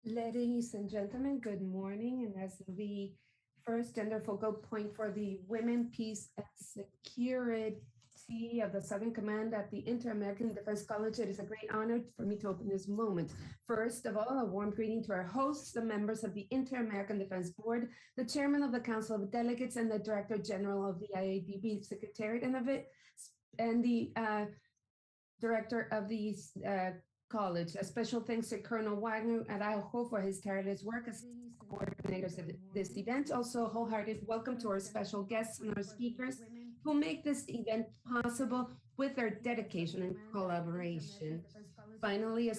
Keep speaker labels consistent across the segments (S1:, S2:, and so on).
S1: Ladies and gentlemen, good morning. And as the first gender focal point for the Women, Peace, and Security of the Southern Command at the Inter-American Defense College, it is a great honor for me to open this moment. First of all, a warm greeting to our hosts, the members of the Inter-American Defense Board, the chairman of the Council of Delegates, and the Director General of the IADB Secretariat, and the director of the college. A special thanks to Colonel Wagner Araujo for his tireless work as coordinators of this event. Also, a wholehearted welcome to our special guests and our speakers who make this event possible with their dedication and collaboration. Finally,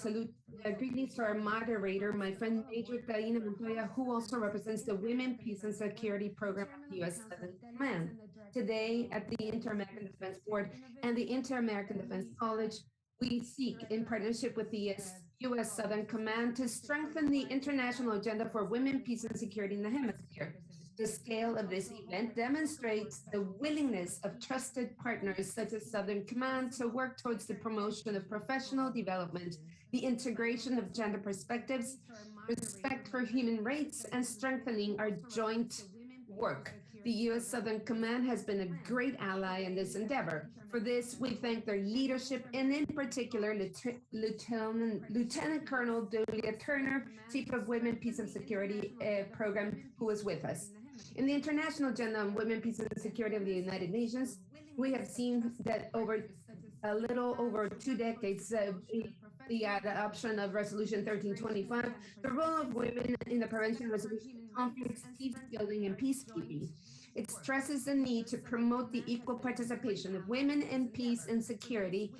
S1: greetings to our moderator, my friend Major Karina Montoya, who also represents the Women, Peace, and Security Program of the U.S. Southern Command. Today, at the Inter-American Defense Board and the Inter-American Defense College, we seek, in partnership with the U.S. Southern Command, to strengthen the international agenda for women, peace, and security in the hemisphere. The scale of this event demonstrates the willingness of trusted partners such as Southern Command to work towards the promotion of professional development, the integration of gender perspectives, respect for human rights, and strengthening our joint work. The U.S. Southern Command has been a great ally in this endeavor. For this, we thank their leadership, and in particular, Lieutenant Colonel Julia Turner, Chief of Women, Peace and Security Program, who is with us. In the International Agenda on Women, Peace and Security of the United Nations, we have seen that over a little over 2 decades, the adoption of Resolution 1325, the role of women in the prevention, resolution of conflicts, peace building, and peacekeeping. It stresses the need to promote the equal participation of women in peace and security,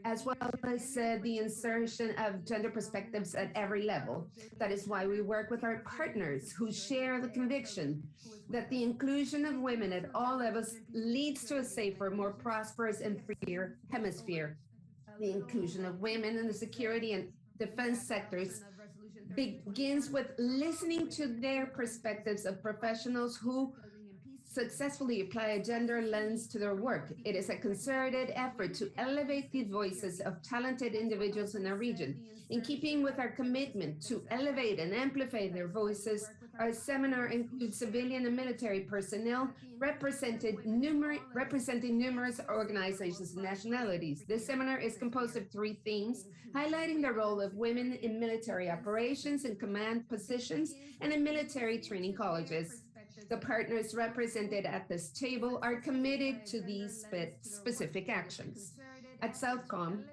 S1: as well as the insertion of gender perspectives at every level. That is why we work with our partners who share the conviction that the inclusion of women at all levels leads to a safer, more prosperous, and freer hemisphere. The inclusion of women in the security and defense sectors begins with listening to their perspectives of professionals who successfully apply a gender lens to their work. It is a concerted effort to elevate the voices of talented individuals in our region. In keeping with our commitment to elevate and amplify their voices, our seminar includes civilian and military personnel representing numerous organizations and nationalities. This seminar is composed of 3 themes, highlighting the role of women in military operations and command positions and in military training colleges. The partners represented at this table are committed to these specific actions. At Southcom,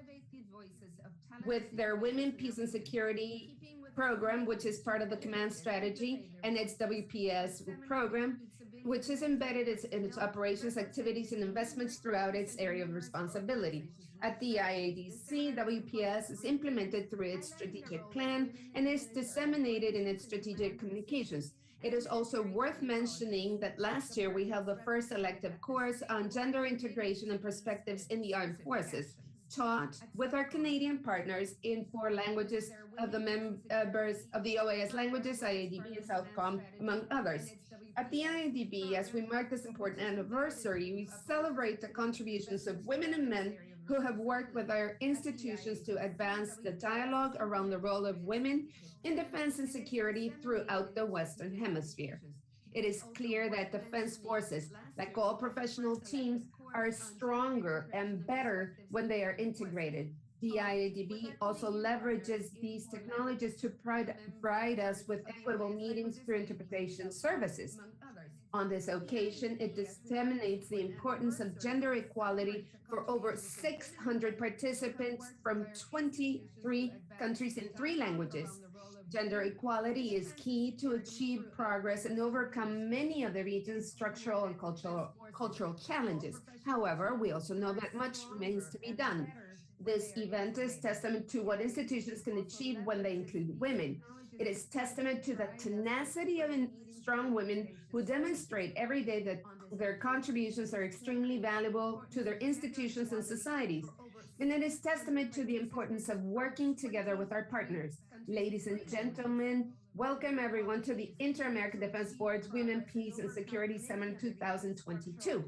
S1: with their Women, Peace and Security program, which is part of the command strategy, and its WPS program, which is embedded in its operations, activities, and investments throughout its area of responsibility. At the IADC, WPS is implemented through its strategic plan and is disseminated in its strategic communications. It is also worth mentioning that last year we held the first elective course on gender integration and perspectives in the armed forces, taught with our Canadian partners in 4 languages of the members of the OAS languages, IADB and Southcom, among others. At the IADB, as we mark this important anniversary, we celebrate the contributions of women and men who have worked with our institutions to advance the dialogue around the role of women in defense and security throughout the Western Hemisphere. It is clear that defense forces, like all professional teams, are stronger and better when they are integrated. The IADB also leverages these technologies to provide us with equitable meetings through interpretation services. On this occasion, it disseminates the importance of gender equality for over 600 participants from 23 countries in 3 languages. Gender equality is key to achieve progress and overcome many of the region's structural and cultural challenges. However, we also know that much remains to be done. This event is testament to what institutions can achieve when they include women. It is testament to the tenacity of strong women who demonstrate every day that their contributions are extremely valuable to their institutions and societies. And it is testament to the importance of working together with our partners. Ladies and gentlemen, welcome everyone to the Inter-American Defense Board's Women, Peace and Security Seminar 2022.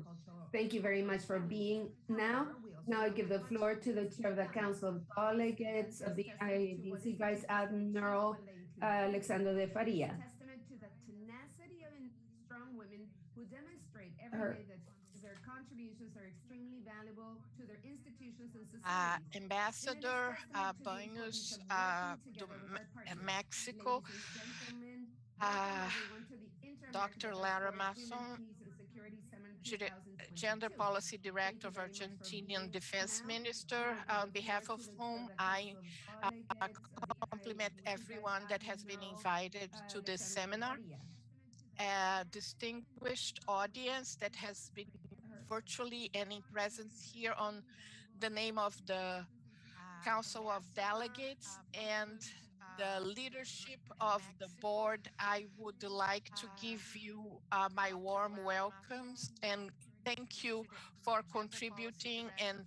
S1: Thank you very much for being now. Now I give the floor to the chair of the Council of Delegates of the IADC, Vice Admiral Alexandra de Faria. Testament to the tenacity of strong women who demonstrate every day that their contributions are extremely valuable to their institutions and societies.
S2: Ambassador Baños to Mexico,
S1: Ladies and gentlemen, welcome
S2: uh,
S1: everyone to the Inter-American
S2: Dr. Lara
S1: Diaspora Women,
S2: Masson,
S1: Peace and Security Summit
S2: Gender
S1: 2022.
S2: Policy
S1: Thank
S2: Director
S1: you
S2: of
S1: very much for
S2: Argentinian
S1: being
S2: Defense
S1: now.
S2: Minister,
S1: I give
S2: on
S1: the floor
S2: behalf of
S1: to
S2: whom
S1: the
S2: I
S1: Council of Delegates of the
S2: compliment
S1: IADB. You guys
S2: everyone that
S1: already
S2: has been
S1: know
S2: invited to this
S1: Alexandra de
S2: seminar.
S1: Faria.
S2: A distinguished audience that has been virtually and in presence here on the name of the Council of Delegates and the leadership of the board, I would like to give you my warm welcomes and thank you for contributing and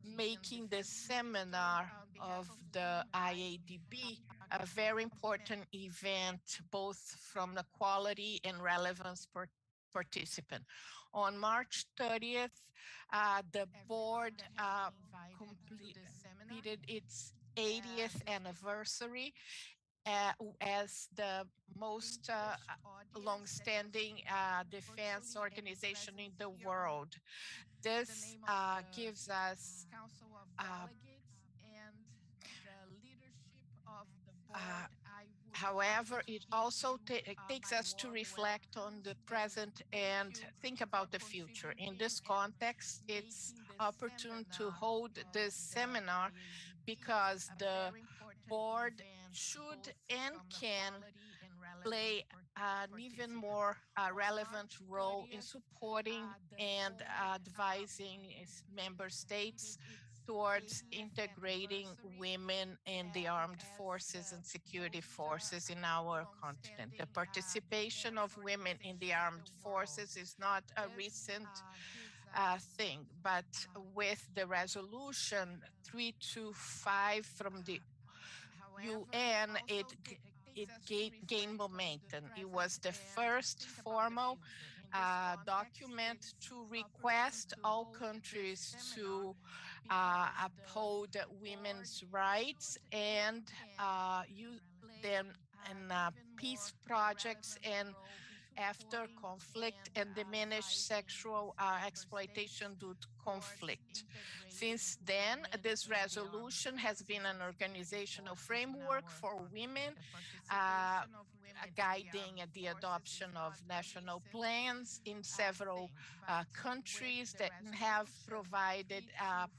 S2: making this seminar of the IADB a very important event, both from the quality and relevance participant. On March 30th, the board completed its 80th anniversary as the most long-standing defense organization in the world. This gives us uh, however, it also takes us to reflect on the present and think about the future. In this context, it's opportune to hold this seminar because the board should and can play an even more relevant role in supporting and advising its member states towards integrating women in the armed forces and security forces in our continent. The participation of women in the armed forces is not a recent thing, but with the resolution 325 from the UN, it gained momentum. It was the first formal document to request all countries to uphold women's rights and use them in peace projects and after conflict and diminish sexual exploitation due to conflict. Since then, this resolution has been an organizational framework for women, uh, guiding the adoption of national plans in several countries that have provided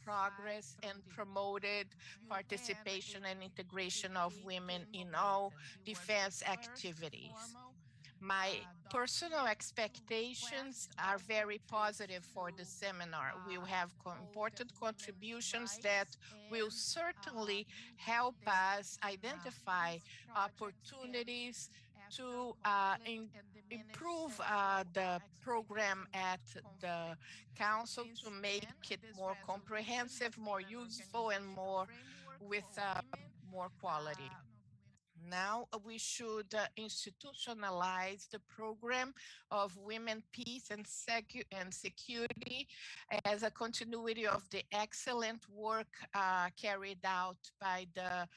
S2: progress and promoted participation and integration of women in all defense activities. My personal expectations are very positive for the seminar. We will have important contributions that will certainly help us identify opportunities to improve the program at the council to make it more comprehensive, more useful, and more with more quality. Now we should institutionalize the program of women, peace, and security as a continuity of the excellent work carried out by the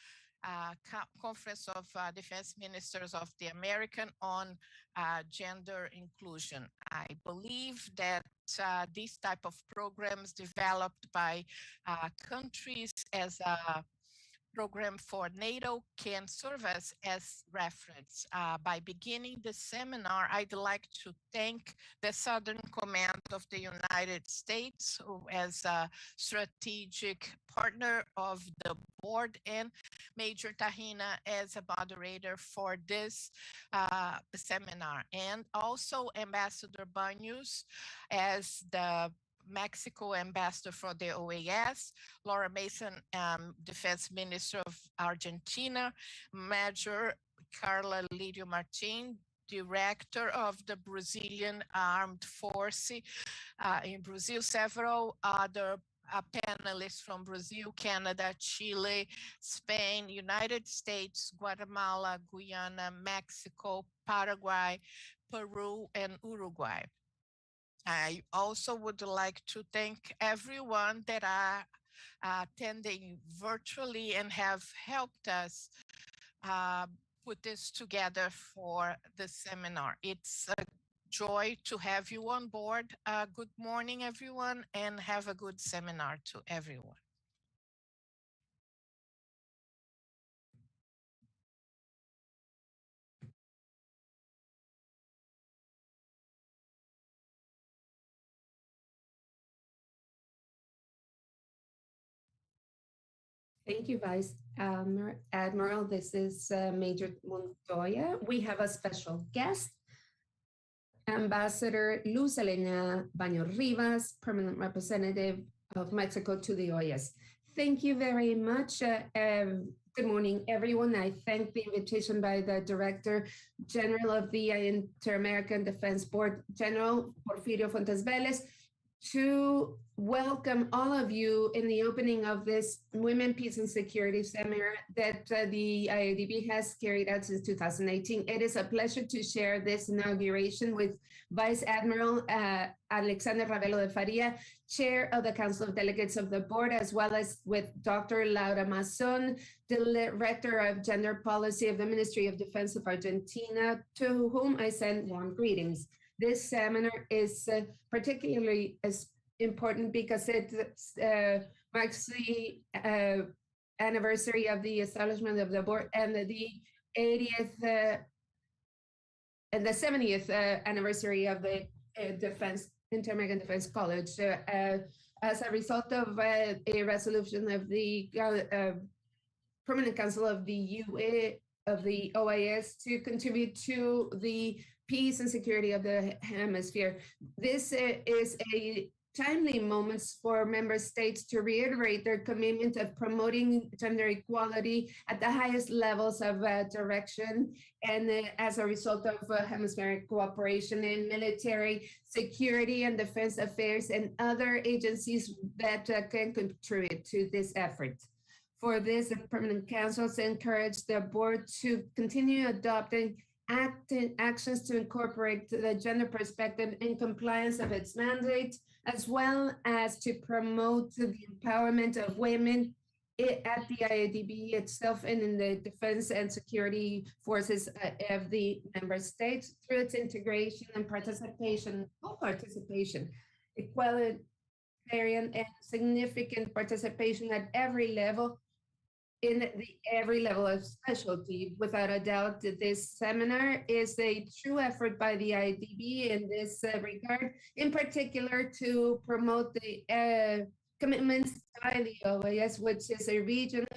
S2: Conference of Defense Ministers of the American on gender inclusion. I believe that these type of programs developed by countries as a program for NATO can serve us as reference. By beginning the seminar, I'd like to thank the Southern Command of the United States as a strategic partner of the board and Major Tahina as a moderator for this seminar, and also Ambassador Baños as the Mexico ambassador for the OAS, Laura Mason, Defense Minister of Argentina, Major Carla Lidio Martin, Director of the Brazilian Armed Force in Brazil, several other panelists from Brazil, Canada, Chile, Spain, United States, Guatemala, Guyana, Mexico, Paraguay, Peru, and Uruguay. I also would like to thank everyone that are attending virtually and have helped us put this together for the seminar. It's a joy to have you on board. Good morning, everyone, and have a good seminar to everyone.
S1: Thank you, Vice Admiral. This is Major Montoya. We have a special guest, Ambassador Luz Elena Baño Rivas, Permanent Representative of Mexico to the OAS. Thank you very much. Good morning, everyone. I thank the invitation by the Director General of the Inter-American Defense Board, General Porfirio Fontes Vélez, to welcome all of you in the opening of this Women, Peace and Security Seminar that the IADB has carried out since 2018. It is a pleasure to share this inauguration with Vice Admiral Alexander Ravelo de Faria, Chair of the Council of Delegates of the Board, as well as with Dr. Laura Mazon, Director of Gender Policy of the Ministry of Defense of Argentina, to whom I send warm greetings. This seminar is particularly important because it marks the anniversary of the establishment of the board and the 80th and the 70th anniversary of the Inter-American Defense College. As a result of a resolution of the Permanent Council of the OAS to contribute to the peace and security of the hemisphere. This is a timely moment for member states to reiterate their commitment of promoting gender equality at the highest levels of direction, and as a result of hemispheric cooperation in military, security, and defense affairs, and other agencies that can contribute to this effort. For this, the Permanent Councils encourage the board to continue adopting actions to incorporate the gender perspective in compliance of its mandate, as well as to promote the empowerment of women at the IADB itself and in the defense and security forces of the member states through its integration and full participation, equalitarian and significant participation at every level, in every level of specialty. Without a doubt, this seminar is a true effort by the IADB in this regard, in particular to promote the commitments by the OAS, which is a regional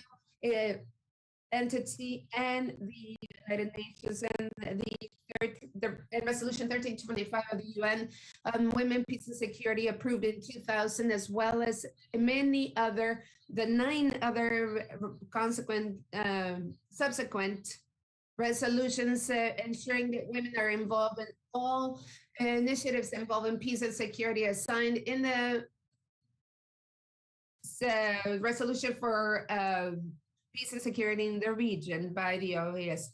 S1: entity, and the United Nations and the Resolution 1325 of the UN on Women, Peace and Security approved in 2000, as well as the 9 other subsequent resolutions ensuring that women are involved in all initiatives involving peace and security as signed in the resolution for peace and security in the region by the OAS.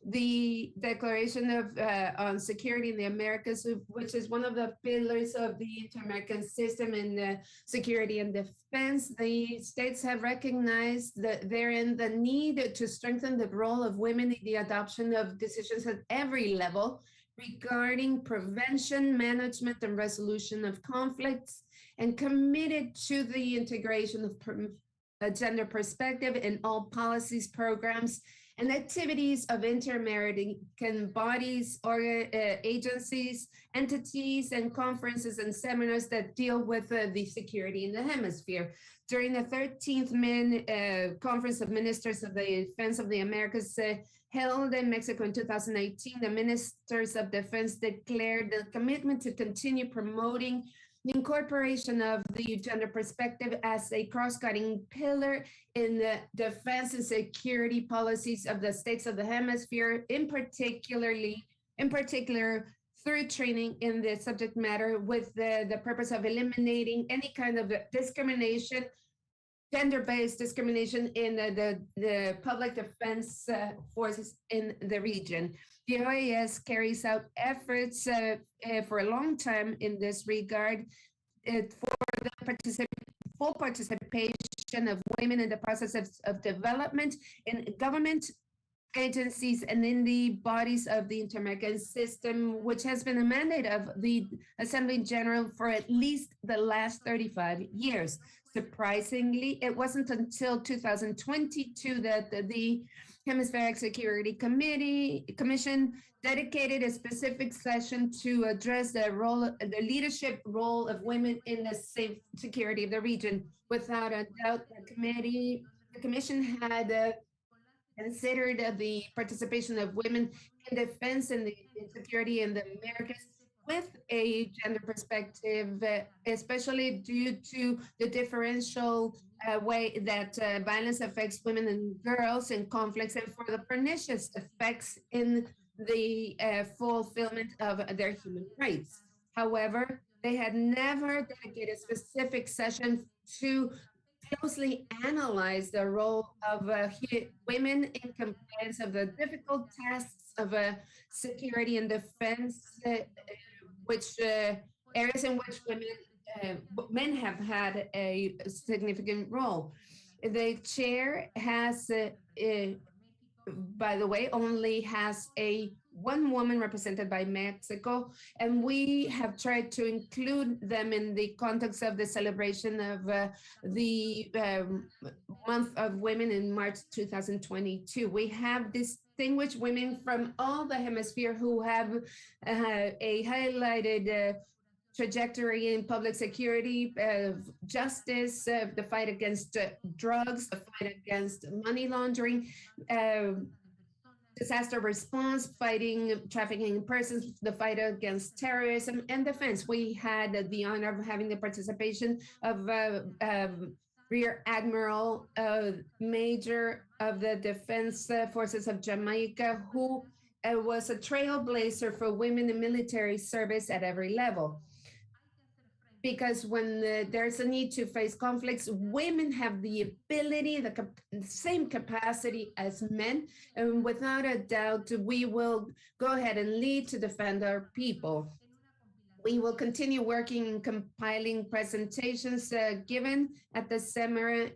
S1: The Declaration of on Security in the Americas, which is one of the pillars of the Inter-American system in security and defense. The states have recognized therein the need to strengthen the role of women in the adoption of decisions at every level regarding prevention, management, and resolution of conflicts, and committed to the integration of a gender perspective in all policies, programs, and activities of inter-American bodies, or agencies, entities, and conferences and seminars that deal with the security in the hemisphere. During the 13th Conference of Ministers of the Defense of the Americas held in Mexico in 2018, the Ministers of Defense declared the commitment to continue promoting the incorporation of the gender perspective as a cross-cutting pillar in the defense and security policies of the states of the hemisphere, in particular through training in the subject matter, with the purpose of eliminating any kind of discrimination, gender-based discrimination in the public defense forces in the region. The OAS carries out efforts for a long time in this regard for the full participation of women in the process of development in government, agencies and in the bodies of the Inter-American system, which has been a mandate of the Assembly General for at least the last 35 years. Surprisingly, it wasn't until 2022 that the Hemispheric Security Commission dedicated a specific session to address the leadership role of women in the safe security of the region. Without a doubt, the commission had considered the participation of women in defense and the in security in the Americas with a gender perspective, especially due to the differential way that violence affects women and girls in conflicts and for the pernicious effects in the fulfillment of their human rights. However, they had never dedicated a specific session to closely analyze the role of women in compliance of the difficult tasks of security and defense, which areas in which men have had a significant role. The chair has by the way, only has a one woman represented by Mexico, and we have tried to include them in the context of the celebration of the month of women in March 2022. We have distinguished women from all the hemisphere who have a highlighted trajectory in public security, justice, the fight against drugs, the fight against money laundering, uh, disaster response, fighting trafficking in persons, the fight against terrorism, and defense. We had the honor of having the participation of Rear Admiral Major of the Defense Forces of Jamaica, who was a trailblazer for women in military service at every level because when there's a need to face conflicts, women have the ability, the same capacity as men. And without a doubt, we will go ahead and lead to defend our people. We will continue working in compiling presentations given at the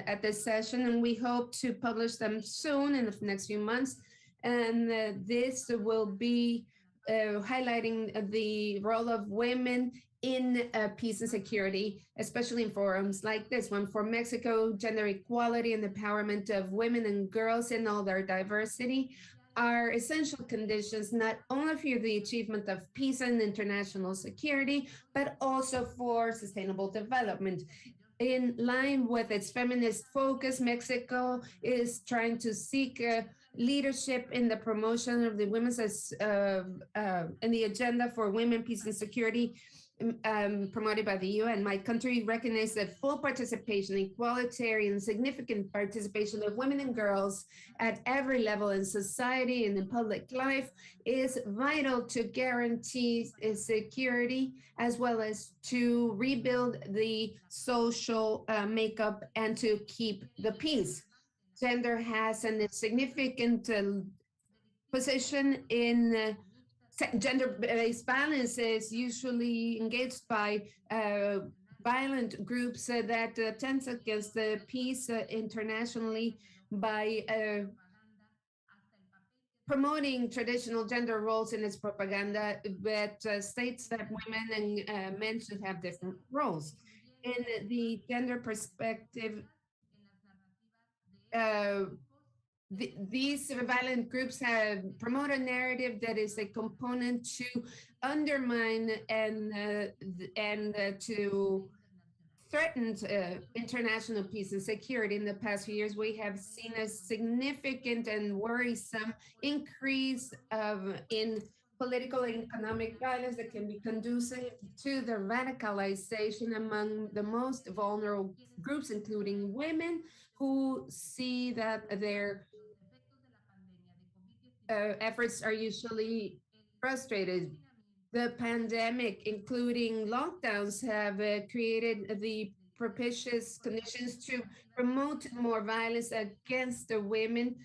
S1: at the session, and we hope to publish them soon in the next few months. And this will be highlighting the role of women in peace and security, especially in forums like this one for Mexico, gender equality and empowerment of women and girls in all their diversity are essential conditions not only for the achievement of peace and international security, but also for sustainable development. In line with its feminist focus, Mexico is trying to seek leadership in the promotion of the women's in the agenda for women, peace, and security promoted by the UN. My country recognizes that full participation, equality, and significant participation of women and girls at every level in society and in public life is vital to guarantee security as well as to rebuild the social makeup and to keep the peace. Gender has a significant position in gender-based violence is usually engaged by violent groups that tends against the peace internationally by promoting traditional gender roles in its propaganda, but states that women and men should have different roles. In the gender perspective, uh, these violent groups have promote a narrative that is a component to undermine and to threaten international peace and security. In the past few years, we have seen a significant and worrisome increase in political and economic violence that can be conducive to the radicalization among the most vulnerable groups, including women who see that their efforts are usually frustrated. The pandemic, including lockdowns, have created the propitious conditions to promote more violence against the women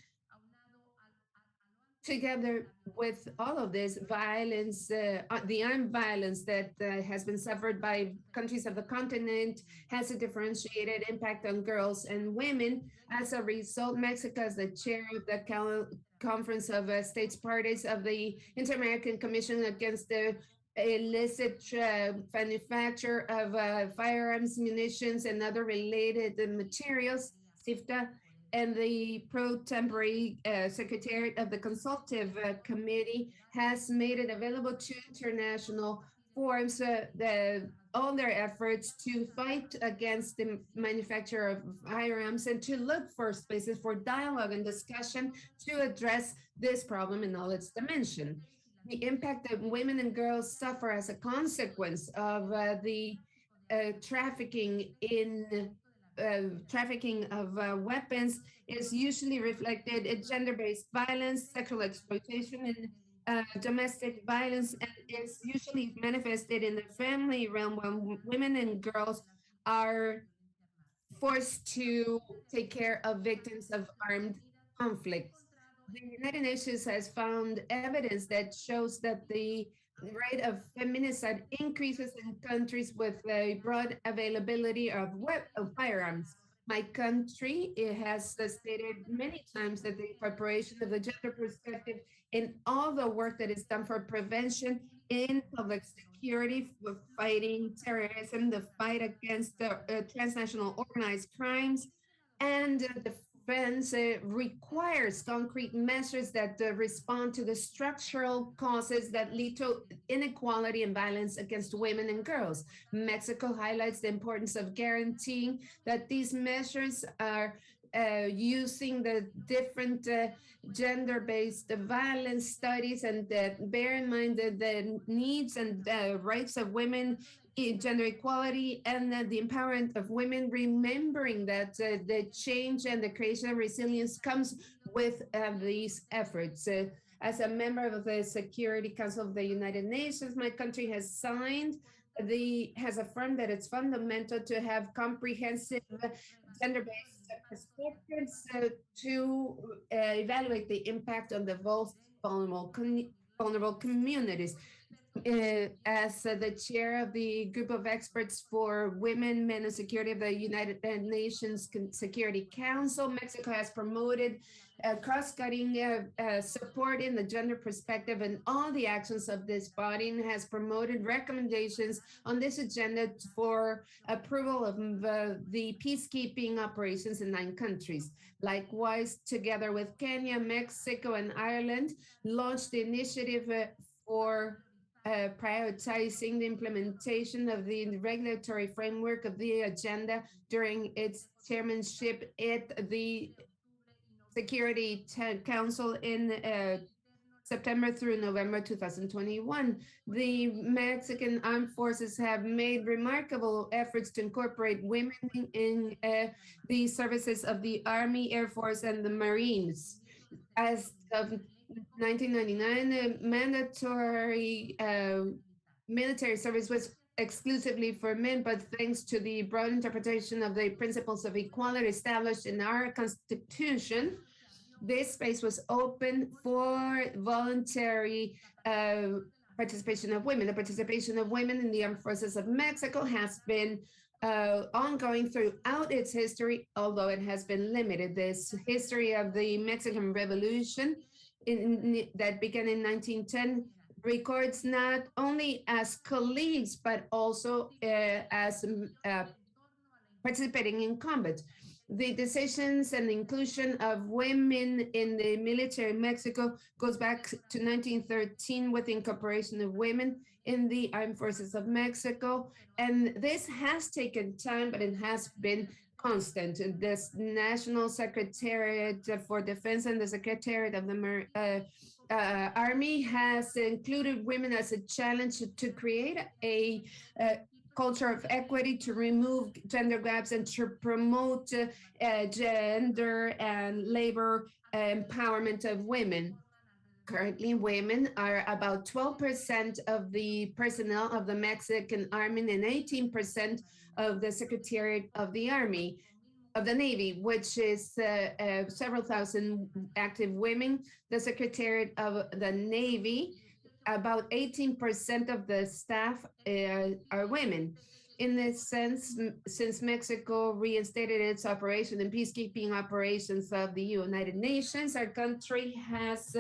S1: Together with all of this violence, the armed violence that has been suffered by countries of the continent has a differentiated impact on girls and women. As a result, Mexico, as the chair of the Conference of States Parties of the Inter-American Commission against the illicit manufacture of firearms, munitions, and other related materials, SIFTA, and the pro tempore secretariat of the consultative committee has made it available to international forums all their efforts to fight against the manufacture of firearms and to look for spaces for dialogue and discussion to address this problem in all its dimension. The impact that women and girls suffer as a consequence of the trafficking of weapons is usually reflected in gender-based violence, sexual exploitation, and domestic violence, and is usually manifested in the family realm when women and girls are forced to take care of victims of armed conflicts. The United Nations has found evidence that shows that the rate of feminicide increases in countries with a broad availability of firearms. My country, it has stated many times that the incorporation of the gender perspective in all the work that is done for prevention in public security, for fighting terrorism, the fight against transnational organized crimes, and defense requires concrete measures that respond to the structural causes that lead to inequality and violence against women and girls. Mexico highlights the importance of guaranteeing that these measures are using the different gender-based violence studies and bear in mind the needs and rights of women, gender equality, and the empowerment of women, remembering that the change and the creation of resilience comes with these efforts. As a member of the Security Council of the United Nations, my country has affirmed that it's fundamental to have comprehensive gender-based perspectives to evaluate the impact on the vulnerable communities. As the chair of the group of experts for women, men, and security of the United Nations Security Council, Mexico has promoted cross-cutting support in the gender perspective and all the actions of this body, and has promoted recommendations on this agenda for approval of the peacekeeping operations in 9 countries. Likewise, together with Kenya, Mexico, and Ireland, launched the initiative for prioritizing the implementation of the regulatory framework of the agenda during its chairmanship at the Security Council in September through November 2021. The Mexican armed forces have made remarkable efforts to incorporate women in the services of the Army, Air Force, and the Marines. As of 1999, mandatory military service was exclusively for men, but thanks to the broad interpretation of the principles of equality established in our Constitution, this space was open for voluntary participation of women. The participation of women in the armed forces of Mexico has been ongoing throughout its history, although it has been limited. This history of the Mexican Revolution that began in 1910 records not only as colleagues, but also as participating in combat. The decisions and inclusion of women in the military in Mexico goes back to 1913 with the incorporation of women in the armed forces of Mexico. And this has taken time, but it has been constant. This National Secretariat for Defense and the Secretariat of the Army has included women as a challenge to create a culture of equity, to remove gender gaps, and to promote gender and labor empowerment of women. Currently, women are about 12% of the personnel of the Mexican Army and 18% of the Secretariat of the Army. of the Navy, which is several thousand active women. The Secretariat of the Navy, about 18% of the staff are women. In this sense, since Mexico reinstated its operation and peacekeeping operations of the United Nations, our country has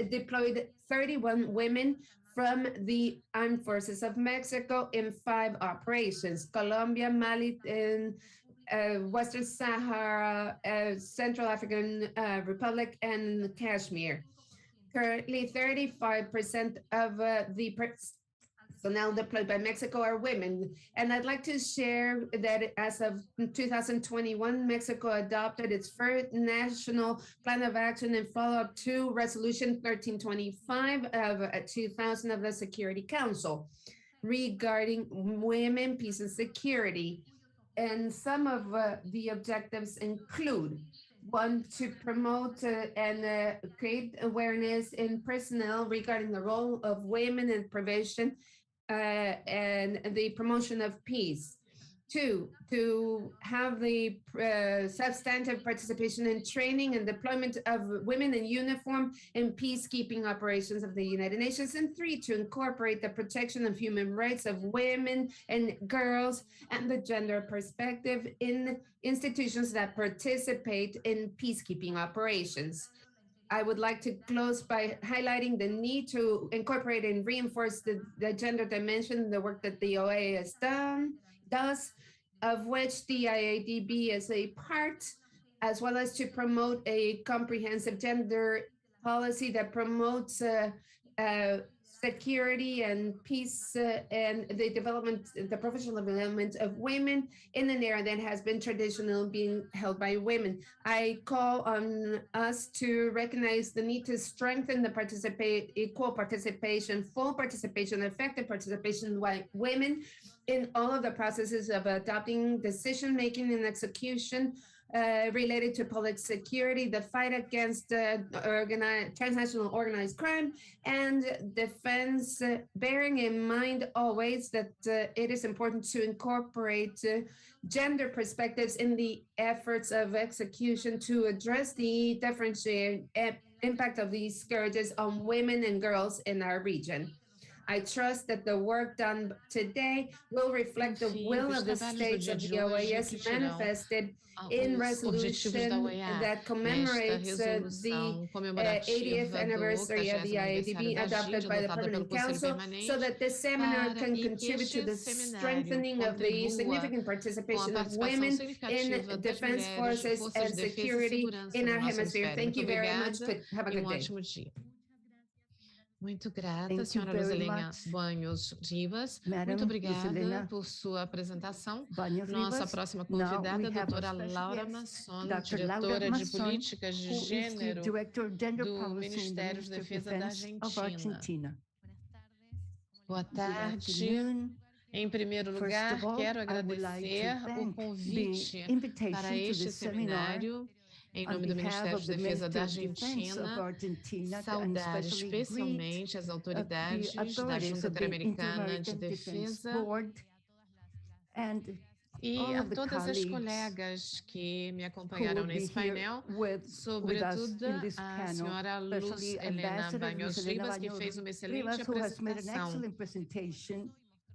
S1: deployed 31 women from the armed forces of Mexico in 5 operations: Colombia, Mali, and Western Sahara, Central African Republic, and Kashmir. Currently, 35% of the personnel deployed by Mexico are women. And I'd like to share that as of 2021, Mexico adopted its first national plan of action and follow-up to Resolution 1325 of 2000 of the Security Council regarding women, peace, and security. And some of the objectives include: one, to promote and create awareness in personnel regarding the role of women in prevention and the promotion of peace. Two, to have the substantive participation in training and deployment of women in uniform in peacekeeping operations of the United Nations. And three, to incorporate the protection of human rights of women and girls and the gender perspective in institutions that participate in peacekeeping operations. I would like to close by highlighting the need to incorporate and reinforce the gender dimension in the work that the OA has does, of which the IADB is a part, as well as to promote a comprehensive gender policy that promotes uh, security and peace and the development, the professional development of women in an area that has been traditionally being held by women. I call on us to recognize the need to strengthen the equal participation, full participation, effective participation by women in all of the processes of adopting decision making and execution related to public security, the fight against transnational organized crime, and defense, bearing in mind always that it is important to incorporate gender perspectives in the efforts of execution to address the differentiated impact of these scourges on women and girls in our region. I trust that the work done today will reflect the
S3: Enfim,
S1: will
S3: os
S1: of the
S3: trabalhos do
S1: states
S3: dia
S1: of
S3: de
S1: the
S3: hoje
S1: OAS
S3: repetirão
S1: manifested in
S3: os objetivos da
S1: resolution
S3: OEA
S1: that
S3: nesta
S1: commemorates the
S3: resolução
S1: 80th
S3: comemorativa do
S1: anniversary of the
S3: 80º aniversário
S1: IADB
S3: da
S1: adopted
S3: GID,
S1: by the
S3: adotada pelo
S1: Permanent
S3: Conselho
S1: Council, so
S3: Permanente,
S1: that this seminar
S3: para
S1: can
S3: e que
S1: contribute to
S3: este
S1: the
S3: seminário
S1: strengthening of the
S3: contribua
S1: significant
S3: com a
S1: participation of
S3: participação
S1: women in
S3: significativa das
S1: defense
S3: mulheres de
S1: forces
S3: forças
S1: and
S3: de defesa e
S1: security
S3: segurança
S1: in
S3: no
S1: our
S3: nosso
S1: hemisphere.
S3: hemisfério.
S1: Thank
S3: Muito
S1: you very much.
S3: obrigada
S1: Have a
S3: e
S1: good day.
S3: ótimo dia. Muito grata,
S4: Thank you
S3: senhora
S4: very
S3: Luzelena
S4: much,
S3: Banhos Rivas. Muito
S4: Madam
S3: obrigada
S4: Lucelena
S3: por sua apresentação.
S4: Banhos
S3: Nossa
S4: Rivas.
S3: próxima
S4: Now we
S3: convidada, a
S4: have our
S3: doutora
S4: special
S3: Laura
S4: guest,
S3: Masson,
S4: Dr. Laura
S3: diretora de
S4: Masson,
S3: Políticas de
S4: who is the
S3: Gênero
S4: Director of Gender
S3: do
S4: Policy in the
S3: Ministério de
S4: Ministry of
S3: Defesa da
S4: Defense of
S3: Argentina.
S4: Argentina.
S3: Boa
S4: Good
S3: tarde.
S4: afternoon.
S3: Em primeiro
S4: First
S3: lugar,
S4: of all,
S3: quero
S4: I would like to
S3: agradecer o
S4: thank the
S3: convite para
S4: invitation to
S3: este
S4: this seminar
S3: seminário em
S4: on
S3: nome do
S4: behalf
S3: Ministério
S4: of
S3: de
S4: the
S3: Defesa da
S4: Ministry of Defense of
S3: Argentina.
S4: Argentina, and
S3: Saudar
S4: especially greet
S3: especialmente as
S4: the
S3: autoridades da
S4: authorities
S3: Junta
S4: of the
S3: Interamericana de
S4: Inter-American Defense
S3: Defesa
S4: Board and
S3: e
S4: all
S3: a
S4: of the
S3: todas as
S4: colleagues
S3: colegas que me
S4: who
S3: acompanharam
S4: will be
S3: nesse
S4: here
S3: painel,
S4: with us
S3: sobretudo
S4: in this
S3: a
S4: panel,
S3: senhora Luz
S4: especially
S3: Helena
S4: Ambassador
S3: Banhos
S4: Lucelena
S3: Rivas, que
S4: Banhos
S3: fez uma excelente
S4: Rivas, who has made an
S3: apresentação,
S4: excellent presentation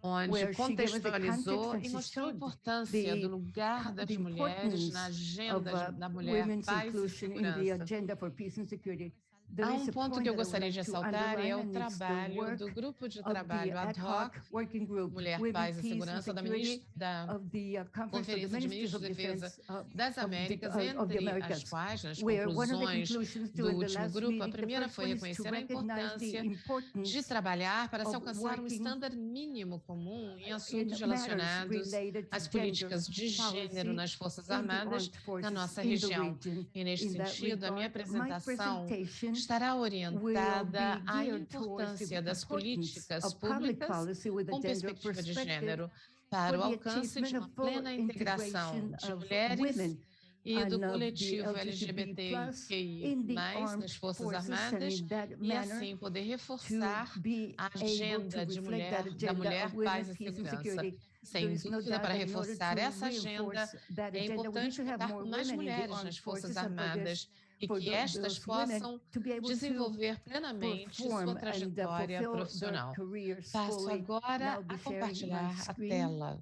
S3: onde
S4: where she gave us the context
S3: contextualizou
S4: and
S3: e
S4: she
S3: mostrou a
S4: showed
S3: importância do lugar
S4: the
S3: das mulheres na
S4: importance of
S3: agenda da mulher,
S4: women's
S3: paz e
S4: inclusion in the
S3: segurança.
S4: agenda for peace and security. There
S3: Há
S4: is a
S3: ponto
S4: point
S3: que eu
S4: that I would
S3: gostaria de
S4: like to
S3: ressaltar e é
S4: underline,
S3: o
S4: and it's the
S3: trabalho do
S4: work
S3: grupo de
S4: of the
S3: trabalho ad
S4: ad hoc
S3: hoc,
S4: working group,
S3: Mulher,
S4: Women,
S3: Paz e
S4: Peace and
S3: Segurança
S4: Security
S3: da
S4: of the Conference of the
S3: Conferência de
S4: Ministers
S3: Ministros
S4: of
S3: de Defesa
S4: Defense
S3: das Américas,
S4: of the
S3: entre as
S4: Americas,
S3: quais, nas
S4: where one of the
S3: conclusões
S4: conclusions
S3: do
S4: during the
S3: último
S4: last
S3: grupo, a
S4: meeting, the
S3: primeira
S4: first
S3: foi
S4: one is to
S3: reconhecer a
S4: recognize the
S3: importância de
S4: importance
S3: trabalhar para se
S4: of
S3: alcançar um
S4: working
S3: estándar mínimo comum em
S4: in
S3: assuntos
S4: matters
S3: relacionados
S4: related to
S3: às
S4: gender
S3: políticas de gênero
S4: policy
S3: nas Forças
S4: in the
S3: Armadas
S4: armed
S3: na
S4: forces
S3: nossa
S4: in the
S3: região.
S4: region.
S3: E, neste
S4: In that
S3: sentido, a minha
S4: regard, my
S3: apresentação
S4: presentation
S3: estará
S4: will
S3: orientada
S4: be
S3: à
S4: geared towards the
S3: importância das
S4: importance
S3: políticas
S4: of public
S3: públicas
S4: policy with a
S3: com
S4: gender
S3: perspectiva de
S4: perspective
S3: gênero
S4: for
S3: para o
S4: the
S3: alcance de
S4: achievement of
S3: uma
S4: full
S3: plena integração
S4: integration
S3: de
S4: of
S3: mulheres
S4: women
S3: e do
S4: and of the
S3: coletivo
S4: LGBTQ+
S3: LGBTQI+,
S4: in the
S3: nas
S4: armed
S3: Forças
S4: forces, and
S3: Armadas,
S4: in that
S3: e
S4: manner
S3: assim poder
S4: to
S3: reforçar
S4: be
S3: a
S4: able to
S3: agenda
S4: reflect that
S3: da
S4: agenda
S3: mulher,
S4: of
S3: paz
S4: women,
S3: e
S4: peace and
S3: segurança.
S4: security.
S3: Sem
S4: is no
S3: dúvida,
S4: doubt
S3: para
S4: that in order
S3: reforçar
S4: to
S3: essa agenda,
S4: reinforce that
S3: é
S4: agenda, we need
S3: importante
S4: to have
S3: contar
S4: more
S3: com mais
S4: women in the
S3: mulheres nas
S4: armed
S3: Forças
S4: forces and
S3: Armadas e
S4: for
S3: que estas
S4: those women
S3: possam
S4: to be able to
S3: desenvolver plenamente sua
S4: perform and
S3: trajetória
S4: fulfill their
S3: profissional.
S4: careers
S3: Passo
S4: fully. And
S3: agora
S4: I'll be
S3: a
S4: sharing my
S3: compartilhar a
S4: screen.
S3: tela.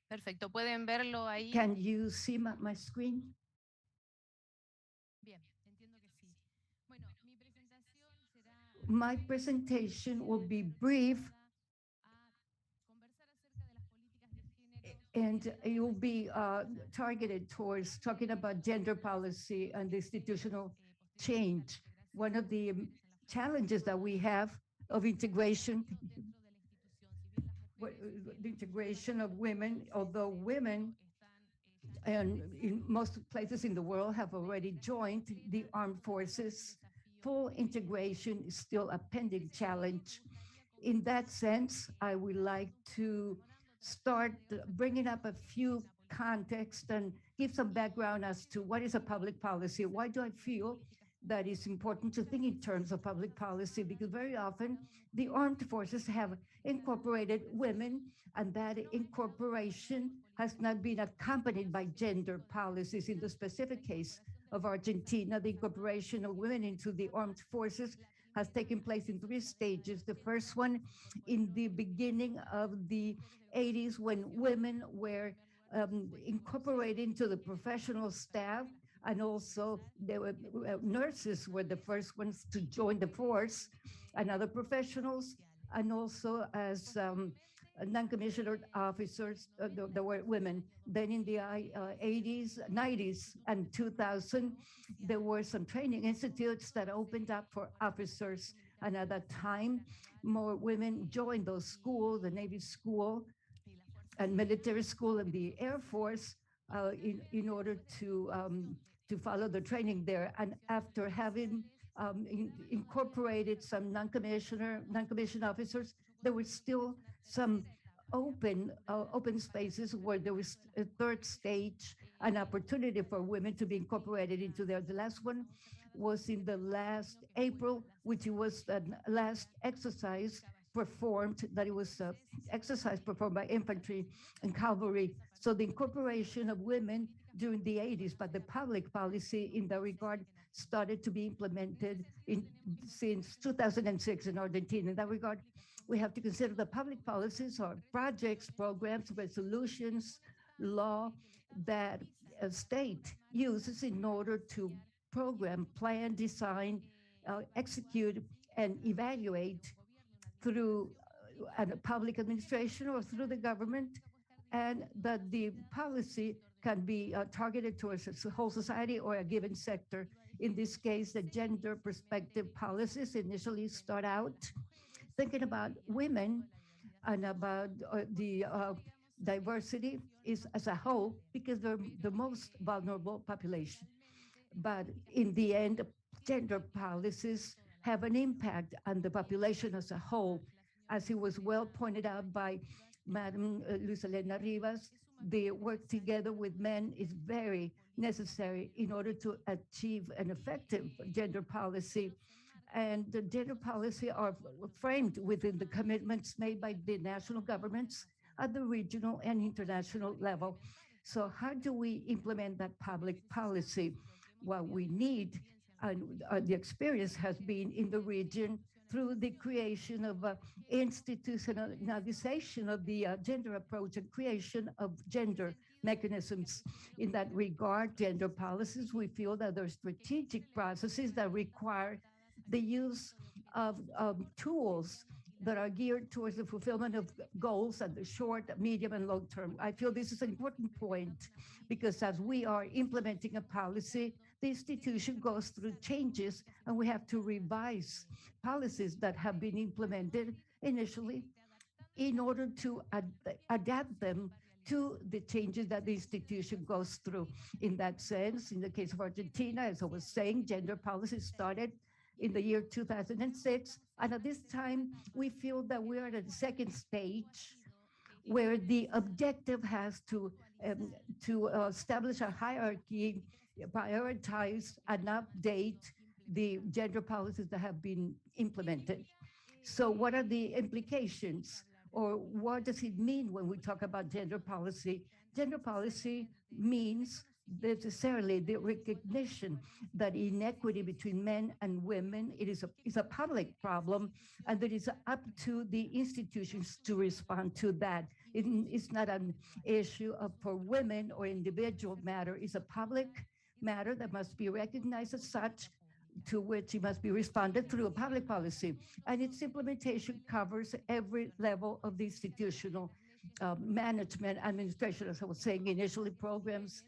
S5: Perfecto, ¿pueden verlo ahí?
S4: Can you see my screen?
S5: Bien, entiendo que sí. Bueno, mi presentación será
S4: My presentation will be brief
S5: a conversar acerca de las políticas de género
S4: and it will be targeted towards talking about gender policy and institutional change. One of the challenges that we have of integration, the integration of women, although women and in most places in the world have already joined the armed forces, full integration is still a pending challenge. In that sense, I would like to start bringing up a few context and give some background as to what is a public policy. Why do I feel that it's important to think in terms of public policy? Because very often the armed forces have incorporated women, and that incorporation has not been accompanied by gender policies. In the specific case of Argentina, the incorporation of women into the armed forces has taken place in three stages. The first one in the beginning of the 80s, when women were incorporated into the professional staff, and also nurses were the first ones to join the force, and other professionals, and also as non-commissioned officers, there were women. Then in the 80s, 90s, and 2000, there were some training institutes that opened up for officers. And at that time, more women joined those schools, the Navy school and military school and the Air Force, in order to follow the training there. And after having incorporated some non-commissioned officers, there were still some open spaces where there was a third stage, an opportunity for women to be incorporated into there. The last one was in the last April, which was the last exercise performed, that it was exercise performed by infantry and cavalry. So the incorporation of women during the 80s, but the public policy in that regard started to be implemented since 2006 in Argentina. In that regard, we have to consider the public policies or projects, programs, resolutions, law that a state uses in order to program, plan, design, execute, and evaluate through a public administration or through the government, and that the policy can be targeted towards a whole society or a given sector. In this case, the gender perspective policies initially start out thinking about women and about the diversity is as a whole, because they're the most vulnerable population. But in the end, gender policies have an impact on the population as a whole. As it was well pointed out by Madam Luis Elena Rivas, the work together with men is very necessary in order to achieve an effective gender policy. And the gender policy are framed within the commitments made by the national governments at the regional and international level. So how do we implement that public policy? What we need, and the experience has been in the region through the creation of institutionalization of the gender approach and creation of gender mechanisms. In that regard, gender policies, we feel that there are strategic processes that require the use of tools that are geared towards the fulfillment of goals at the short, medium, and long term. I feel this is an important point because as we are implementing a policy, the institution goes through changes and we have to revise policies that have been implemented initially in order to adapt them to the changes that the institution goes through. In that sense, in the case of Argentina, as I was saying, gender policy started in the year 2006. And at this time, we feel that we are at the second stage where the objective has to establish a hierarchy, prioritize and update the gender policies that have been implemented. So what are the implications, or what does it mean when we talk about gender policy? Gender policy means necessarily the recognition that inequity between men and women, is a public problem, and that it's up to the institutions to respond to that. It's not an issue of for women or individual matter. It's a public matter that must be recognized as such, to which it must be responded through a public policy. And its implementation covers every level of the institutional management, administration. As I was saying initially, programs,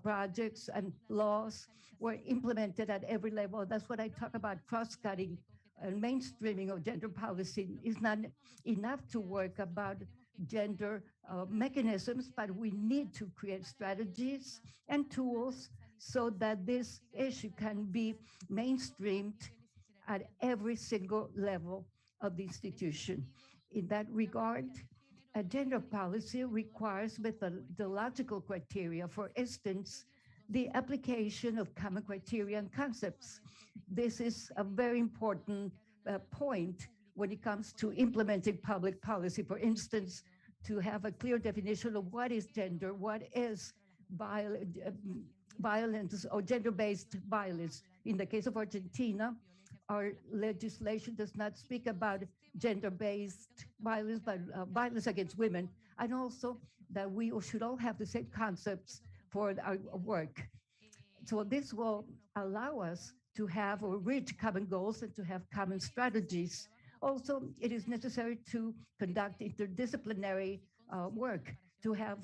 S4: projects, and laws were implemented at every level. That's what I talk about cross-cutting and mainstreaming of gender policy. Is not enough to work about gender mechanisms, but we need to create strategies and tools so that this issue can be mainstreamed at every single level of the institution. In that regard, a gender policy requires methodological criteria. For instance, the application of common criteria and concepts. This is a very important point when it comes to implementing public policy. For instance, to have a clear definition of what is gender, what is violence or gender-based violence. In the case of Argentina, our legislation does not speak about gender-based violence, but violence against women, and also that we should all have the same concepts for our work. So this will allow us to have or reach common goals and to have common strategies. Also, it is necessary to conduct interdisciplinary work, to have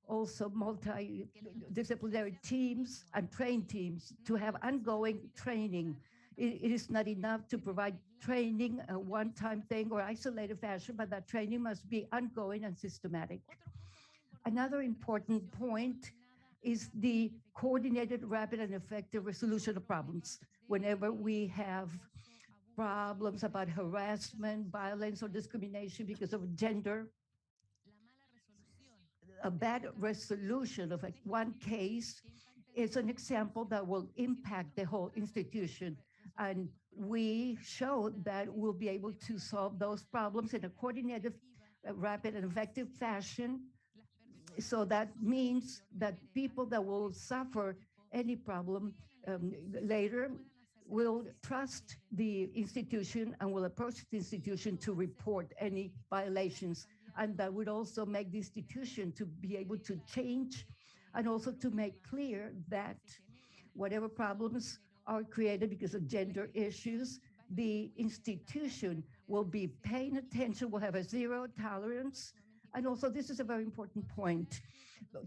S4: also multidisciplinary teams and train teams, to have ongoing training. It is not enough to provide training, a one-time thing or isolated fashion, but that training must be ongoing and systematic. Another important point is the coordinated, rapid, and effective resolution of problems. Whenever we have problems about harassment, violence, or discrimination because of gender, a bad resolution of one case is an example that will impact the whole institution. And we show that we'll be able to solve those problems in a coordinated, rapid, and effective fashion. So that means that people that will suffer any problem later will trust the institution and will approach the institution to report any violations. And that would also make the institution to be able to change, and also to make clear that whatever problems are created because of gender issues, the institution will be paying attention, will have a zero tolerance. And also, this is a very important point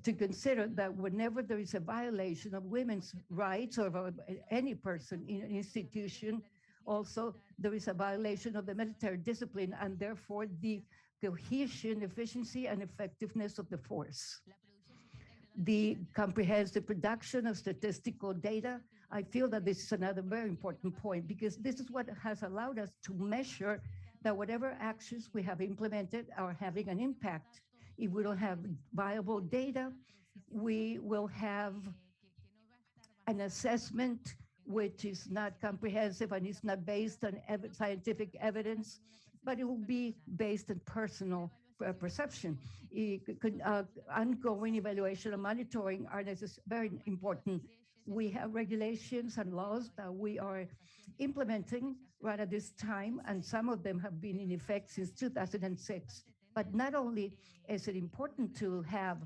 S4: to consider, that whenever there is a violation of women's rights or of any person in an institution, also there is a violation of the military discipline, and therefore the cohesion, efficiency, and effectiveness of the force. The comprehensive production of statistical data, I feel that this is another very important point, because this is what has allowed us to measure that whatever actions we have implemented are having an impact. If we don't have viable data, we will have an assessment which is not comprehensive and is not based on scientific evidence, but it will be based on personal perception. Ongoing evaluation and monitoring are very important. We have regulations and laws that we are implementing right at this time, and some of them have been in effect since 2006. But not only is it important to have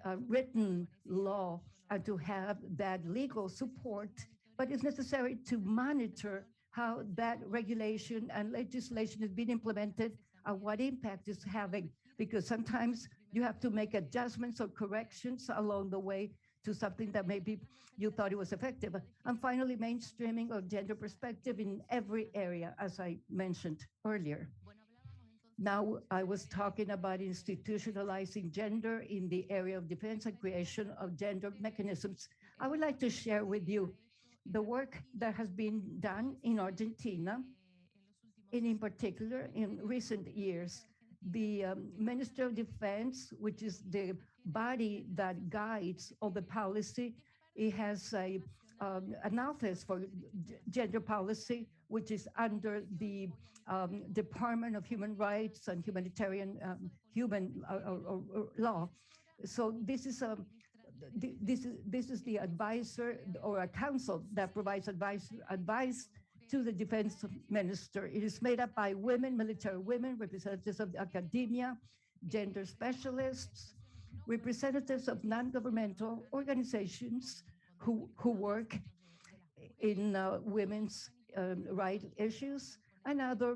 S4: a written law and to have that legal support, but it's necessary to monitor how that regulation and legislation is being implemented and what impact it's having, because sometimes you have to make adjustments or corrections along the way to something that maybe you thought it was effective. And finally, mainstreaming of gender perspective in every area, as I mentioned earlier. Now, I was talking about institutionalizing gender in the area of defense and creation of gender mechanisms. I would like to share with you the work that has been done in Argentina, and in particular in recent years. The Minister of Defense, which is the body that guides all the policy, it has a an office for gender policy, which is under the Department of Human Rights and Humanitarian Human Law. So this is the advisor or a council that provides advice to the defense minister. It is made up by women, military women, representatives of academia, gender specialists, representatives of non-governmental organizations who work in women's right issues, and other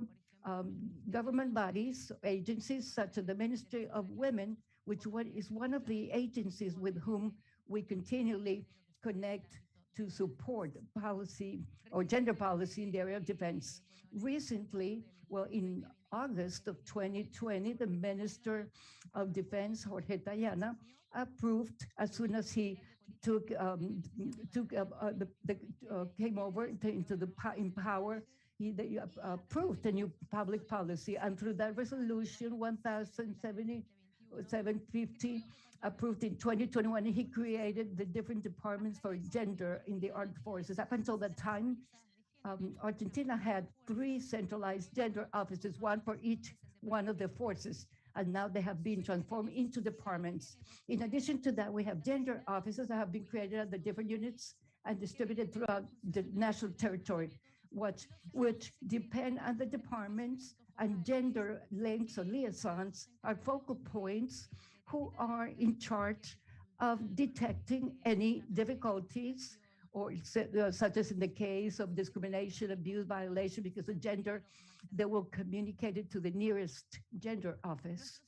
S4: government bodies, agencies such as the Ministry of Women, which is one of the agencies with whom we continually connect to support policy or gender policy in the area of defense. Recently, well, in August of 2020, the Minister of Defense, Jorge Tayana, approved as soon as he came over into the in power. They approved a new public policy, and through that resolution 107750 approved in 2021, he created the different departments for gender in the armed forces. Up until that time, Argentina had 3 centralized gender offices, one for each one of the forces, and now they have been transformed into departments. In addition to that, we have gender offices that have been created at the different units and distributed throughout the national territory, which depend on the departments, and gender links or liaisons are focal points who are in charge of detecting any difficulties, or such as in the case of discrimination, abuse, violation because of gender. They will communicate it to the nearest gender office.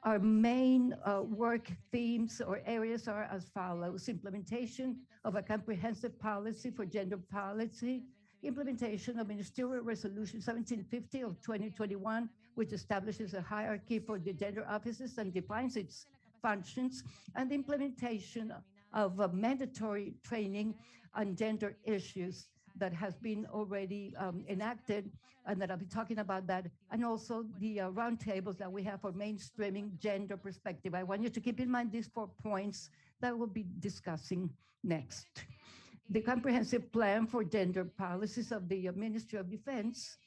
S4: Our main work themes or areas are as follows: implementation of a comprehensive policy for gender policy, implementation of Ministerial Resolution 1750 of 2021, which establishes a hierarchy for the gender offices and defines its functions, and the implementation of a mandatory training on gender issues that has been already enacted, and that I'll be talking about that, and also the roundtables that we have for mainstreaming gender perspective. I want you to keep in mind these 4 points that we'll be discussing next. The comprehensive plan for gender policies of the Ministry of Defense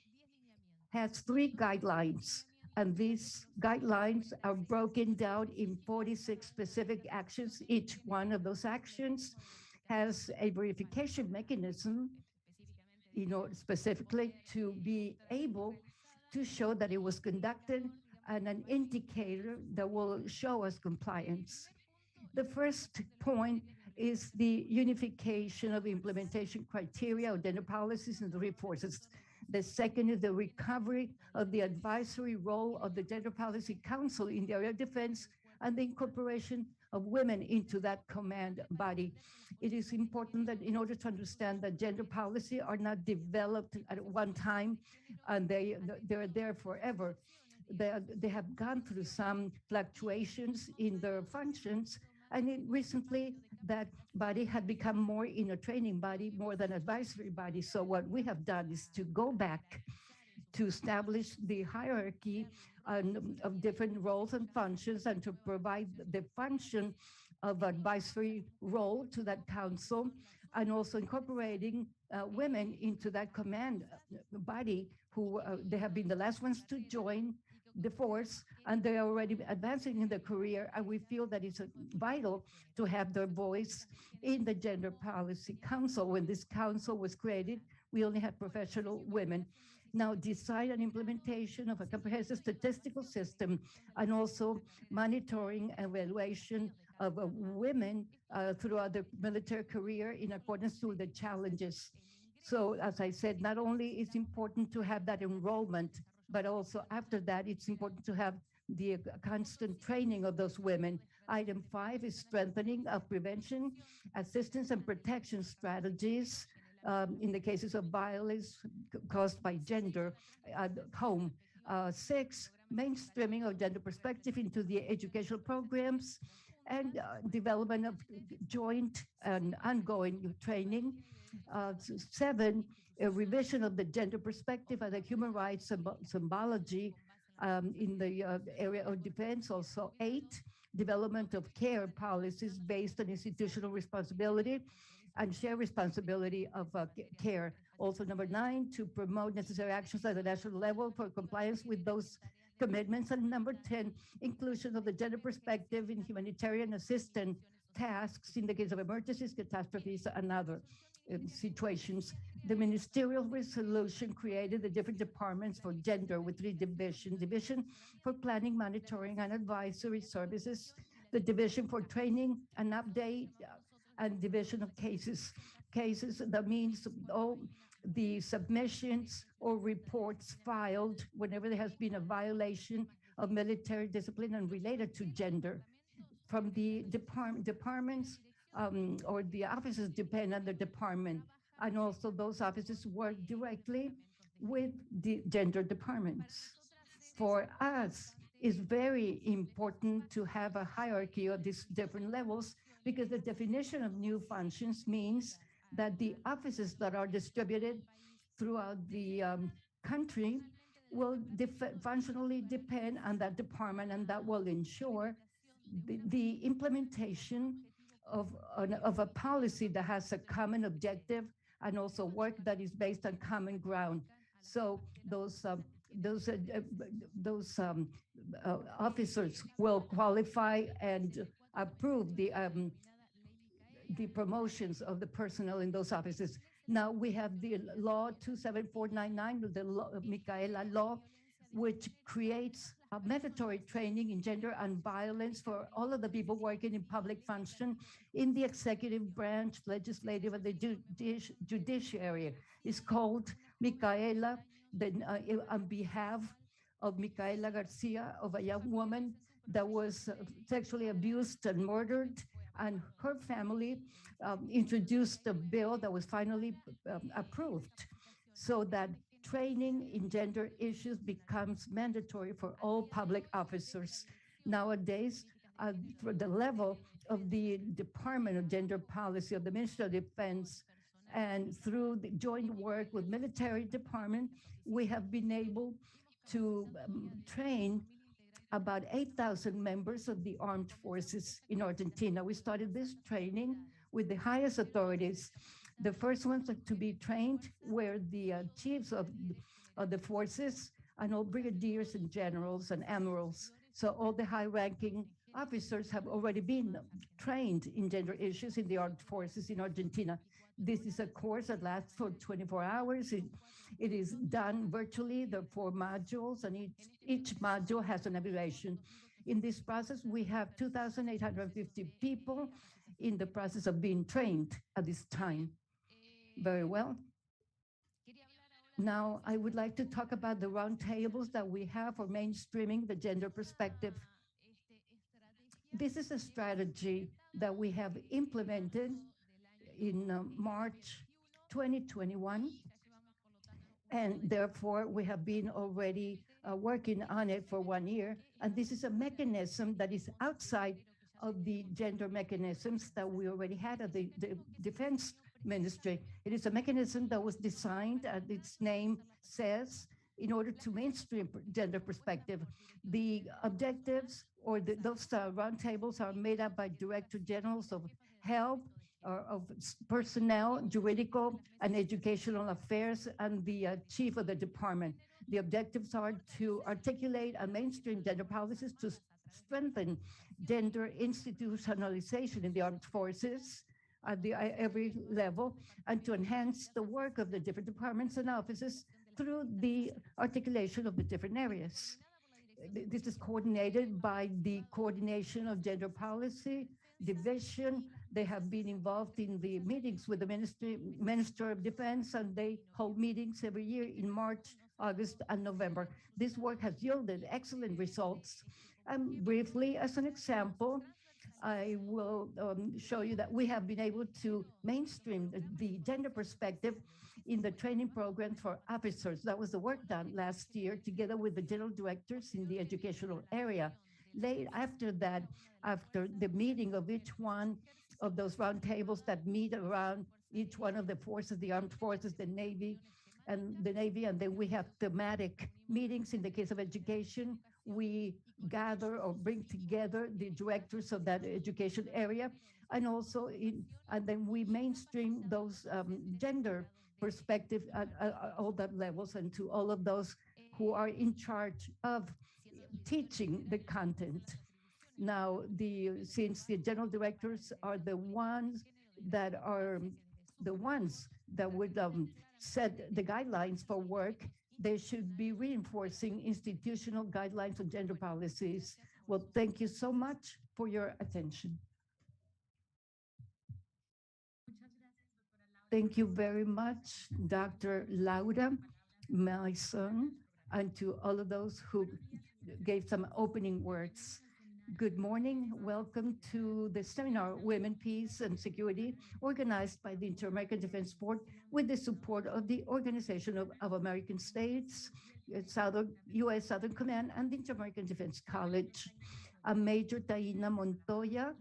S4: has 3 guidelines, and these guidelines are broken down in 46 specific actions. Each one of those actions has a verification mechanism, specifically to be able to show that it was conducted, and an indicator that will show us compliance. The first point is the unification of implementation criteria of gender policies in the 3 forces. The second is the recovery of the advisory role of the Gender Policy Council in the area of defense, and the incorporation of women into that command body. It is important that in order to understand that gender policy are not developed at one time and they're there forever. They have gone through some fluctuations in their functions, and recently that body had become more in a training body more than advisory body. So what we have done is to go back to establish the hierarchy of different roles and functions, and to provide the function of advisory role to that council, and also incorporating women into that command body, who they have been the last ones to join the force, and they are already advancing in their career, and we feel that it's vital to have their voice in the Gender Policy Council. When this council was created, we only had professional women. Now, design and implementation of a comprehensive statistical system, and also monitoring and evaluation of women throughout their military career in accordance to the challenges. So, as I said, not only is it important to have that enrollment, but also after that, it's important to have the constant training of those women. Item 5 is strengthening of prevention, assistance, and protection strategies in the cases of violence caused by gender at home. 6, mainstreaming of gender perspective into the educational programs, and development of joint and ongoing training. 7, a revision of the gender perspective and the human rights symbology in the area of defense. Also 8, development of care policies based on institutional responsibility, and share responsibility of care. Also, number 9, to promote necessary actions at the national level for compliance with those commitments. And number 10, inclusion of the gender perspective in humanitarian assistance tasks in the case of emergencies, catastrophes, and other situations. The ministerial resolution created the different departments for gender with 3 divisions: division for planning, monitoring, and advisory services, the division for training and update, and division of cases. Cases, that means all the submissions or reports filed whenever there has been a violation of military discipline and related to gender. From the departments, or the offices depend on the department, and also those offices work directly with the gender departments. For us, it's very important to have a hierarchy of these different levels, because the definition of new functions means that the offices that are distributed throughout the country will functionally depend on that department, and that will ensure the implementation of a policy that has a common objective, and also work that is based on common ground. So those uh, uh, those officers will qualify and approve the promotions of the personnel in those offices. Now we have the law 27499, the Micaela law, which creates a mandatory training in gender and violence for all of the people working in public function in the executive branch, legislative, and the judiciary. It's called Micaela, on behalf of Micaela Garcia, of a young woman that was sexually abused and murdered, and her family introduced a bill that was finally approved, so that training in gender issues becomes mandatory for all public officers. Nowadays, for the level of the Department of Gender Policy of the Ministry of Defense, and through the joint work with military department, we have been able to train about 8,000 members of the armed forces in Argentina. We started this training with the highest authorities. The first ones to be trained were the chiefs of the forces, and all brigadiers and generals and admirals. So all the high-ranking officers have already been trained in gender issues in the armed forces in Argentina. This is a course that lasts for 24 hours. It is done virtually, the 4 modules, and each module has an evaluation. In this process, we have 2,850 people in the process of being trained at this time. Very well. Now, I would like to talk about the roundtables that we have for mainstreaming the gender perspective. This is a strategy that we have implemented in March 2021, and therefore we have been already working on it for 1 year. And this is a mechanism that is outside of the gender mechanisms that we already had at the Defense Ministry. It is a mechanism that was designed, as its name says, in order to mainstream gender perspective. The objectives, or those roundtables, are made up by director generals of health, of personnel, juridical, and educational affairs, and the chief of the department. The objectives are to articulate and mainstream gender policies to strengthen gender institutionalization in the armed forces at every level, and to enhance the work of the different departments and offices through the articulation of the different areas. This is coordinated by the Coordination of Gender Policy Division. They have been involved in the meetings with the Minister of Defense, and they hold meetings every year in March, August, and November. This work has yielded excellent results. And briefly, as an example, I will show you that we have been able to mainstream the gender perspective in the training programs for officers. That was the work done last year together with the general directors in the educational area. Late after that, after the meeting of each one of those roundtables that meet around each one of the forces, the armed forces, the Navy, and the Navy, and then we have thematic meetings. In the case of education, we gather or bring together the directors of that education area, and also and then we mainstream those gender perspective at all that levels and to all of those who are in charge of teaching the content. Now, since the general directors are the ones that would set the guidelines for work, they should be reinforcing institutional guidelines on gender policies. Well, thank you so much for your attention. Thank you very much, Dr. Laura, my son, and to all of those who gave some opening words. Good morning. Welcome to the seminar, Women, Peace and Security, organized by the Inter-American Defense Board with the support of the Organization of American States, U.S. Southern Command, and the Inter-American Defense College. Major Taina Montoya,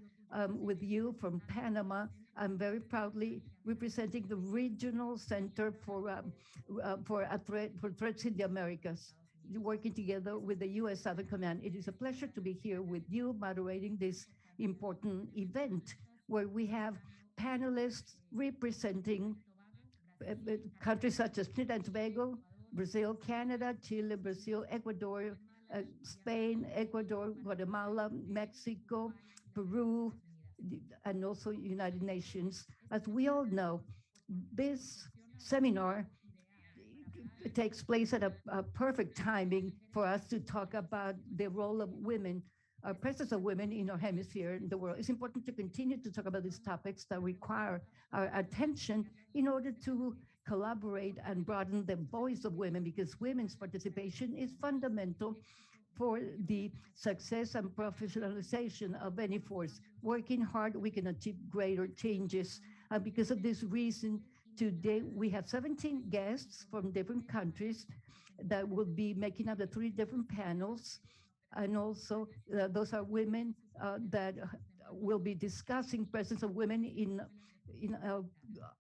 S4: with you from Panama. I'm very proudly representing the Regional Center for Threats in the Americas, working together with the U.S. Southern Command. It is a pleasure to be here with you moderating this important event where we have panelists representing countries such as Trinidad and Tobago, Brazil, Canada, Chile, Brazil, Ecuador, Spain, Ecuador, Guatemala, Mexico, Peru, and also United Nations. As we all know, this seminar takes place at a perfect timing for us to talk about the role of women, presence of women in our hemisphere in the world. It's important to continue to talk about these topics that require our attention in order to collaborate and broaden the voice of women, because women's participation is fundamental for the success and professionalization of any force. Working hard, we can achieve greater changes. Because of this reason, today we have 17 guests from different countries that will be making up the 3 different panels. And also those are women that will be discussing presence of women in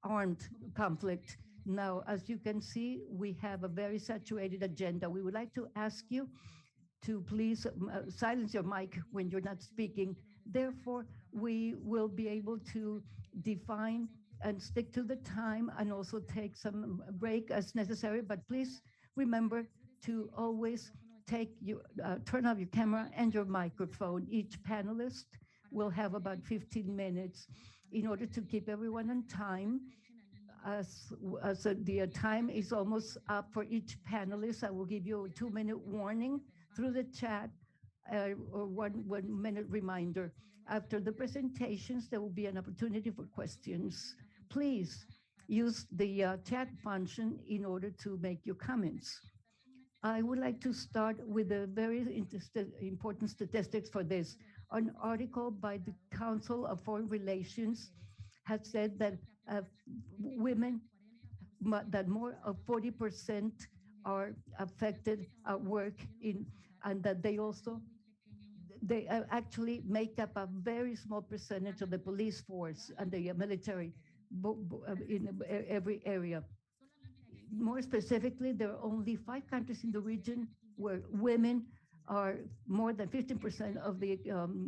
S4: armed conflict. Now, as you can see, we have a very saturated agenda. We would like to ask you to please silence your mic when you're not speaking. Therefore, we will be able to define and stick to the time and also take some break as necessary. But please remember to always turn off your camera and your microphone. Each panelist will have about 15 minutes in order to keep everyone on time. As the time is almost up for each panelist, I will give you a 2-minute warning through the chat or 1 minute reminder. After the presentations, there will be an opportunity for questions. Please use the chat function in order to make your comments. I would like to start with a very important statistics for this. An article by the Council of Foreign Relations has said that women, that more of 40% are affected at work and that they actually make up a very small percentage of the police force and the military in every area. More specifically, there are only 5 countries in the region where women are more than 15% of the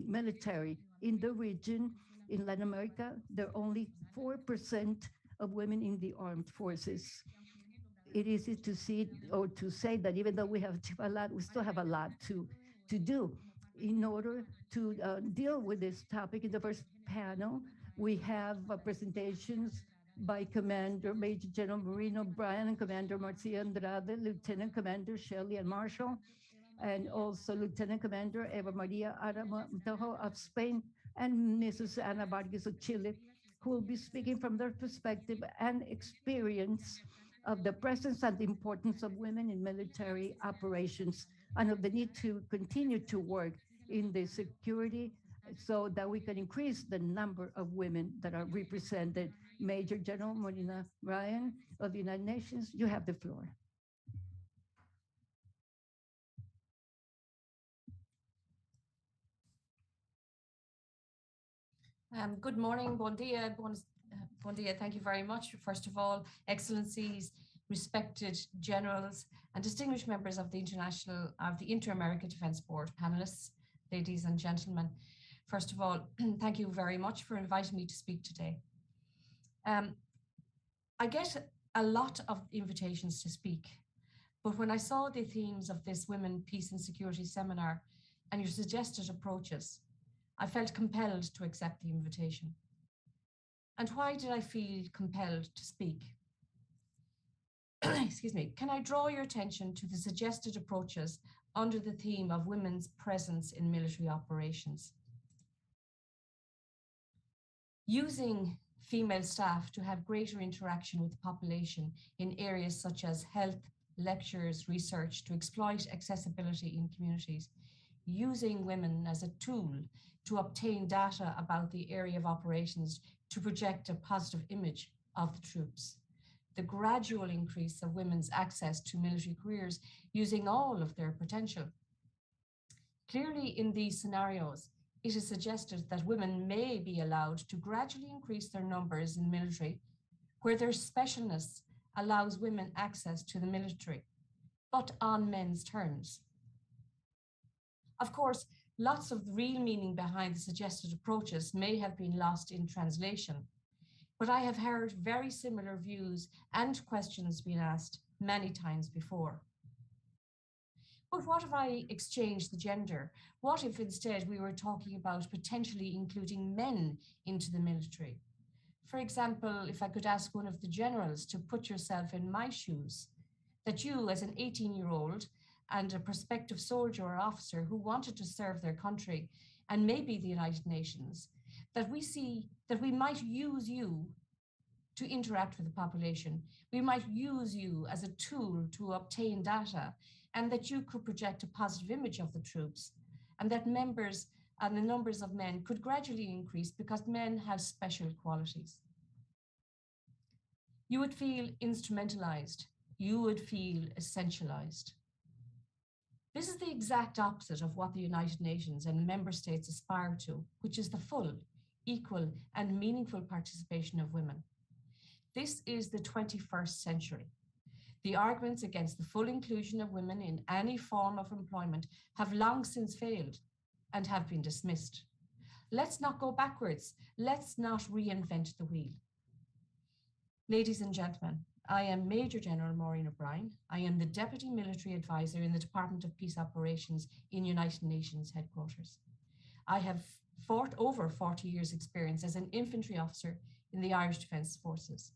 S4: military. In the region, in Latin America, there are only 4% of women in the armed forces. It is easy to see or to say that even though we have a lot, we still have a lot to do. In order to deal with this topic, in the first panel, we have presentations by Commander Major General Marino Bryan and Commander Marcia Andrade, Lieutenant Commander Shelley and Marshall, and also Lieutenant Commander Eva Maria Aramontojo of Spain, and Mrs. Ana Vargas of Chile, who will be speaking from their perspective and experience of the presence and the importance of women in military operations and of the need to continue to work in the security so that we can increase the number of women that are represented. Major General Marina Bryan of the United Nations, you have the floor.
S6: Good morning, bon dia, bon dia. Thank you very much. First of all, Excellencies, respected generals, and distinguished members of the Inter-America Defence Board, panelists, ladies and gentlemen. First of all, thank you very much for inviting me to speak today. I get a lot of invitations to speak, but when I saw the themes of this Women, Peace and Security seminar and your suggested approaches, I felt compelled to accept the invitation. And why did I feel compelled to speak? Excuse me, can I draw your attention to the suggested approaches under the theme of women's presence in military operations? Using female staff to have greater interaction with the population in areas such as health, lectures, research to exploit accessibility in communities, using women as a tool to obtain data about the area of operations to project a positive image of the troops, the gradual increase of women's access to military careers using all of their potential. Clearly, in these scenarios, it is suggested that women may be allowed to gradually increase their numbers in the military, where their specialness allows women access to the military, but on men's terms. Of course, lots of the real meaning behind the suggested approaches may have been lost in translation, but I have heard very similar views and questions being asked many times before. But what if I exchanged the gender? What if instead we were talking about potentially including men into the military? For example, if I could ask one of the generals to put yourself in my shoes, that you as an 18-year-old and a prospective soldier or officer who wanted to serve their country and maybe the United Nations, that we might use you to interact with the population. We might use you as a tool to obtain data, and that you could project a positive image of the troops, and that members and the numbers of men could gradually increase because men have special qualities. You would feel instrumentalized. You would feel essentialized. This is the exact opposite of what the United Nations and member states aspire to, which is the full, equal, and meaningful participation of women. This is the 21st century. The arguments against the full inclusion of women in any form of employment have long since failed and have been dismissed. Let's not go backwards. Let's not reinvent the wheel. Ladies and gentlemen, I am Major General Maureen O'Brien. I am the Deputy Military Advisor in the Department of Peace Operations in United Nations headquarters. I have over 40 years experience as an infantry officer in the Irish Defence Forces.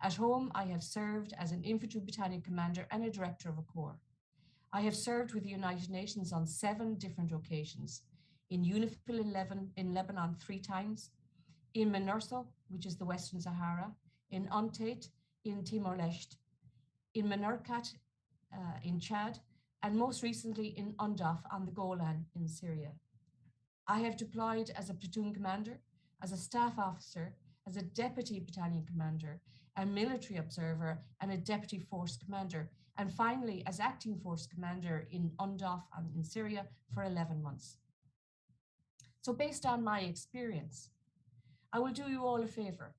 S6: At home, I have served as an infantry battalion commander and a director of a corps. I have served with the United Nations on 7 different occasions, in UNIFIL in Lebanon 3 times, in MINURSO, which is the Western Sahara, in UNTAID in Timor-Leste, in MINURCAT in Chad, and most recently in UNDOF on the Golan in Syria. I have deployed as a platoon commander, as a staff officer, as a deputy battalion commander, a military observer, and a deputy force commander, and finally as acting force commander in UNDOF and in Syria for 11 months. So based on my experience, I will do you all a favor,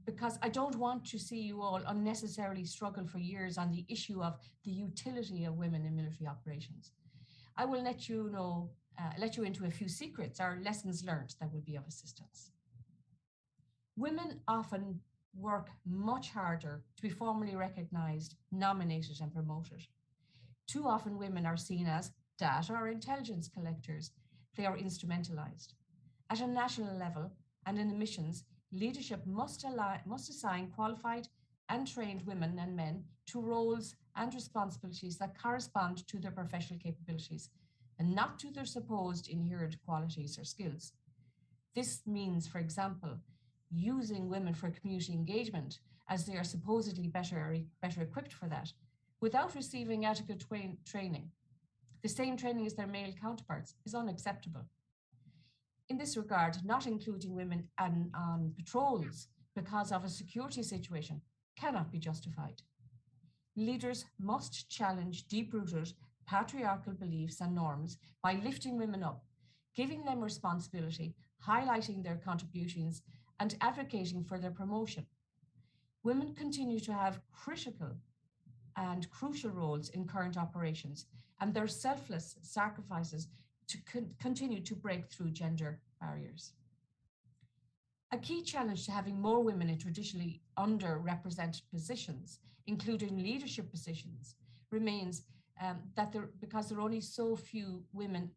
S6: because I don't want to see you all unnecessarily struggle for years on the issue of the utility of women in military operations. I will let you into a few secrets or lessons learned that will be of assistance. Women often work much harder to be formally recognized, nominated, and promoted. Too often women are seen as data or intelligence collectors. They are instrumentalized. At a national level and in the missions, leadership must assign qualified and trained women and men to roles and responsibilities that correspond to their professional capabilities and not to their supposed inherent qualities or skills. This means, for example, using women for community engagement as they are supposedly better equipped for that without receiving adequate training. The same training as their male counterparts is unacceptable. In this regard, not including women on patrols because of a security situation cannot be justified. Leaders must challenge deep-rooted patriarchal beliefs and norms by lifting women up, giving them responsibility, highlighting their contributions, and advocating for their promotion. women continue to have critical and crucial roles in current operations, and their selfless sacrifices to continue to break through gender barriers. A key challenge to having more women in traditionally underrepresented positions, including leadership positions, remains because there are only so few women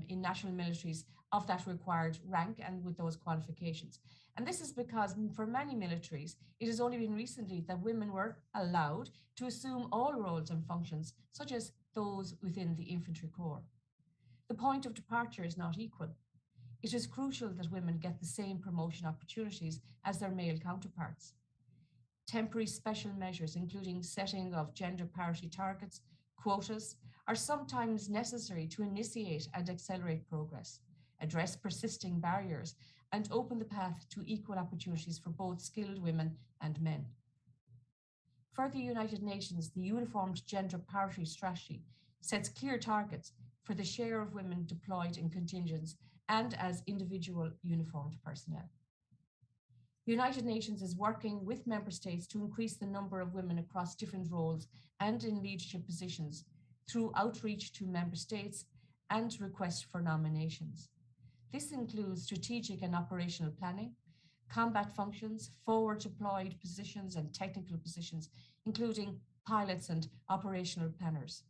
S6: in national militaries of that required rank and with those qualifications. And this is because for many militaries, it has only been recently that women were allowed to assume all roles and functions, such as those within the infantry corps. The point of departure is not equal. It is crucial that women get the same promotion opportunities as their male counterparts. Temporary special measures, including setting of gender parity targets, quotas, are sometimes necessary to initiate and accelerate progress, address persisting barriers, and open the path to equal opportunities for both skilled women and men. For the United Nations, the Uniformed Gender Parity Strategy sets clear targets for the share of women deployed in contingents and as individual uniformed personnel. The United Nations is working with member states to increase the number of women across different roles and in leadership positions through outreach to member states and requests for nominations. This includes strategic and operational planning, combat functions, forward deployed positions and technical positions, including pilots and operational planners.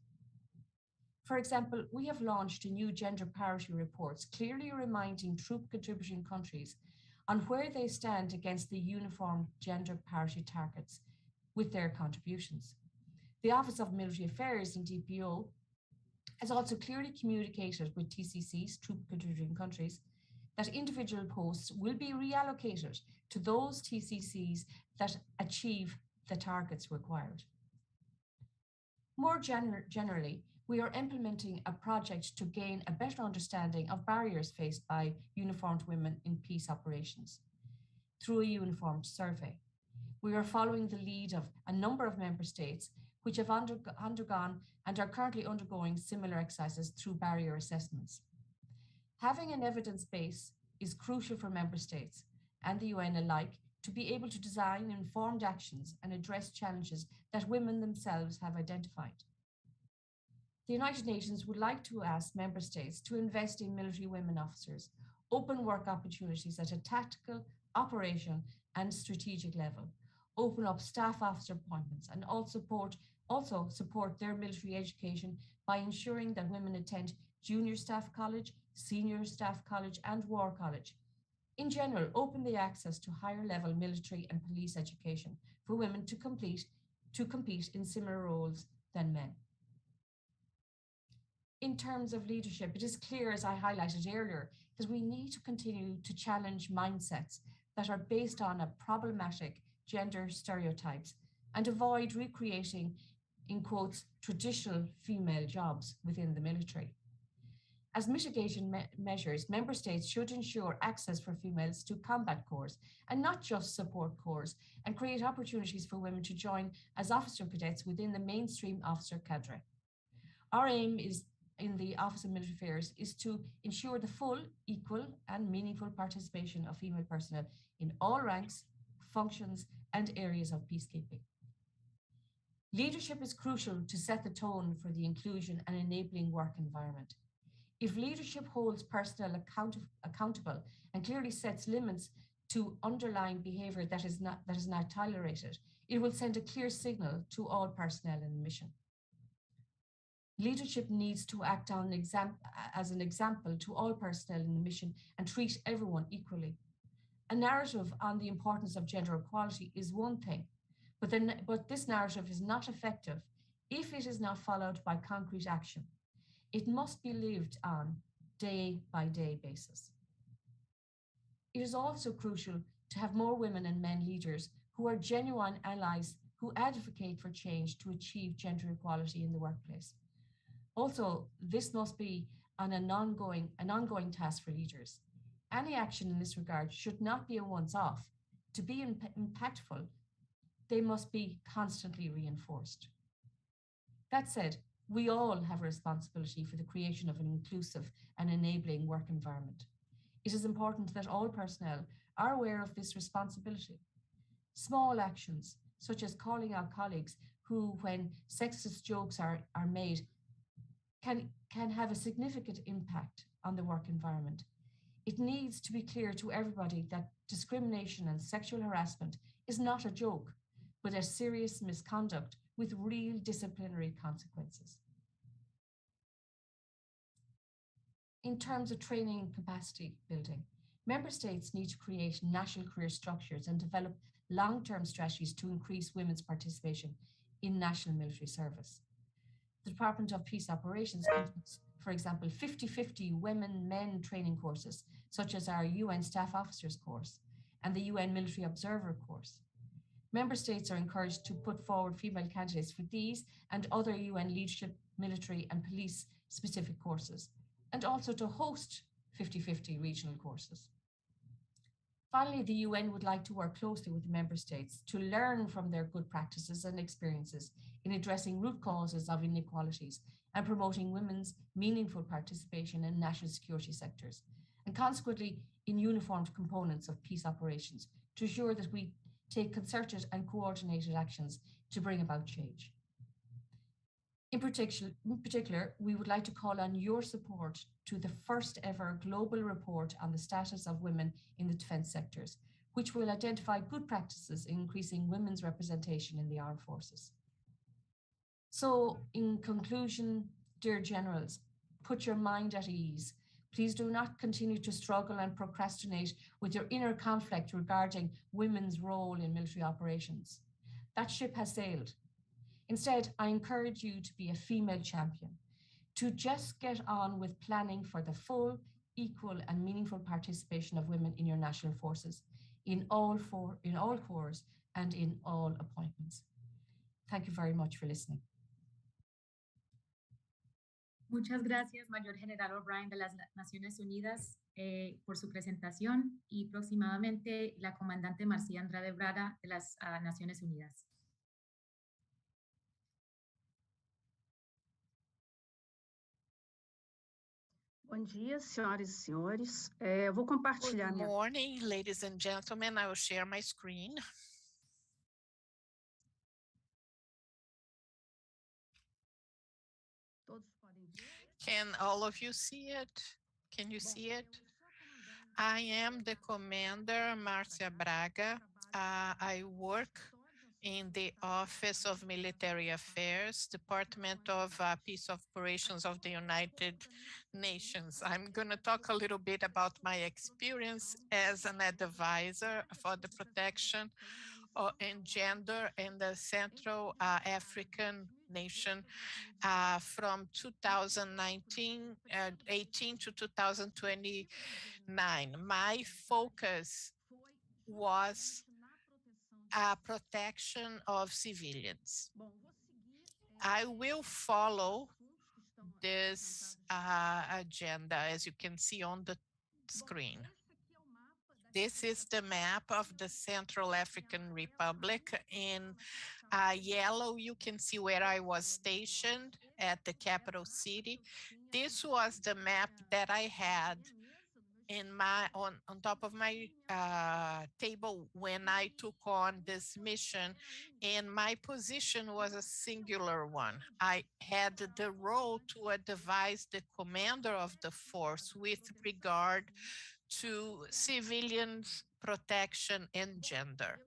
S6: For example, we have launched a new gender parity reports, clearly reminding troop contributing countries on where they stand against the uniform gender parity targets with their contributions. The Office of Military Affairs in DPO has also clearly communicated with TCCs, troop contributing countries, that individual posts will be reallocated to those TCCs that achieve the targets required. More generally, we are implementing a project to gain a better understanding of barriers faced by uniformed women in peace operations through a uniformed survey. We are following the lead of a number of member states which have undergone and are currently undergoing similar exercises through barrier assessments. Having an evidence base is crucial for member states and the UN alike to be able to design informed actions and address challenges that women themselves have identified. The United Nations would like to ask member states to invest in military women officers, open work opportunities at a tactical, operational, and strategic level, open up staff officer appointments, and also support their military education by ensuring that women attend junior staff college, senior staff college, and war college. In general, open the access to higher level military and police education for women to compete in similar roles than men. In terms of leadership, it is clear, as I highlighted earlier, that we need to continue to challenge mindsets that are based on a problematic gender stereotypes and avoid recreating, in quotes, traditional female jobs within the military. As mitigation measures, member states should ensure access for females to combat corps and not just support corps, and create opportunities for women to join as officer cadets within the mainstream officer cadre. Our aim in the Office of Military Affairs is to ensure the full, equal, and meaningful participation of female personnel in all ranks, functions, and areas of peacekeeping. Leadership is crucial to set the tone for the inclusion and enabling work environment. If leadership holds personnel accountable and clearly sets limits to underlying behaviour that is not tolerated, it will send a clear signal to all personnel in the mission. Leadership needs to act as an example to all personnel in the mission and treat everyone equally. A narrative on the importance of gender equality is one thing, but this narrative is not effective if it is not followed by concrete action. It must be lived on day-by-day basis. It is also crucial to have more women and men leaders who are genuine allies who advocate for change to achieve gender equality in the workplace. Also, this must be an ongoing task for leaders. Any action in this regard should not be a once-off. To be impactful, they must be constantly reinforced. That said, we all have a responsibility for the creation of an inclusive and enabling work environment. It is important that all personnel are aware of this responsibility. Small actions, such as calling out colleagues who, when sexist jokes are made, can have a significant impact on the work environment. It needs to be clear to everybody that discrimination and sexual harassment is not a joke, but a serious misconduct with real disciplinary consequences. In terms of training and capacity building, member states need to create national career structures and develop long-term strategies to increase women's participation in national military service. The Department of Peace Operations conducts, for example, 50-50 women-men training courses, such as our UN Staff Officers course and the UN Military Observer course. Member states are encouraged to put forward female candidates for these and other UN leadership, military and police specific courses, and also to host 50-50 regional courses. Finally, the UN would like to work closely with the member states to learn from their good practices and experiences in addressing root causes of inequalities and promoting women's meaningful participation in national security sectors, and consequently in uniformed components of peace operations to ensure that we take concerted and coordinated actions to bring about change. In particular, we would like to call on your support to the first ever global report on the status of women in the defence sectors, which will identify good practices in increasing women's representation in the armed forces. So in conclusion, dear generals, put your mind at ease. Please do not continue to struggle and procrastinate with your inner conflict regarding women's role in military operations. That ship has sailed. Instead, I encourage you to be a female champion, to just get on with planning for the full, equal and meaningful participation of women in your national forces, in all corps and in all appointments. Thank you very much for listening.
S7: Muchas gracias, Mayor General O'Brien de las Naciones Unidas, por su presentación, y próximamente la comandante Marcia Andrade Brada de las Naciones Unidas.
S8: Bom dia, senhoras e senhores. Eu vou compartilhar
S2: Good
S8: minha...
S2: morning, ladies and gentlemen. I will share my screen.
S8: Todos podem ver?
S2: Can all of you see it? Can you see it? I am the commander, Marcia Braga. I work in the Office of Military Affairs, Department of Peace Operations of the United Nations. I'm going to talk a little bit about my experience as an advisor for the protection and gender in the Central African nation from 2018 to 2029. My focus was protection of civilians. I will follow this agenda, as you can see on the screen. This is the map of the Central African Republic. In yellow, you can see where I was stationed at the capital city. This was the map that I had in on top of my table when I took on this mission, and my position was a singular one. I had the role to advise the commander of the force with regard to civilians protection and gender.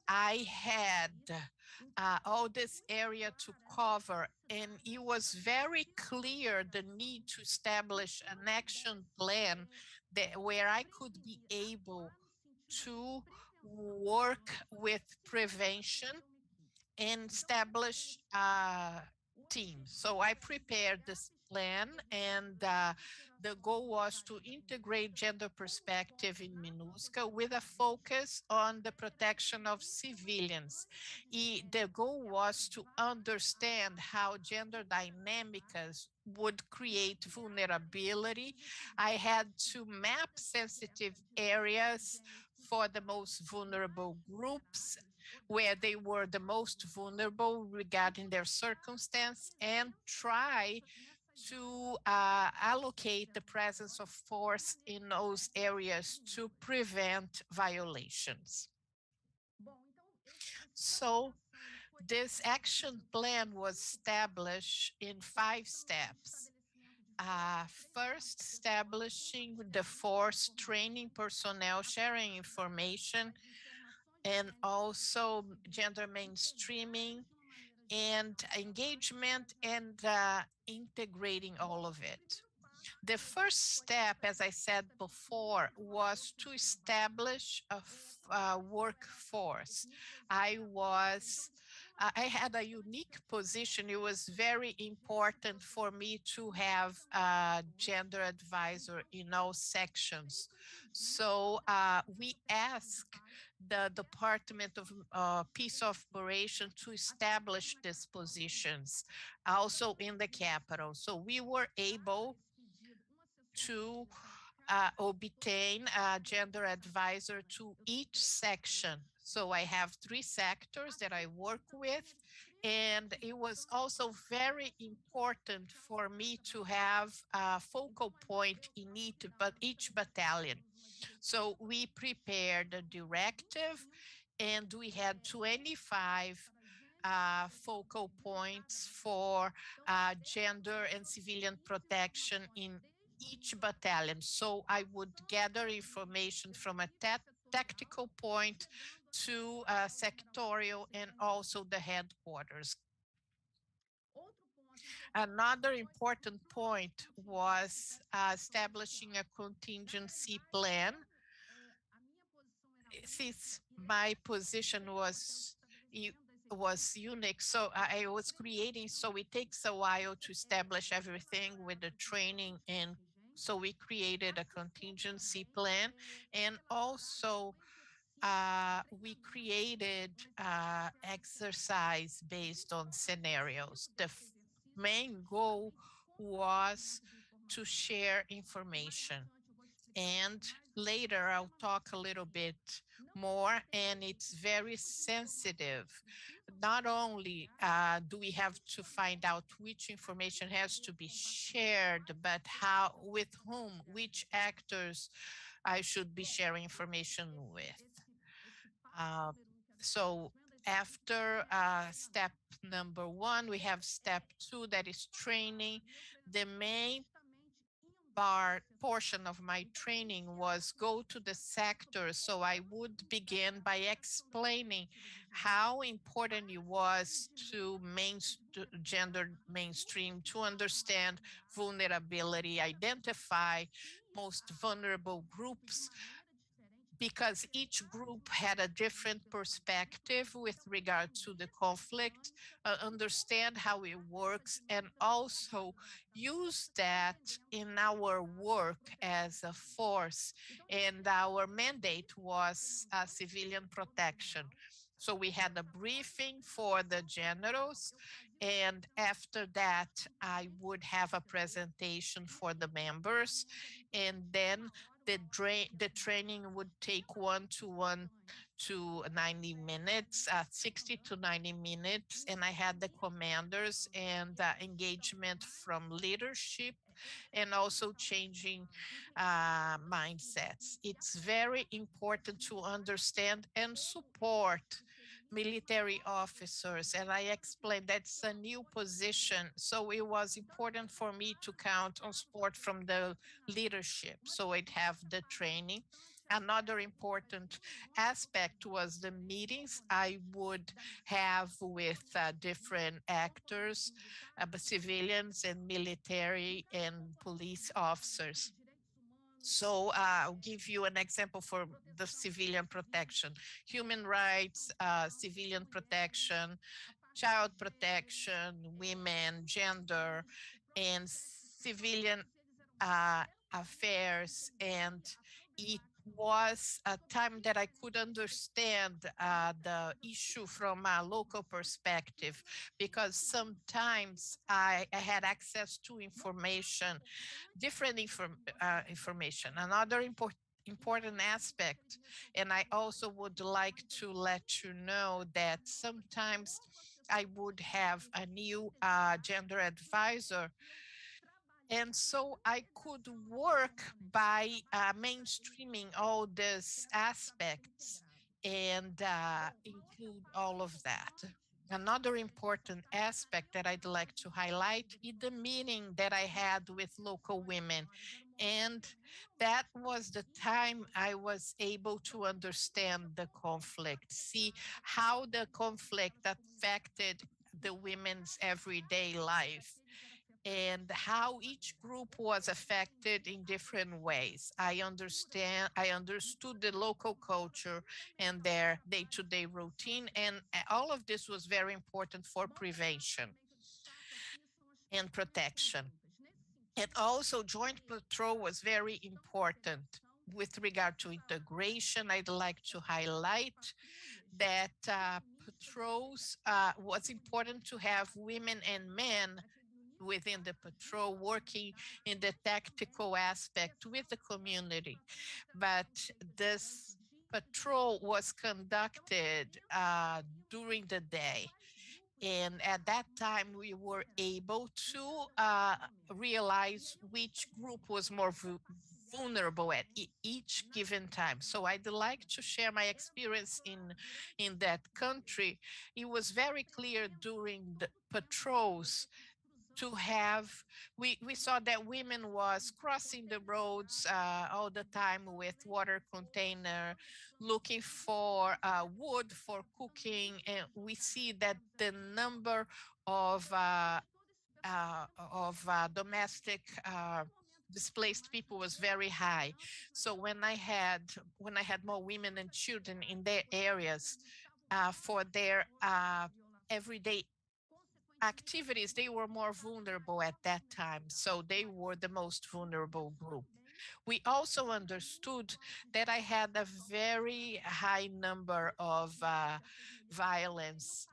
S2: I had all this area to cover, and it was very clear the need to establish an action plan where I could be able to work with prevention and establish a team. So I prepared this plan, and the goal was to integrate gender perspective in MINUSCA with a focus on the protection of civilians. The goal was to understand how gender dynamics would create vulnerability. I had to map sensitive areas for the most vulnerable groups, where they were the most vulnerable regarding their circumstance, and try to allocate the presence of force in those areas to prevent violations. So this action plan was established in 5 steps. First, establishing the force, training personnel, sharing information, and also gender mainstreaming and engagement and integrating all of it. The first step, as I said before, was to establish a workforce. I had a unique position. It was very important for me to have a gender advisor in all sections. So we asked the Department of Peace Operation to establish these positions also in the capital. So we were able to obtain a gender advisor to each section. So I have 3 sectors that I work with. And it was also very important for me to have a focal point in each battalion. So we prepared a directive and we had 25 focal points for gender and civilian protection in each battalion. So I would gather information from a tactical point to sectorial and also the headquarters. Another important point was establishing a contingency plan. Since my position was unique, so I was creating, so it takes a while to establish everything with the training, and so we created a contingency plan, and also we created exercise based on scenarios. The main goal was to share information. And later I'll talk a little bit more, and it's very sensitive. Not only do we have to find out which information has to be shared, but how, with whom, which actors I should be sharing information with. Uh, so after step number 1, we have step 2, that is training. The main portion of my training was go to the sector. So I would begin by explaining how important it was to gender mainstream, to understand vulnerability, identify most vulnerable groups, because each group had a different perspective with regard to the conflict, understand how it works, and also use that in our work as a force. And our mandate was civilian protection. So we had a briefing for the generals, and after that, I would have a presentation for the members, and then the training would take 1 to 90 minutes, 60 to 90 minutes, and I had the commanders and engagement from leadership and also changing mindsets. It's very important to understand and support military officers, and I explained that's a new position, so it was important for me to count on support from the leadership, so I'd have the training. Another important aspect was the meetings I would have with different actors, civilians and military and police officers. So I'll give you an example for the civilian protection: human rights, civilian protection, child protection, women, gender, and civilian affairs. And it was a time that I could understand the issue from a local perspective, because sometimes I had access to information, different information. Another important aspect, and I also would like to let you know that sometimes I would have a new gender advisor, and so I could work by mainstreaming all these aspects and include all of that. Another important aspect that I'd like to highlight is the meeting that I had with local women. And that was the time I was able to understand the conflict, see how the conflict affected the women's everyday life and how each group was affected in different ways. I understood the local culture and their day-to-day routine, and all of this was very important for prevention and protection. And also joint patrol was very important with regard to integration. I'd like to highlight that patrols was important to have women and men within the patrol working in the tactical aspect with the community. But this patrol was conducted during the day. And at that time, we were able to realize which group was more vulnerable at each given time. So I'd like to share my experience in that country. It was very clear during the patrols to have we saw that women was crossing the roads all the time with water container looking for wood for cooking, and we see that the number of domestic displaced people was very high. So when I had more women and children in their areas for their everyday activities, they were more vulnerable at that time. So they were the most vulnerable group. We also understood that I had a very high number of violence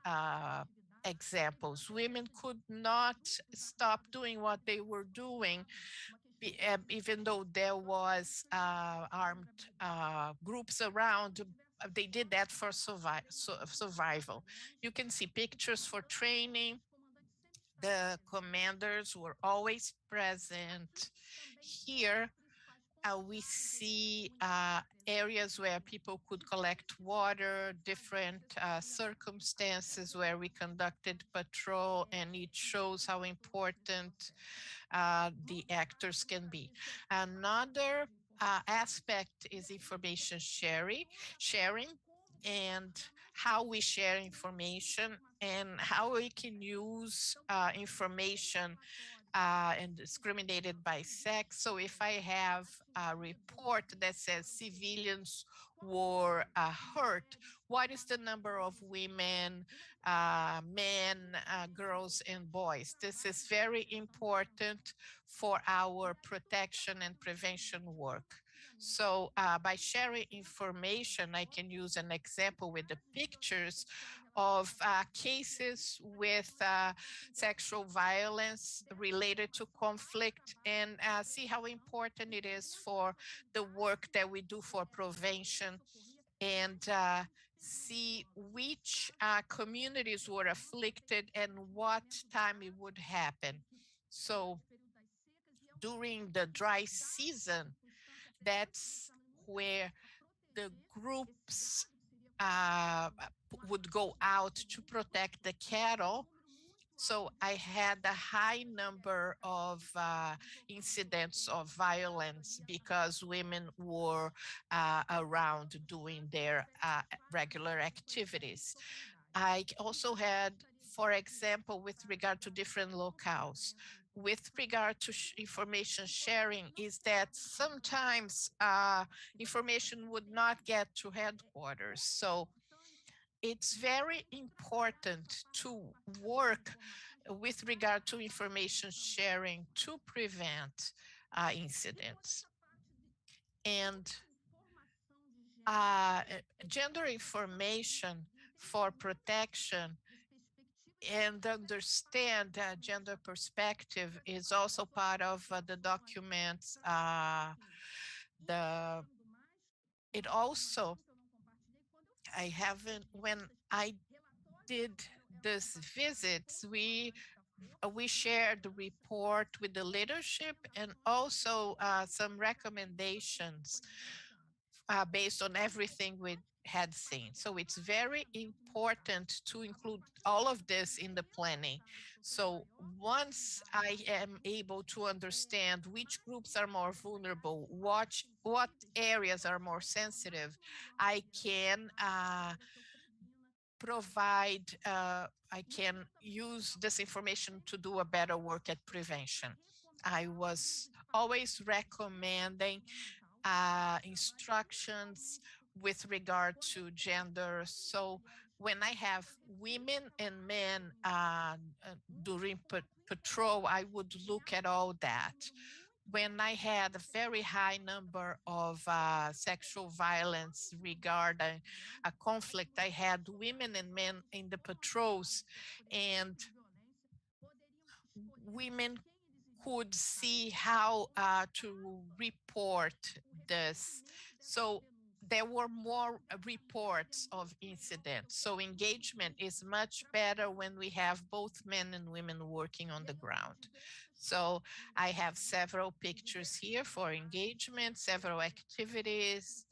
S2: examples. Women could not stop doing what they were doing, even though there was armed groups around. They did that for survival. You can see pictures for training. The commanders were always present. Here, we see areas where people could collect water, different circumstances where we conducted patrol, and it shows how important the actors can be. Another aspect is information sharing, and how we share information and how we can use information and discriminated by sex. So if I have a report that says civilians were hurt, what is the number of women, men, girls, and boys? This is very important for our protection and prevention work. So by sharing information, I can use an example with the pictures of cases with sexual violence related to conflict, and see how important it is for the work that we do for prevention, and see which communities were afflicted and what time it would happen. So during the dry season, that's where the groups would go out to protect the cattle. So I had a high number of incidents of violence because women were around doing their regular activities. I also had, for example, with regard to different locales, with regard to information sharing, is that sometimes information would not get to headquarters. So it's very important to work with regard to information sharing to prevent incidents. And gender information for protection and understand gender perspective is also part of the documents. The it also I haven't when I did this visits, we shared the report with the leadership and also some recommendations based on everything we had seen. So it's very important to include all of this in the planning. So once I am able to understand which groups are more vulnerable, what areas are more sensitive, I can I can use this information to do a better work at prevention. I was always recommending instructions with regard to gender. So when I have women and men during patrol, I would look at all that. When I had a very high number of sexual violence regarding a conflict, I had women and men in the patrols, and women could see how to report this. So there were more reports of incidents. So engagement is much better when we have both men and women working on the ground. So I have several pictures here for engagement, several activities,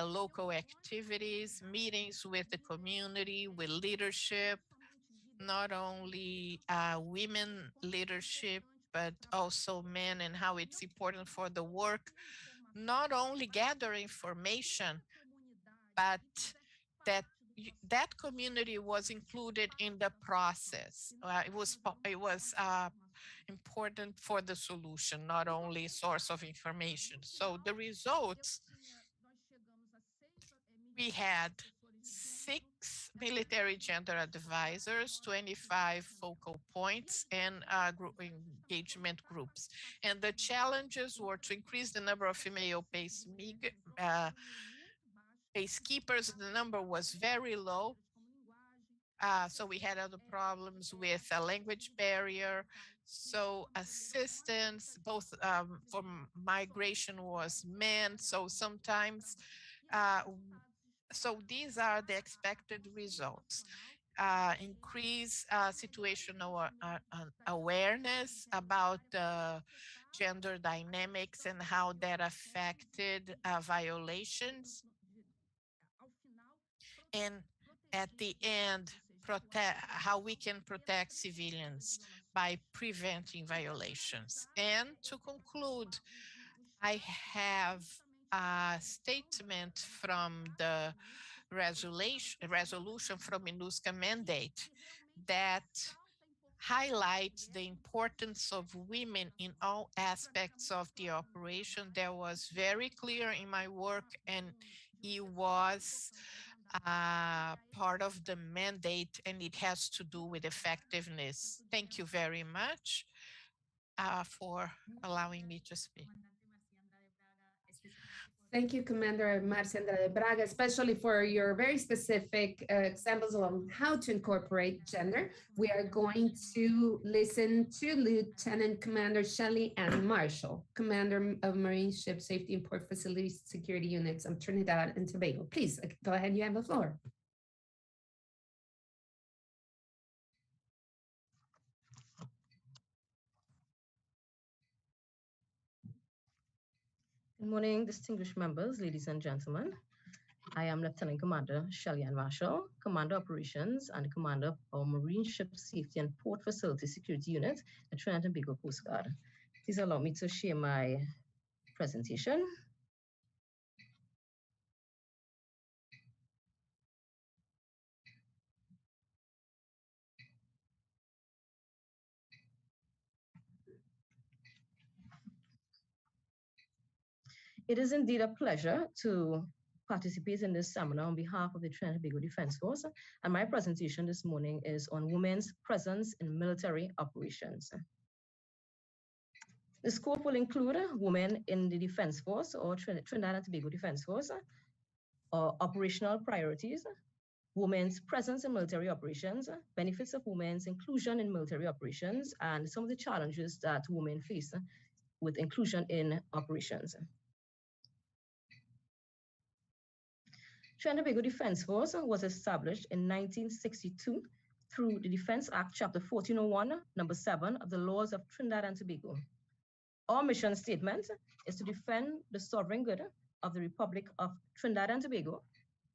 S2: local activities, meetings with the community, with leadership, not only women leadership, but also men, and how it's important for the work, not only gather information, but that that community was included in the process. It was important for the solution, not only source of information. So the results, we had 6 military gender advisors, 25 focal points, and engagement groups. And the challenges were to increase the number of female peacekeepers. The number was very low. So we had other problems with a language barrier. So assistance, both for migration was men. So sometimes uh, so these are the expected results. Increase situational awareness about gender dynamics and how that affected violations. And at the end, how we can protect civilians by preventing violations. And to conclude, I have a statement from the resolution from MINUSCA mandate that highlights the importance of women in all aspects of the operation. That was very clear in my work, and it was part of the mandate, and it has to do with effectiveness. Thank you very much for allowing me to speak.
S1: Thank you, Commander Marcia Andrade Braga, especially for your very specific examples on how to incorporate gender. We are going to listen to Lieutenant Commander Shelley Ann Marshall, Commander of Marine Ship Safety and Port Facilities Security Units of Trinidad and Tobago. Please go ahead, you have the floor.
S9: Good morning, distinguished members, ladies and gentlemen. I am Lieutenant Commander Shelley Ann Marshall, Commander Operations and Commander of Marine Ship Safety and Port Facility Security Unit at Trinidad and Tobago Coast Guard. Please allow me to share my presentation. It is indeed a pleasure to participate in this seminar on behalf of the Trinidad and Tobago Defense Force, and my presentation this morning is on women's presence in military operations. The scope will include women in the Defense Force or Trinidad and Tobago Defense Force, operational priorities, women's presence in military operations, benefits of women's inclusion in military operations, and some of the challenges that women face with inclusion in operations. Trinidad and Tobago Defense Force was established in 1962 through the Defense Act, Chapter 1401, Number 7 of the Laws of Trinidad and Tobago. Our mission statement is to defend the sovereign good of the Republic of Trinidad and Tobago,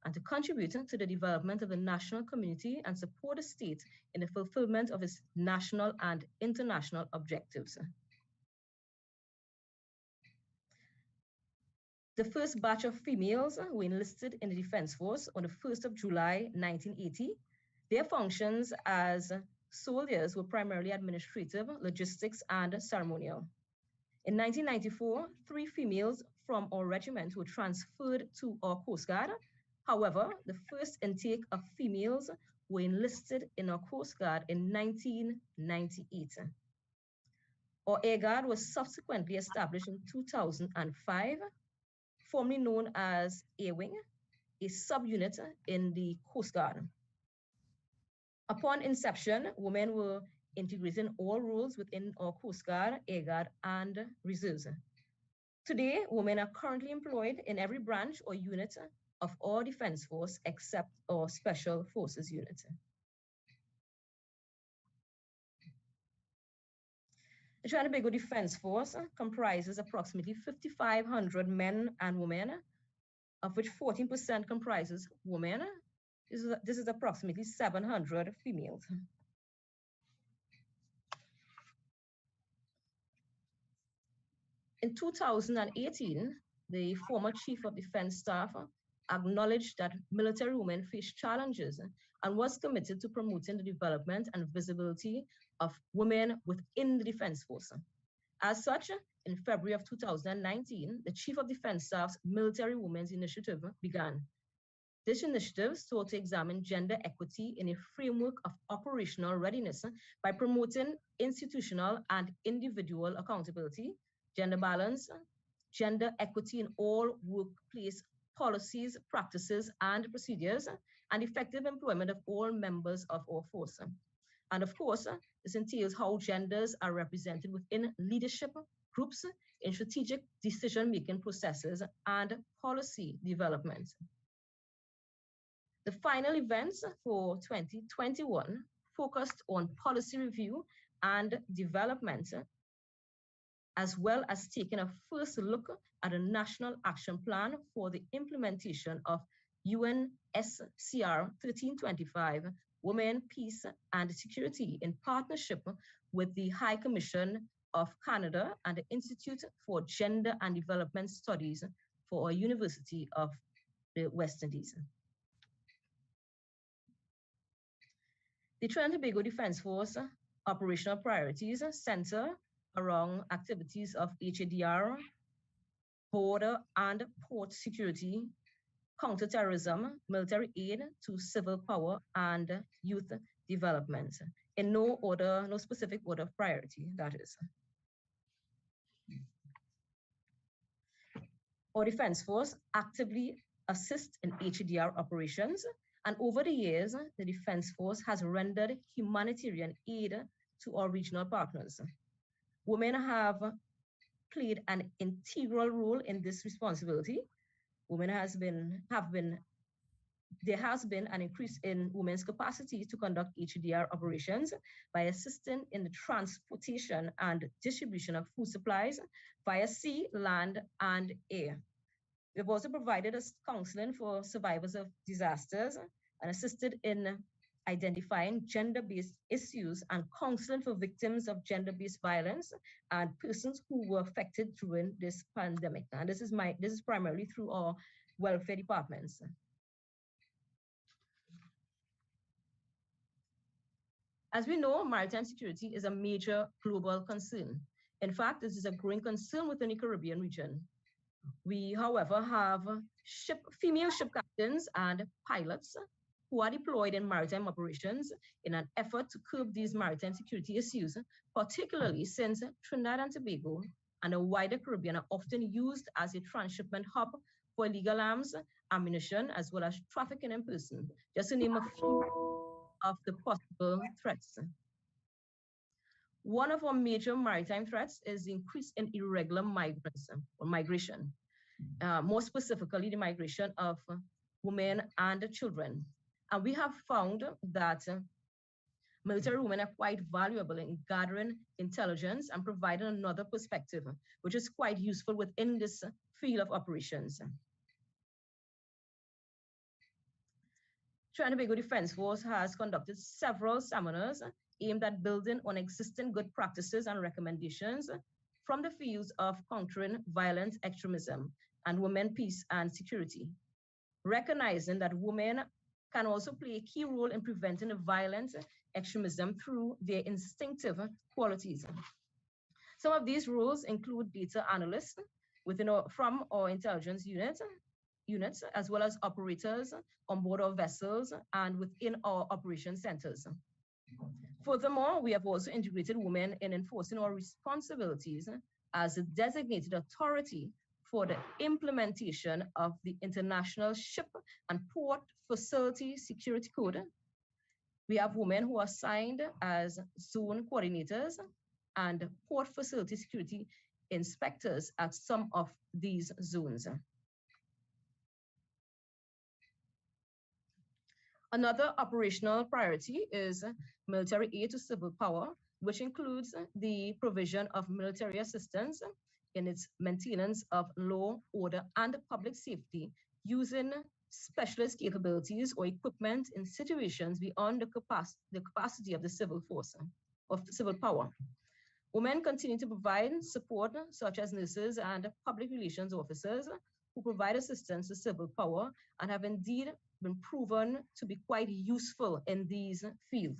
S9: and to contribute to the development of the national community and support the state in the fulfillment of its national and international objectives. The first batch of females were enlisted in the Defense Force on the 1st of July, 1980. Their functions as soldiers were primarily administrative, logistics, and ceremonial. In 1994, 3 females from our regiment were transferred to our Coast Guard. However, the first intake of females were enlisted in our Coast Guard in 1998. Our Air Guard was subsequently established in 2005, formerly known as Air Wing, a subunit in the Coast Guard. Upon inception, women were integrated in all roles within our Coast Guard, Air Guard, and reserves. Today, women are currently employed in every branch or unit of our Defense Force except our Special Forces unit. The Trinidad and Tobago Defense Force comprises approximately 5,500 men and women, of which 14% comprises women. This is approximately 700 females. In 2018, the former Chief of Defense Staff acknowledged that military women face challenges and was committed to promoting the development and visibility of women within the Defense Force. As such, in February of 2019, the Chief of Defense Staff's Military Women's Initiative began. This initiative sought to examine gender equity in a framework of operational readiness by promoting institutional and individual accountability, gender balance, gender equity in all workplace policies, practices, and procedures, and effective employment of all members of our force. And of course, this entails how genders are represented within leadership groups in strategic decision-making processes and policy development. The final events for 2021 focused on policy review and development, as well as taking a first look at a national action plan for the implementation of UNSCR 1325, Women, Peace and Security, in partnership with the High Commission of Canada and the Institute for Gender and Development Studies for our University of the West Indies. The Trinidad and Tobago Defense Force operational priorities center around activities of HADR, border and port security, counterterrorism, military aid to civil power, and youth development. In no specific order of priority, that is. Our Defense Force actively assists in HADR operations, and over the years, the Defense Force has rendered humanitarian aid to our regional partners. Women have played an integral role in this responsibility. There has been an increase in women's capacity to conduct HADR operations by assisting in the transportation and distribution of food supplies via sea, land, and air. We've also provided counseling for survivors of disasters and assisted in identifying gender-based issues and counseling for victims of gender-based violence and persons who were affected during this pandemic. And this is primarily through our welfare departments. As we know, maritime security is a major global concern. In fact, this is a growing concern within the Caribbean region. We, however, have female ship captains and pilots who are deployed in maritime operations in an effort to curb these maritime security issues, particularly since Trinidad and Tobago and the wider Caribbean are often used as a transshipment hub for illegal arms, ammunition, as well as trafficking in person, just to name a few of the possible threats. One of our major maritime threats is the increase in irregular migrants or migration, more specifically the migration of women and children. And we have found that Military women are quite valuable in gathering intelligence and providing another perspective, which is quite useful within this field of operations. Trinidad and Tobago Defense Force has conducted several seminars aimed at building on existing good practices and recommendations from the fields of countering violent extremism and women, peace and security, recognizing that women can also play a key role in preventing violent extremism through their instinctive qualities. Some of these roles include data analysts from our intelligence units, as well as operators on board our vessels and within our operation centers. Furthermore, we have also integrated women in enforcing our responsibilities as a designated authority for the implementation of the International Ship and Port Facility Security Code. We have women who are assigned as zone coordinators and port facility security inspectors at some of these zones. Another operational priority is military aid to civil power, which includes the provision of military assistance in its maintenance of law, order, and public safety using specialist capabilities or equipment in situations beyond the capacity of the civil force, of civil power. Women continue to provide support, such as nurses and public relations officers who provide assistance to civil power and have indeed been proven to be quite useful in these fields.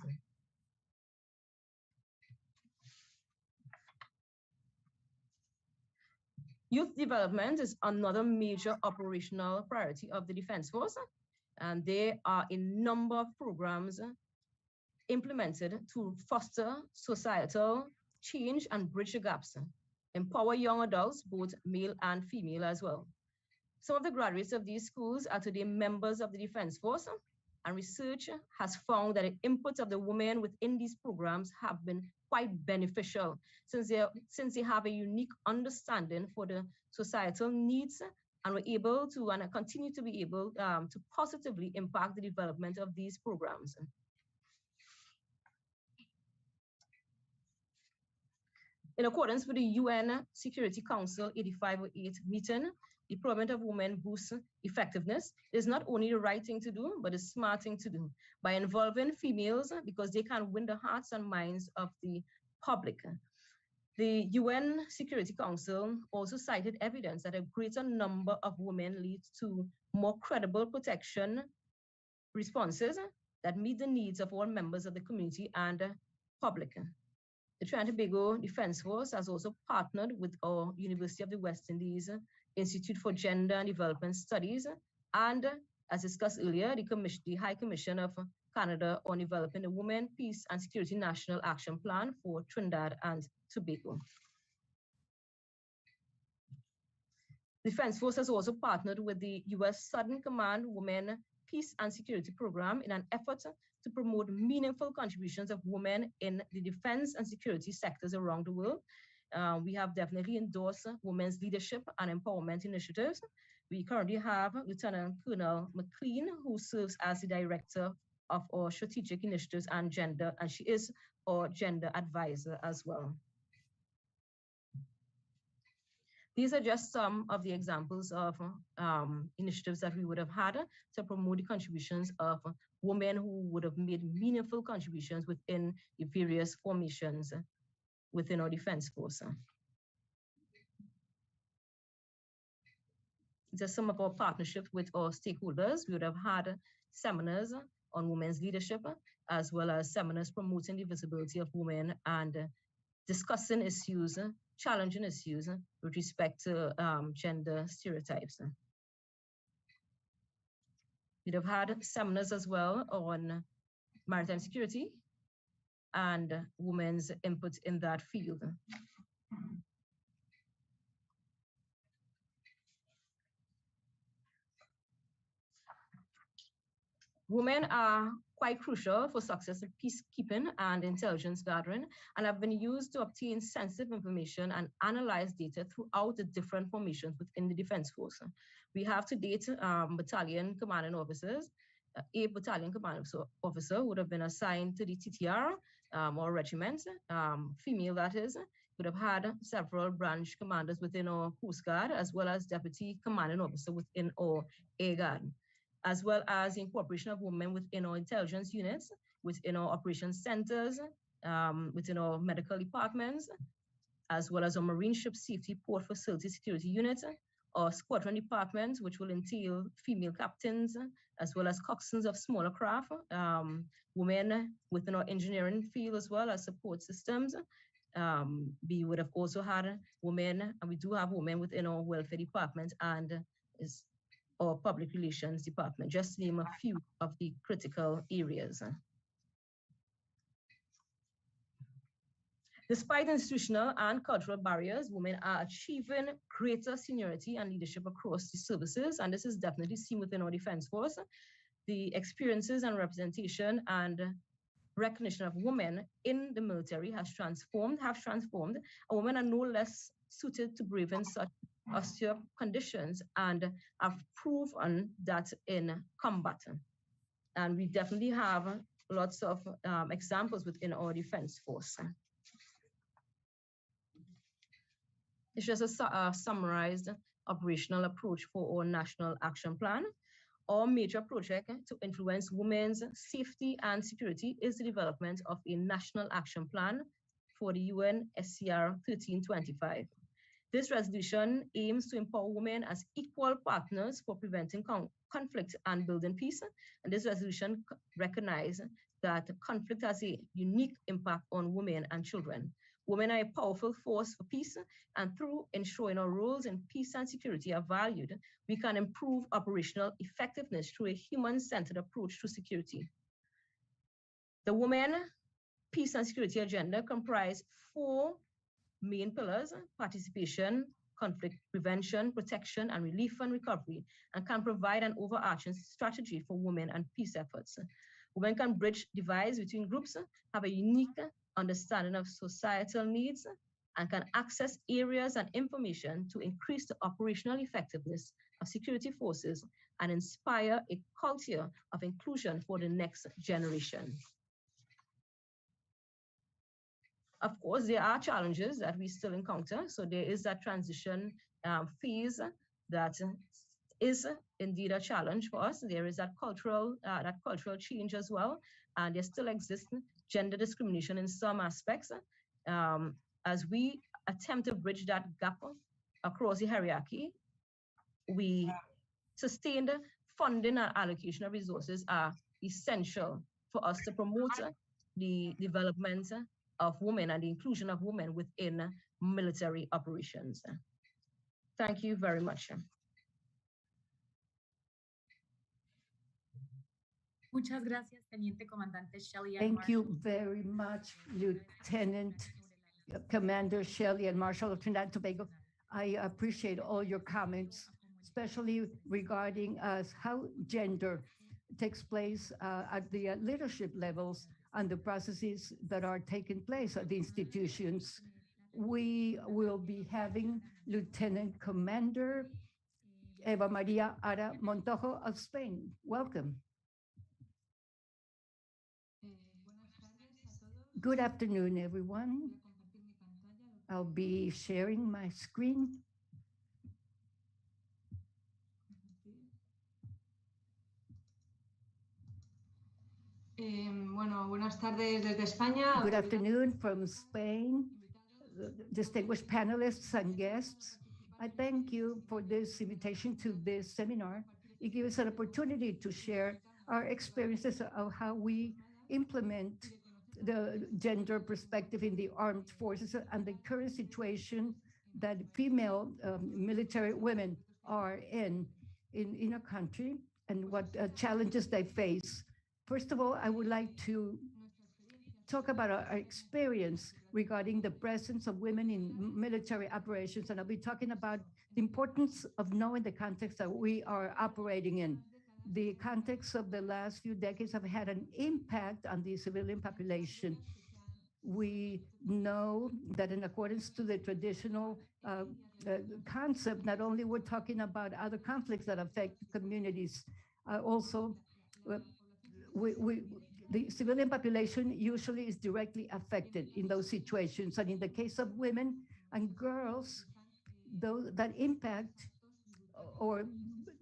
S9: Youth development is another major operational priority of the Defense Force, and there are a number of programs implemented to foster societal change and bridge the gaps, empower young adults, both male and female as well. Some of the graduates of these schools are today members of the Defense Force, and research has found that the input of the women within these programs have been quite beneficial since they have a unique understanding for the societal needs and were able to and continue to be able to positively impact the development of these programs. In accordance with the UN Security Council 8508 meeting, deployment of women boosts effectiveness. It is not only the right thing to do, but a smart thing to do by involving females because they can win the hearts and minds of the public. The UN Security Council also cited evidence that a greater number of women leads to more credible protection responses that meet the needs of all members of the community and public. The Trinidad and Tobago Defense Force has also partnered with our University of the West Indies Institute for Gender and Development Studies, and as discussed earlier, the High Commission of Canada on developing the Women, Peace and Security National Action Plan for Trinidad and Tobago. The Defense Force has also partnered with the U.S. Southern Command Women, Peace and Security Program in an effort to promote meaningful contributions of women in the defense and security sectors around the world. We have definitely endorsed women's leadership and empowerment initiatives. We currently have Lieutenant Colonel McLean, who serves as the director of our strategic initiatives and gender, and she is our gender advisor as well. These are just some of the examples of initiatives that we would have had to promote the contributions of women who would have made meaningful contributions within the various formations within our Defense Force. These are some of our partnerships with our stakeholders. We would have had seminars on women's leadership, as well as seminars promoting the visibility of women and discussing issues, challenging issues with respect to gender stereotypes. We'd have had seminars as well on maritime security and women's input in that field. Women are quite crucial for success in peacekeeping and intelligence gathering, and have been used to obtain sensitive information and analyze data throughout the different formations within the Defense Force. We have to date battalion commanding officers a battalion command officer would have been assigned to the TTR or regiment, female that is, would have had several branch commanders within our Coast Guard, as well as deputy commanding officer within our Air Guard, as well as the incorporation of women within our intelligence units, within our operations centers, within our medical departments, as well as our marine ship safety port facility security unit, or squadron departments, which will entail female captains, as well as coxswains of smaller craft, women within our engineering field, as well as support systems. We would have also had women, and we do have women within our welfare department and our public relations department, just to name a few of the critical areas. Despite institutional and cultural barriers, women are achieving greater seniority and leadership across the services, and this is definitely seen within our Defense Force. The experiences and representation and recognition of women in the military have transformed, and women are no less suited to braving such austere conditions and have proven that in combat. And we definitely have lots of examples within our Defense Force. It's just a summarized operational approach for our National Action Plan. Our major project to influence women's safety and security is the development of a National Action Plan for the UN SCR 1325. This resolution aims to empower women as equal partners for preventing conflict and building peace. And this resolution recognizes that conflict has a unique impact on women and children. Women are a powerful force for peace, and through ensuring our roles in peace and security are valued, we can improve operational effectiveness through a human-centered approach to security. The Women, Peace and Security Agenda comprise 4 main pillars: participation, conflict prevention, protection, and relief and recovery, and can provide an overarching strategy for women and peace efforts. Women can bridge divides between groups, have a unique understanding of societal needs, and can access areas and information to increase the operational effectiveness of security forces and inspire a culture of inclusion for the next generation. Of course, there are challenges that we still encounter. So there is that transition phase that is indeed a challenge for us. There is that cultural change as well, and there still exists gender discrimination in some aspects. As we attempt to bridge that gap across the hierarchy, we sustained funding and allocation of resources are essential for us to promote the development of women and the inclusion of women within military operations. Thank you very much.
S7: Muchas gracias, Teniente Comandante Shelley.
S4: Thank you very much, Lieutenant Commander Shelley and Marshal of Trinidad and Tobago. I appreciate all your comments, especially regarding how gender takes place at the leadership levels and the processes that are taking place at the institutions. We will be having Lieutenant Commander Eva Maria Ara Montojo of Spain. Welcome. Good afternoon, everyone. I'll be sharing my screen.
S10: Buenas tardes desde España.
S4: Good afternoon from Spain, distinguished panelists and guests. I thank you for this invitation to this seminar. It gives us an opportunity to share our experiences of how we implement the gender perspective in the armed forces and the current situation that female military women are in a country and what challenges they face. First of all, I would like to talk about our experience regarding the presence of women in military operations, and I'll be talking about the importance of knowing the context that we are operating in. The context of the last few decades have had an impact on the civilian population. We know that in accordance to the traditional concept, not only we're talking about other conflicts that affect communities, also Well, we, the civilian population usually is directly affected in those situations. And in the case of women and girls, those that impact or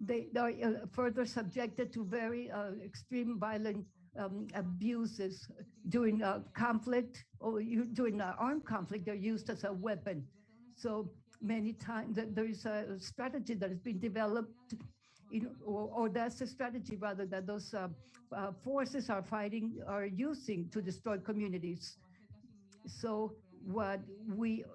S4: they are further subjected to very extreme violent abuses during conflict or during armed conflict. They're used as a weapon. So many times there is a strategy that has been developed, or that's a strategy rather that those forces are fighting, are using to destroy communities. So what we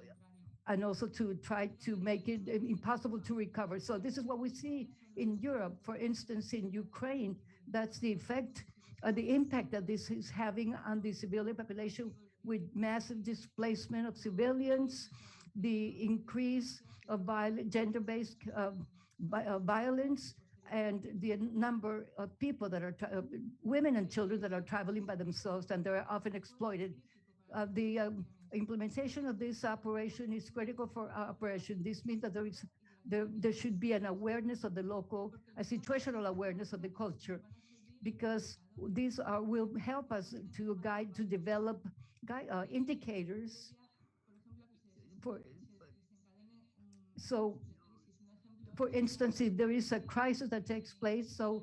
S4: and also to try to make it impossible to recover. So this is what we see in Europe, for instance, in Ukraine. That's the effect, the impact that this is having on the civilian population with massive displacement of civilians, the increase of gender-based violence, and the number of people that are, women and children that are traveling by themselves, and they're often exploited. The implementation of this operation is critical for our operation. This means that there should be an awareness of the local, a situational awareness of the culture, because these will help us to guide, to develop indicators for, so for instance, if there is a crisis that takes place, so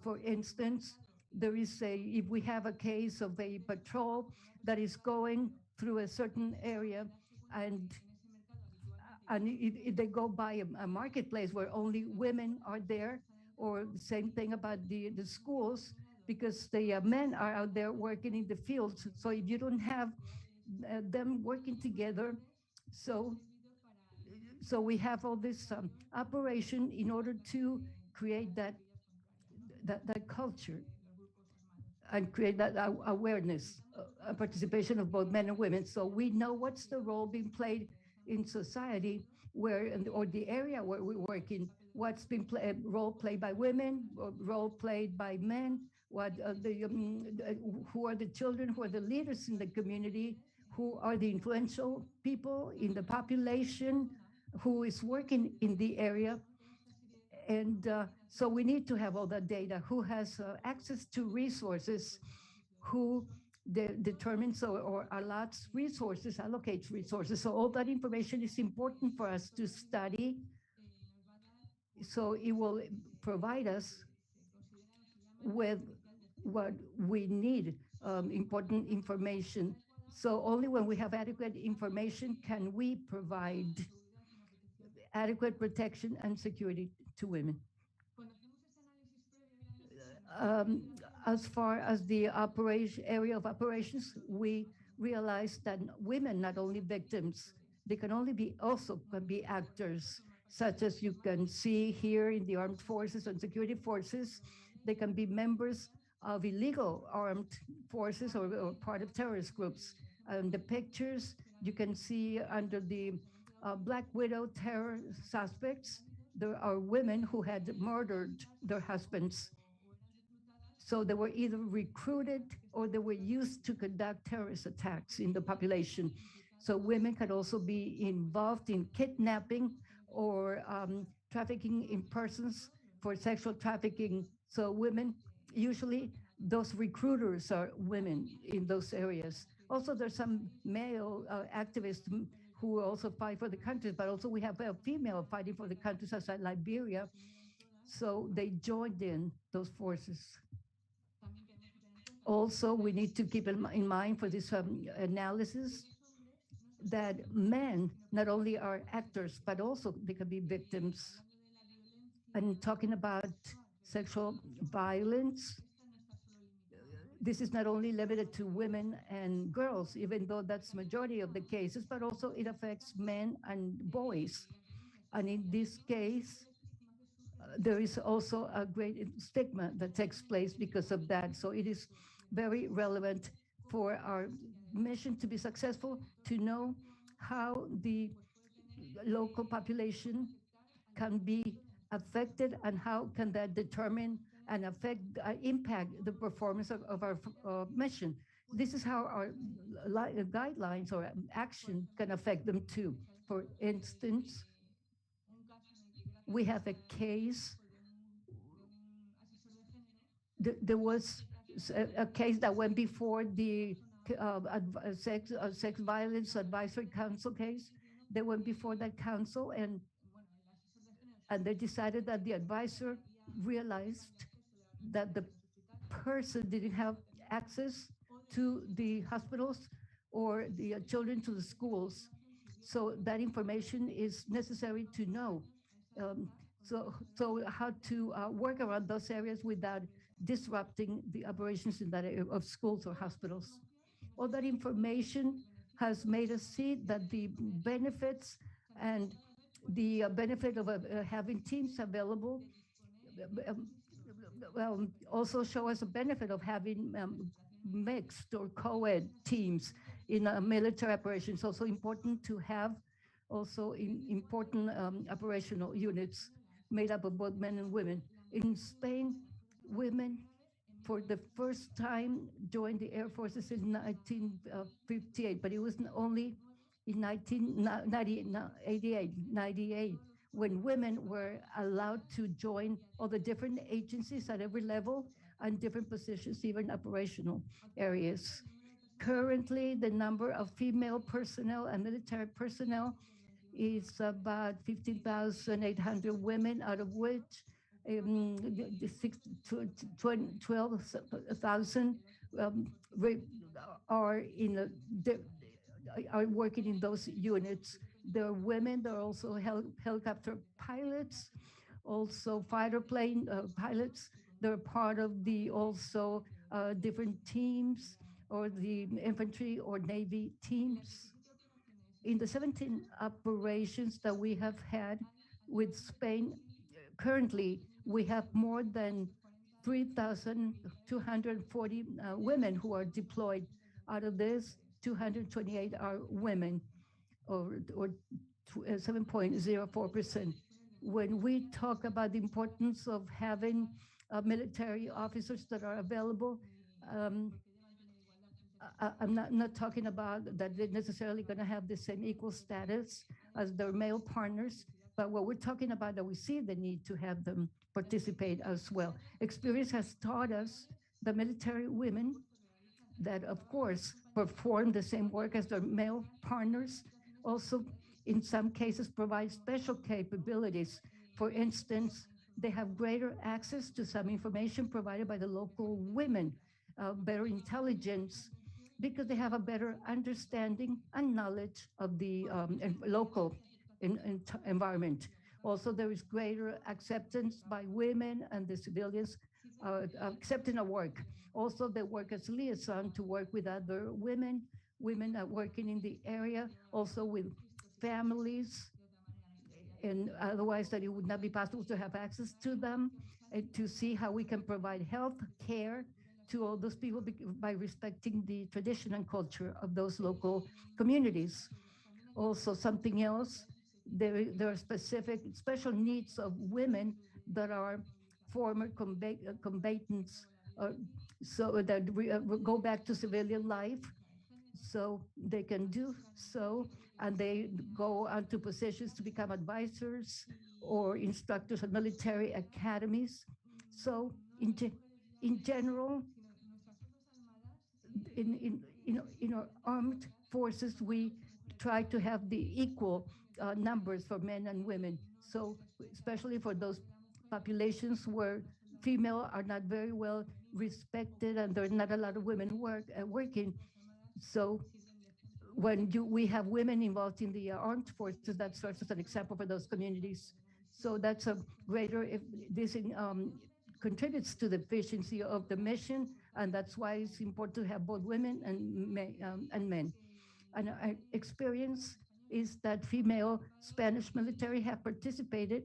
S4: for instance, there is if we have a case of a patrol that is going through a certain area, and if they go by a marketplace where only women are there, or the same thing about the schools, because the men are out there working in the fields. So if you don't have them working together, so we have all this operation in order to create that culture and create that awareness, participation of both men and women. So we know what's the role being played in society, or the area where we work in, what's been role played by women, or role played by men, who are the children, who are the leaders in the community, who are the influential people in the population, who is working in the area. And so we need to have all that data, who has access to resources, who determines or allots resources, allocates resources. So all that information is important for us to study. So it will provide us with what we need, important information. So only when we have adequate information can we provide adequate protection and security to women. As far as the area of operations, we realize that women not only victims, they can also be actors, such as you can see here in the armed forces and security forces. They can be members of illegal armed forces, or part of terrorist groups. The pictures you can see under the Black Widow terror suspects, there are women who had murdered their husbands. So they were either recruited or they were used to conduct terrorist attacks in the population. So women can also be involved in kidnapping or trafficking in persons for sexual trafficking. So women, usually those recruiters are women in those areas. Also, there's some male activists who also fight for the countries, but also we have a female fighting for the countries such as Liberia. So they joined in those forces. Also, we need to keep in mind for this analysis that men not only are actors, but also they can be victims. And talking about sexual violence, this is not only limited to women and girls, even though that's majority of the cases, but also it affects men and boys. And in this case, there is also a great stigma that takes place because of that. So it is very relevant for our mission to be successful, to know how the local population can be affected and how can that determine and affect, impact the performance of our mission. This is how our guidelines or action can affect them too. For instance, we have a case there was a case that went before the sex violence advisory council case. They went before that council, and they decided that the advisor realized that the person didn't have access to the hospitals or the children to the schools. So that information is necessary to know. Um, so how to work around those areas without disrupting the operations in that area of schools or hospitals. All that information has made us see that the benefits and the benefit of having teams available um, also show us a benefit of having mixed or co-ed teams in military operations. Also important to have also important operational units made up of both men and women. In Spain, women for the first time joined the Air Forces in 1958, but it was only in 1998, when women were allowed to join all the different agencies at every level and different positions, even operational areas. Currently, the number of female personnel and military personnel is about 15,800 women, out of which 12,000 um, are are working in those units. There are women, there are also helicopter pilots, also fighter plane pilots. They're part of the also different teams or the infantry or Navy teams. In the 17 operations that we have had with Spain, currently we have more than 3,240 women who are deployed. Out of this, 228 are women, or 7.04%. When we talk about the importance of having military officers that are available, um, I'm not talking about that they're necessarily going to have the same equal status as their male partners, but what we're talking about that we see the need to have them participate as well. Experience has taught us the military women that, of course, perform the same work as their male partners, also in some cases provide special capabilities. For instance, they have greater access to some information provided by the local women, better intelligence, because they have a better understanding and knowledge of the local environment. Also, there is greater acceptance by women and the civilians accepting a work. Also, they work as liaison to work with other women, women working in the area, also with families, and otherwise that it would not be possible to have access to them, and to see how we can provide health care to all those people by respecting the tradition and culture of those local communities. Also, something else, there are specific special needs of women that are former combatants, uh, so that go back to civilian life, so they can do so, and they go on to positions to become advisors or instructors at military academies. So in general, in our armed forces, we try to have the equal numbers for men and women. So especially for those populations where female are not very well respected and there are not a lot of women working. So when we have women involved in the armed forces, that serves as an example for those communities. So that's a greater, if this contributes to the efficiency of the mission, and that's why it's important to have both women and men. And our experience is that female Spanish military have participated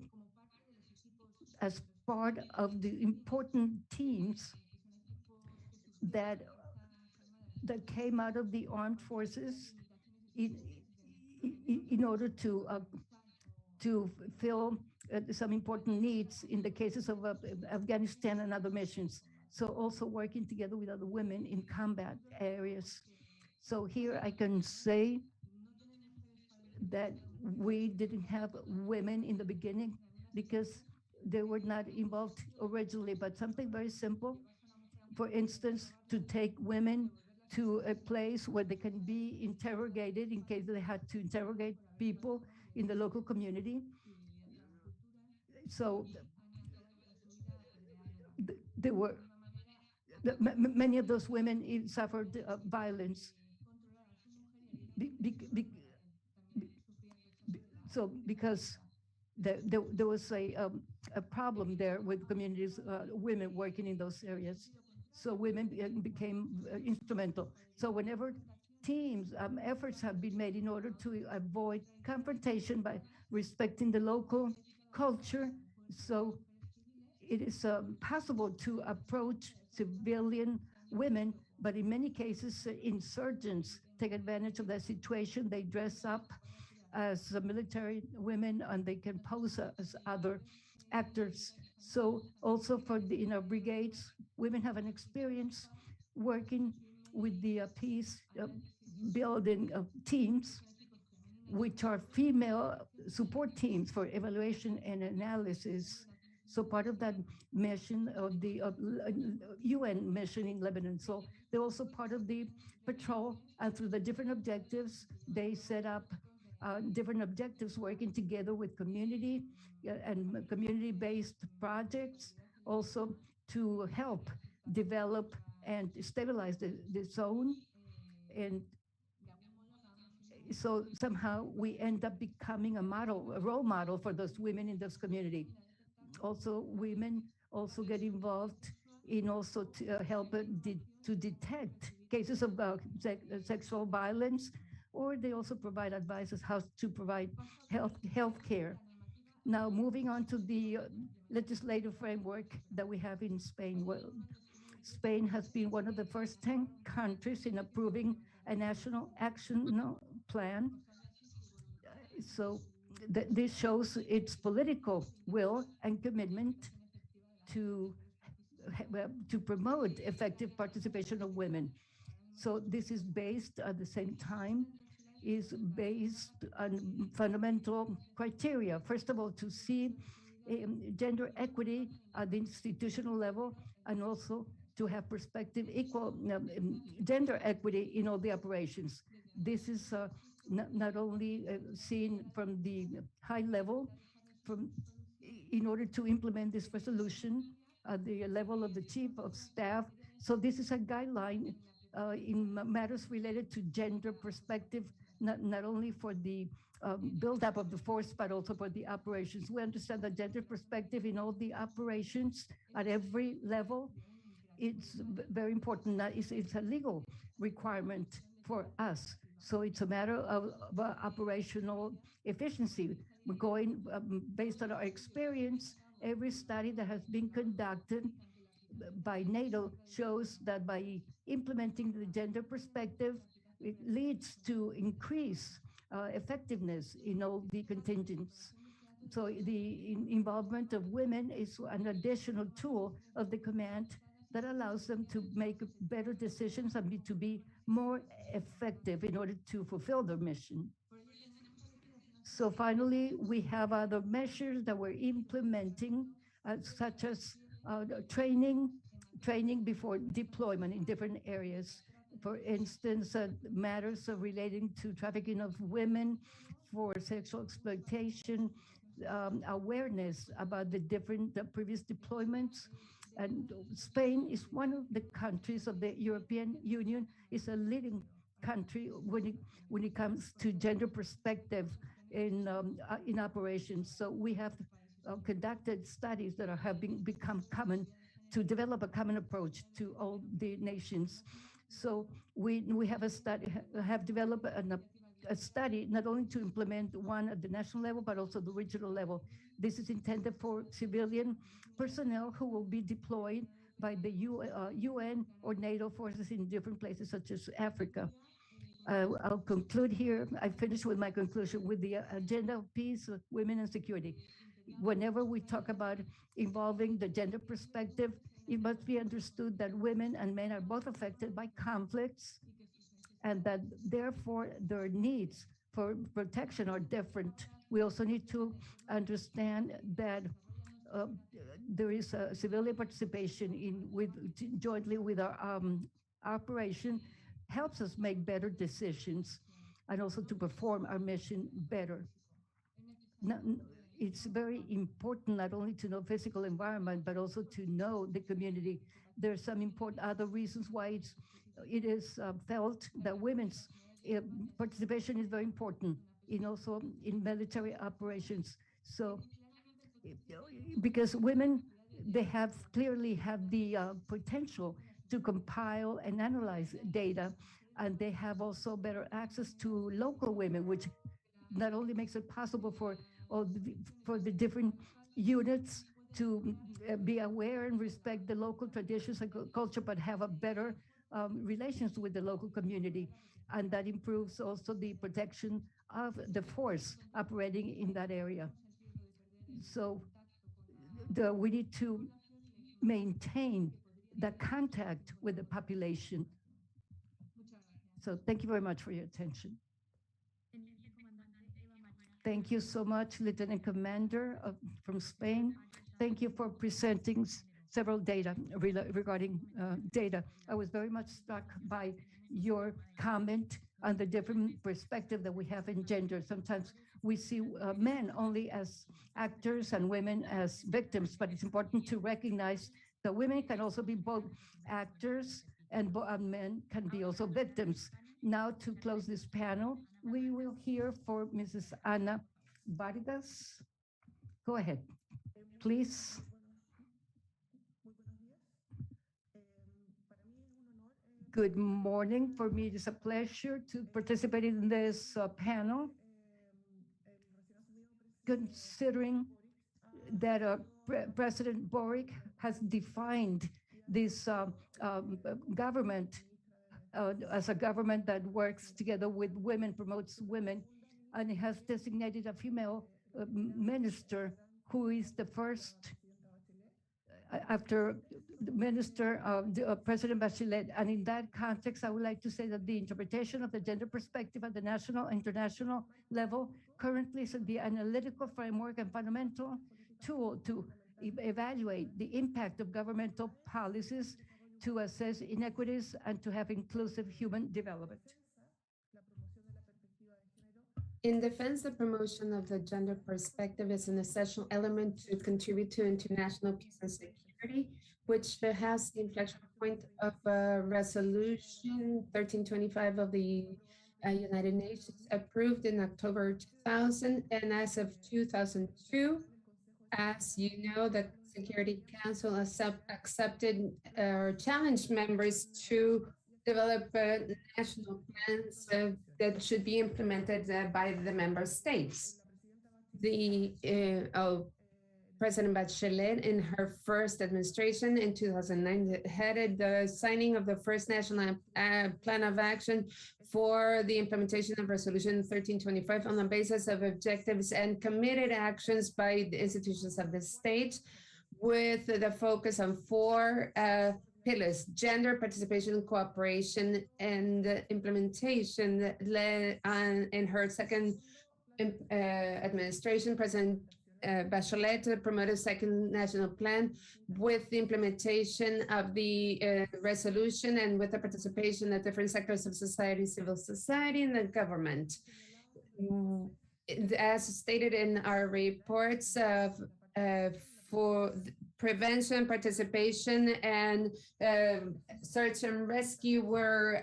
S4: as part of the important teams that came out of the armed forces in, in order to fill some important needs in the cases of Afghanistan and other missions. So also working together with other women in combat areas. So here I can say that we didn't have women in the beginning because they were not involved originally, but something very simple for instance, to take women to a place where they can be interrogated in case they had to interrogate people in the local community. So there were many of those women suffered violence. Be, be, be, so because there was a problem there with communities, women working in those areas. So women became instrumental. So whenever teams, efforts have been made in order to avoid confrontation by respecting the local culture. So it is possible to approach civilian women, but in many cases, insurgents take advantage of that situation. They dress up as military women and they can pose as other actors. So also for the in our brigades, women have an experience working with the peace building teams, which are female support teams for evaluation and analysis. So part of that mission of the UN mission in Lebanon. So they're also part of the patrol, and through the different objectives, they set up different objectives working together with community and community-based projects, also to help develop and stabilize the zone. And so somehow we end up becoming a model, a role model for those women in this community. Also, women also get involved in also to help to detect cases of sexual violence, or they also provide advice as how to provide health care. Now, moving on to the legislative framework that we have in Spain. Well, Spain has been one of the first 10 countries in approving a national action plan. So this shows its political will and commitment to promote effective participation of women. So this is based at the same time, is based on fundamental criteria. First of all, to see gender equity at the institutional level, and also to have perspective equal gender equity in all the operations. This is not only seen from the high level, from in order to implement this resolution at the level of the chief of staff. So this is a guideline in matters related to gender perspective, not only for the build-up of the force, but also for the operations. We understand the gender perspective in all the operations at every level. It's very important. That it's a legal requirement for us. So it's a matter of operational efficiency. We're going based on our experience. Every study that has been conducted by NATO shows that by implementing the gender perspective, it leads to increased effectiveness in all the contingents. So the involvement of women is an additional tool of the command that allows them to make better decisions and to be more effective in order to fulfill their mission. So finally, we have other measures that we're implementing, such as training before deployment in different areas. For instance, matters relating to trafficking of women, for sexual exploitation, awareness about the different previous deployments. And Spain is one of the countries of the European Union, is a leading country when it comes to gender perspective in operations. So we have conducted studies that have become common to develop a common approach to all the nations. So we have developed a study not only to implement one at the national level, but also the regional level. This is intended for civilian personnel who will be deployed by the UN or NATO forces in different places, such as Africa. I'll conclude here. I finished with my conclusion with the agenda of peace, women, and security. Whenever we talk about involving the gender perspective, it must be understood that women and men are both affected by conflicts, and that therefore their needs for protection are different. We also need to understand that uh, there is a civilian participation jointly with our operation helps us make better decisions and also to perform our mission better. It's very important not only to know physical environment, but also to know the community. There are some important other reasons why it is felt that women's participation is very important in also in military operations. So because women, they clearly have the potential to compile and analyze data, and they have also better access to local women, which not only makes it possible for the different units to be aware and respect the local traditions and culture, but have a better relations with the local community. And that improves also the protection of the force operating in that area. So we need to maintain the contact with the population. So thank you very much for your attention. Thank you so much, Lieutenant Commander from Spain. Thank you for presenting several data regarding data. I was very much struck by your comment on the different perspective that we have in gender. Sometimes we see men only as actors and women as victims, but it's important to recognize that women can also be both actors and men can be also victims. Now to close this panel, we will hear for Mrs. Ana Vargas. Go ahead, please. Good morning. For me, it is a pleasure to participate in this panel. Considering that President Boric has defined this government as a government that works together with women, promotes women, and it has designated a female minister who is the first after the minister, President Bachelet. And in that context, I would like to say that the interpretation of the gender perspective at the national, international level currently is the analytical framework and fundamental tool to evaluate the impact of governmental policies, to assess inequities, and to have inclusive human development.
S1: In defense, the promotion of the gender perspective is an essential element to contribute to international peace and security, which has the inflection point of Resolution 1325 of the United Nations, approved in October 2000. And as of 2002, as you know, the Security Council accepted or challenged members to develop national plans that should be implemented by the member states. The President Bachelet, in her first administration in 2009, headed the signing of the first national plan of action for the implementation of Resolution 1325 on the basis of objectives and committed actions by the institutions of the state, with the focus on four pillars: gender, participation, cooperation, and implementation. In her second administration, President Bachelet promoted a second national plan with the implementation of the resolution and with the participation of different sectors of society, civil society, and the government. As stated in our reports, for prevention, participation, and search and rescue were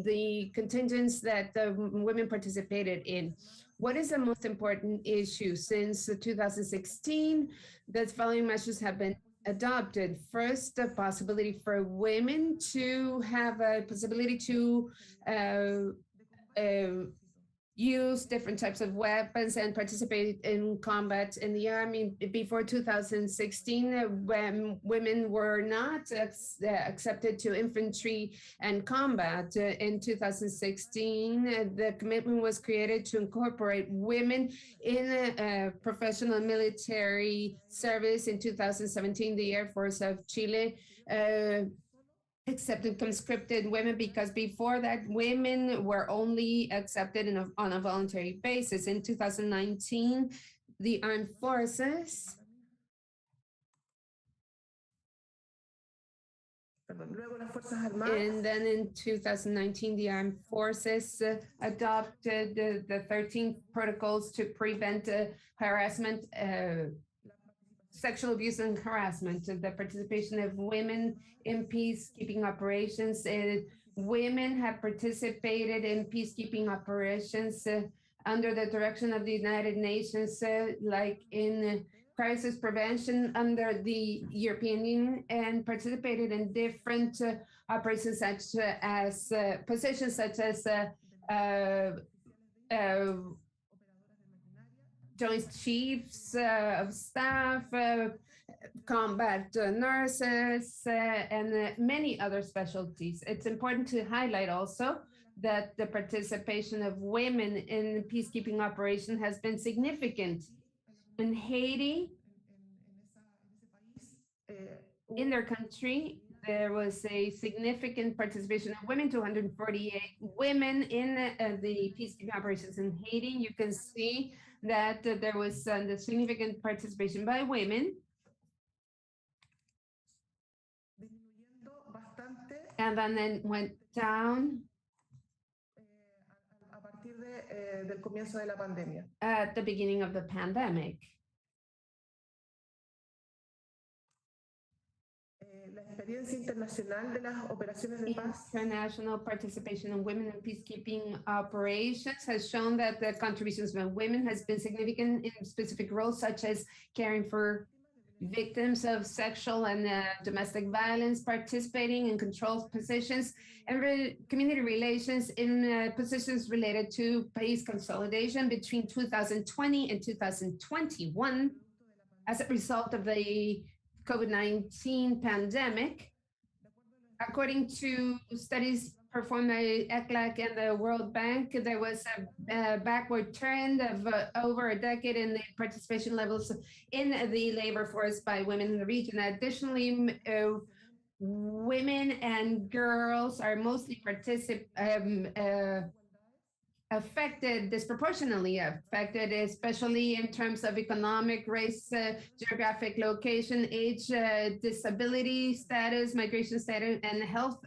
S1: the contingents that the women participated in. What is the most important issue? Since 2016, the following measures have been adopted. First, the possibility for women to have a possibility to use different types of weapons and participate in combat in the army. Before 2016, when women were not accepted to infantry and combat. In 2016, the commitment was created to incorporate women in professional military service. In 2017, the Air Force of Chile accepted conscripted women, because before that, women were only accepted on a voluntary basis. In 2019, the armed forces And then in 2019, the armed forces adopted the 13 protocols to prevent harassment, sexual abuse and harassment, the participation of women in peacekeeping operations. Women have participated in peacekeeping operations under the direction of the United Nations, like in crisis prevention under the European Union, and participated in different operations such as positions such as joint chiefs of staff, combat nurses, and many other specialties. It's important to highlight also that the participation of women in peacekeeping operation has been significant. In Haiti, in their country, there was a significant participation of women, 248 women in the peacekeeping operations in Haiti. You can see that there was the significant participation by women. And then it went down at the beginning of the pandemic. International participation in women in peacekeeping operations has shown that the contributions of women has been significant in specific roles, such as caring for victims of sexual and domestic violence, participating in control positions, and community relations in positions related to peace consolidation between 2020 and 2021 as a result of the COVID-19 pandemic. According to studies performed by ECLAC and the World Bank, there was a backward trend of over a decade in the participation levels in the labor force by women in the region. Additionally, women and girls are mostly affected, disproportionately affected, especially in terms of economic, race, geographic location, age, disability status, migration status, and health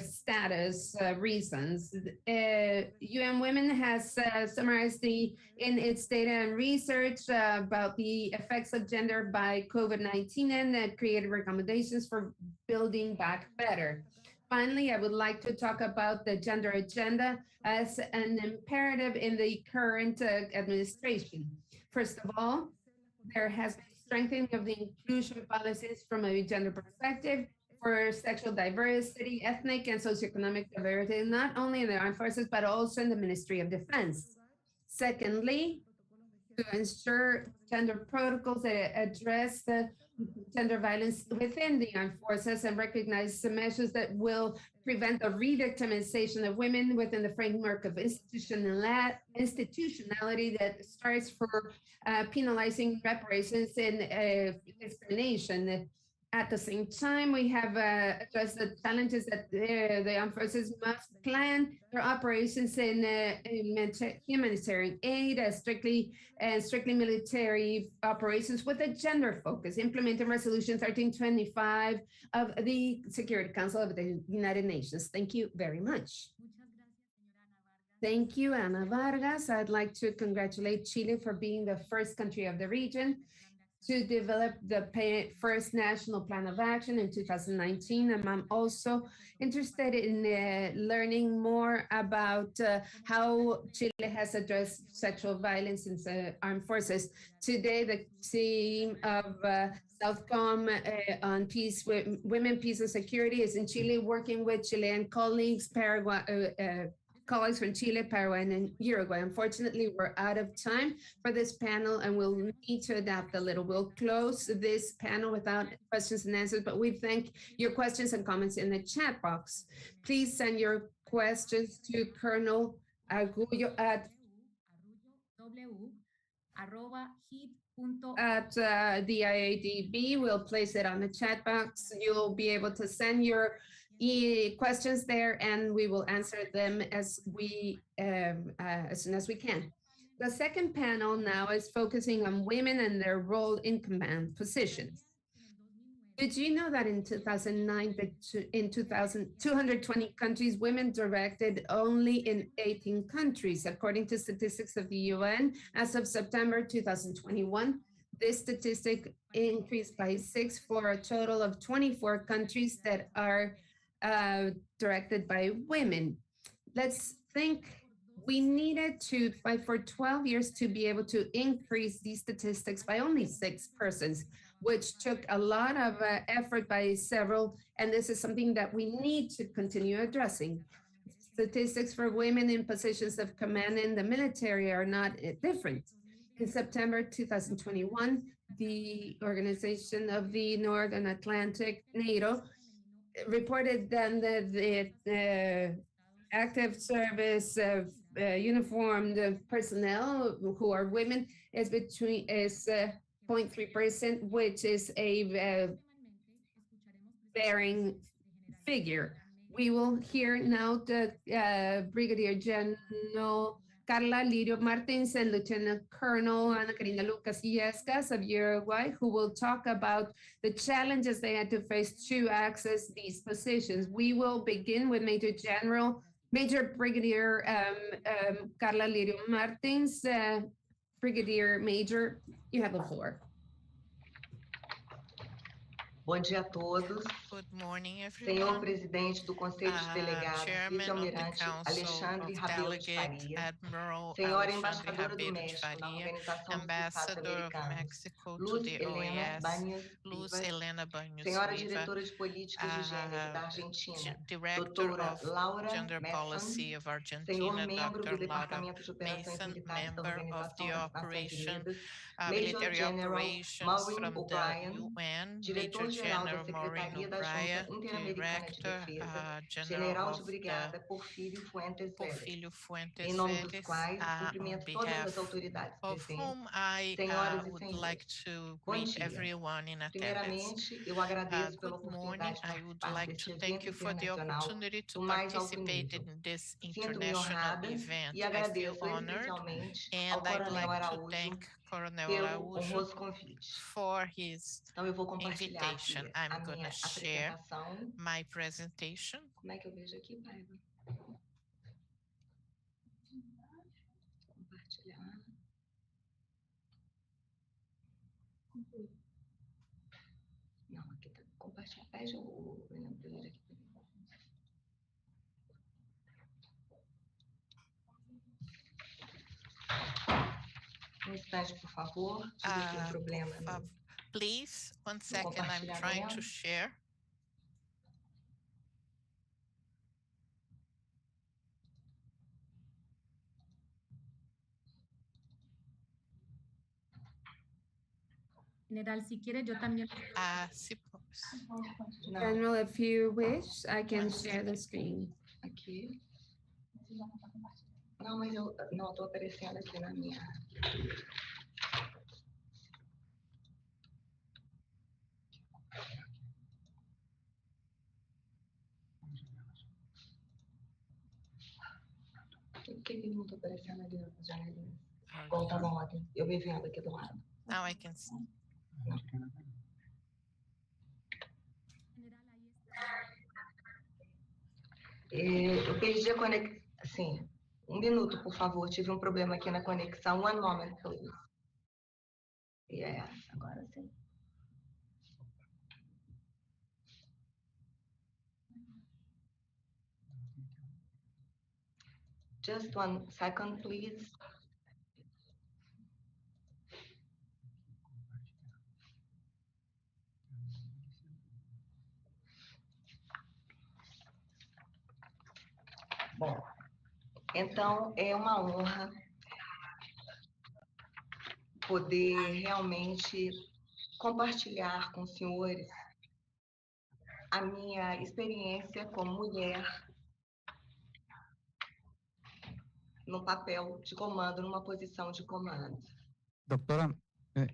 S1: status reasons. UN Women has summarized in its data and research about the effects of gender by COVID-19 and created recommendations for building back better. Finally, I would like to talk about the gender agenda as an imperative in the current administration. First of all, there has been strengthening of the inclusion policies from a gender perspective for sexual diversity, ethnic and socioeconomic diversity, not only in the armed forces, but also in the Ministry of Defense. Secondly, to ensure gender protocols that address the gender violence within the armed forces and recognize the measures that will prevent the re-victimization of women within the framework of institutionality that starts for penalizing reparations and discrimination. At the same time, we have addressed the challenges that the armed forces must plan their operations in humanitarian aid, strictly military operations with a gender focus, implementing Resolution 1325 of the Security Council of the United Nations. Thank you very much. Thank you, Ana Vargas. I'd like to congratulate Chile for being the first country of the region to develop the first national plan of action in 2019. And I'm also interested in learning more about how Chile has addressed sexual violence in the armed forces. Today, the team of Southcom on peace, women, peace and security is in Chile, working with Chilean colleagues, colleagues from Chile, Paraguay, and Uruguay. Unfortunately, we're out of time for this panel and we'll need to adapt a little. We'll close this panel without questions and answers, but we thank your questions and comments in the chat box. Please send your questions to Colonel Argullo at the IADB. We'll place it on the chat box. You'll be able to send your questions there and we will answer them as soon as we can. The second panel now is focusing on women and their role in command positions. Did you know that in 2009, in 220 countries, women directed only in 18 countries, according to statistics of the UN, as of September 2021? This statistic increased by 6 for a total of 24 countries that are directed by women. Let's think. We needed to fight for 12 years to be able to increase these statistics by only 6 persons, which took a lot of effort by several, and this is something that we need to continue addressing. Statistics for women in positions of command in the military are not different. In September 2021, the Organization of the North and Atlantic, NATO, reported then that the active service of uniformed personnel who are women is 0.3%, which is a varying figure. We will hear now the Brigadier General Carla Lirio Martins and Lieutenant Colonel Ana Karina Lucas Yescas of Uruguay, who will talk about the challenges they had to face to access these positions. We will begin with Major Brigadier Carla Lirio Martins. Brigadier Major, you have the floor.
S11: Bom dia a todos.
S2: Good morning,
S11: Senhor
S2: everyone.
S11: Presidente do Conselho de Delegados,
S2: Chairman of the
S11: Vice-Almirante
S2: Council
S11: Alexandre
S2: of
S11: Rabelo de
S2: Delegates,
S11: Faria,
S2: Admiral
S11: Senhora
S2: Alexandre
S11: Embaixadora do
S2: Rabelo de
S11: México na
S2: Faria,
S11: Organização dos Estados
S2: Ambassador of
S11: Americanos,
S2: Mexico to
S11: Luz
S2: the
S11: Helena
S2: OAS,
S11: Banhos
S2: Luz
S11: Vivas,
S2: Helena Banhos
S11: Senhora
S2: Viva,
S11: Diretora de Políticas de Gênero da Argentina,
S2: Director
S11: Doutora
S2: of
S11: Laura
S2: Gender
S11: Messon,
S2: Policy of
S11: Senhor
S2: Argentina,
S11: Membro
S2: Dr.
S11: do
S2: Laura
S11: Departamento de Operações
S2: Mason,
S11: Militares da
S2: member of the
S11: Organização das Nações
S2: Operation,
S11: Unidas,
S2: Military
S11: Major General
S2: Operations
S11: Maureen
S2: from the
S11: O'Brien,
S2: UN, Major
S11: Diretor-Geral da
S2: General Maureen
S11: Secretaria da Junta
S2: O'Brien,
S11: Interamericana de
S2: Director
S11: Defesa,
S2: General
S11: General de
S2: of
S11: Brigada
S2: the
S11: Porfírio Fuentes Vélez,
S2: Porfírio Fuentes
S11: em nome dos
S2: Vélez,
S11: quais
S2: on
S11: cumprimento todas
S2: behalf
S11: as autoridades
S2: of
S11: presentes,
S2: whom I
S11: senhoras e
S2: would
S11: senhores.
S2: like to
S11: Bom
S2: greet
S11: dia.
S2: everyone in attendance.
S11: Primeiramente, eu agradeço pela
S2: Good morning.
S11: oportunidade de
S2: I would
S11: participar
S2: like
S11: deste
S2: to thank
S11: evento
S2: you for the
S11: internacional
S2: opportunity to
S11: do mais alto
S2: participate
S11: nível.
S2: in this
S11: Sinto-me
S2: international
S11: honrada
S2: event.
S11: e
S2: I feel
S11: agradeço
S2: honored,
S11: especialmente ao
S2: and I'd
S11: Coronel
S2: like to
S11: Araújo
S2: thank Coronel
S11: pelo
S2: Araújo
S11: honroso convite.
S2: for his
S11: Então, eu vou compartilhar
S2: invitation.
S11: aqui
S2: I'm
S11: a
S2: going
S11: minha
S2: to share
S11: apresentação.
S2: my presentation.
S11: Como é que eu vejo aqui, Paiva? Compartilhar. Não, aqui tá. Compartilhar. Pede o William aqui. Um instante, por favor. Tive aqui problema.
S2: Please, 1 second. I'm trying to share.
S7: General, si quiere, yo también.
S1: General, if you wish, I can share the screen.
S11: Aqui. Não, mas eu não estou aparecendo aqui na minha. Por que ele não está aparecendo ali na janelinha? Bom, tá bom, eu me vendo aqui do lado.
S2: Now I can see.
S11: Eu perdi a conexão. Sim, um minuto, por favor. Tive um problema aqui na conexão. One moment, please. Yes, agora sim. Just 1 second, please. Bom, então é uma honra poder realmente compartilhar com os senhores a minha experiência como mulher no papel de comando, numa posição de comando.
S12: Doctora,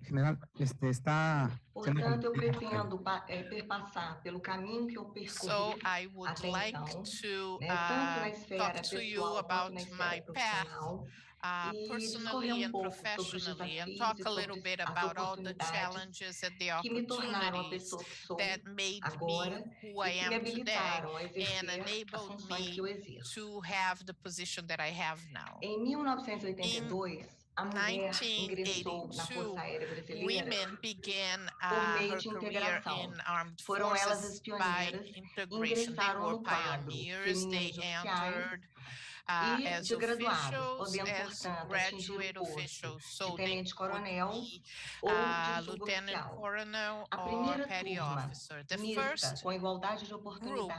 S12: general, está...
S11: Portanto, eu pretendo perpassar pelo caminho que eu percorri
S2: So I would
S11: até
S2: like
S11: então,
S2: to
S11: tanto na esfera
S2: talk to you
S11: pessoal
S2: about
S11: quanto na esfera
S2: my path
S11: profissional, discorrer
S2: personally and
S11: pouco sobre os
S2: professionally, and
S11: desafios
S2: talk
S11: e
S2: a
S11: sobre
S2: little bit
S11: as
S2: about all the
S11: oportunidades
S2: challenges and the
S11: que me tornaram a
S2: opportunities
S11: pessoa que sou
S2: that made me
S11: agora
S2: who I
S11: e que me
S2: am today
S11: habilitaram a
S2: and
S11: exercer as
S2: enabled
S11: funções que
S2: me
S11: eu exerço.
S2: to have the position that I have now.
S11: Em 1982, a mulher ingressou na Força
S2: 1982,
S11: Aérea Brasileira
S2: women began
S11: por meio
S2: her
S11: de
S2: career
S11: integração.
S2: in armed
S11: Foram elas as
S2: forces by
S11: pioneiras,
S2: integration. They
S11: ingressaram
S2: were
S11: no quadro
S2: pioneers.
S11: feminino
S2: They
S11: de oficiais
S2: entered
S11: e
S2: as
S11: de graduados,
S2: officials,
S11: podendo,
S2: as
S11: portanto, atingir o
S2: graduate
S11: posto
S2: officials.
S11: de
S2: So they could
S11: tenente-coronel
S2: be
S11: ou de
S2: lieutenant
S11: suboficial.
S2: colonel
S11: A
S2: or
S11: primeira
S2: petty
S11: turma
S2: officer. The
S11: mista,
S2: first
S11: com igualdade de
S2: group,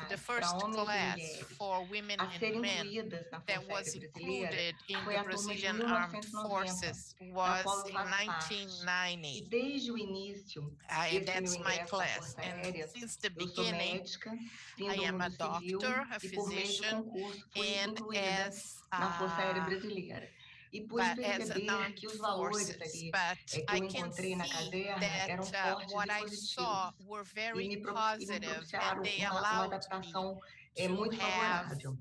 S2: the
S11: oportunidades para
S2: first
S11: homens e
S2: class
S11: mulheres
S2: for women
S11: a
S2: and
S11: serem
S2: men
S11: incluídas na
S2: that
S11: Força
S2: was
S11: Aérea Brasileira
S2: included in
S11: foi
S2: the
S11: a turma de
S2: Brazilian Armed
S11: 1990,
S2: Forces
S11: da qual
S2: was
S11: eu
S2: in
S11: faço parte.
S2: 1990.
S11: E desde o início
S2: And
S11: desse meu
S2: that's my
S11: ingresso na
S2: class.
S11: Força
S2: And
S11: Aérea,
S2: since the
S11: eu sou
S2: beginning,
S11: médica, vim
S2: I
S11: do
S2: am a
S11: mundo civil
S2: doctor, a
S11: e por meio de
S2: physician,
S11: concurso fui
S2: and
S11: incluída
S2: as
S11: na Força Aérea Brasileira. E pude
S2: but as an
S11: perceber
S2: armed
S11: que os valores
S2: forces.
S11: ali
S2: But
S11: que
S2: I
S11: eu
S2: can
S11: encontrei na
S2: see
S11: caserna eram
S2: that
S11: fortes
S2: what
S11: e
S2: I
S11: positivos
S2: saw were
S11: e
S2: very
S11: me
S2: positive, and
S11: propiciaram
S2: they
S11: uma
S2: allowed me
S11: adaptação
S2: to
S11: muito
S2: have
S11: favorável.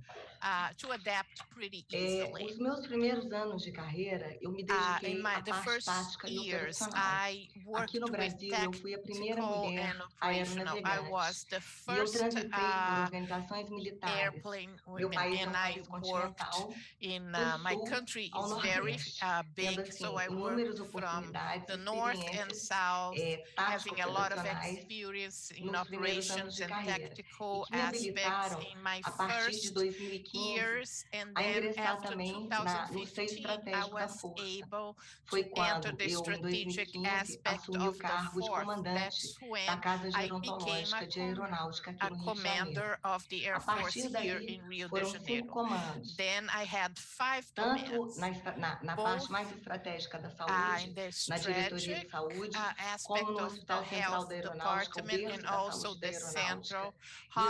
S2: to adapt pretty easily.
S11: Os meus primeiros anos de carreira, eu me
S2: In
S11: dediquei à
S2: the
S11: parte
S2: first
S11: tática e
S2: years,
S11: operacional.
S2: I
S11: Aqui no
S2: worked with
S11: Brasil, eu fui a primeira
S2: tactical
S11: mulher
S2: and operational. I
S11: aeronavegante.
S2: was the
S11: E eu
S2: first
S11: transitei por organizações militares.
S2: airplane
S11: Meu
S2: women,
S11: país é
S2: and I
S11: país
S2: worked
S11: continental,
S2: in
S11: do
S2: my
S11: sul
S2: country
S11: ao
S2: is very
S11: nordeste,
S2: big,
S11: tendo
S2: so
S11: assim
S2: I
S11: inúmeras
S2: worked from
S11: oportunidades
S2: the
S11: e
S2: north and
S11: experiências
S2: south, having a lot of
S11: tático-operacionais
S2: experience in
S11: nos primeiros anos
S2: operations
S11: de
S2: and
S11: carreira e
S2: tactical
S11: que me
S2: aspects
S11: habilitaram
S2: in my
S11: a partir de
S2: first
S11: 2015
S2: years, and
S11: a
S2: then
S11: ingressar
S2: after
S11: também no seio
S2: 2015 I
S11: estratégico da
S2: was
S11: força.
S2: able
S11: Foi
S2: to enter
S11: quando
S2: the
S11: eu, em
S2: strategic
S11: 2015,
S2: aspect
S11: assumi o
S2: of the
S11: cargo de
S2: fourth.
S11: comandante
S2: That's
S11: da
S2: when
S11: Casa
S2: I became
S11: Gerontológica de Aeronáutica aqui
S2: a
S11: no Rio de Janeiro.
S2: commander of the Air
S11: A
S2: Force
S11: partir
S2: here
S11: daí,
S2: in Rio de
S11: foram 5
S2: Janeiro.
S11: comandos,
S2: Then I had 5
S11: tanto
S2: commands,
S11: na
S2: both
S11: parte mais estratégica da
S2: in
S11: saúde,
S2: the
S11: na diretoria de
S2: strategic
S11: saúde, como
S2: aspect
S11: no
S2: of the
S11: Hospital Central
S2: health
S11: da Aeronáutica, o
S2: department and
S11: berço da
S2: also
S11: saúde da
S2: the
S11: aeronáutica.
S2: central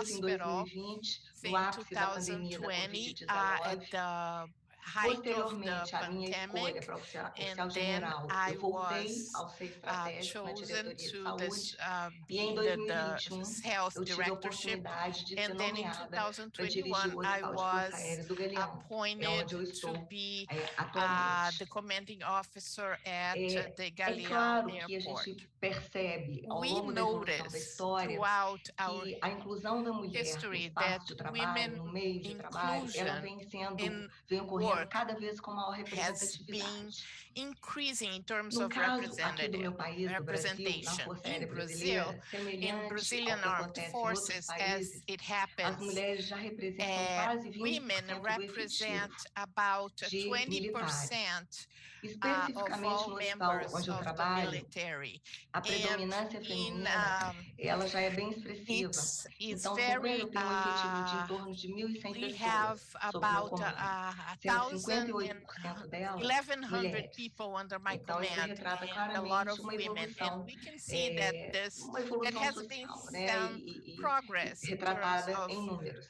S11: Isso em
S2: hospital
S11: 2020, no
S2: in
S11: ápice da pandemia da
S2: 2020 at
S11: Covid-19.
S2: the height of the
S11: Posteriormente, à minha escolha
S2: pandemic,
S11: para oficial
S2: and then
S11: general,
S2: I
S11: eu voltei
S2: was
S11: ao seio estratégico na
S2: chosen
S11: diretoria de
S2: to this,
S11: saúde
S2: be
S11: e em
S2: in the
S11: 2021
S2: health
S11: eu tive a
S2: directorship,
S11: oportunidade de ser
S2: and then in
S11: nomeada para dirigir
S2: 2021
S11: o
S2: I
S11: Hospital de Força
S2: was
S11: Aérea do Galeão, é
S2: appointed
S11: onde eu
S2: to
S11: estou
S2: be
S11: atualmente.
S2: the commanding officer at the
S11: É
S2: Galeão
S11: claro que a
S2: Airport.
S11: gente percebe ao
S2: We
S11: longo da evolução da
S2: notice
S11: história
S2: throughout our
S11: que a inclusão da mulher no
S2: history that
S11: espaço de trabalho,
S2: women
S11: no meio de trabalho, ela
S2: inclusion in
S11: vem ocorrendo
S2: work
S11: cada vez com maior
S2: has been
S11: representatividade.
S2: increasing in terms
S11: No
S2: of
S11: caso aqui do meu país, do Brasil, na
S2: representation.
S11: Força
S2: In
S11: Aérea
S2: Brazil,
S11: Brasileira,
S2: in
S11: semelhante
S2: Brazilian
S11: ao que
S2: armed
S11: acontece em outros
S2: forces, as
S11: países,
S2: it
S11: as
S2: happens,
S11: mulheres já representam quase
S2: women
S11: 20% do efetivo
S2: represent about
S11: de militares.
S2: 20% of
S11: Especificamente
S2: all
S11: no hospital
S2: members
S11: onde eu
S2: of the
S11: trabalho,
S2: military.
S11: a
S2: And
S11: predominância
S2: in
S11: feminina, ela já é bem expressiva.
S2: it's
S11: Então,
S2: very
S11: eu tenho um efetivo de em torno de 1.100
S2: we have
S11: pessoas sob meu
S2: about
S11: comando,
S2: a
S11: sendo
S2: thousand and
S11: 58% delas
S2: 1,100
S11: mulheres.
S2: people under my
S11: Então, isso
S2: command
S11: retrata
S2: and a lot
S11: claramente
S2: of
S11: uma
S2: women, and
S11: evolução,
S2: we can see that
S11: uma
S2: that
S11: evolução
S2: has been
S11: social, né?
S2: some progress in terms
S11: Retratada
S2: of
S11: em números.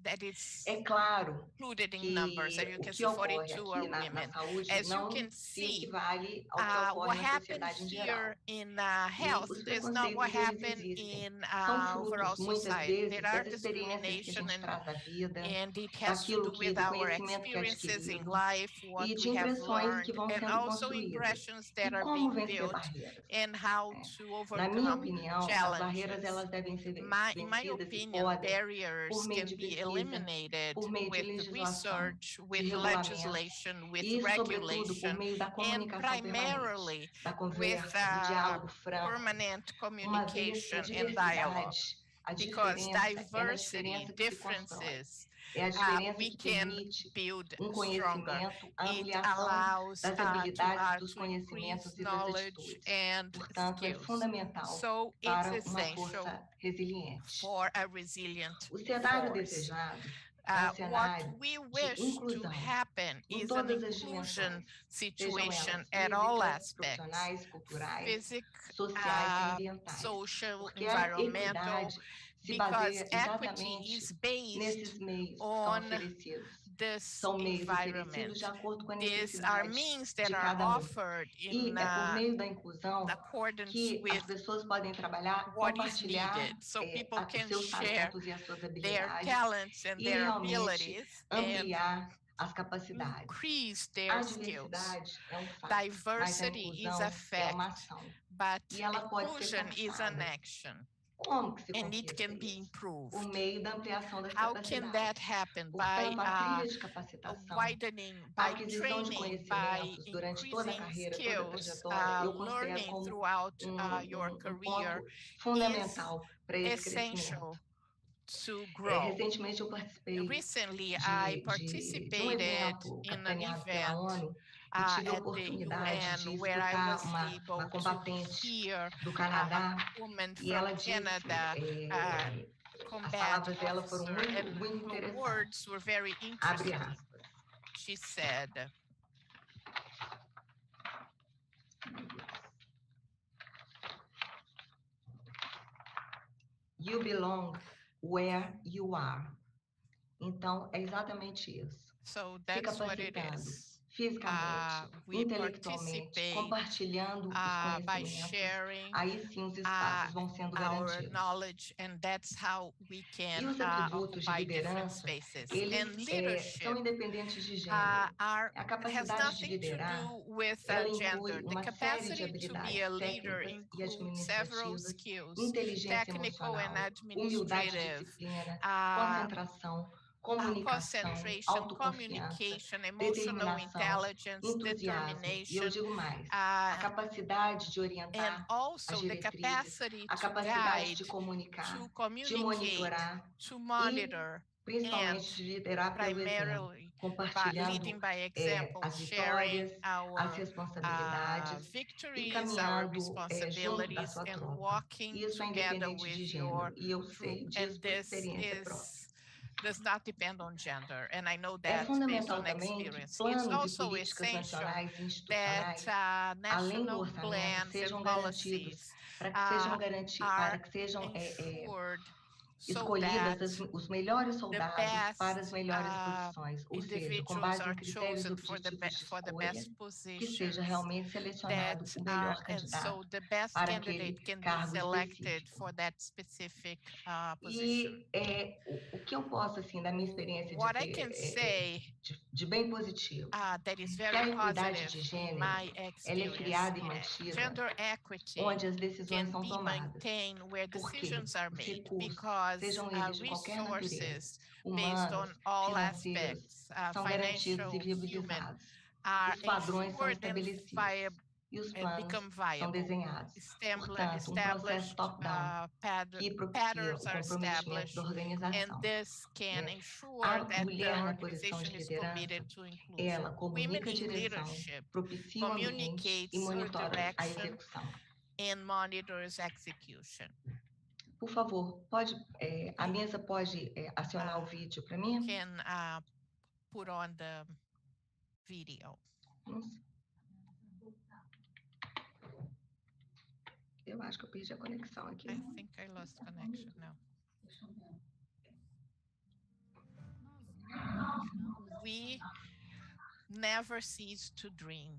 S2: that it's
S11: É claro
S2: included in numbers, and
S11: que
S2: you
S11: o
S2: can
S11: que
S2: see
S11: ocorre
S2: 42
S11: aqui
S2: are
S11: na
S2: women.
S11: saúde
S2: As you
S11: não
S2: can
S11: se
S2: see,
S11: equivale ao que ocorre
S2: what
S11: na
S2: happened
S11: sociedade em geral.
S2: here in
S11: E
S2: health
S11: os
S2: is not what
S11: preconceitos, eles
S2: happened
S11: existem.
S2: in
S11: São
S2: overall
S11: frutos, muitas
S2: society.
S11: vezes,
S2: There are
S11: das experiências que a
S2: discrimination
S11: gente traz da vida,
S2: and it has to
S11: daquilo
S2: do with
S11: do
S2: our
S11: conhecimento que é
S2: experiences in
S11: adquirido
S2: life, what
S11: e de
S2: we have
S11: impressões que
S2: learned,
S11: vão
S2: and
S11: sendo
S2: also
S11: construídas.
S2: impressions
S11: E
S2: that are
S11: como
S2: being
S11: vencer
S2: built,
S11: barreiras?
S2: and how to
S11: Na minha
S2: overcome
S11: opinião, as barreiras
S2: challenges.
S11: elas devem ser
S2: In my
S11: vencidas e
S2: opinion,
S11: podem
S2: barriers
S11: por meio
S2: can
S11: de
S2: be
S11: pesquisa,
S2: eliminated
S11: por meio de
S2: with
S11: legislação,
S2: research,
S11: de
S2: with
S11: regulamento
S2: legislation, with
S11: e, sobretudo, por
S2: regulation,
S11: meio da
S2: and
S11: comunicação
S2: primarily
S11: permanente, da
S2: with
S11: conversa, do diálogo franco,
S2: permanent
S11: uma vez que a
S2: communication and dialogue.
S11: diversidade, a
S2: Because
S11: diferença é na
S2: diversity,
S11: diferença que se constrói.
S2: differences,
S11: É a diferença
S2: we
S11: que
S2: can
S11: permite
S2: build
S11: conhecimento, a
S2: It
S11: ampliação
S2: allows
S11: das habilidades, dos
S2: to increase
S11: conhecimentos e das
S2: knowledge
S11: atitudes.
S2: and
S11: Portanto, é
S2: skills.
S11: fundamental
S2: So it's
S11: para uma
S2: essential
S11: força resiliente.
S2: for a resilient
S11: O cenário
S2: force.
S11: desejado é um
S2: What
S11: cenário
S2: we
S11: de
S2: wish to
S11: inclusão
S2: happen
S11: em
S2: is an
S11: todas as
S2: inclusion
S11: dimensões, sejam
S2: situation
S11: elas
S2: at all
S11: físicas,
S2: aspects,
S11: profissionais, culturais,
S2: physical,
S11: sociais e ambientais.
S2: social,
S11: Porque a
S2: environmental,
S11: equidade se
S2: because
S11: baseia
S2: equity
S11: exatamente
S2: is based
S11: nesses meios que são
S2: on
S11: oferecidos.
S2: this
S11: São meios oferecidos
S2: environment.
S11: de acordo com a
S2: These are
S11: necessidade
S2: means
S11: de
S2: that are
S11: cada um.
S2: offered
S11: E
S2: in
S11: é por meio da inclusão
S2: accordance
S11: que as
S2: with
S11: pessoas podem trabalhar,
S2: what is
S11: compartilhar
S2: needed, so people
S11: os
S2: can
S11: seus
S2: share
S11: talentos e as suas
S2: their
S11: habilidades
S2: talents and
S11: e
S2: their
S11: realmente
S2: abilities and
S11: ampliar as capacidades.
S2: increase
S11: A
S2: their skills.
S11: diversidade é um fato, mas a
S2: Diversity is
S11: inclusão
S2: a
S11: é uma
S2: fact,
S11: ação.
S2: but
S11: E ela pode ser
S2: inclusion is an
S11: conquistada.
S2: action,
S11: Como que se
S2: and it
S11: conquista
S2: can be
S11: isso?
S2: improved.
S11: Por meio da ampliação das
S2: How can that
S11: capacidades.
S2: happen?
S11: Portanto, a
S2: By
S11: trilha de capacitação,
S2: widening,
S11: a
S2: by
S11: aquisição de
S2: training, by
S11: conhecimentos durante toda a
S2: increasing
S11: carreira, toda a
S2: skills,
S11: trajetória, eu considero
S2: learning
S11: como
S2: throughout your
S11: um
S2: career
S11: ponto fundamental para esse crescimento.
S2: essential to grow.
S11: Recentemente eu participei
S2: Recently, I
S11: de um
S2: participated
S11: evento
S2: in an
S11: capitaneado pela
S2: event
S11: ONU e tive a
S2: at the
S11: oportunidade de
S2: UN where I
S11: escutar
S2: was
S11: uma
S2: able to
S11: combatente
S2: hear
S11: do
S2: a
S11: Canadá
S2: woman
S11: e ela
S2: from
S11: disse,
S2: Canada,
S11: as
S2: combat
S11: palavras dela foram
S2: officer, and
S11: muito
S2: her
S11: interessantes.
S2: words were very
S11: Abre
S2: interesting.
S11: aspas.
S2: She said,
S11: You belong where you are. Então, é exatamente isso.
S2: so
S11: Se
S2: that's what it
S11: capacitando
S2: is.
S11: fisicamente,
S2: We
S11: intelectualmente,
S2: participate
S11: compartilhando os
S2: by
S11: conhecimentos,
S2: sharing
S11: aí sim os espaços vão sendo
S2: our
S11: garantidos.
S2: knowledge, and that's how we
S11: E
S2: can
S11: os atributos de
S2: occupy different
S11: liderança,
S2: spaces.
S11: eles
S2: And leadership
S11: são independentes de gênero. A
S2: has
S11: capacidade de
S2: nothing to
S11: liderar,
S2: do with
S11: ela
S2: gender.
S11: inclui
S2: The
S11: uma série de
S2: capacity to be
S11: habilidades
S2: a leader
S11: técnicas e
S2: includes several
S11: administrativas,
S2: skills,
S11: inteligência
S2: technical and
S11: emocional, humildade e
S2: administrative,
S11: disciplina,
S2: uh,
S11: concentração, comunicação,
S2: concentration,
S11: autoconfiança,
S2: communication, emotional
S11: determinação,
S2: intelligence,
S11: entusiasmo e eu
S2: determination,
S11: digo mais, a capacidade de
S2: and
S11: orientar as
S2: also the
S11: diretrizes,
S2: capacity
S11: a
S2: to
S11: capacidade
S2: guide,
S11: de comunicar,
S2: to
S11: de
S2: communicate,
S11: monitorar
S2: to
S11: e
S2: monitor,
S11: principalmente
S2: and
S11: de liderar pelo exemplo,
S2: primarily
S11: compartilhando
S2: leading by example,
S11: as
S2: sharing
S11: vitórias,
S2: our
S11: as responsabilidades e
S2: victories, our
S11: caminhando junto da
S2: responsibilities,
S11: sua
S2: and
S11: tropa.
S2: walking
S11: Isso é
S2: together
S11: independente de
S2: with
S11: gênero
S2: your
S11: e eu
S2: group.
S11: sei disso
S2: And
S11: por
S2: this
S11: experiência própria.
S2: does not depend on gender, and I know
S11: É
S2: that based
S11: fundamental
S2: on
S11: também que
S2: experience. It's
S11: planos e
S2: also
S11: políticas
S2: essential
S11: nacionais e
S2: that
S11: institucionais, além do
S2: national
S11: orçamento,
S2: plans
S11: sejam
S2: and
S11: garantidos,
S2: policies
S11: para que sejam,
S2: are
S11: ensured,
S2: ensured so
S11: escolhidas
S2: that
S11: os melhores
S2: the
S11: soldados para as
S2: best
S11: melhores posições, ou seja, com
S2: individuals
S11: base em
S2: are
S11: critérios
S2: chosen for the
S11: objetivos de
S2: for the
S11: escolha,
S2: best
S11: que seja
S2: positions
S11: realmente
S2: that
S11: selecionado o melhor
S2: and so
S11: candidato
S2: the best
S11: para
S2: candidate
S11: aquele
S2: can be
S11: cargo
S2: selected
S11: específico.
S2: for that specific position.
S11: E o que eu posso, assim, da minha experiência
S2: What I can say
S11: de bem positivo,
S2: that is
S11: que a
S2: very
S11: equidade
S2: positive
S11: de
S2: in
S11: gênero,
S2: my
S11: ela é criada e
S2: experience,
S11: mantida
S2: gender equity
S11: onde as decisões
S2: can
S11: são
S2: be
S11: tomadas.
S2: maintained where
S11: Porque
S2: decisions are
S11: os
S2: made,
S11: recursos,
S2: because
S11: sejam eles de qualquer natureza,
S2: resources based on
S11: humanos,
S2: all
S11: financeiros,
S2: aspects,
S11: são garantidos
S2: financial,
S11: e
S2: human,
S11: viabilizados.
S2: are
S11: Os padrões são
S2: ensured and
S11: estabelecidos e os planos
S2: become
S11: são
S2: viable.
S11: desenhados. Portanto, um processo top-down que propicia o
S2: patterns are
S11: comprometimento da
S2: established, and
S11: organização.
S2: this can ensure
S11: A
S2: that the
S11: mulher na posição
S2: organization
S11: de
S2: is
S11: liderança,
S2: committed to inclusion.
S11: ela
S2: Women
S11: comunica a
S2: in
S11: direção,
S2: leadership
S11: propicia o ambiente e
S2: communicates her
S11: monitora a
S2: direction
S11: execução.
S2: and monitors execution.
S11: Por favor, a mesa pode acionar o vídeo para mim?
S2: Can put on the video.
S11: Eu acho que eu perdi a conexão aqui.
S2: I think I lost connection now. We never cease to dream.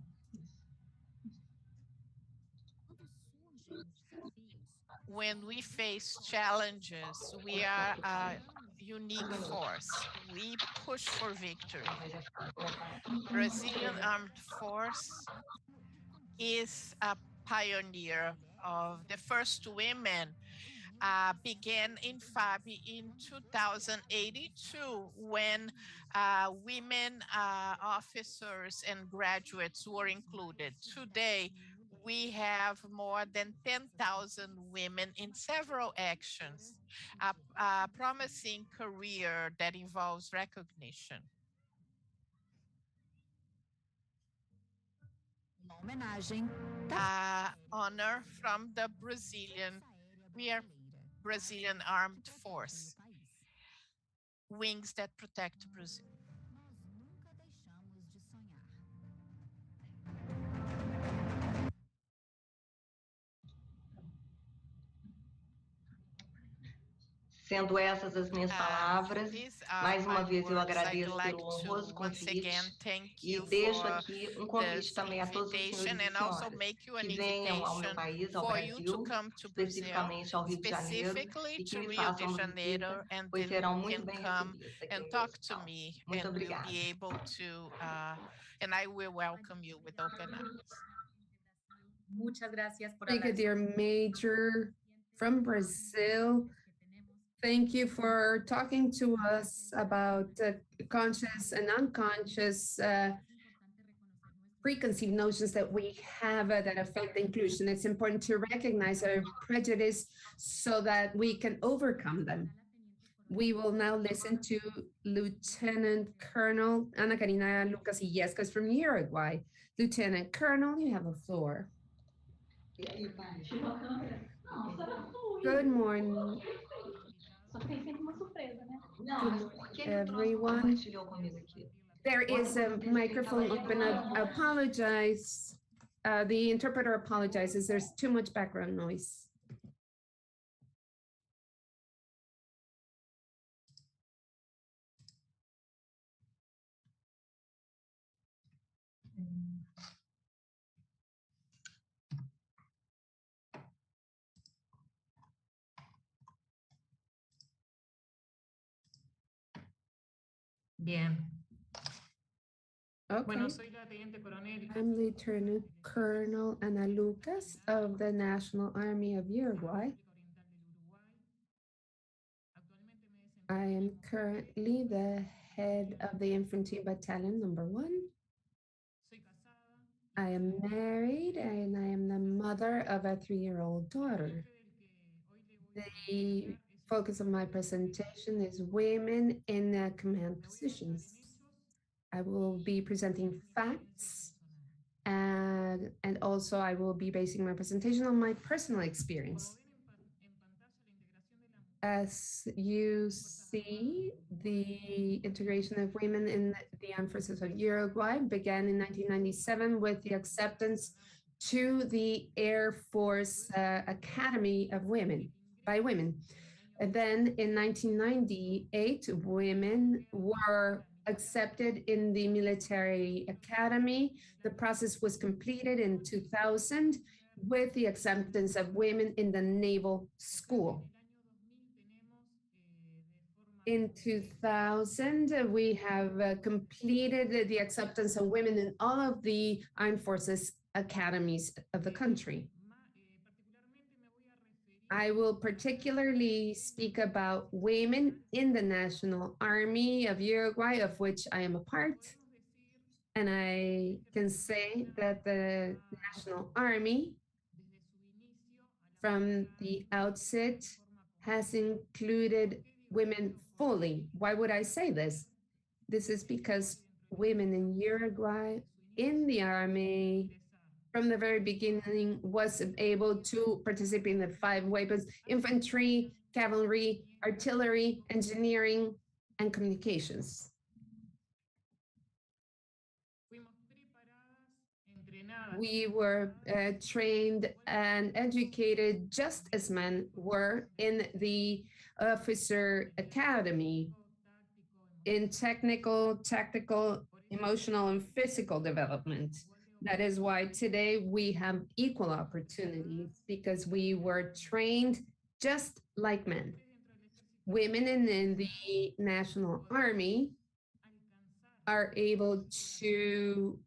S2: When we face challenges, we are a unique force. We push for victory. Brazilian Armed Force is a pioneer of the first women began in FAB in 2082 when women officers and graduates were included. Today, we have more than 10,000 women in several actions, a promising career that involves recognition. Honor from the Brazilian Armed Force, wings that protect Brazil.
S11: Sendo essas as minhas palavras,
S2: These are
S11: mais uma
S2: my
S11: vez eu
S2: words. I'd
S11: agradeço
S2: like
S11: pelo
S2: to
S11: honroso
S2: once
S11: convite
S2: again thank
S11: e
S2: you
S11: deixo
S2: for
S11: aqui convite
S2: this
S11: também a todos os
S2: invitation
S11: senhores e
S2: and also
S11: senhoras
S2: make you an
S11: que venham ao meu
S2: invitation
S11: país, ao
S2: for you to
S11: Brasil,
S2: come to Brazil,
S11: especificamente ao Rio de Janeiro,
S2: specifically
S11: e que
S2: to
S11: me
S2: Rio de
S11: façam
S2: Janeiro,
S11: visita,
S2: and
S11: pois
S2: then
S11: serão
S2: you
S11: muito
S2: can
S11: bem
S2: come
S11: recebidos aqui
S2: and
S11: no meu
S2: talk to
S11: hospital.
S2: me,
S11: Muito
S2: and we'll
S11: obrigada.
S2: be able to, and I will welcome you with open arms.
S7: Muchas gracias por hablar.
S1: Brigadier Major from Brazil, thank you for talking to us about conscious and unconscious preconceived notions that we have that affect inclusion. It's important to recognize our prejudice so that we can overcome them. We will now listen to Lieutenant Colonel Ana Karina Lucas Illescas from Uruguay. Lieutenant Colonel, you have the floor. Good morning. Everyone. There is a microphone open. I apologize. The interpreter apologizes. There's too much background noise.
S10: Bien.
S1: Okay. I'm Lieutenant Colonel Ana Lucas of the National Army of Uruguay. I am currently the head of the Infantry Battalion number 1. I am married and I am the mother of a 3-year-old daughter. The focus of my presentation is women in command positions. I will be presenting facts and also I will be basing my presentation on my personal experience. As you see, the integration of women in the armed forces of Uruguay began in 1997 with the acceptance to the Air Force Academy of Women by women. And then in 1998, women were accepted in the military academy. The process was completed in 2000 with the acceptance of women in the naval school. In 2000, we have completed the acceptance of women in all of the armed forces academies of the country. I will particularly speak about women in the National Army of Uruguay, of which I am a part. And I can say that the National Army, from the outset, has included women fully. Why would I say this? This is because women in Uruguay, in the Army, from the very beginning, was able to participate in the 5 weapons: infantry, cavalry, artillery, engineering, and communications. We were trained and educated just as men were in the officer academy in technical, tactical, emotional, and physical development. That is why today we have equal opportunities, because we were trained just like men. Women in the National Army are able to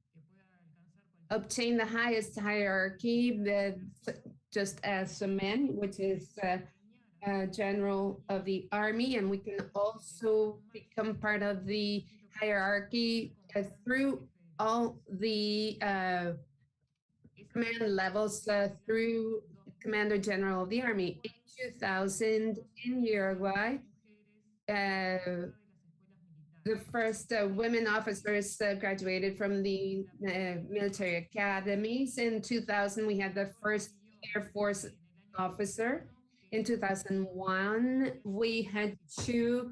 S1: obtain the highest hierarchy, just as a men, which is general of the army, and we can also become part of the hierarchy through all the command levels through Commander General of the Army. In 2000 in Uruguay, the first women officers graduated from the military academies. In 2000, we had the first Air Force officer. In 2001, we had 2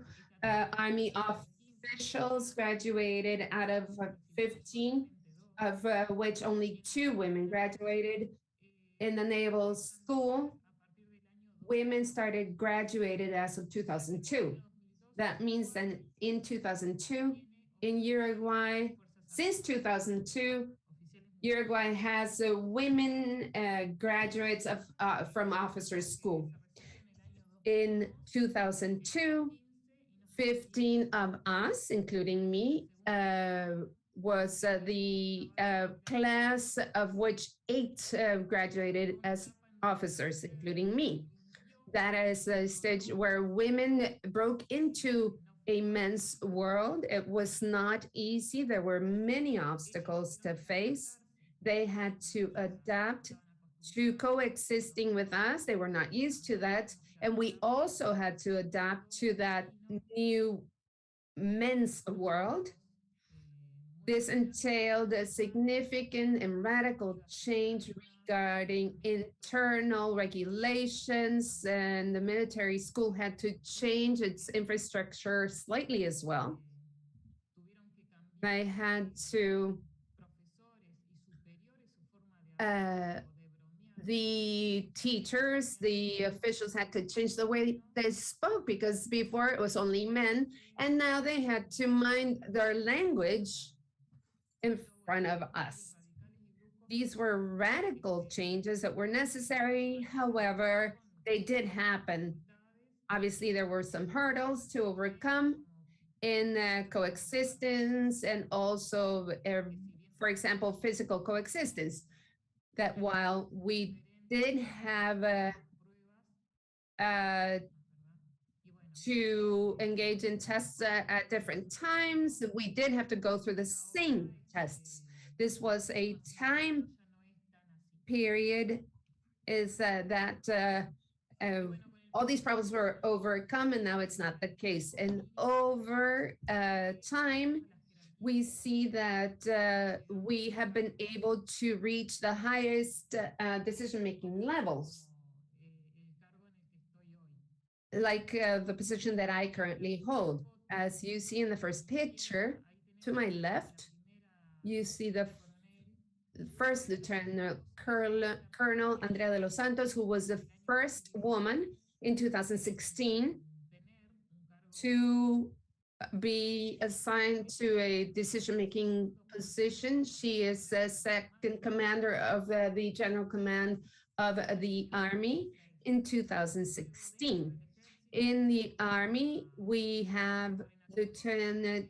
S1: Army officials graduated out of 15, of which only 2 women graduated in the Naval School. women started graduated as of 2002. That means that in 2002, in Uruguay, since 2002, Uruguay has women graduates of from officer school. In 2002, 15 of us, including me, was the class of which 8 graduated as officers, including me. That is a stage where women broke into a men's world. It was not easy. There were many obstacles to face. They had to adapt to coexisting with us. They were not used to that. And we also had to adapt to that new men's world. This entailed a significant and radical change regarding internal regulations, and the military school had to change its infrastructure slightly as well. They had to the teachers, the officials had to change the way they spoke, because before it was only men, and now they had to mind their language in front of us. These were radical changes that were necessary. However, they did happen. Obviously, there were some hurdles to overcome in coexistence, and also, for example, physical coexistence. That while we did have to engage in tests at different times, we did have to go through the same tests. This was a time period is that all these problems were overcome, and now it's not the case. And over time, we see that we have been able to reach the highest decision-making levels, like the position that I currently hold. As you see in the first picture, to my left, you see the first Lieutenant Colonel Andrea de los Santos, who was the first woman in 2016 to be assigned to a decision-making position. She is the second commander of the General Command of the Army in 2016. In the Army, we have Lieutenant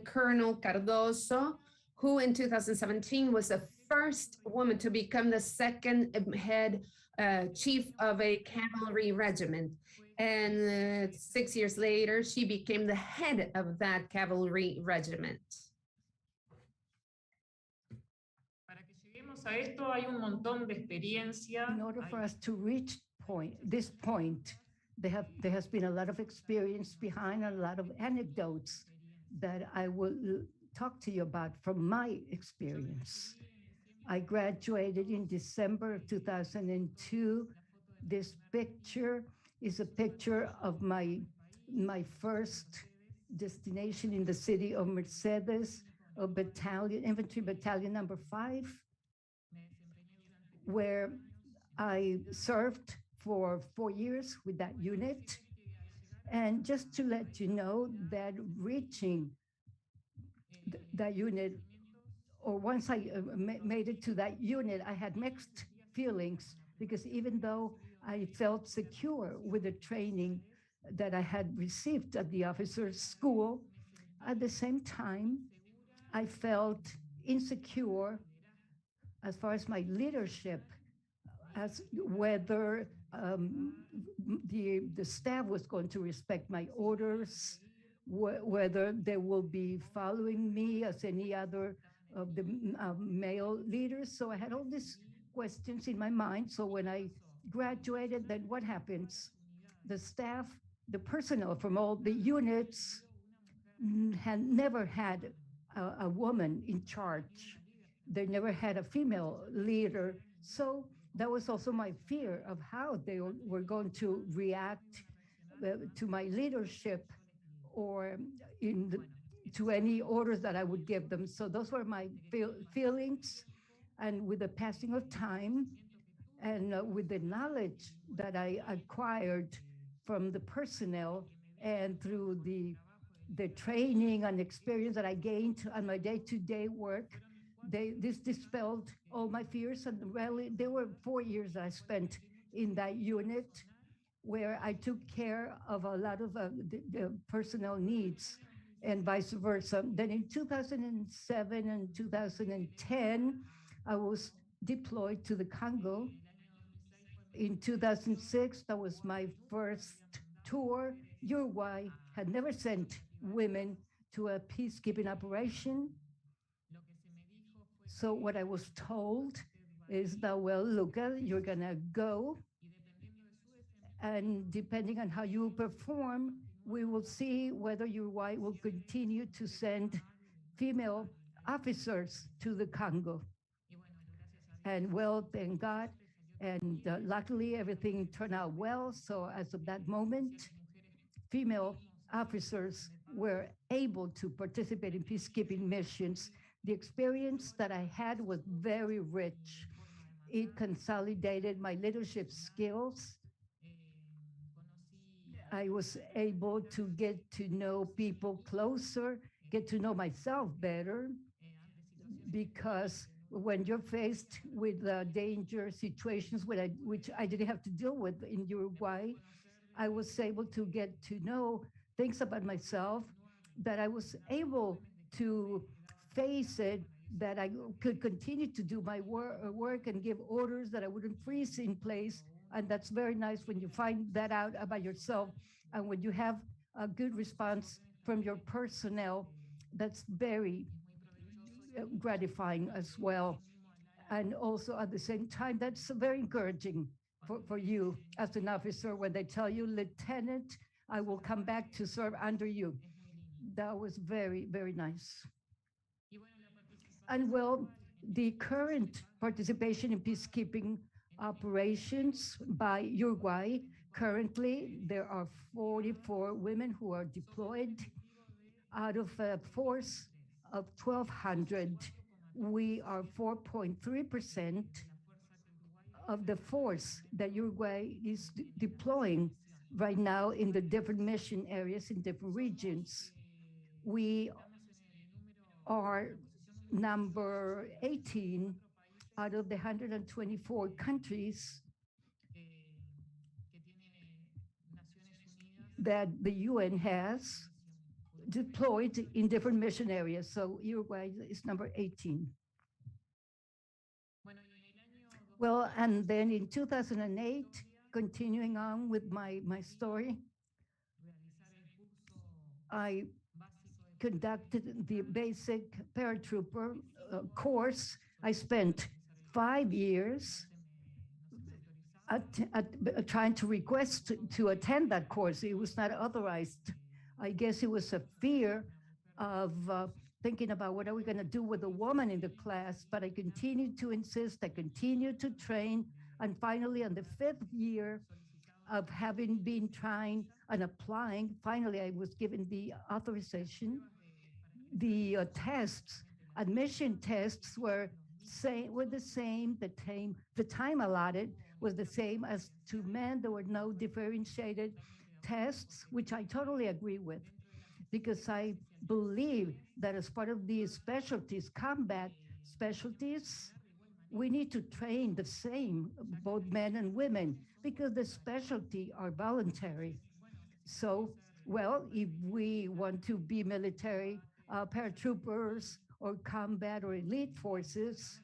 S1: Colonel Cardoso, who in 2017 was the first woman to become the second head chief of a cavalry regiment. And 6 years later, she became the head of that cavalry regiment.
S4: In order for us to reach this point, there has been a lot of experience behind, a lot of anecdotes that I will talk to you about from my experience. I graduated in December of 2002. This picture is a picture of my first destination in the city of Mercedes, a battalion, infantry battalion number 5, where I served for 4 years with that unit. And just to let you know that reaching that unit, or once I made it to that unit, I had mixed feelings, because even though I felt secure with the training that I had received at the officers' school, at the same time, I felt insecure as far as my leadership, as whether the staff was going to respect my orders, whether they will be following me as any other of the male leaders. So I had all these questions in my mind. So when I graduated, then what happens? The staff, the personnel from all the units had never had a woman in charge. They never had a female leader. So that was also my fear of how they were going to react to my leadership, or to any orders that I would give them. So those were my feelings. And with the passing of time, And with the knowledge that I acquired from the personnel and through the training and experience that I gained on my day-to-day work, this dispelled all my fears. And really, there were 4 years that I spent in that unit where I took care of a lot of the personnel needs and vice versa. Then in 2007 and 2010, I was deployed to the Congo. In 2006, that was my first tour. Uruguay had never sent women to a peacekeeping operation. So what I was told is that, well, Luca, you're gonna go, and depending on how you perform, we will see whether Uruguay will continue to send female officers to the Congo. And well, thank God. And luckily, everything turned out well. So as of that moment, female officers were able to participate in peacekeeping missions. The experience that I had was very rich. It consolidated my leadership skills. I was able to get to know people closer, get to know myself better, because when you're faced with danger situations which I didn't have to deal with in Uruguay, I was able to get to know things about myself, that I was able to face it, that I could continue to do my work and give orders, that I wouldn't freeze in place. And that's very nice when you find that out about yourself. And when you have a good response from your personnel, that's very gratifying as well. And also at the same time, that's very encouraging for you as an officer when they tell you, Lieutenant, I will come back to serve under you. That was very, very nice. And well, the current participation in peacekeeping operations by Uruguay, currently there are 44 women who are deployed out of a force of 1,200. We are 4.3% of the force that Uruguay is deploying right now in the different mission areas in different regions. We are number 18 out of the 124 countries that the UN has deployed in different mission areas. So Uruguay is number 18. Well, and then in 2008, continuing on with my story, I conducted the basic paratrooper course. I spent 5 years trying to request to attend that course. It was not authorized. I guess it was a fear of thinking about what are we going to do with a woman in the class, but I continued to insist, I continued to train, and finally on the 5th year of having been trying and applying, finally I was given the authorization. The tests, admission tests were the same, the time allotted was the same as to men. There were no differentiated tests, which I totally agree with, because I believe that as part of these specialties, combat specialties, we need to train the same, both men and women, because the specialty are voluntary. So, well, if we want to be military paratroopers or combat or elite forces,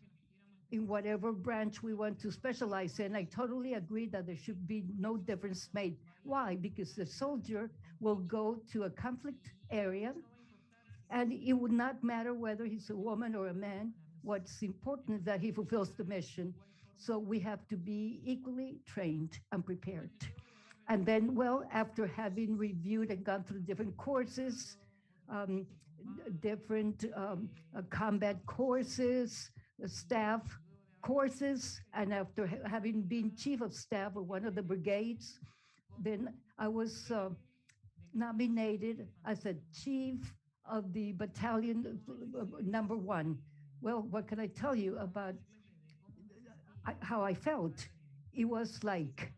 S4: in whatever branch we want to specialize in, I totally agree that there should be no difference made. Why? Because the soldier will go to a conflict area and it would not matter whether he's a woman or a man. What's important is that he fulfills the mission. So we have to be equally trained and prepared. And then, well, after having reviewed and gone through different courses, different combat courses, staff courses, and after having been chief of staff of one of the brigades, then I was nominated as a chief of the battalion #1. Well, what can I tell you about how I felt? it was like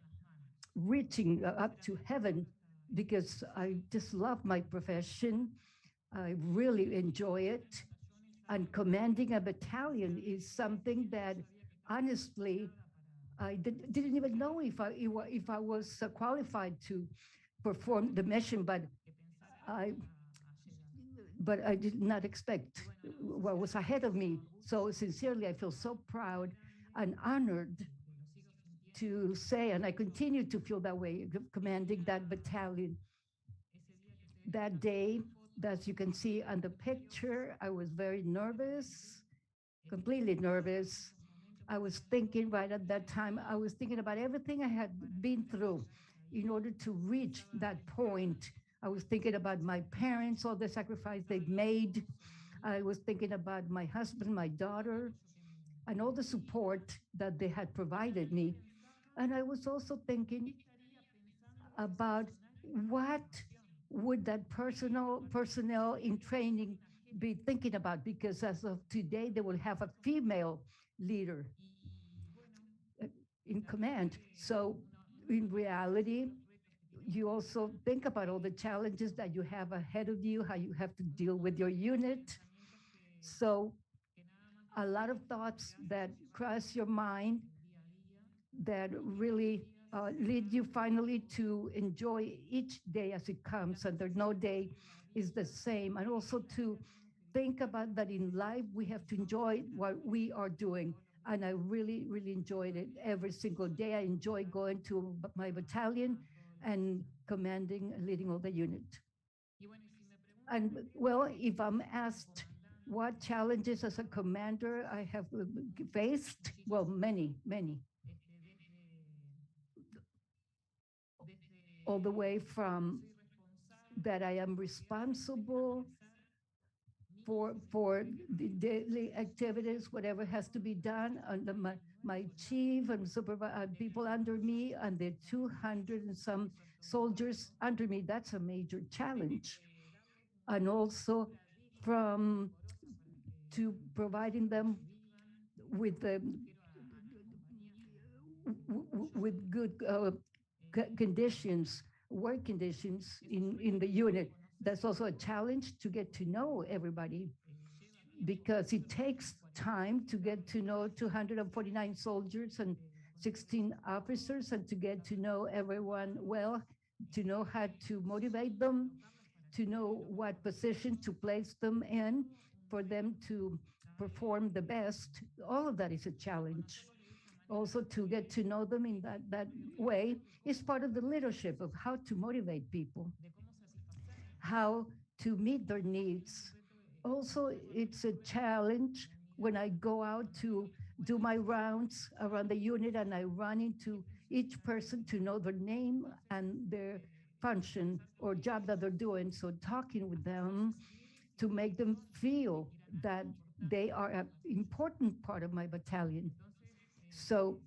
S4: reaching up to heaven because I just love my profession. I really enjoy it. And commanding a battalion is something that honestly didn't even know if I was qualified to perform the mission, I but I did not expect what was ahead of me. So sincerely, I feel so proud and honored to say, and I continue to feel that way, commanding that battalion. That day, as you can see on the picture, I was very nervous, completely nervous. I was thinking right at that time, I was thinking about everything I had been through in order to reach that point. I was thinking about my parents, all the sacrifice they've made. I was thinking about my husband, my daughter, and all the support that they had provided me. And I was also thinking about what would that personnel in training be thinking about, because as of today they will have a female leader in command. So in reality, you also think about all the challenges that you have ahead of you, how you have to deal with your unit. So a lot of thoughts that cross your mind that really lead you finally to enjoy each day as it comes, and there no day is the same. And also to think about that in life, we have to enjoy what we are doing. And I really, really enjoyed it every single day. I enjoy going to my battalion and commanding and leading all the unit. And well, if I'm asked what challenges as a commander I have faced, well, many, many. All the way from that I am responsible for the daily activities, whatever has to be done under my chief and people under me, and the 200 and some soldiers under me. That's a major challenge. And also from to providing them with the with good conditions, work conditions in the unit. That's also a challenge to get to know everybody, because it takes time to get to know 249 soldiers and 16 officers, and to get to know everyone well, to know how to motivate them, to know what position to place them in for them to perform the best. All of that is a challenge. Also to get to know them in that way is part of the leadership of how to motivate people, how to meet their needs. Also, it's a challenge when I go out to do my rounds around the unit and I run into each person to know their name and their function or job that they're doing. So talking with them to make them feel that they are an important part of my battalion. So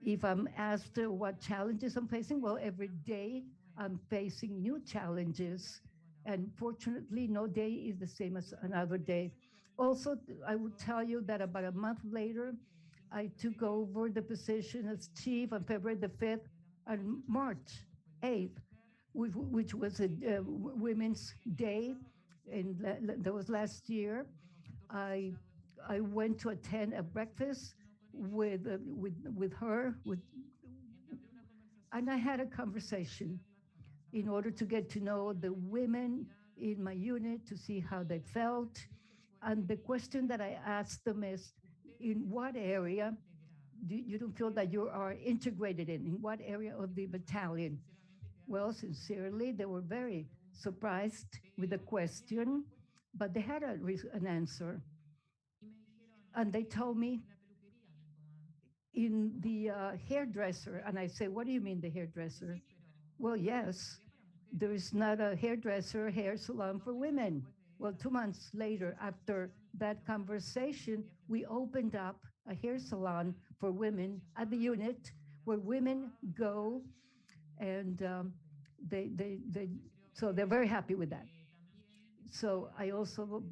S4: if I'm asked what challenges I'm facing, well, every day I'm facing new challenges. And fortunately, no day is the same as another day. Also, I would tell you that about a month later, I took over the position as chief on February the 5th and March 8th, which was a Women's Day, and that was last year. I I went to attend a breakfast with her, and I had a conversation in order to get to know the women in my unit to see how they felt. And the question that I asked them is, in what area do you don't feel that you are integrated in what area of the battalion? Well, sincerely, they were very surprised with the question, but they had an answer. And they told me in the hairdresser. And I say, what do you mean the hairdresser? Well, yes, there is not a hairdresser, hair salon for women. Well, 2 months later, after that conversation, we opened up a hair salon for women at the unit where women go, and so they're very happy with that. So I also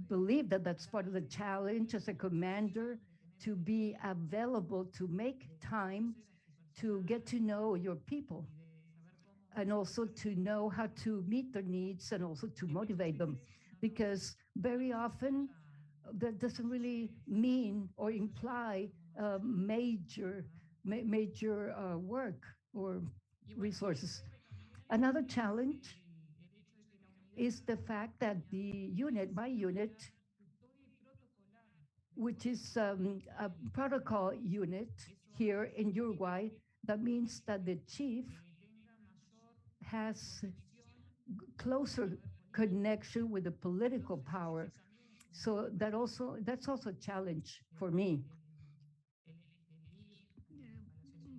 S4: believe that that's part of the challenge as a commander, to be available, to make time to get to know your people, and also to know how to meet their needs and also to motivate them. Because very often that doesn't really mean or imply major work or resources. Another challenge is the fact that the unit, my unit, which is a protocol unit here in Uruguay, that means that the chief has closer connection with the political power. So that's also a challenge for me,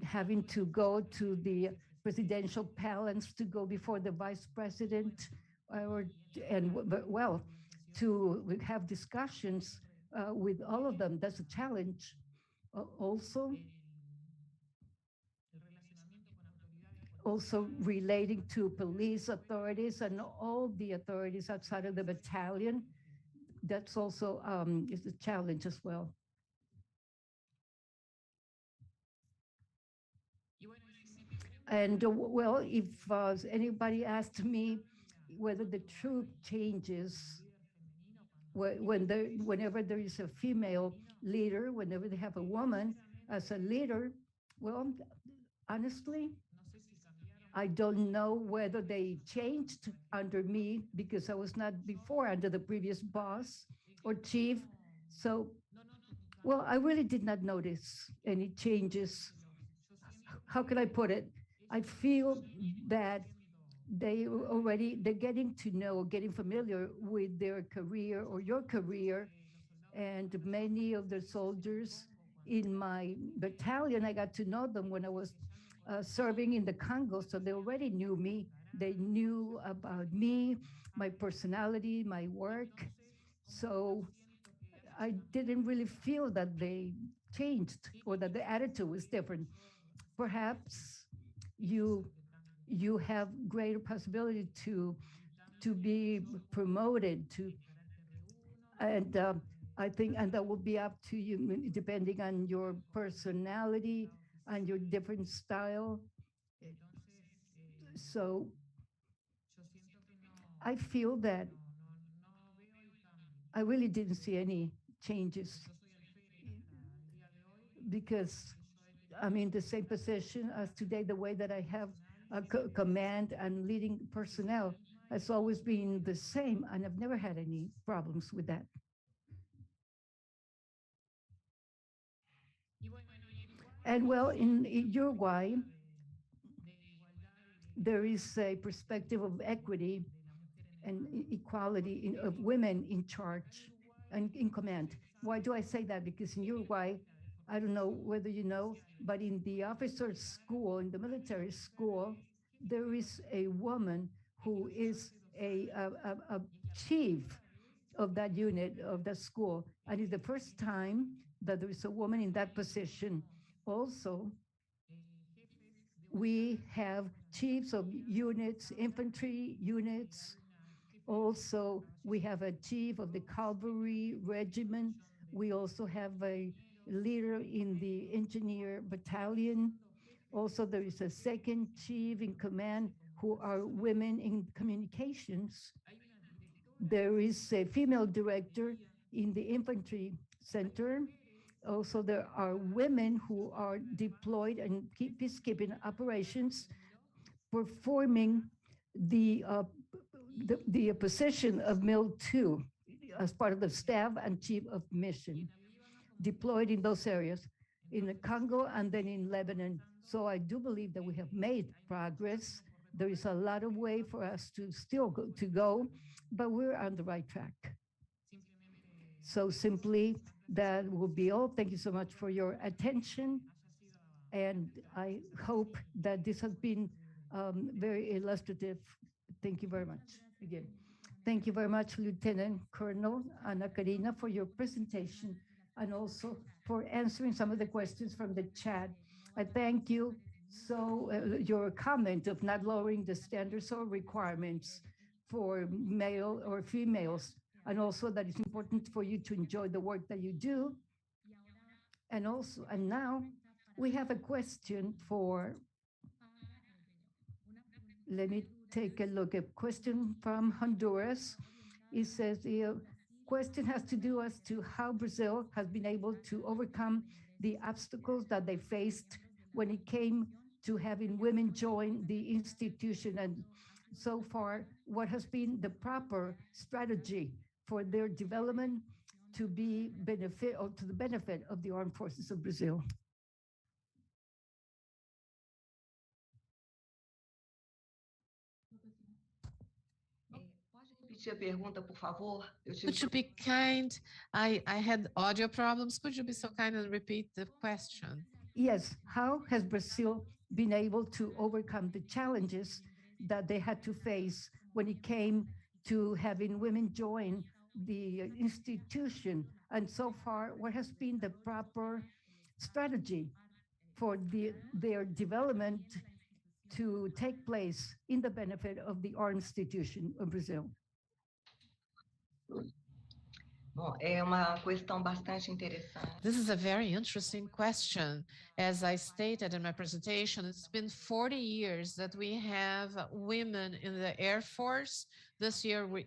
S4: having to go to the presidential palace, to go before the vice president, or and well, to have discussions with all of them. That's a challenge. Also, relating to police authorities and all the authorities outside of the battalion. That's also is a challenge as well. And well, if anybody asked me whether the troop changes whenever there is a female leader, whenever they have a woman as a leader, well, honestly, I don't know whether they changed under me because I was not before under the previous boss or chief. So, well, I really did not notice any changes. How can I put it? I feel that they're getting to know, getting familiar with their career or your career. And many of the soldiers in my battalion, I got to know them when I was serving in the Congo. So they already knew me. They knew about me, my personality, my work. So I didn't really feel that they changed or that the attitude was different. Perhaps you you have greater possibility to be promoted to, and I think, and that will be up to you depending on your personality and your different style. So I feel that I really didn't see any changes because I'm in the same position as today. The way that I have command and leading personnel has always been the same, and I've never had any problems with that. And well, in Uruguay, there is a perspective of equity and equality of women in charge and in command. Why do I say that? Because in Uruguay, I don't know whether you know, but in the officer school, in the military school, there is a woman who is a chief of that unit, of that school. And it's the first time that there is a woman in that position. Also, we have chiefs of units, infantry units. Also, we have a chief of the cavalry regiment. We also have a leader in the engineer battalion. Also, there is a second chief in command who are women in communications. There is a female director in the infantry center. Also, there are women who are deployed in peacekeeping operations, performing the position of MIL 2 as part of the staff and chief of mission, deployed in those areas, in the Congo and then in Lebanon. So I do believe that we have made progress. There is a lot of way for us to still go, but we're on the right track. So simply, that will be all. Thank you so much for your attention. And I hope that this has been very illustrative. Thank you very much again. Thank you very much, Lieutenant Colonel Ana Karina, for your presentation and also for answering some of the questions from the chat. I thank you. So your comment of not lowering the standards or requirements for male or females, and also that it's important for you to enjoy the work that you do. And now we have a question for, let me take a look, a question from Honduras. It says the question has to do as to how Brazil has been able to overcome the obstacles that they faced when it came to having women join the institution. And so far, what has been the proper strategy for their development to be benefit or to the benefit of the armed forces of Brazil?
S11: Repetir a pergunta, por favor?
S3: Could you be kind? I had audio problems. Could you be so kind and repeat the question?
S4: Yes, how has Brazil been able to overcome the challenges that they had to face when it came to having women join the institution? And so far, what has been the proper strategy for their development to take place in the benefit of the armed institution of Brazil?
S11: Bom, é uma questão bastante interessante.
S3: This is a very interesting question. As I stated in my presentation, it's been 40 years that we have women in the Air Force. This year we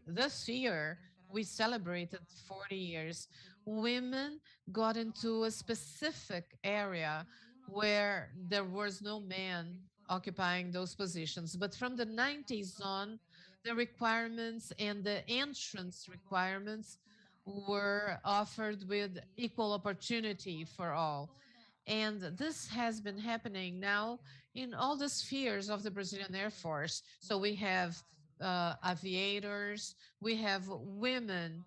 S3: celebrated 40 years. Women got into a specific area where there was no man occupying those positions. But from the 90s on, the requirements and the entrance requirements were offered with equal opportunity for all. And this has been happening now in all the spheres of the Brazilian Air Force. So we have aviators, we have women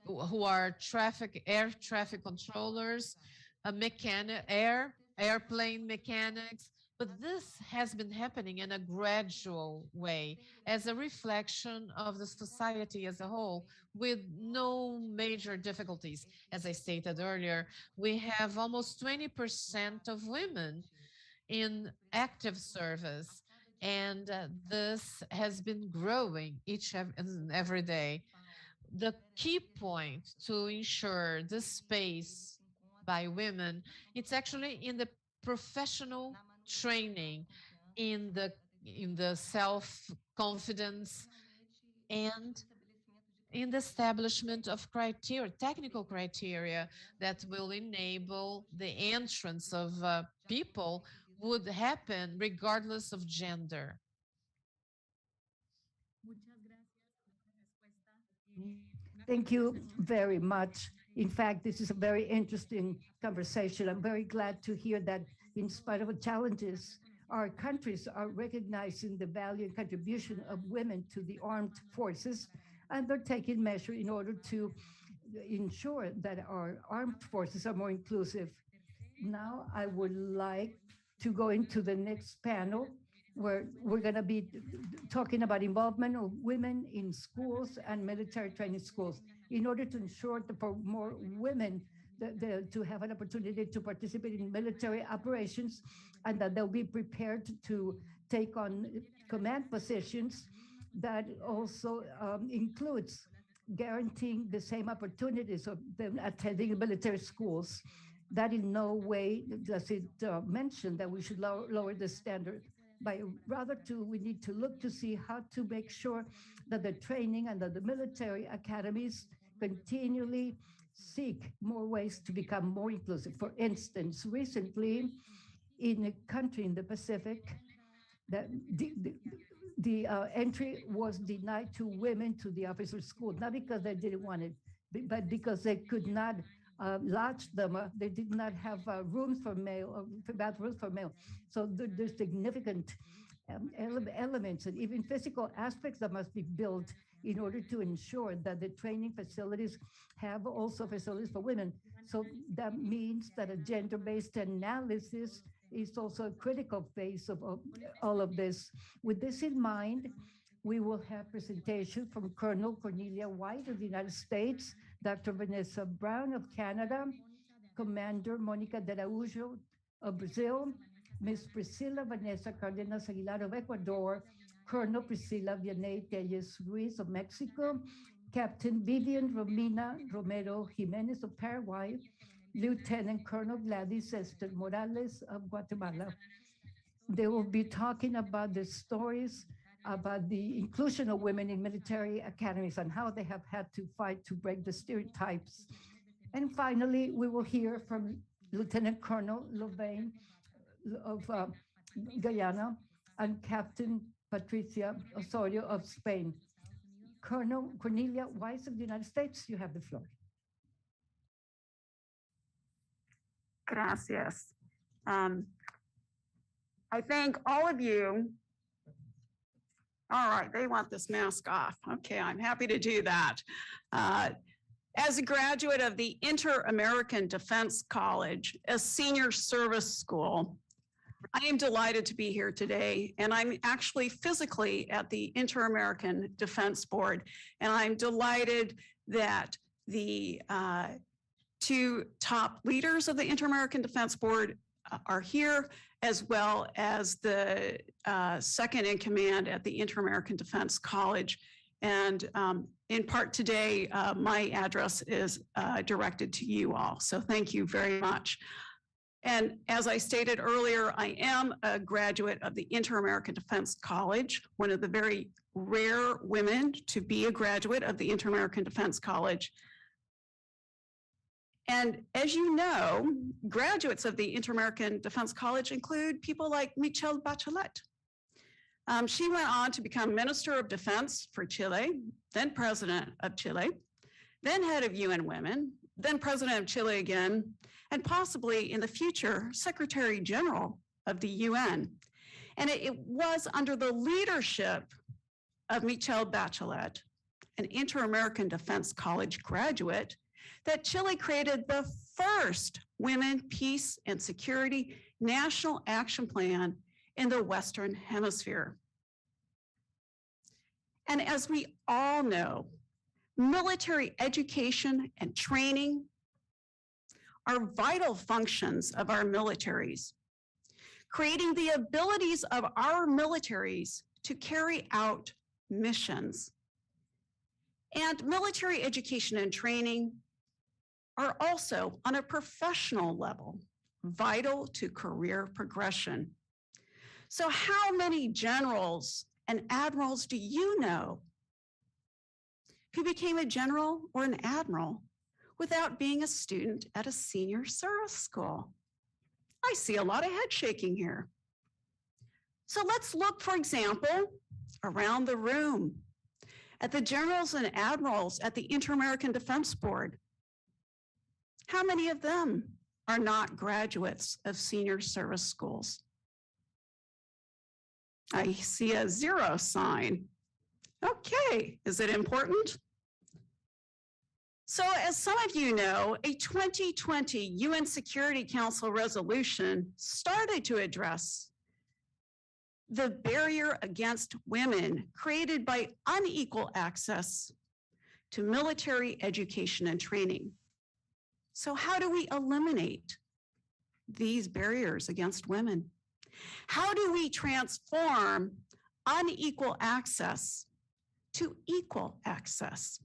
S3: who are air traffic controllers, airplane mechanics, but this has been happening in a gradual way as a reflection of the society as a whole with no major difficulties. As I stated earlier, we have almost 20% of women in active service, and this has been growing each and every day. The key point to ensure this space by women, it's actually in the professional training, in the self-confidence, and in the establishment of criteria, technical criteria that will enable the entrance of people would happen regardless of gender.
S4: Thank you very much. In fact, this is a very interesting conversation. I'm very glad to hear that in spite of the challenges, our countries are recognizing the value and contribution of women to the armed forces, and they're taking measure in order to ensure that our armed forces are more inclusive. Now, I would like to go into the next panel where we're going to be talking about involvement of women in schools and military training schools in order to ensure that for more women to have an opportunity to participate in military operations and that they'll be prepared to take on command positions. That also includes guaranteeing the same opportunities of them attending military schools. That in no way does it mention that we should lower the standard. But rather we need to look to see how to make sure that the training and that the military academies continually seek more ways to become more inclusive. For instance, recently in a country in the Pacific, that the entry was denied to women to the officer school, not because they didn't want it, but because they could not lodge them. They did not have rooms for male, bathrooms for male. So there's significant elements and even physical aspects that must be built in order to ensure that the training facilities have also facilities for women. So that means that a gender-based analysis is also a critical phase of all of this. With this in mind, we will have presentation from Colonel Cornelia White of the United States, Dr. Vanessa Brown of Canada, Commander Monica de Araújo of Brazil, Ms. Priscilla Vanessa Cardenas Aguilar of Ecuador, Colonel Priscilla Vianey Telles Ruiz of Mexico, Captain Vivian Romina Romero Jimenez of Paraguay, Lieutenant Colonel Gladys Esther Morales of Guatemala. They will be talking about the stories about the inclusion of women in military academies and how they have had to fight to break the stereotypes. And finally, we will hear from Lieutenant Colonel Lovain of Guyana and Captain Patricia Osorio of Spain. Colonel Cornelia Weiss of the United States, you have the floor.
S13: Gracias. I thank all of you. All right, they want this mask off. Okay, I'm happy to do that. As a graduate of the Inter-American Defense College, a senior service school, I am delighted to be here today, and I'm actually physically at the Inter-American Defense Board, and I'm delighted that the two top leaders of the Inter-American Defense Board are here, as well as the second in command at the Inter-American Defense College. And in part today, my address is directed to you all. So thank you very much. And as I stated earlier, I am a graduate of the Inter-American Defense College, one of the very rare women to be a graduate of the Inter-American Defense College. And as you know, graduates of the Inter-American Defense College include people like Michelle Bachelet. She went on to become Minister of Defense for Chile, then President of Chile, then head of UN Women, then President of Chile again, and possibly in the future, Secretary General of the UN. And it was under the leadership of Michelle Bachelet, an Inter-American Defense College graduate, that Chile created the first Women, Peace, and Security National Action Plan in the Western Hemisphere. And as we all know, military education and training are vital functions of our militaries, creating the abilities of our militaries to carry out missions. And military education and training are also, on a professional level, vital to career progression. So how many generals and admirals do you know who became a general or an admiral without being a student at a senior service school? I see a lot of head shaking here. So let's look, for example, around the room at the generals and admirals at the Inter-American Defense Board. How many of them are not graduates of senior service schools? I see a 0 sign. Okay, is it important? So as some of you know, a 2020 UN Security Council resolution started to address the barrier against women created by unequal access to military education and training. So how do we eliminate these barriers against women? How do we transform unequal access to equal access?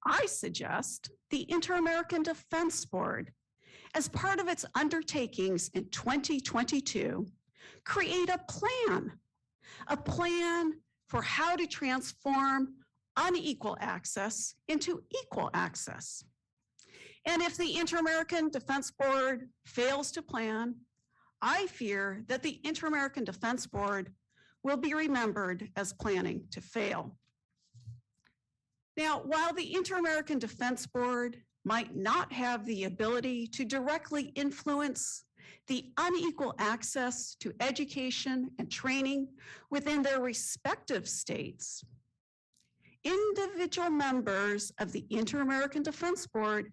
S13: I suggest the Inter-American Defense Board, as part of its undertakings in 2022, create a plan for how to transform unequal access into equal access. And if the Inter-American Defense Board fails to plan, I fear that the Inter-American Defense Board will be remembered as planning to fail. Now, while the Inter-American Defense Board might not have the ability to directly influence the unequal access to education and training within their respective states, individual members of the Inter-American Defense Board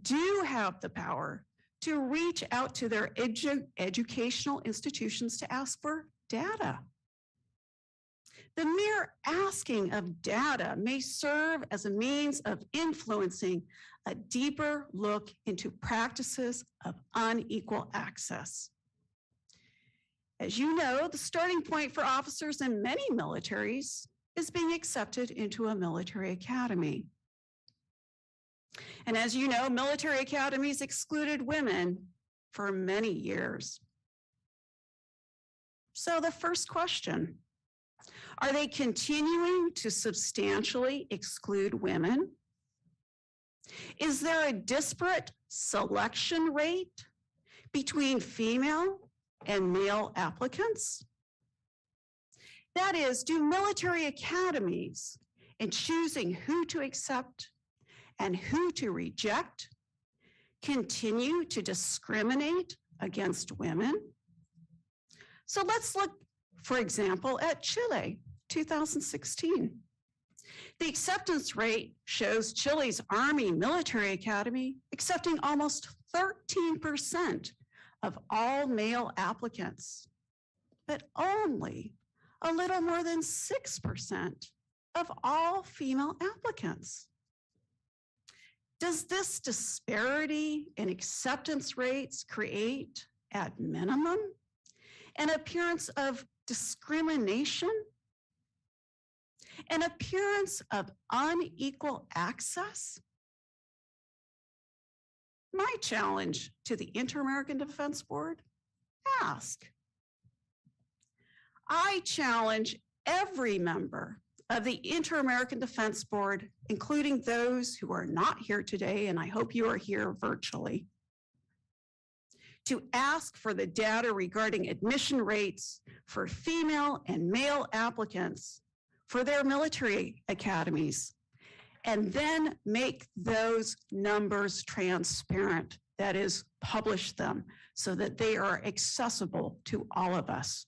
S13: do have the power to reach out to their educational institutions to ask for data. The mere asking of data may serve as a means of influencing a deeper look into practices of unequal access. As you know, the starting point for officers in many militaries is being accepted into a military academy. And as you know, military academies excluded women for many years. So the first question, are they continuing to substantially exclude women? Is there a disparate selection rate between female and male applicants? That is, do military academies, in choosing who to accept and who to reject, continue to discriminate against women? So let's look, for example, at Chile, 2016. The acceptance rate shows Chile's Army Military Academy accepting almost 13% of all male applicants, but only a little more than 6% of all female applicants. Does this disparity in acceptance rates create, at minimum, an appearance of discrimination? An appearance of unequal access? My challenge to the Inter-American Defense Board, ask. I challenge every member of the Inter-American Defense Board, including those who are not here today, and I hope you are here virtually, to ask for the data regarding admission rates for female and male applicants for their military academies, and then make those numbers transparent. That is, publish them so that they are accessible to all of us.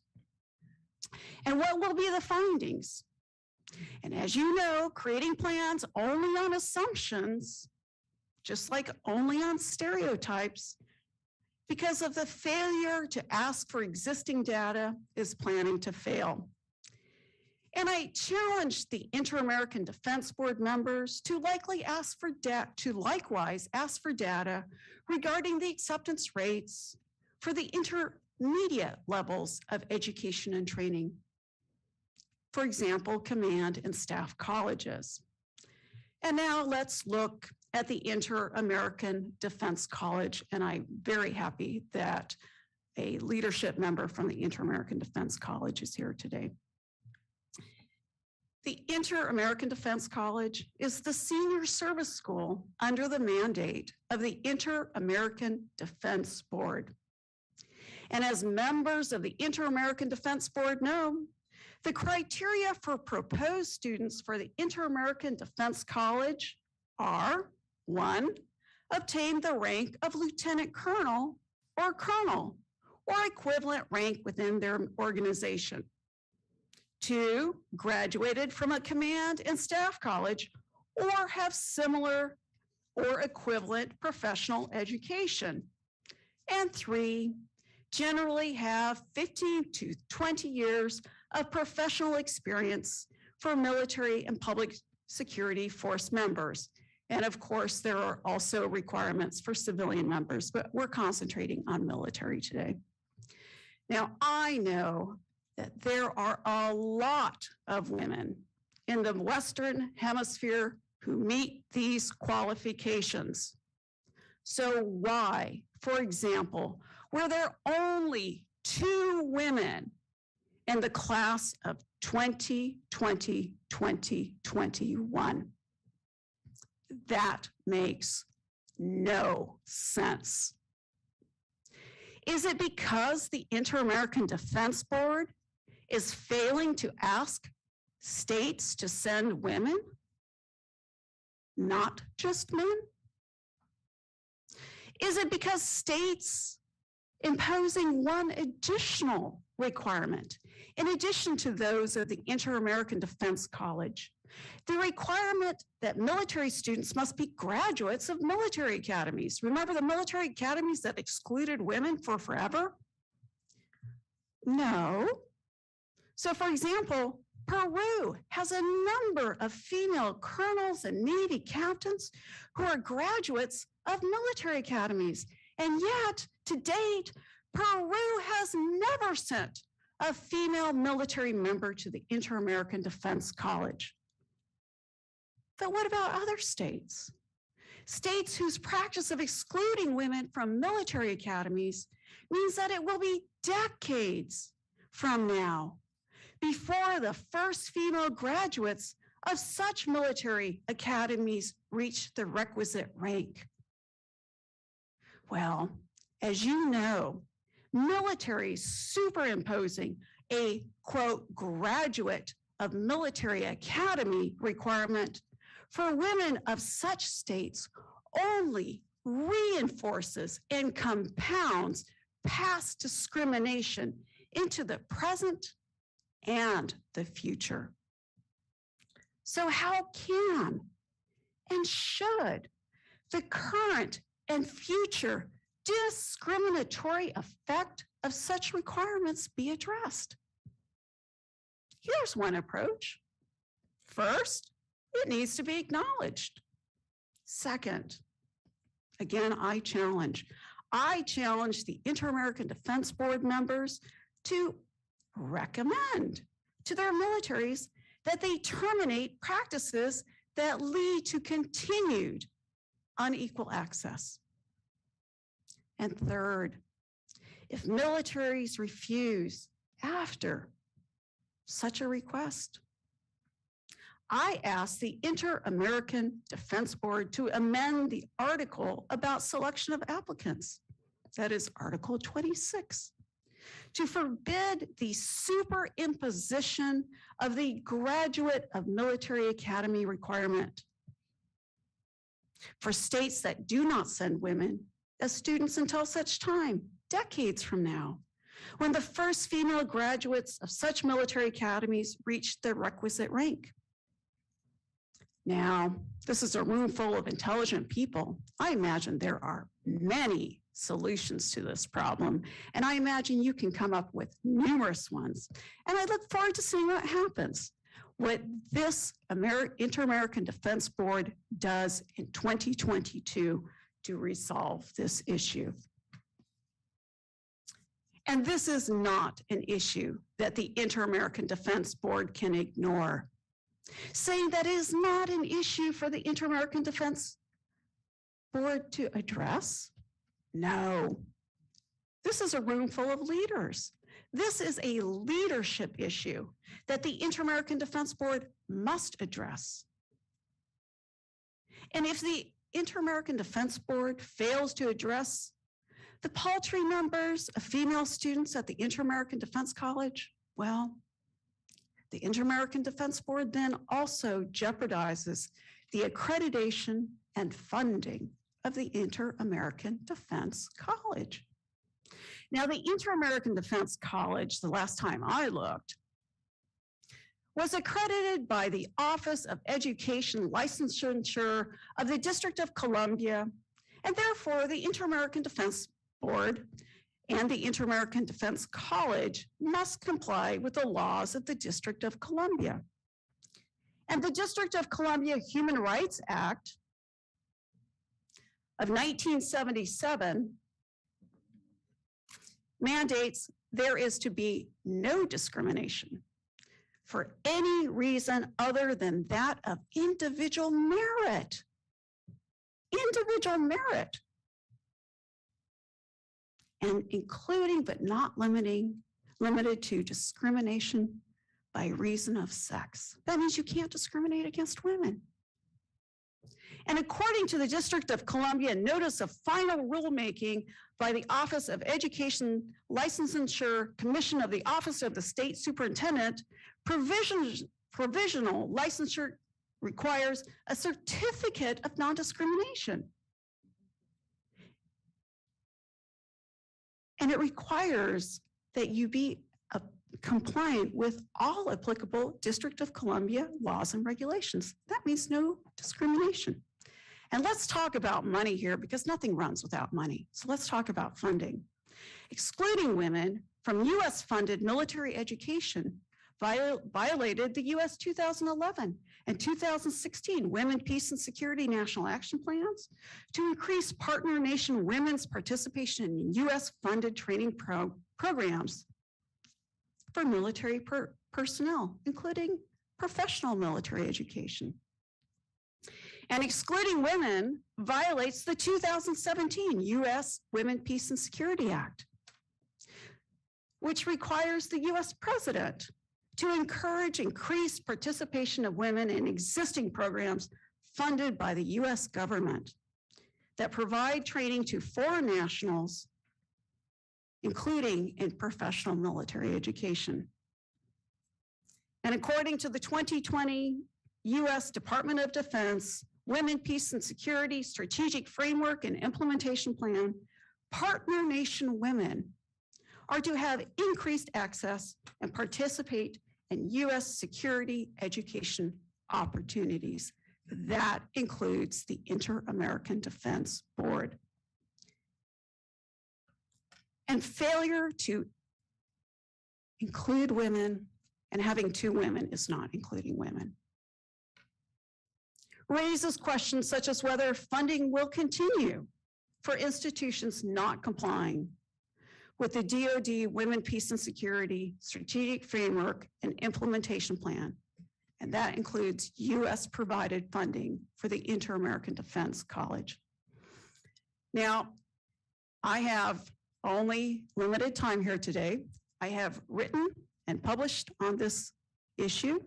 S13: And what will be the findings? And as you know, creating plans only on assumptions, just like only on stereotypes, because of the failure to ask for existing data, is planning to fail. And I challenge the Inter-American Defense Board members to likewise ask for data regarding the acceptance rates for the intermediate levels of education and training. For example, command and staff colleges. And now let's look at the Inter-American Defense College, and I'm very happy that a leadership member from the Inter-American Defense College is here today. The Inter-American Defense College is the senior service school under the mandate of the Inter-American Defense Board. And as members of the Inter-American Defense Board know, the criteria for proposed students for the Inter-American Defense College are: 1, obtain the rank of lieutenant colonel or colonel or equivalent rank within their organization. 2, graduated from a command and staff college or have similar or equivalent professional education. And 3, generally have 15 to 20 years of professional experience for military and public security force members. And of course, there are also requirements for civilian members, but we're concentrating on military today. Now, I know that there are a lot of women in the Western Hemisphere who meet these qualifications. So why, for example, were there only 2 women in the class of 2020-2021? That makes no sense. Is it because the Inter-American Defense Board is failing to ask states to send women, not just men? Is it because states imposing one additional requirement, in addition to those of the Inter-American Defense College, the requirement that military students must be graduates of military academies? Remember the military academies that excluded women for forever? No. So for example, Peru has a number of female colonels and Navy captains who are graduates of military academies. And yet, to date, Peru has never sent a female military member to the Inter-American Defense College. But what about other states? States whose practice of excluding women from military academies means that it will be decades from now before the first female graduates of such military academies reach the requisite rank. Well, as you know, military superimposing a, quote, graduate of military academy requirement for women of such states only reinforces and compounds past discrimination into the present and the future. So how can and should the current and future discriminatory effect of such requirements be addressed? Here's one approach. First, it needs to be acknowledged. Second, again, I challenge the Inter-American Defense Board members to recommend to their militaries that they terminate practices that lead to continued unequal access. And third, if militaries refuse after such a request, I ask the Inter-American Defense Board to amend the article about selection of applicants, that is Article 26, to forbid the superimposition of the graduate of military academy requirement for states that do not send women as students until such time, decades from now, when the first female graduates of such military academies reach the requisite rank. Now, this is a room full of intelligent people. I imagine there are many solutions to this problem, and I imagine you can come up with numerous ones. And I look forward to seeing what happens, what this Inter-American Defense Board does in 2022 to resolve this issue. And this is not an issue that the Inter-American Defense Board can ignore. Saying that it is not an issue for the Inter-American Defense Board to address? No. This is a room full of leaders. This is a leadership issue that the Inter-American Defense Board must address. And if the Inter-American Defense Board fails to address the paltry numbers of female students at the Inter-American Defense College, well, the Inter-American Defense Board then also jeopardizes the accreditation and funding of the Inter-American Defense College. Now, the Inter-American Defense College, the last time I looked, was accredited by the Office of Education Licensure of the District of Columbia, and therefore the Inter-American Defense Board and the Inter-American Defense College must comply with the laws of the District of Columbia. And the District of Columbia Human Rights Act of 1977 mandates there is to be no discrimination for any reason other than that of individual merit. Individual merit. And including but not limited to discrimination by reason of sex. That means you can't discriminate against women. And according to the District of Columbia Notice of Final Rulemaking by the Office of Education Licensure Commission of the Office of the State Superintendent, provisional licensure requires a certificate of non-discrimination. And it requires that you be compliant with all applicable District of Columbia laws and regulations. That means no discrimination. And let's talk about money here because nothing runs without money. So let's talk about funding. Excluding women from US funded military education violated the US 2011 and 2016 Women, Peace and Security National Action Plans to increase partner nation women's participation in US funded training programs for military personnel, including professional military education. And excluding women violates the 2017 U.S. Women, Peace and Security Act, which requires the U.S. president to encourage increased participation of women in existing programs funded by the U.S. government that provide training to foreign nationals, including in professional military education. And according to the 2020 U.S. Department of Defense Women, Peace and Security Strategic Framework and Implementation Plan, partner nation women are to have increased access and participate in U.S. security education opportunities. That includes the Inter-American Defense Board. And failure to include women and having two women is not including women. Raises questions such as whether funding will continue for institutions not complying with the DoD Women, Peace and Security Strategic Framework and Implementation Plan. And that includes US provided funding for the Inter-American Defense College. Now, I have only limited time here today. I have written and published on this issue.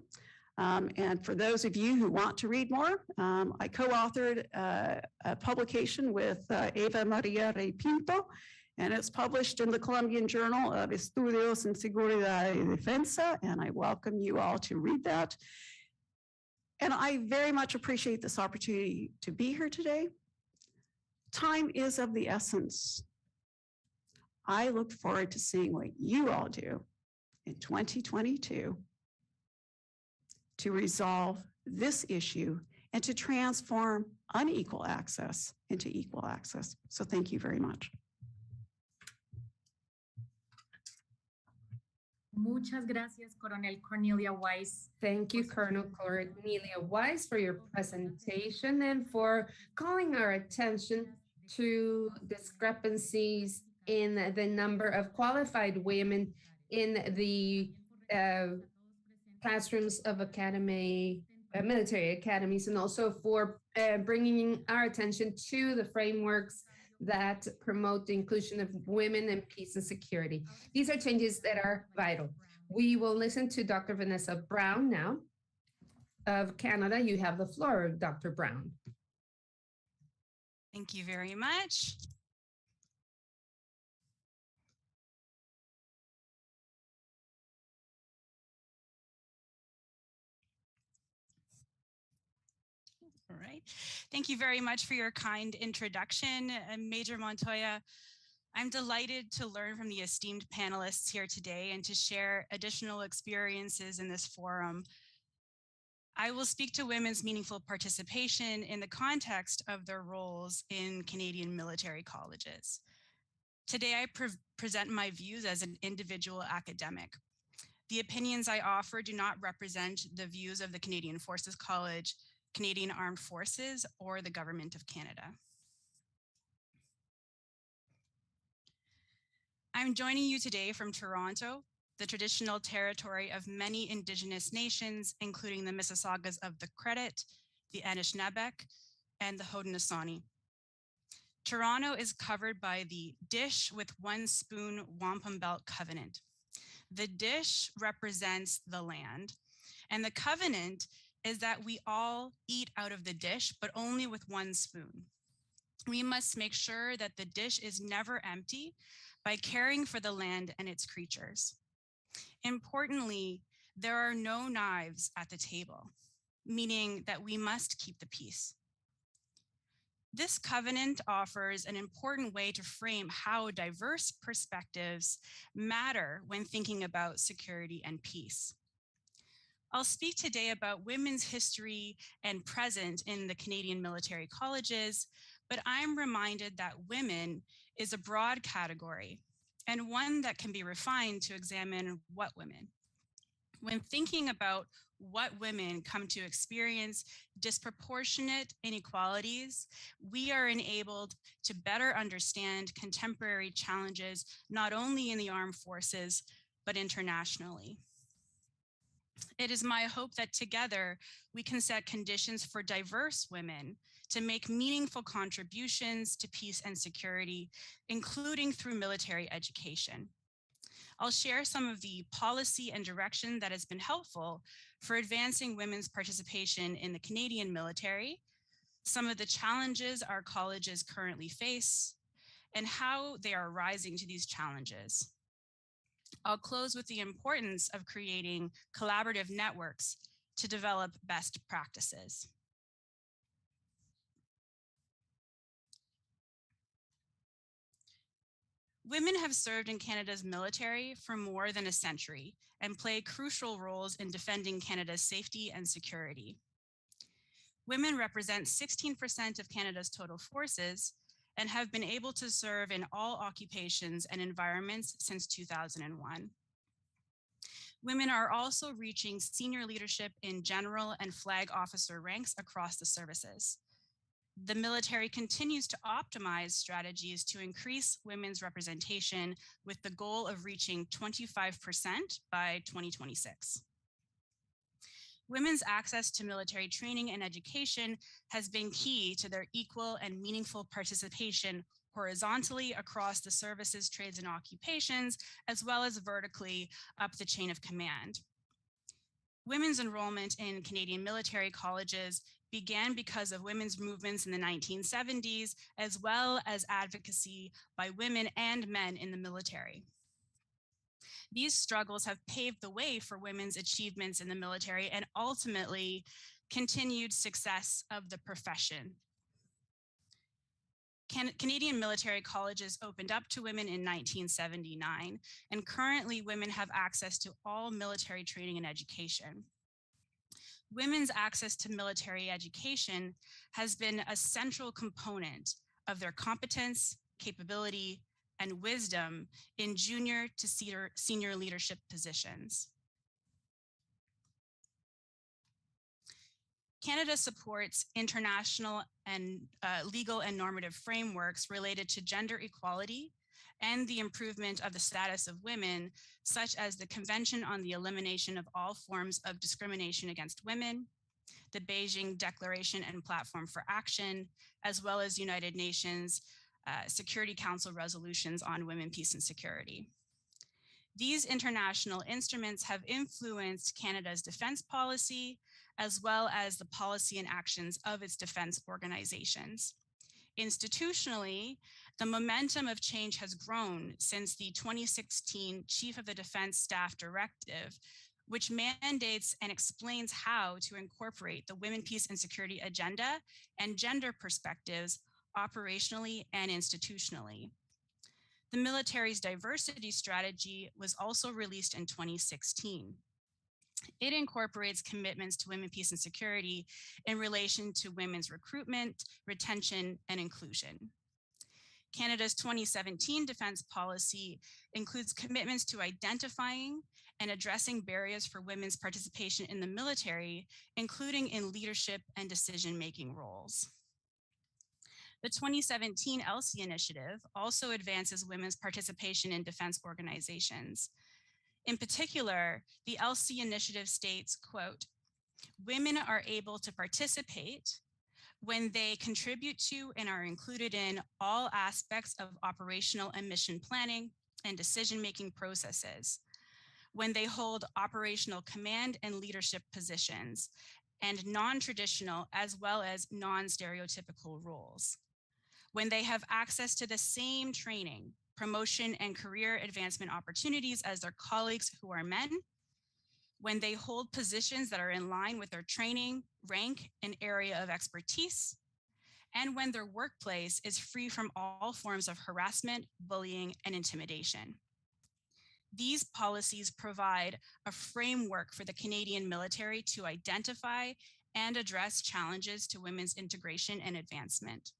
S13: And for those of you who want to read more, I co-authored a publication with Eva Maria Rey Pinto, and it's published in the Colombian Journal of Estudios en Seguridad y Defensa, and I welcome you all to read that. And I very much appreciate this opportunity to be here today. Time is of the essence. I look forward to seeing what you all do in 2022 to resolve this issue and to transform unequal access into equal access. So thank you very much.
S7: Muchas gracias, Coronel Cornelia Weiss.
S1: Thank you, Colonel Cornelia Weiss, for your presentation and for calling our attention to discrepancies in the number of qualified women in the classrooms of military academies, and also for bringing our attention to the frameworks that promote the inclusion of women in peace and security. These are changes that are vital. We will listen to Dr. Vanessa Brown now of Canada. You have the floor, Dr. Brown.
S14: Thank you very much. All right. Thank you very much for your kind introduction, Major Montoya. I'm delighted to learn from the esteemed panelists here today and to share additional experiences in this forum. I will speak to women's meaningful participation in the context of their roles in Canadian military colleges. Today, I present my views as an individual academic. The opinions I offer do not represent the views of the Canadian Forces College, Canadian Armed Forces, or the Government of Canada. I'm joining you today from Toronto, the traditional territory of many Indigenous nations, including the Mississaugas of the Credit, the Anishinaabe, and the Haudenosaunee. Toronto is covered by the Dish with One Spoon Wampum Belt Covenant. The dish represents the land, and the covenant is that we all eat out of the dish, but only with one spoon. We must make sure that the dish is never empty by caring for the land and its creatures. Importantly, there are no knives at the table, meaning that we must keep the peace. This covenant offers an important way to frame how diverse perspectives matter when thinking about security and peace. I'll speak today about women's history and present in the Canadian military colleges, but I'm reminded that women is a broad category and one that can be refined to examine what women. When thinking about what women come to experience disproportionate inequalities, we are enabled to better understand contemporary challenges, not only in the armed forces, but internationally. It is my hope that together we can set conditions for diverse women to make meaningful contributions to peace and security, including through military education. I'll share some of the policy and direction that has been helpful for advancing women's participation in the Canadian military, some of the challenges our colleges currently face, and how they are rising to these challenges. I'll close with the importance of creating collaborative networks to develop best practices. Women have served in Canada's military for more than a century and play crucial roles in defending Canada's safety and security. Women represent 16% of Canada's total forces and have been able to serve in all occupations and environments since 2001. Women are also reaching senior leadership in general and flag officer ranks across the services. The military continues to optimize strategies to increase women's representation with the goal of reaching 25% by 2026. Women's access to military training and education has been key to their equal and meaningful participation horizontally across the services, trades, and occupations, as well as vertically up the chain of command. Women's enrollment in Canadian military colleges began because of women's movements in the 1970s, as well as advocacy by women and men in the military. These struggles have paved the way for women's achievements in the military and ultimately continued success of the profession. Canadian military colleges opened up to women in 1979, and currently women have access to all military training and education. Women's access to military education has been a central component of their competence, capability, and wisdom in junior to senior leadership positions. Canada supports international and legal and normative frameworks related to gender equality and the improvement of the status of women, such as the Convention on the Elimination of All Forms of Discrimination Against Women, the Beijing Declaration and Platform for Action, as well as United Nations Security Council resolutions on women, peace, and security. These international instruments have influenced Canada's defense policy, as well as the policy and actions of its defense organizations. Institutionally, the momentum of change has grown since the 2016 Chief of the Defense Staff Directive, which mandates and explains how to incorporate the women, peace, and security agenda and gender perspectives operationally and institutionally. The military's diversity strategy was also released in 2016. It incorporates commitments to women, peace, and security in relation to women's recruitment, retention, and inclusion. Canada's 2017 defense policy includes commitments to identifying and addressing barriers for women's participation in the military, including in leadership and decision-making roles. The 2017 ELSI initiative also advances women's participation in defense organizations. In particular, the ELSI initiative states, quote, "Women are able to participate when they contribute to and are included in all aspects of operational and mission planning and decision-making processes, when they hold operational command and leadership positions, and non-traditional as well as non-stereotypical roles, when they have access to the same training, promotion, and career advancement opportunities as their colleagues who are men, when they hold positions that are in line with their training, rank, and area of expertise, and when their workplace is free from all forms of harassment, bullying, and intimidation." These policies provide a framework for the Canadian military to identify and address challenges to women's integration and advancement.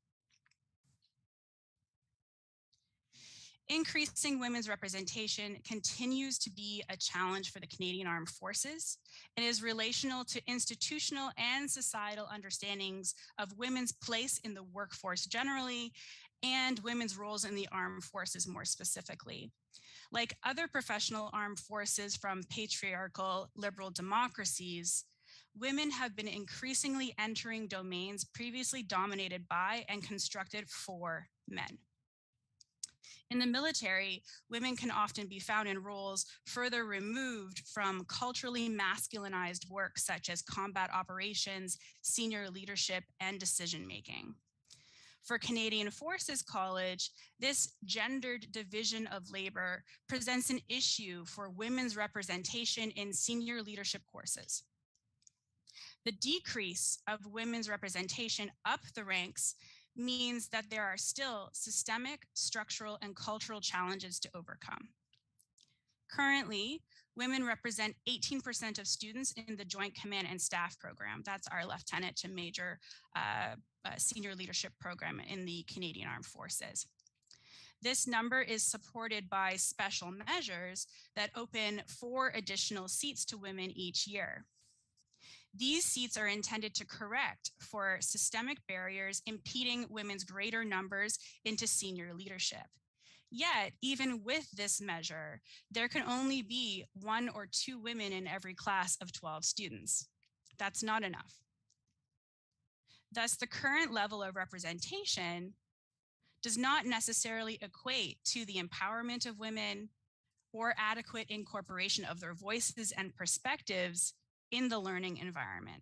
S14: Increasing women's representation continues to be a challenge for the Canadian Armed Forces and is relational to institutional and societal understandings of women's place in the workforce generally and women's roles in the armed forces more specifically. Like other professional armed forces from patriarchal liberal democracies, women have been increasingly entering domains previously dominated by and constructed for men. In the military, women can often be found in roles further removed from culturally masculinized work such as combat operations, senior leadership, and decision-making. For Canadian Forces College, this gendered division of labor presents an issue for women's representation in senior leadership courses. The decrease of women's representation up the ranks means that there are still systemic, structural, and cultural challenges to overcome. Currently, women represent 18% of students in the Joint Command and Staff program. That's our lieutenant to major senior leadership program in the Canadian Armed Forces. This number is supported by special measures that open 4 additional seats to women each year. These seats are intended to correct for systemic barriers impeding women's greater numbers into senior leadership. Yet, even with this measure, there can only be 1 or 2 women in every class of 12 students. That's not enough. Thus, the current level of representation does not necessarily equate to the empowerment of women or adequate incorporation of their voices and perspectives in the learning environment.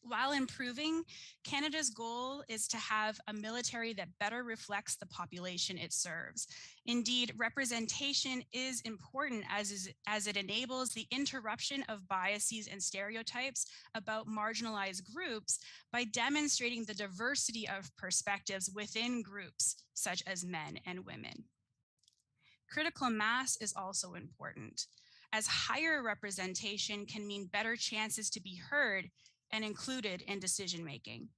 S14: While improving, Canada's goal is to have a military that better reflects the population it serves. Indeed, representation is important as it enables the interruption of biases and stereotypes about marginalized groups by demonstrating the diversity of perspectives within groups, such as men and women. Critical mass is also important, as higher representation can mean better chances to be heard and included in decision-making.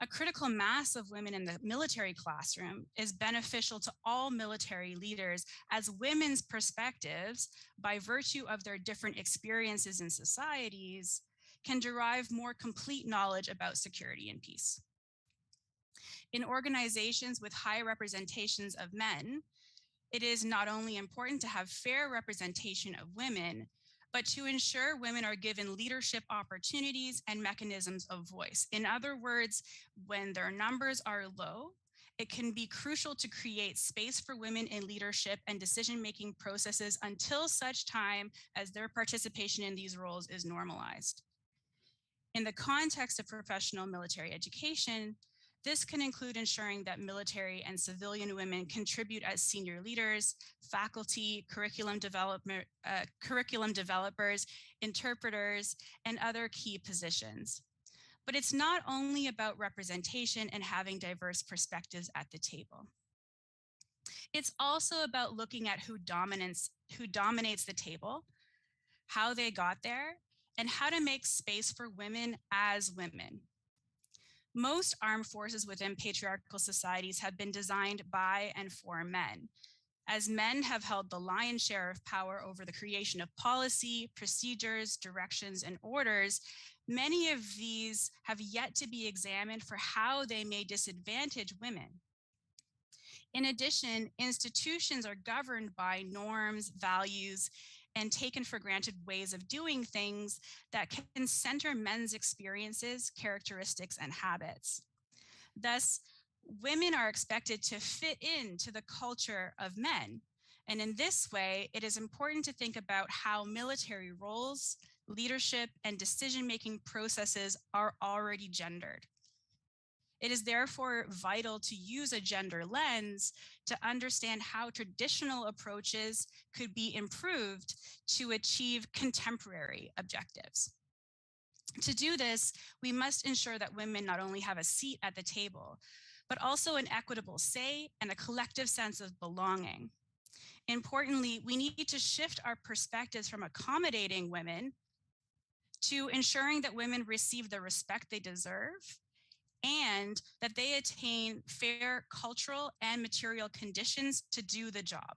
S14: A critical mass of women in the military classroom is beneficial to all military leaders, as women's perspectives, by virtue of their different experiences in societies, can derive more complete knowledge about security and peace. In organizations with high representations of men, it is not only important to have fair representation of women, but to ensure women are given leadership opportunities and mechanisms of voice. In other words, when their numbers are low, it can be crucial to create space for women in leadership and decision-making processes until such time as their participation in these roles is normalized. In the context of professional military education, this can include ensuring that military and civilian women contribute as senior leaders, faculty, curriculum developers, interpreters, and other key positions. But it's not only about representation and having diverse perspectives at the table. It's also about looking at who dominates the table, how they got there, and how to make space for women as women. Most armed forces within patriarchal societies have been designed by and for men, as men have held the lion's share of power over the creation of policy, procedures, directions, and orders. Many of these have yet to be examined for how they may disadvantage women. In addition, institutions are governed by norms, values, and taken for granted ways of doing things that can center men's experiences, characteristics, and habits. Thus, women are expected to fit into the culture of men. And in this way, it is important to think about how military roles, leadership, and decision-making processes are already gendered. It is therefore vital to use a gender lens to understand how traditional approaches could be improved to achieve contemporary objectives. To do this, we must ensure that women not only have a seat at the table, but also an equitable say and a collective sense of belonging. Importantly, we need to shift our perspectives from accommodating women to ensuring that women receive the respect they deserve and that they attain fair cultural and material conditions to do the job.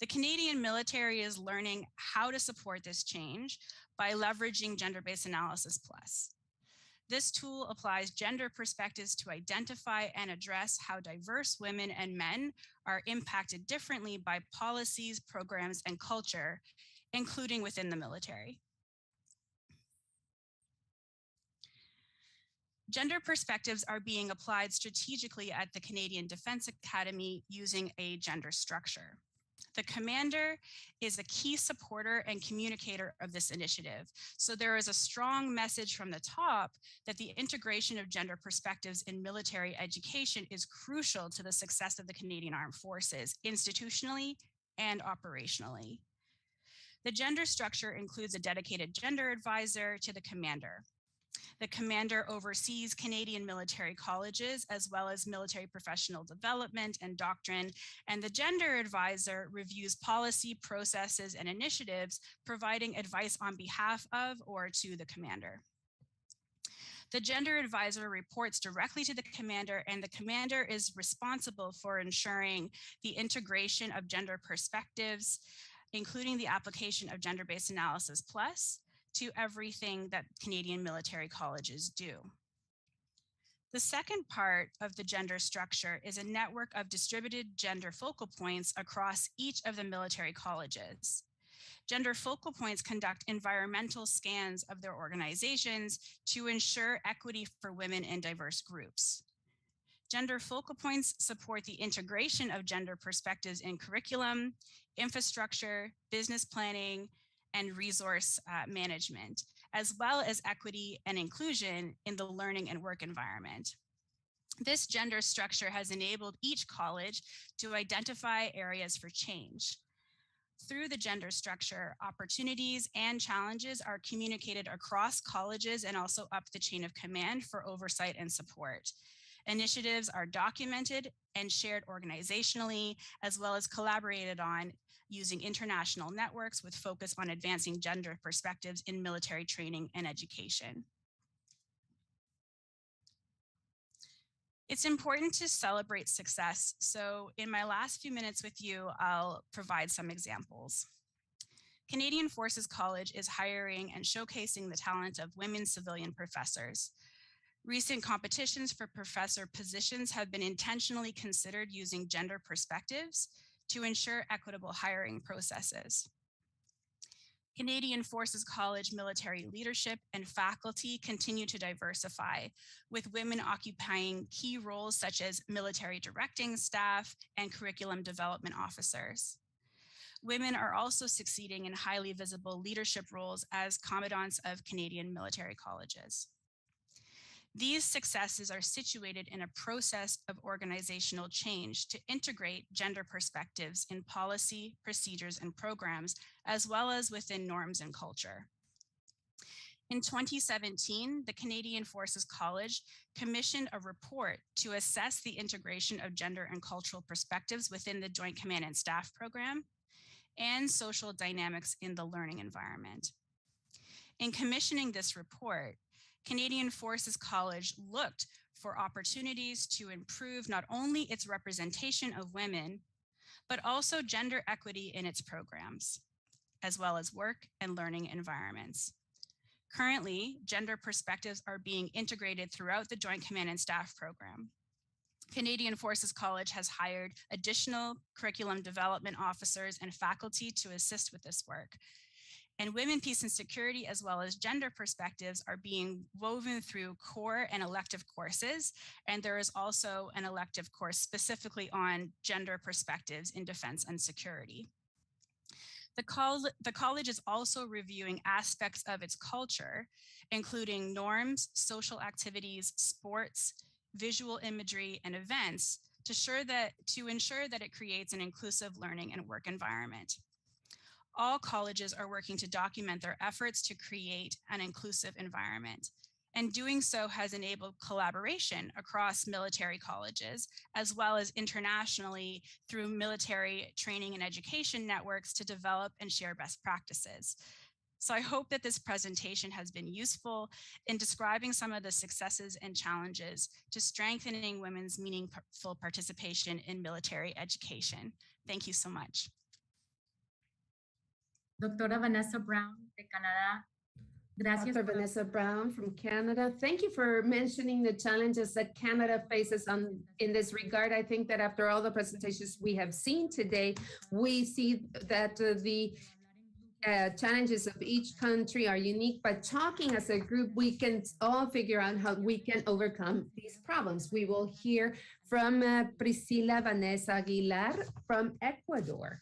S14: The Canadian military is learning how to support this change by leveraging Gender-Based Analysis Plus. This tool applies gender perspectives to identify and address how diverse women and men are impacted differently by policies, programs, and culture, including within the military. Gender perspectives are being applied strategically at the Canadian Defence Academy using a gender structure. The commander is a key supporter and communicator of this initiative. So there is a strong message from the top that the integration of gender perspectives in military education is crucial to the success of the Canadian Armed Forces, institutionally and operationally. The gender structure includes a dedicated gender advisor to the commander. The commander oversees Canadian military colleges as well as military professional development and doctrine, and the gender advisor reviews policy, processes, and initiatives, providing advice on behalf of or to the commander. The gender advisor reports directly to the commander, and the commander is responsible for ensuring the integration of gender perspectives, including the application of gender-based analysis plus, to everything that Canadian military colleges do. The second part of the gender structure is a network of distributed gender focal points across each of the military colleges. Gender focal points conduct environmental scans of their organizations to ensure equity for women in diverse groups. Gender focal points support the integration of gender perspectives in curriculum, infrastructure, business planning, and resource management, as well as equity and inclusion in the learning and work environment. This gender structure has enabled each college to identify areas for change. Through the gender structure, opportunities and challenges are communicated across colleges and also up the chain of command for oversight and support. Initiatives are documented and shared organizationally, as well as collaborated on using international networks with focus on advancing gender perspectives in military training and education. It's important to celebrate success, so in my last few minutes with you, I'll provide some examples. Canadian Forces College is hiring and showcasing the talent of women civilian professors. Recent competitions for professor positions have been intentionally considered using gender perspectives to ensure equitable hiring processes. Canadian Forces College military leadership and faculty continue to diversify, with women occupying key roles such as military directing staff and curriculum development officers. Women are also succeeding in highly visible leadership roles as commandants of Canadian military colleges. These successes are situated in a process of organizational change to integrate gender perspectives in policy, procedures, and programs, as well as within norms and culture. In 2017, the Canadian Forces College commissioned a report to assess the integration of gender and cultural perspectives within the Joint Command and Staff Program and social dynamics in the learning environment. In commissioning this report, Canadian Forces College looked for opportunities to improve not only its representation of women, but also gender equity in its programs, as well as work and learning environments. Currently, gender perspectives are being integrated throughout the Joint Command and Staff Program. Canadian Forces College has hired additional curriculum development officers and faculty to assist with this work. And women, peace, and security, as well as gender perspectives, are being woven through core and elective courses. And there is also an elective course specifically on gender perspectives in defense and security. The college is also reviewing aspects of its culture, including norms, social activities, sports, visual imagery, and events to ensure that it creates an inclusive learning and work environment. All colleges are working to document their efforts to create an inclusive environment, and doing so has enabled collaboration across military colleges, as well as internationally through military training and education networks to develop and share best practices. So I hope that this presentation has been useful in describing some of the successes and challenges to strengthening women's meaningful participation in military education. Thank you so much.
S7: Doctora Vanessa Brown de Canadá, Gracias.
S1: Dr. Vanessa Brown from Canada. Thank you for mentioning the challenges that Canada faces in this regard. I think that after all the presentations we have seen today, we see that the challenges of each country are unique, but talking as a group, we can all figure out how we can overcome these problems. We will hear from Priscila Vanessa Aguilar from Ecuador.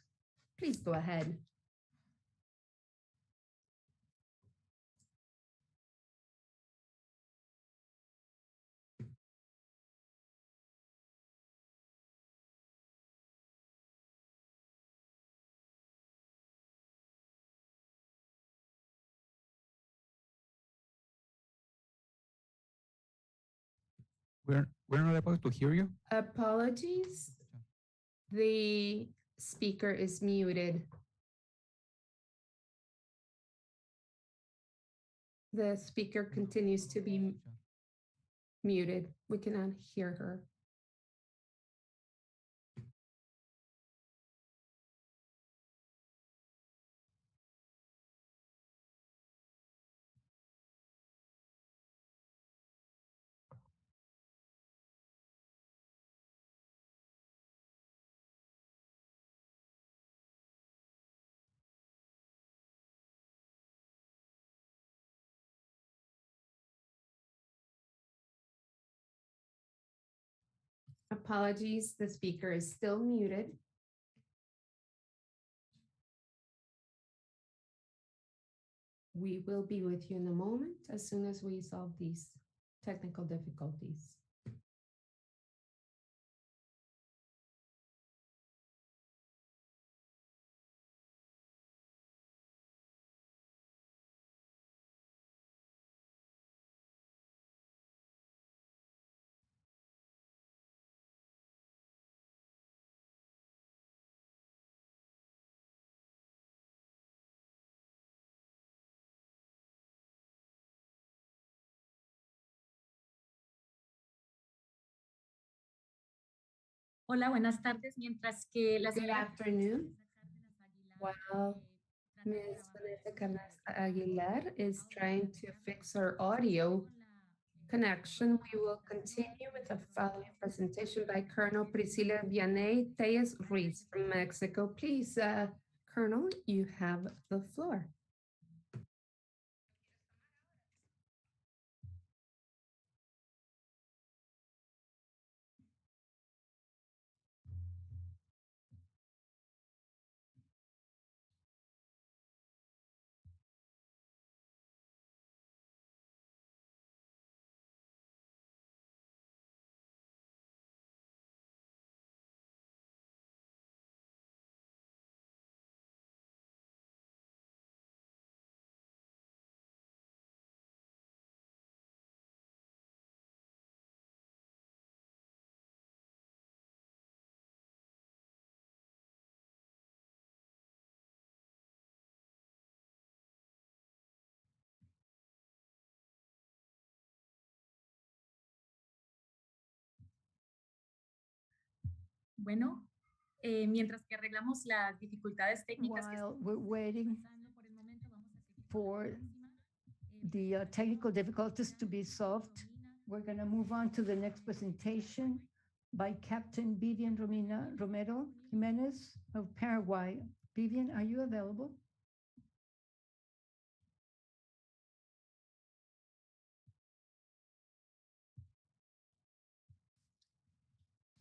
S1: Please go ahead.
S12: We're not able to hear you.
S1: Apologies. The speaker is muted. The speaker continues to be muted. We cannot hear her. Apologies, the speaker is still muted. We will be with you in a moment as soon as we solve these technical difficulties.
S7: Hola, buenas tardes. Mientras que la
S1: Good
S7: señora
S1: afternoon. While Ms. Vanessa Aguilar is trying to fix her audio connection, we will continue with the following presentation by Colonel Priscila Vianey Tellez Ruiz from Mexico. Please, Colonel, you have the floor.
S7: Bueno, mientras que arreglamos las dificultades técnicas que
S4: While we're waiting
S7: por el momento, vamos a seguir
S4: for the technical difficulties to be solved, we're going to move on to the next presentation by Captain Vivian Romero Jimenez of Paraguay. Vivian, are you available?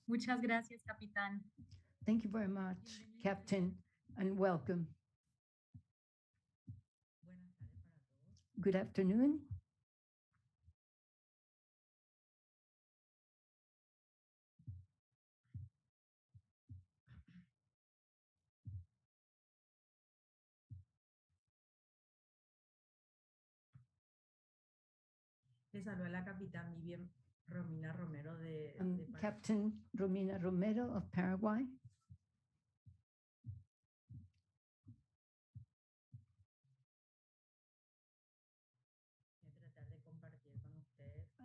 S7: Muchas gracias, capitán.
S4: Thank you very much, Captain, and welcome. Good afternoon.
S15: Les saluda la capitán Vivian Romina Romero de
S4: Captain Romina Romero of Paraguay.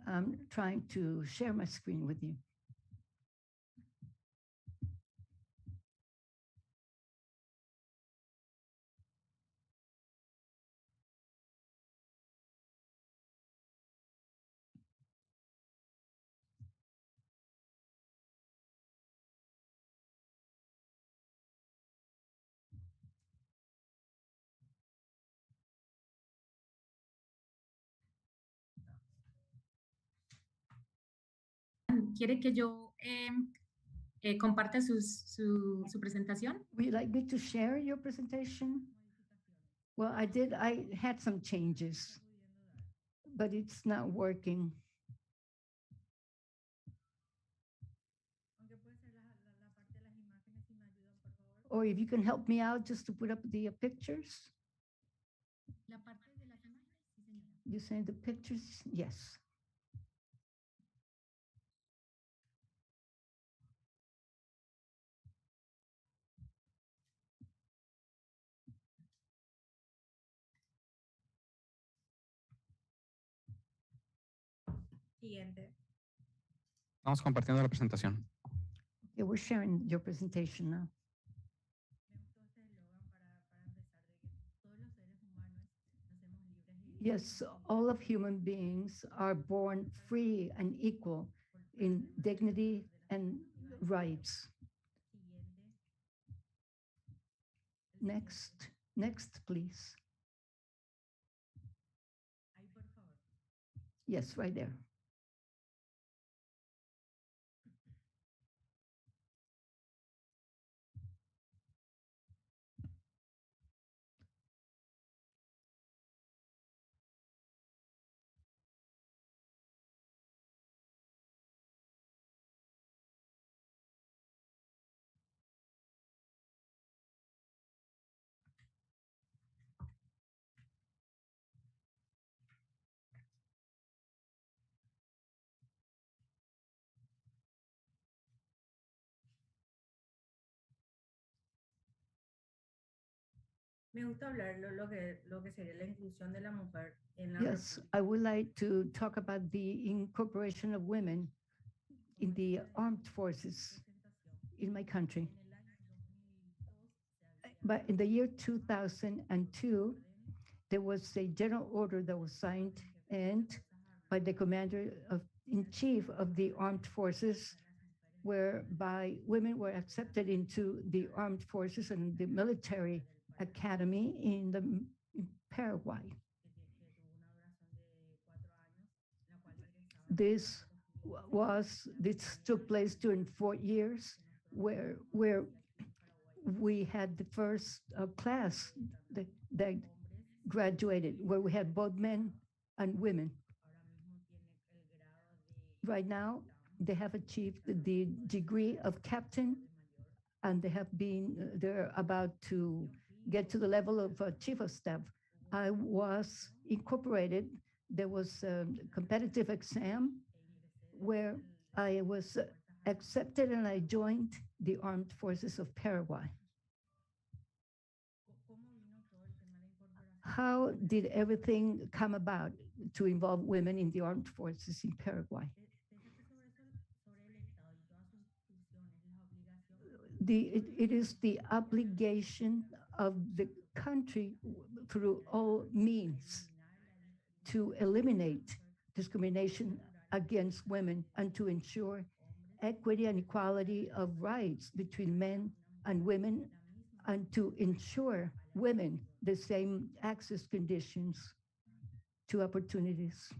S4: I'm trying to share my screen with you.
S7: ¿Quiere que yo comparte su presentación?
S4: Would you like me to share your presentation? Well, I had some changes, but it's not working. Or if you can help me out just to put up the pictures.
S7: La parte de las imágenes, sí, señora.
S4: You saying the pictures? Yes.
S15: Siguiente.
S12: Estamos compartiendo la presentación.
S4: Yeah, we're sharing your presentation now. Yes, all of human beings are born free and equal in dignity and rights. Next, please. Yes, right there.
S15: Me gusta hablar lo que sería la inclusión de la mujer en la
S4: Yes, I would like to talk about the incorporation of women in the armed forces in my country. But in the year 2002, there was a general order that was signed and by the commander-in-chief of the armed forces, whereby women were accepted into the armed forces and the military academy in Paraguay. This took place during 4 years, where we had the first class that graduated, where we had both men and women. Right now, they have achieved the degree of captain, and they're about to get to the level of chief of staff. I was incorporated. There was a competitive exam where I was accepted and I joined the armed forces of Paraguay. How did everything come about to involve women in the armed forces in Paraguay? It is the obligation of the country through all means to eliminate discrimination against women and to ensure equity and equality of rights between men and women, and to ensure women the same access conditions to opportunities,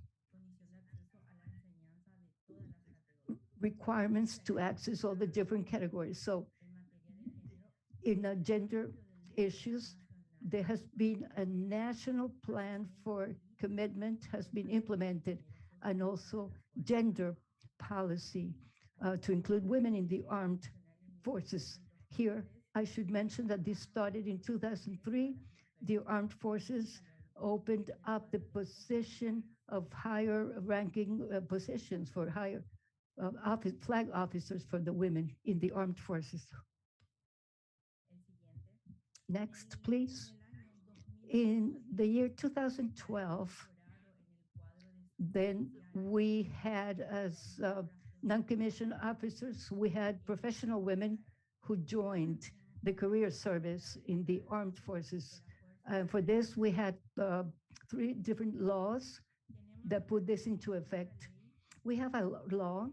S4: requirements to access all the different categories. So in gender issues, there has been a national plan for commitment has been implemented, and also gender policy to include women in the armed forces. Here, I should mention that this started in 2003. The armed forces opened up the position of higher ranking positions for higher flag officers for the women in the armed forces. Next, please. In the year 2012, then we had, as non-commissioned officers, we had professional women who joined the career service in the armed forces. For this, we had 3 different laws that put this into effect. We have a law,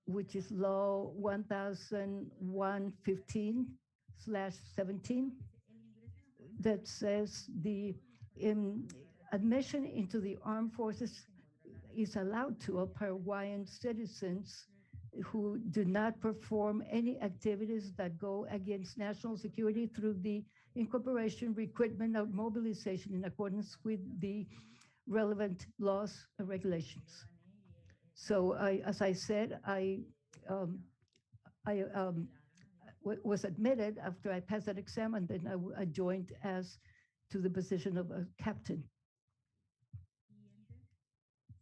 S4: which is Law 1115/17, that says the admission into the armed forces is allowed to of Paraguayan citizens who do not perform any activities that go against national security through the incorporation, recruitment, or mobilization in accordance with the relevant laws and regulations. So as I said, um, was admitted after I passed that exam, and then I joined as to the position of a captain.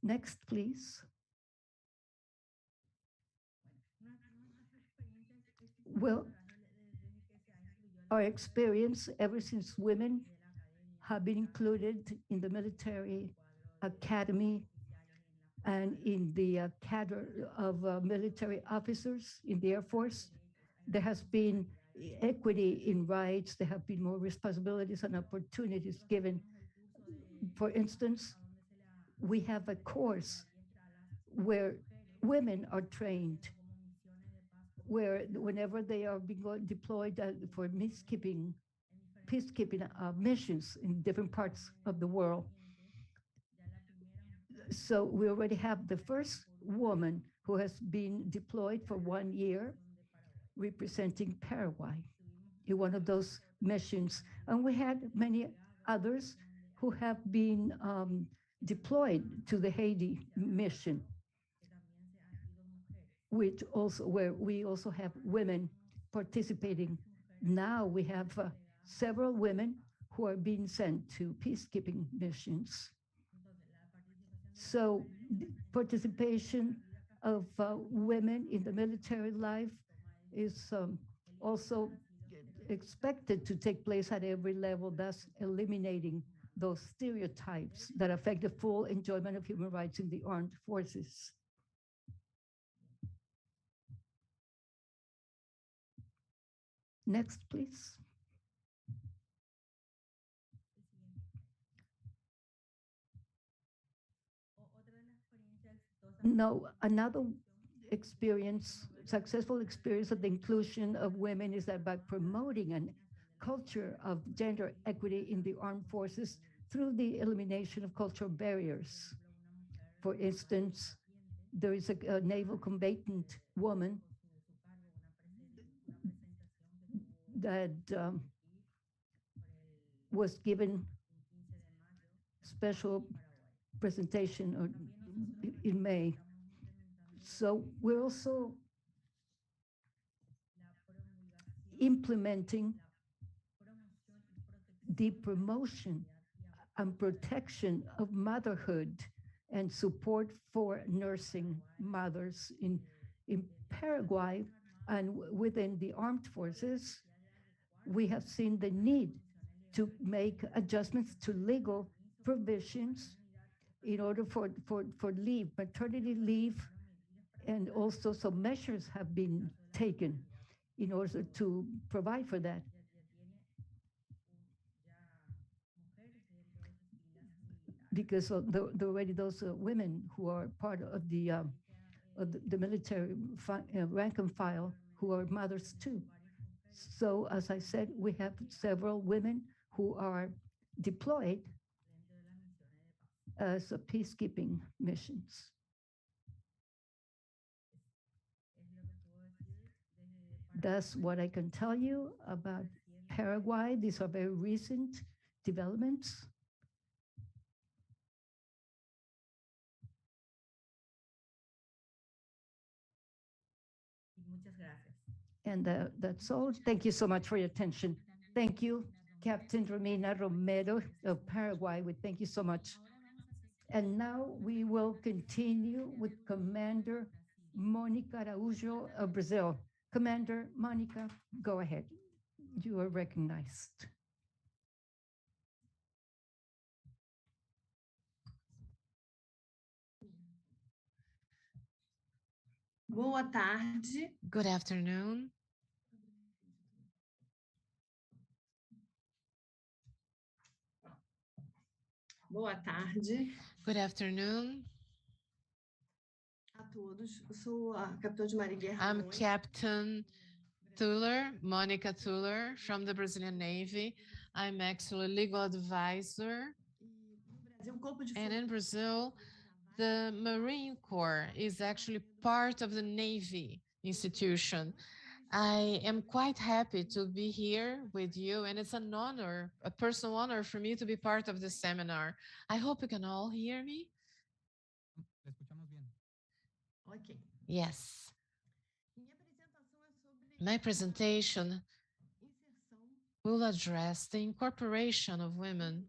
S4: Next, please. Well, our experience ever since women have been included in the military academy and in the cadre of military officers in the Air Force, there has been equity in rights, there have been more responsibilities and opportunities given. For instance, we have a course where women are trained, where whenever they are being deployed for peacekeeping missions in different parts of the world. So we already have the first woman who has been deployed for 1 year representing Paraguay in one of those missions. And we had many others who have been deployed to the Haiti mission, which also where we also have women participating. Now we have several women who are being sent to peacekeeping missions. So participation of women in the military life is also expected to take place at every level, thus eliminating those stereotypes that affect the full enjoyment of human rights in the armed forces. Next, please. No, another experience, successful experience of the inclusion of women is that by promoting a culture of gender equity in the armed forces through the elimination of cultural barriers. For instance, there is a naval combatant woman that was given special presentation in May. So we're also implementing the promotion and protection of motherhood and support for nursing mothers in Paraguay and within the armed forces. We have seen the need to make adjustments to legal provisions in order for leave, maternity leave, and also some measures have been taken in order to provide for that. Because already those women who are part of the military rank and file who are mothers too. So as I said, we have several women who are deployed as peacekeeping missions. That's what I can tell you about Paraguay. These are very recent developments. And that's all. Thank you so much for your attention. Thank you, Captain Romina Romero of Paraguay. We thank you so much. And now we will continue with Commander Monica Araújo of Brazil. Commander Monica, go ahead. You are recognized.
S16: Boa tarde.
S3: Good afternoon.
S16: Boa tarde.
S3: Good afternoon.
S16: A todos. Eu sou a Capitã de Marinha.
S3: I'm Captain Tuller, Monica Tuller from the Brazilian Navy. I'm actually a legal advisor. And in Brazil, The Marine Corps is actually part of the Navy institution. I am quite happy to be here with you, and it's an honor, a personal honor for me to be part of this seminar. I hope you can all hear me.
S12: Le escuchamos bien.
S16: Ok.
S3: Yes.
S16: Minha apresentação é sobre
S3: My presentation
S16: inserção.
S3: will address the incorporation of women.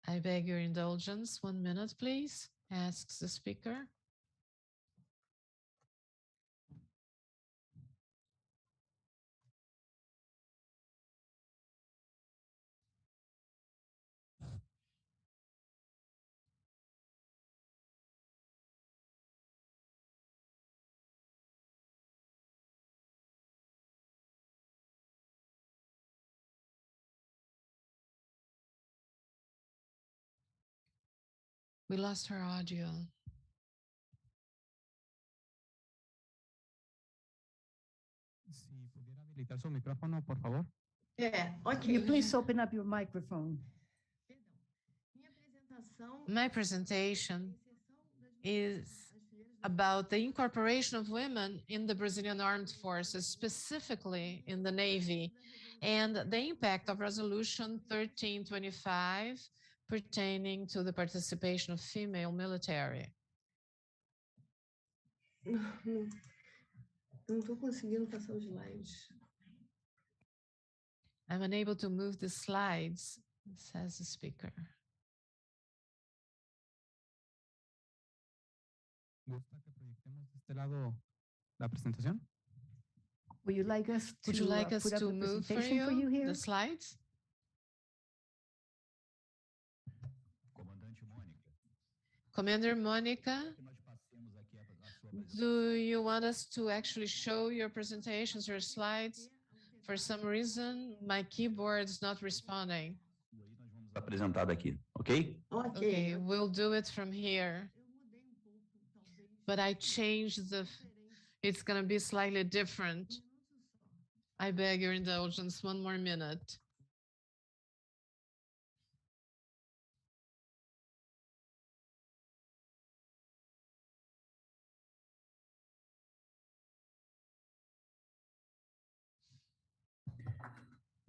S3: I beg your indulgence. 1 minute, please, asks the speaker. We lost her audio.
S12: Si pudiera habilitar su micrófono, por favor.
S16: Ok.
S4: Can you please open up your microphone?
S16: Perdão. Minha apresentação
S3: My presentation is about the incorporation of women in the Brazilian Armed Forces, specifically in the Navy, and the impact of Resolution 1325 pertaining to the participation of female military.
S16: Não estou conseguindo passar os slides.
S3: I'm unable to move the slides, says the speaker.
S12: ¿Gusta que proyectemos de este lado la presentación?
S4: Would you like us
S3: Would you like us
S4: put up
S3: to
S4: the
S3: move for
S4: presentation for you
S3: you
S4: here?
S3: the slides? Commander Monica, do you want us to actually show your presentations, your slides? For some reason, my keyboard is not responding.
S17: Apresentado aqui, ok?
S3: Okay, we'll do it from here. But I changed it's gonna be slightly different. I beg your indulgence, 1 more minute.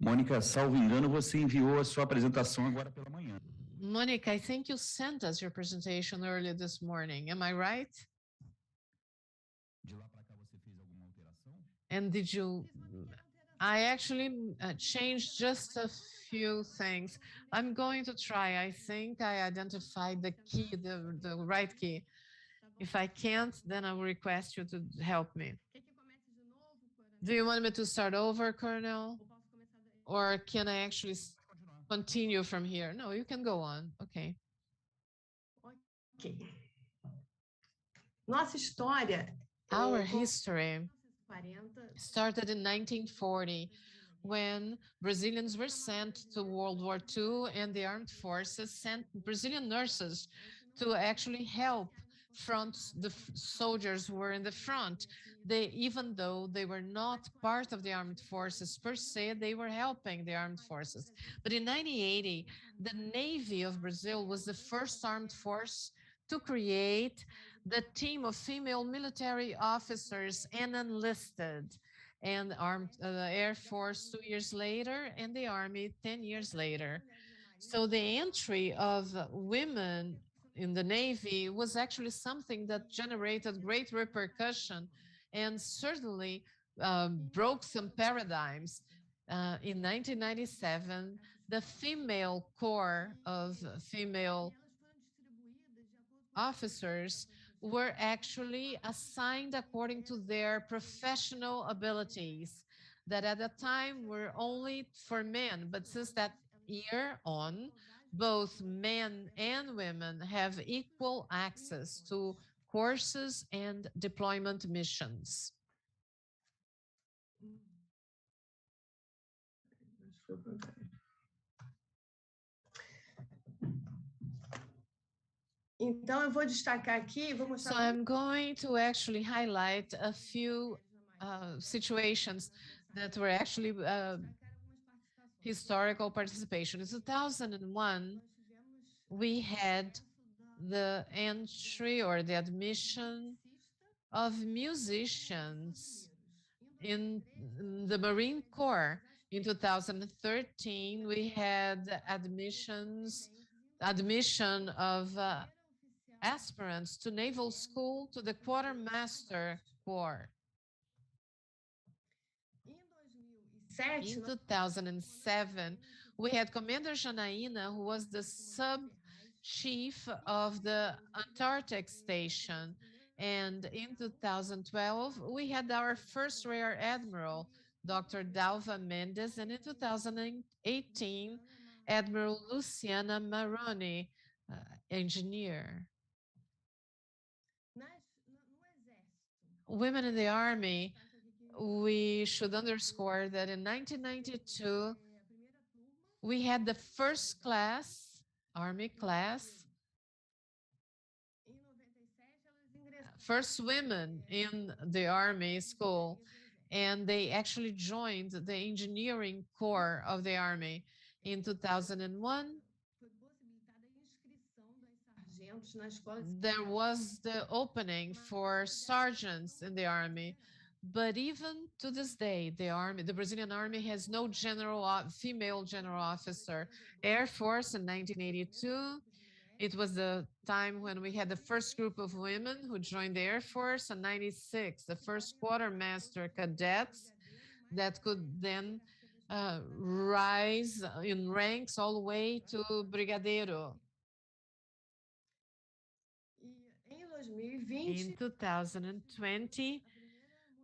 S17: Mônica, salvo engano, você enviou a sua apresentação agora pela manhã.
S3: Monica, I think you sent us your presentation earlier this morning. Am I right?
S17: De lá para cá você fez alguma alteração?
S3: And did you? I actually changed just a few things. I'm going to try. I think I identified the key, the right key. If I can't, then I will request you to help me. Do you want me to start over, Colonel? Or can I actually continue from here? No, you can go on. Okay.
S16: Ok. Nossa história.
S3: Our history started in 1940 when Brazilians were sent to World War II and the armed forces sent Brazilian nurses to actually help the soldiers who were in the front. Even though they were not part of the armed forces per se, they were helping the armed forces. But in 1980, the Navy of Brazil was the first armed force to create the team of female military officers and enlisted, and the Air Force 2 years later, and the Army 10 years later. So the entry of women in the Navy was actually something that generated great repercussion and certainly broke some paradigms. In 1997, the female corps of female officers were actually assigned according to their professional abilities that at the time were only for men. But since that year on, both men and women have equal access to courses and deployment missions.
S16: Então, eu vou destacar aqui, vou mostrar.
S3: So I'm going to actually highlight a few situations that were actually historical participation. In 2001, we had the entry or the admission of musicians in the Marine Corps. In 2013, we had admission of aspirants to naval school to the quartermaster corps. In 2007, we had Commander Janaína, who was the sub-chief of the Antarctic Station. And in 2012, we had our first Rear Admiral, Dr. Dalva Mendes, and in 2018, Admiral Luciana Maroni, engineer. Women in the Army, we should underscore that in 1992, we had the first class, Army class, first women in the Army school, and they actually joined the engineering corps of the Army. In 2001, there was the opening for sergeants in the Army. But even to this day, the Brazilian Army has no female general officer. Air Force in 1982, it was the time when we had the first group of women who joined the Air Force. In 96, the first quartermaster cadets that could then rise in ranks all the way to Brigadeiro. In 2020,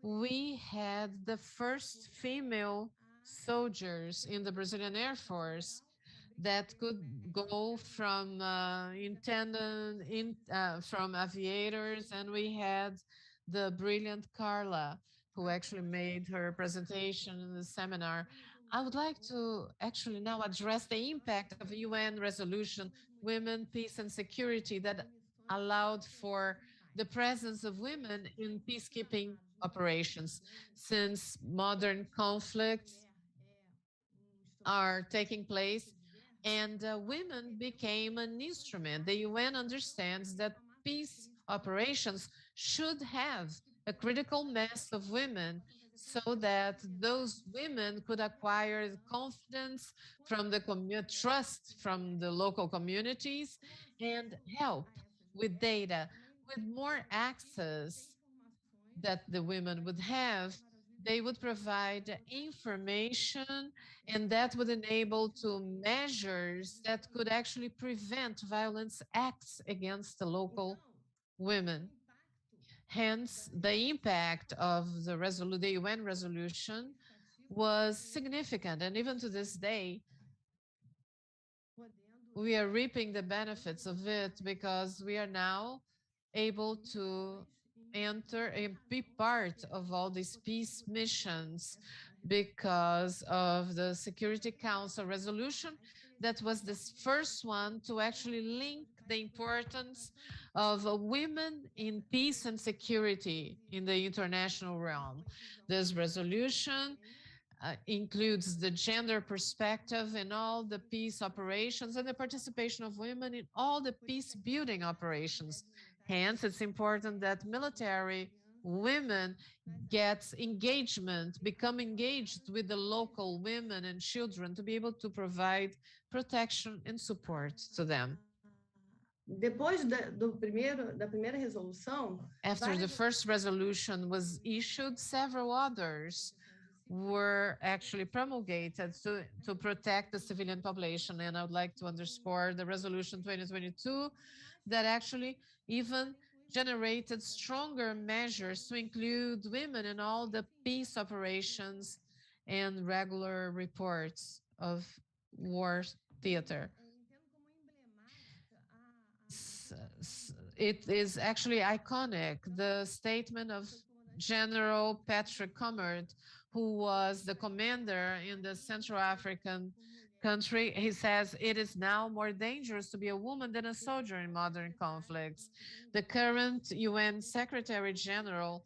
S3: we had the first female soldiers in the Brazilian Air Force that could go from from aviators, and we had the brilliant Carla, who actually made her presentation in the seminar. I would like to actually now address the impact of UN resolution, Women, Peace and Security, that allowed for the presence of women in peacekeeping operations. Since modern conflicts are taking place and women became an instrument, the UN understands that peace operations should have a critical mass of women so that those women could acquire confidence from the trust from the local communities and help with data, with more access that the women would have. They would provide information, and that would enable to measures that could actually prevent violence acts against the local women. Hence, the impact of the UN resolution was significant. And even to this day, we are reaping the benefits of it because we are now able to enter and be part of all these peace missions because of the Security Council resolution that was the first one to actually link the importance of women in peace and security in the international realm. This resolution includes the gender perspective in all the peace operations and the participation of women in all the peace building operations. Hence, it's important that military women get engagement, become engaged with the local women and children to be able to provide protection and support to them. After the first resolution was issued, several others were actually promulgated to protect the civilian population. And I would like to underscore the resolution 2022 that actually even generated stronger measures to include women in all the peace operations and regular reports of war theater. It is actually iconic, the statement of General Patrick Comard, who was the commander in the Central African country. He says, it is now more dangerous to be a woman than a soldier in modern conflicts. The current UN Secretary General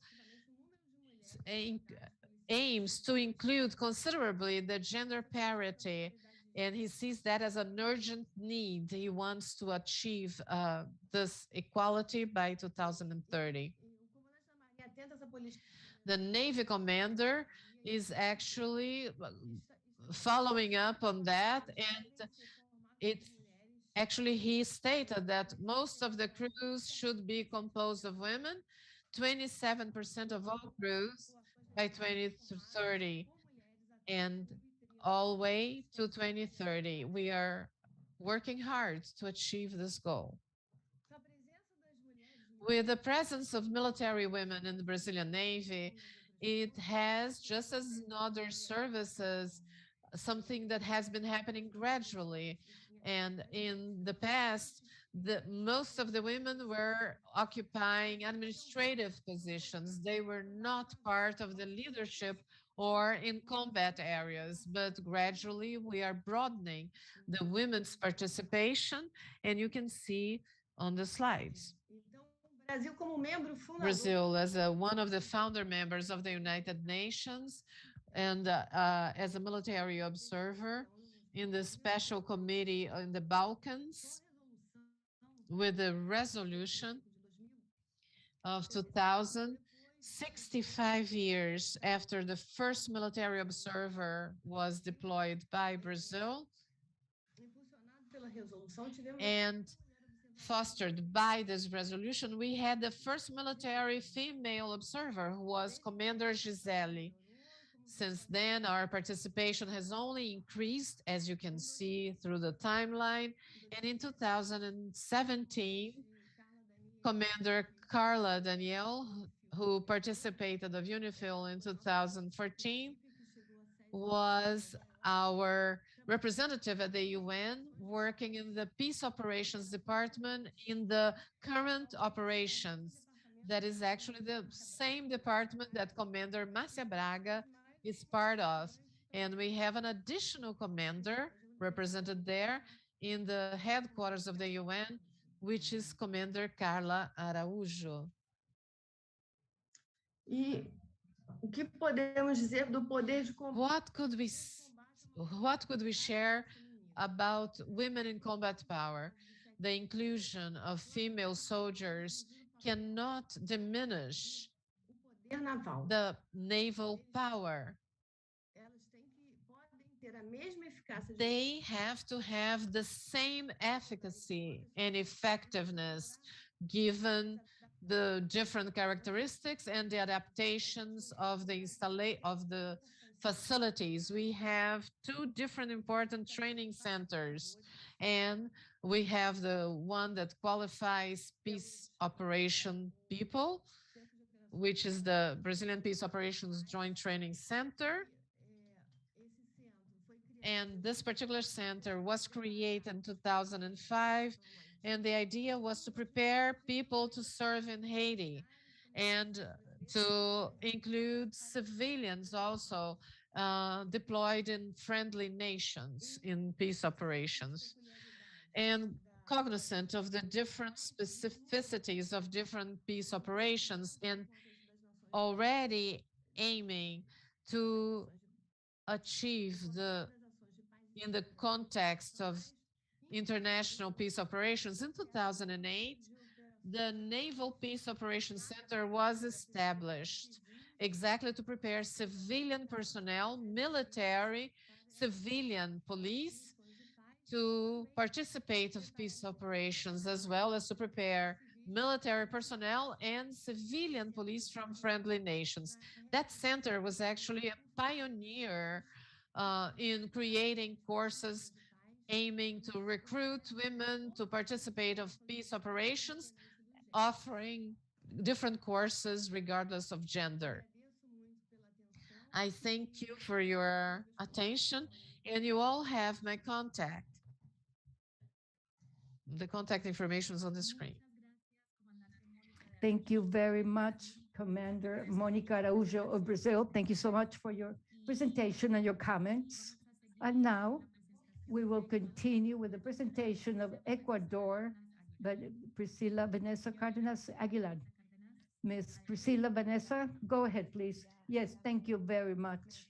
S3: aims to include considerably the gender parity And he sees that as an urgent need. He wants to achieve this equality by 2030. The Navy commander is actually following up on that, and it's actually he stated that most of the crews should be composed of women, 27% of all crews by 2030, and all the way to 2030. We are working hard to achieve this goal. With the presence of military women in the Brazilian Navy, it has, just as in other services, something that has been happening gradually. And in the past, most of the women were occupying administrative positions. They were not part of the leadership or in combat areas, but gradually we are broadening the women's participation, and you can see on the slides. Brazil, as one of the founder members of the United Nations and as a military observer in the special committee in the Balkans, with the resolution of 2000, 65 years after the first military observer was deployed by Brazil, and fostered by this resolution, we had the first military female observer, who was Commander Gisele. Since then, our participation has only increased, as you can see through the timeline. And in 2017, Commander Carla Daniel, who participated of UNIFIL in 2014, was our representative at the UN, working in the Peace Operations Department in the current operations. That is actually the same department that Commander Márcia Braga is part of. And we have an additional commander represented there in the headquarters of the UN, which is Commander Carla Araújo. What could we share about women in combat power? The inclusion of female soldiers cannot diminish the naval power. They have to have the same efficacy and effectiveness given the different characteristics and the adaptations of the facilities. We have two different important training centers, and we have the one that qualifies peace operation people, which is the Brazilian Peace Operations Joint Training Center. And this particular center was created in 2005, and the idea was to prepare people to serve in Haiti and to include civilians also deployed in friendly nations in peace operations. And cognizant of the different specificities of different peace operations and already aiming to achieve in the context of international peace operations. In 2008, the Naval Peace Operations Center was established exactly to prepare civilian personnel, military, civilian police to participate of peace operations, as well as to prepare military personnel and civilian police from friendly nations. That center was actually a pioneer in creating courses aiming to recruit women to participate of peace operations, offering different courses regardless of gender. I thank you for your attention, and you all have my contact. The contact information is on the screen.
S4: Thank you very much, Commander Monica Araújo of Brazil. Thank you so much for your presentation and your comments. And now we will continue with the presentation of Ecuador by Priscila Vanessa Cardenas Aguilar. Ms. Priscila Vanessa, go ahead, please. Yes, thank you very much.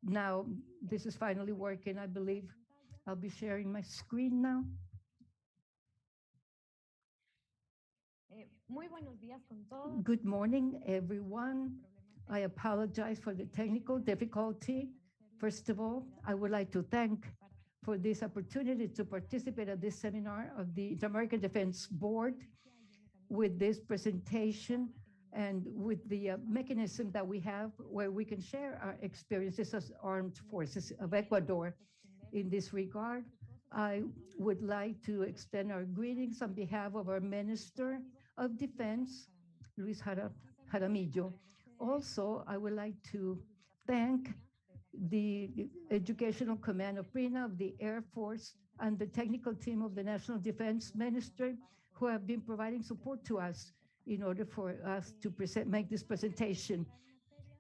S4: Now, this is finally working, I believe. I'll be sharing my screen now.
S5: Muy buenos días con todos.
S4: Good morning, everyone. I apologize for the technical difficulty. First of all, I would like to thank for this opportunity to participate at this seminar of the Inter-American Defense Board with this presentation and with the mechanism that we have where we can share our experiences as armed forces of Ecuador. In this regard, I would like to extend our greetings on behalf of our Minister of Defense, Luis Jaramillo. Also, I would like to thank the Educational Command of PRINA of the Air Force and the technical team of the National Defense Ministry who have been providing support to us in order for us to make this presentation.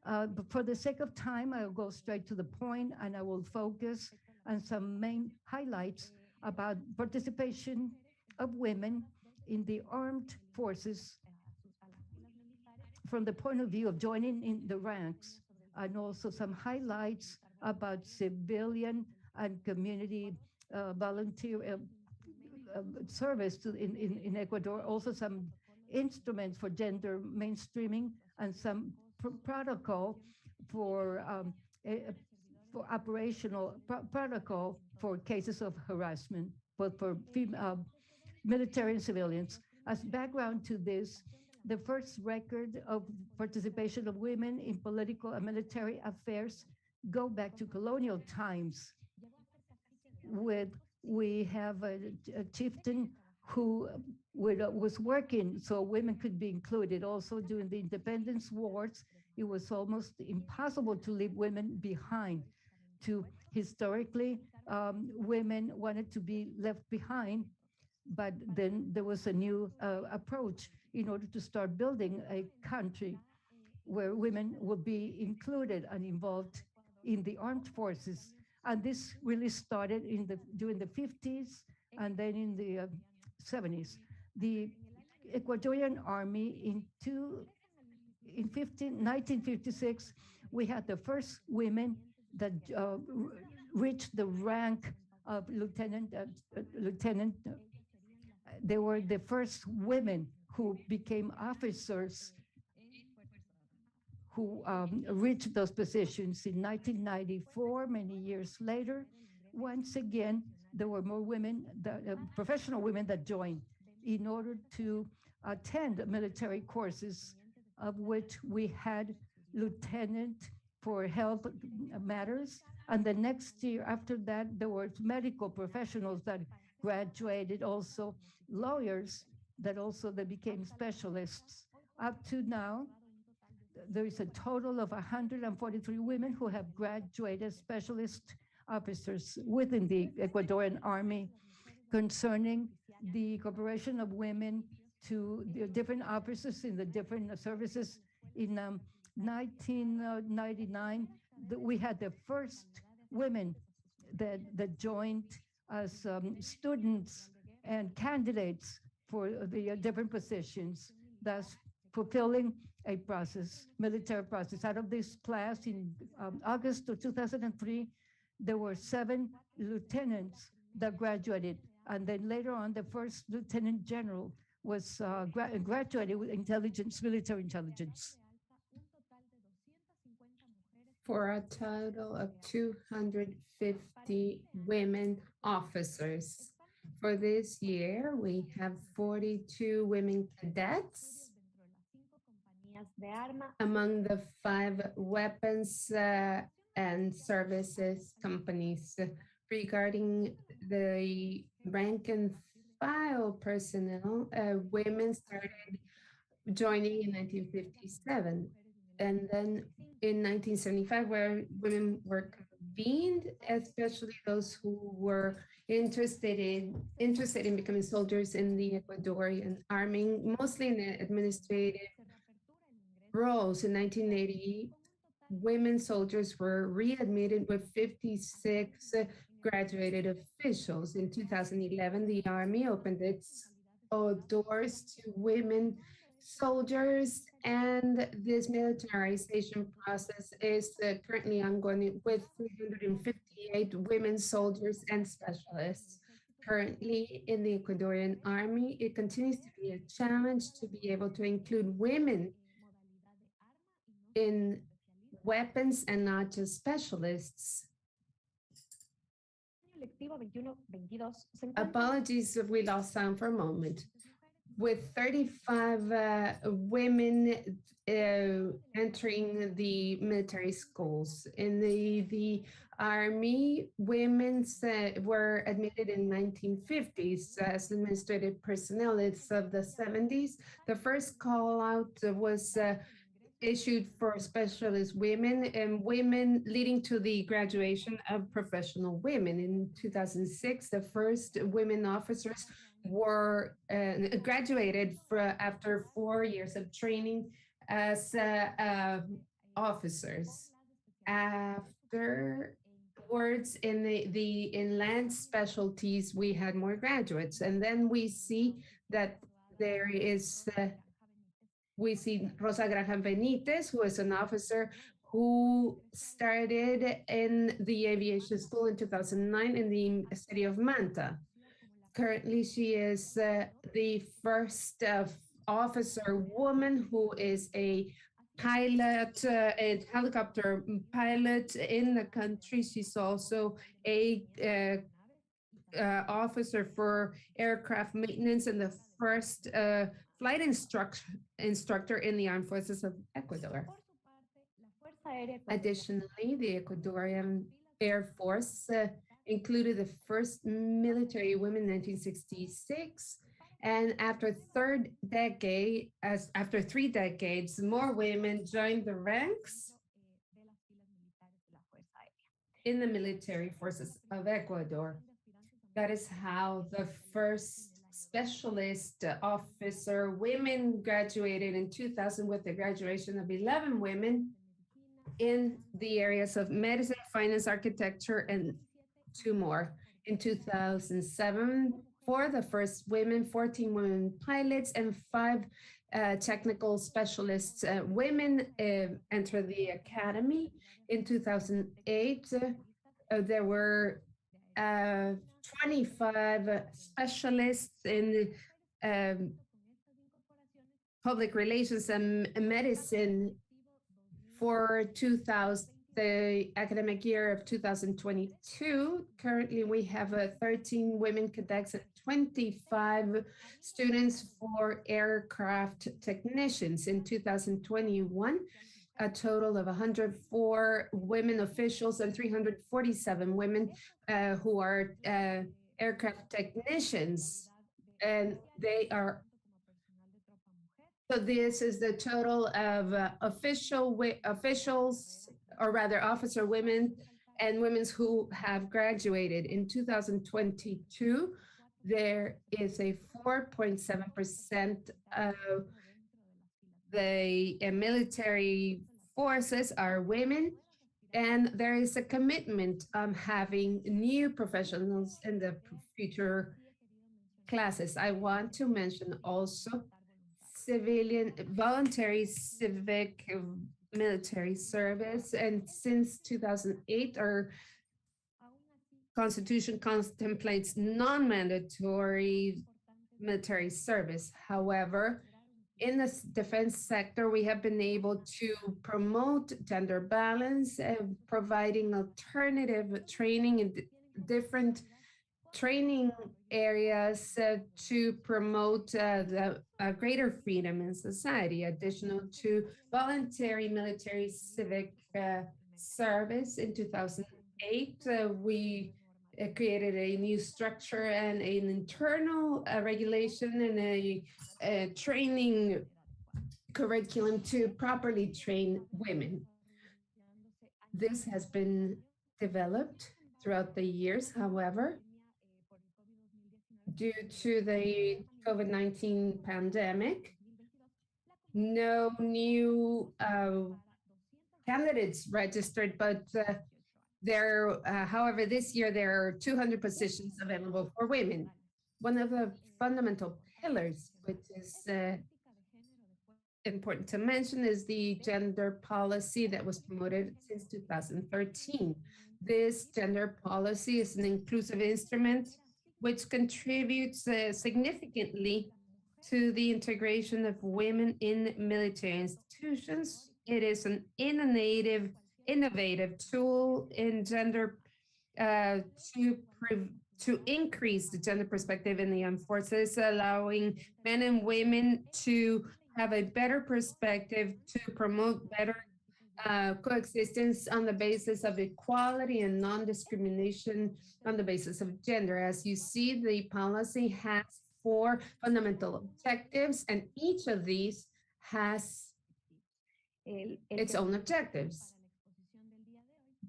S4: But for the sake of time, I'll go straight to the point and I will focus on some main highlights about participation of women in the armed forces from the point of view of joining in the ranks, and also some highlights about civilian and community volunteer service in Ecuador, also some instruments for gender mainstreaming and some protocol for operational protocol for cases of harassment, both for military and civilians. As background to this, the first record of participation of women in political and military affairs go back to colonial times. We have a chieftain who was working so women could be included. Also during the independence wars, it was almost impossible to leave women behind. Historically, women wanted to be left behind, but then there was a new approach in order to start building a country where women would be included and involved in the armed forces. And this really started during the 50s and then in the 70s. The Ecuadorian army in 1956, we had the first women that reached the rank of lieutenant. They were the first women who became officers who reached those positions in 1994, many years later. Once again, there were more women, professional women that joined in order to attend military courses, of which we had lieutenant for health matters. And the next year after that, there were medical professionals that graduated, also lawyers that became specialists. Up to now, there is a total of 143 women who have graduated specialist officers within the Ecuadorian Army concerning the incorporation of women to the different officers in the different services. In 1999, we had the first women that joined as students and candidates for the different positions, thus fulfilling a process, military process. Out of this class in August of 2003, there were 7 lieutenants that graduated. And then later on, the first lieutenant general was graduated with intelligence, military intelligence.
S1: For a total of 250 women officers. For this year, we have 42 women cadets among the 5 weapons and services companies. Regarding the rank and file personnel, women started joining in 1957. And then in 1975, where women were convened, especially those who were interested in becoming soldiers in the Ecuadorian army, mostly in the administrative roles. In 1980, women soldiers were readmitted with 56 graduated officials. In 2011, the Army opened its doors to women soldiers, and this militarization process is currently ongoing with 358 women soldiers and specialists. Currently in the Ecuadorian Army, it continues to be a challenge to be able to include women in weapons and not just specialists. Apologies if we lost sound for a moment. With 35 women entering the military schools. In the Army, women were admitted in 1950s as administrative personnel. It's of the 70s. The first call out was issued for specialist women and women leading to the graduation of professional women. In 2006, the first women officers were graduated after 4 years of training as officers. Afterwards, in land specialties, we had more graduates, and then we see that there is we see Rosa Graham Benitez, who is an officer who started in the aviation school in 2009 in the city of Manta. Currently, she is the first officer woman who is a pilot, a helicopter pilot in the country. She's also a officer for aircraft maintenance and the first flight instructor in the armed forces of Ecuador. Additionally, the Ecuadorian Air Force included the first military women in 1966. And after after 3 decades, more women joined the ranks in the military forces of Ecuador. That is how the first specialist officer women graduated in 2000 with the graduation of 11 women in the areas of medicine, finance, architecture, and 2 more. In 2007, for the first women, 14 women pilots and 5 technical specialists women entered the academy. In 2008, there were 25 specialists in public relations and medicine for the academic year of 2022. Currently, we have 13 women cadets and 25 students for aircraft technicians. In 2021, a total of 104 women officials and 347 women who are aircraft technicians. And they are, so this is the total of officials, or rather officer women and women who have graduated. In 2022, there is a 4.7% of the military forces are women, and there is a commitment on having new professionals in the future classes. I want to mention also voluntary civic military service, and since 2008, our Constitution contemplates non-mandatory military service. However, in the defense sector, we have been able to promote gender balance and providing alternative training in different training areas to promote the greater freedom in society. Additional to voluntary military civic service, in 2008, we created a new structure and an internal regulation and a training curriculum to properly train women. This has been developed throughout the years. However, due to the COVID-19 pandemic, no new candidates registered, but however, this year there are 200 positions available for women. One of the fundamental pillars, which is important to mention is the gender policy that was promoted since 2013. This gender policy is an inclusive instrument which contributes significantly to the integration of women in military institutions. It is an innovative tool in gender uh, to to increase the gender perspective in the armed forces, allowing men and women to have a better perspective to promote better coexistence on the basis of equality and non-discrimination on the basis of gender. As you see, the policy has 4 fundamental objectives, and each of these has its own objectives.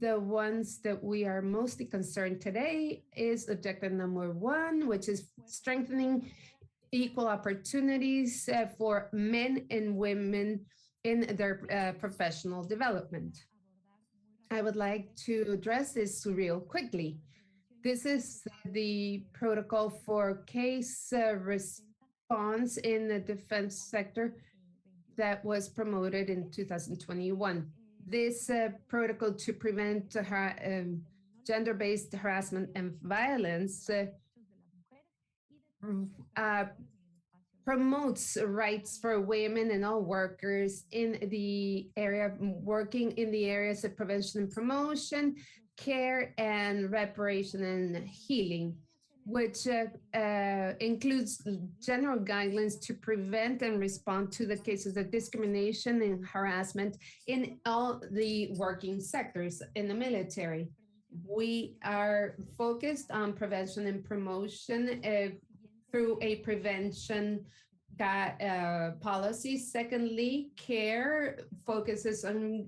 S1: The ones that we are mostly concerned today is objective number 1, which is strengthening equal opportunities for men and women in their professional development. I would like to address this real quickly. This is the protocol for case response in the defense sector that was promoted in 2021. This protocol to prevent gender-based harassment and violence promotes rights for women and all workers in the area, working in the areas of prevention and promotion, care and reparation and healing, which includes general guidelines to prevent and respond to the cases of discrimination and harassment in all the working sectors in the military. We are focused on prevention and promotion through a prevention policy. Secondly, care focuses on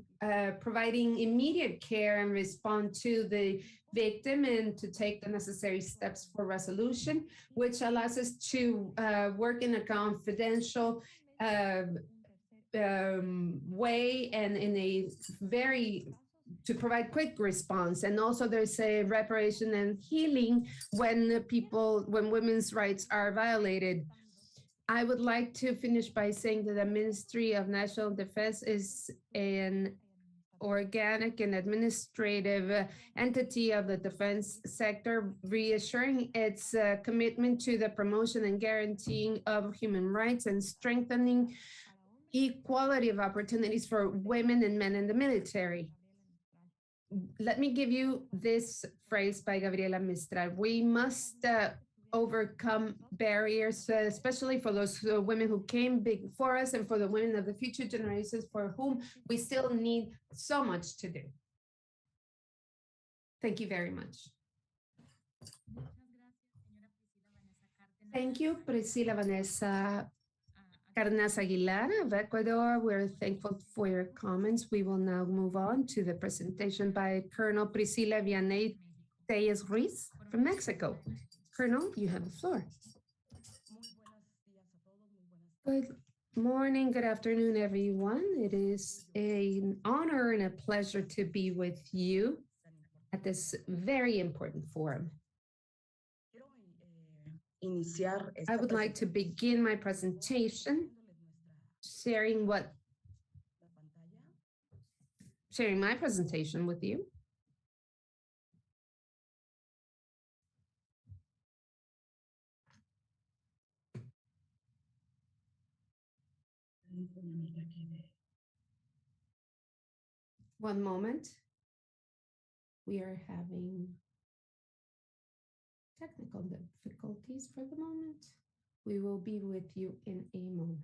S1: providing immediate care and respond to the victim and to take the necessary steps for resolution, which allows us to work in a confidential way and in a to provide quick response. And also there's a reparation and healing when women's rights are violated. I would like to finish by saying that the Ministry of National Defense is an organic and administrative entity of the defense sector, reassuring its commitment to the promotion and guaranteeing of human rights and strengthening equality of opportunities for women and men in the military. Let me give you this phrase by Gabriela Mistral. We must overcome barriers, especially for those women who came before us and for the women of the future generations for whom we still need so much to do. Thank you very much. Thank you, Priscila Vanessa Cardenas Aguilar of Ecuador. We're thankful for your comments. We will now move on to the presentation by Colonel Priscila Vianey Tellez Ruiz from Mexico. Colonel, you have the floor. Good morning, good afternoon, everyone. It is an honor and a pleasure to be with you at this very important forum. I would like to begin my presentation sharing my presentation with you. One moment. We are having technical difficulties for the moment. We will be with you in a moment.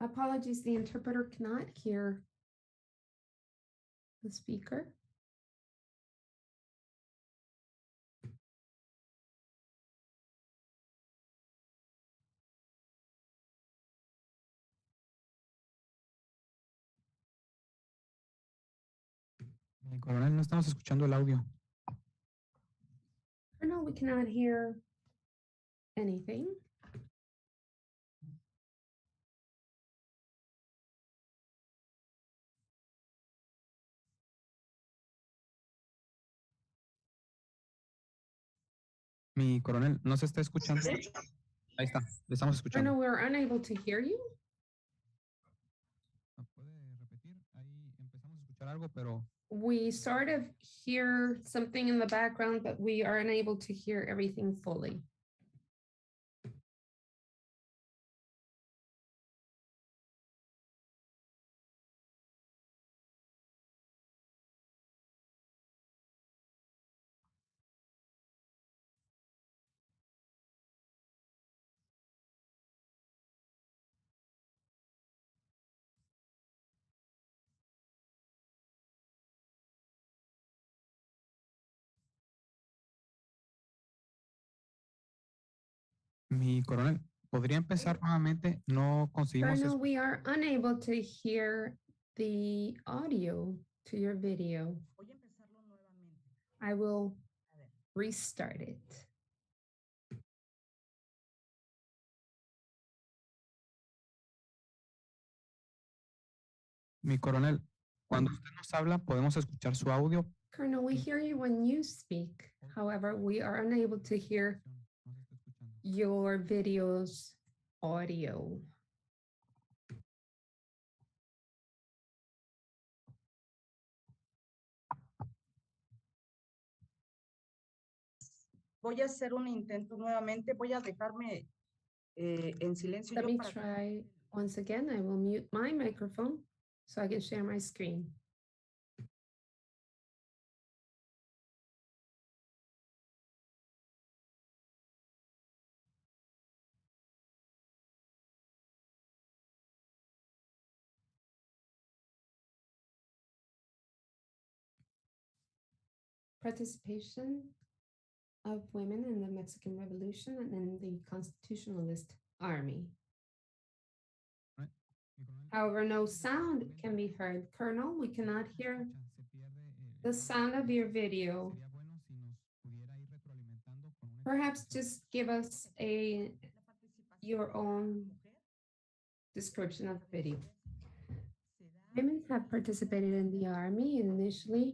S1: Apologies, the interpreter cannot hear the speaker.
S12: Coronel, no estamos escuchando el audio.
S1: Colonel, we cannot hear anything.
S12: Mi coronel, no se está escuchando. Ahí está, le estamos escuchando.
S1: Colonel, we're unable to hear you.
S12: ¿Puede repetir? Ahí empezamos a escuchar algo, pero
S1: We sort of hear something in the background, but we are unable to hear everything fully.
S12: mi coronel, ¿podría empezar nuevamente? No conseguimos
S1: Colonel, we are unable to hear the audio to your video. I will restart it.
S12: Mi coronel, cuando usted nos habla, podemos escuchar su audio.
S1: Colonel, we hear you when you speak. However, we are unable to hear your video's audio.
S8: Voy a hacer un intento nuevamente. Voy a dejarme en silencio.
S1: Let me try once again. I will mute my microphone so I can share my screen. Participation of women in the Mexican Revolution and in the Constitutionalist Army. However, no sound can be heard. Colonel, we cannot hear the sound of your video. Perhaps just give us your own description of the video. Women have participated in the army initially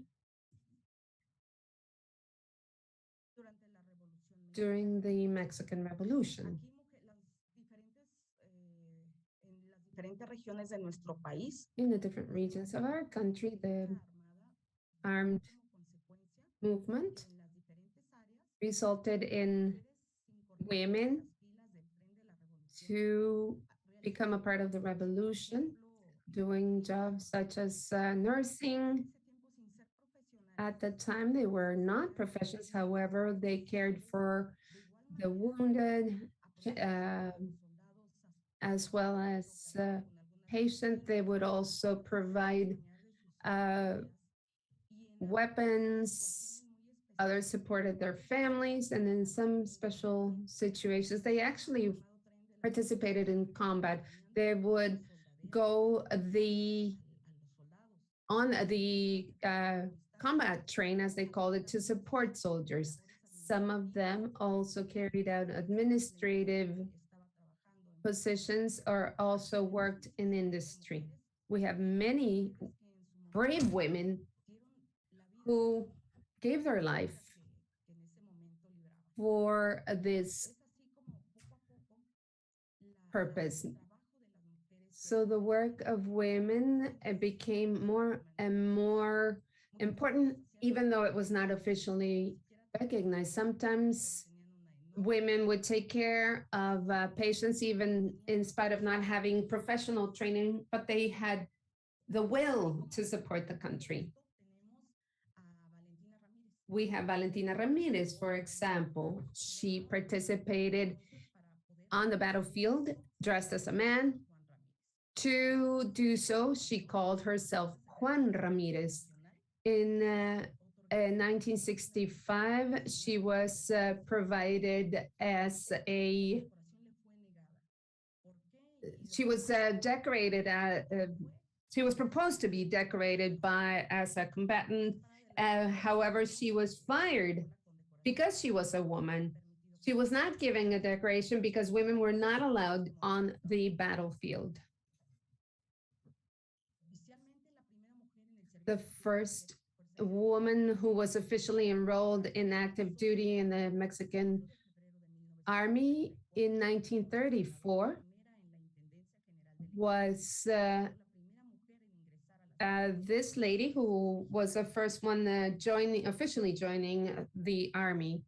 S1: during the Mexican Revolution.
S8: Diferentes regiones de nuestro país.
S1: In the different regions of our country, the armed movement resulted in women to become a part of the revolution, doing jobs such as nursing. At the time, they were not professions. However, they cared for the wounded, as well as patients. They would also provide weapons. Others supported their families, and in some special situations, they actually participated in combat. They would go on the combat train, as they called it, to support soldiers. Some of them also carried out administrative positions or also worked in industry. We have many brave women who gave their life for this purpose. So the work of women became more and more important, even though it was not officially recognized. Sometimes women would take care of patients, even in spite of not having professional training, but they had the will to support the country. We have Valentina Ramirez, for example. She participated on the battlefield dressed as a man. To do so, she called herself Juan Ramirez. In 1965, she was provided as she was decorated, she was proposed to be decorated as a combatant However, she was fired because she was a woman. She was not given a decoration because women were not allowed on the battlefield. The first woman who was officially enrolled in active duty in the Mexican Army in 1934 was this lady who was the first one officially joining the Army.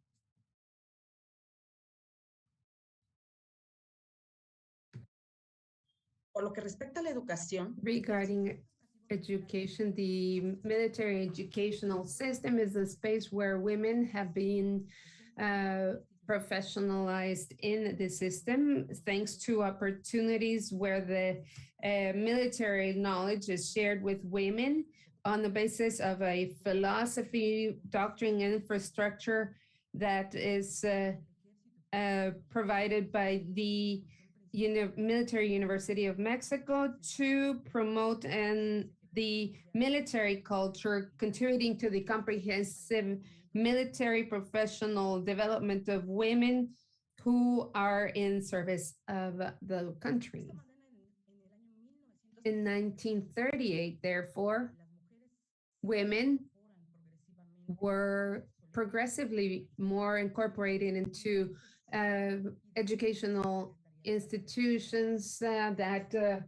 S18: Por lo que respecta a la educación,
S1: regarding education, the military educational system is a space where women have been professionalized in the system thanks to opportunities where the military knowledge is shared with women on the basis of a philosophy, doctrine, and infrastructure that is provided by the Military University of Mexico to promote the military culture, contributing to the comprehensive military professional development of women who are in service of the country. In 1938, therefore, women were progressively more incorporated into educational institutions that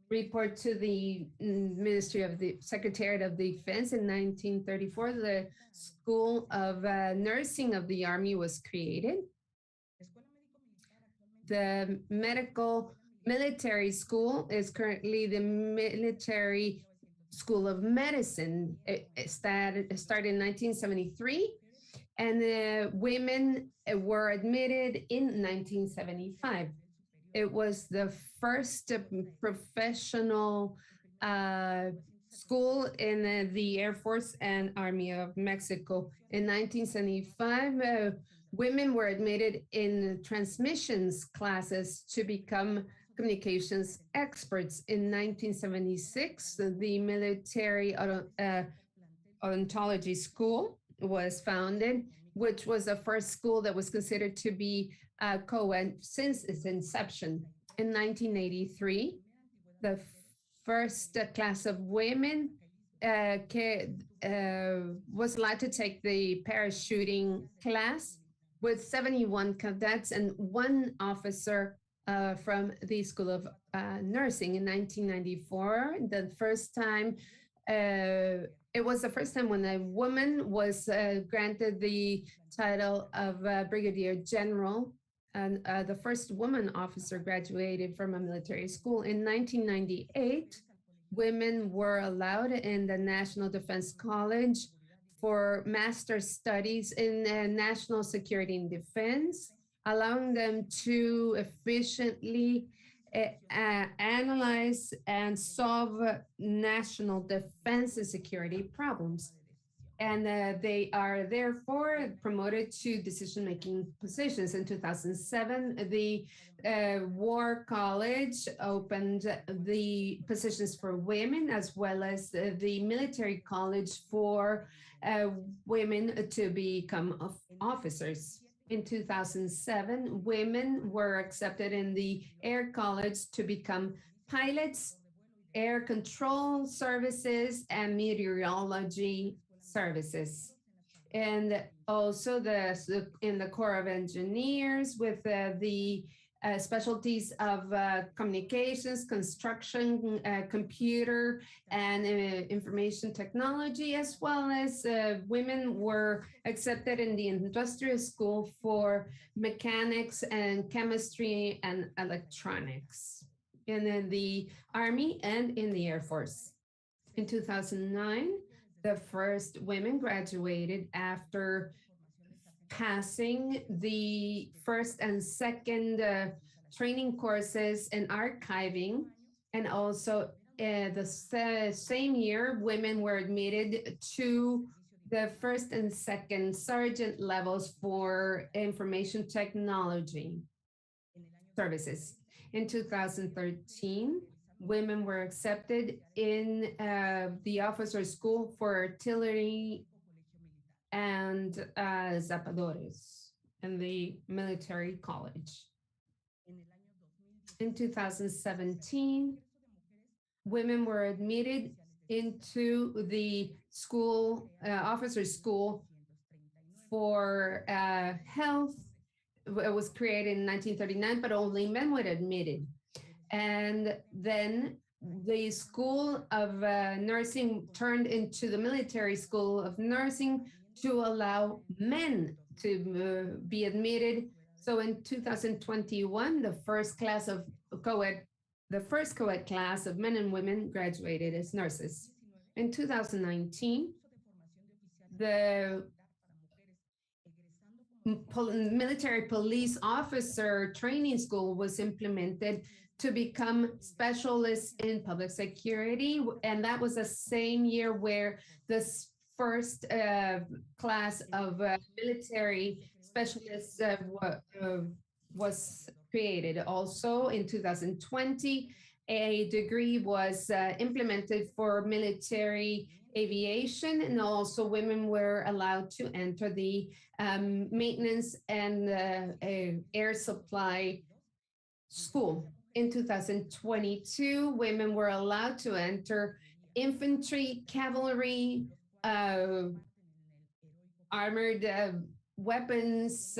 S1: report to the Ministry of the Secretariat of Defense. In 1934, the School of Nursing of the Army was created. The military school is currently the Military School of Medicine. It started in 1973. And women were admitted in 1975. It was the first professional school in the Air Force and Army of Mexico. In 1975, women were admitted in transmissions classes to become communications experts. In 1976, the Military Odontology School was founded, which was the first school that was considered to be co-ed since its inception. In 1983, the first class of women was allowed to take the parachuting class with 71 cadets and one officer from the School of Nursing. In 1994, it was the first time when a woman was granted the title of Brigadier General, and the first woman officer graduated from a military school. In 1998, women were allowed in the National Defense College for master's studies in national security and defense, allowing them to efficiently analyze and solve national defense and security problems. And they are therefore promoted to decision-making positions. In 2007, the War College opened the positions for women, as well as the military college for women to become officers. In 2007, women were accepted in the Air College to become pilots, air control services, and meteorology services. And also in the Corps of Engineers with the specialties of communications, construction, computer, and information technology, as well as women were accepted in the industrial school for mechanics and chemistry and electronics, and in the Army and in the Air Force. In 2009, the first women graduated after passing the first and second training courses in archiving, and also the same year, women were admitted to the first and second sergeant levels for information technology services. In 2013, women were accepted in the officer school for artillery and zapadores in the military college. In 2017, women were admitted into the school, officer school for health. It was created in 1939, but only men were admitted. And then the School of Nursing turned into the Military School of Nursing to allow men to be admitted. So in 2021, the first co-ed class of men and women graduated as nurses. In 2019, the military police officer training school was implemented to become specialists in public security. And that was the same year where this first class of military specialists was created. Also in 2020, a degree was implemented for military aviation, and also women were allowed to enter the maintenance and air supply school. In 2022, women were allowed to enter infantry, cavalry, armored weapons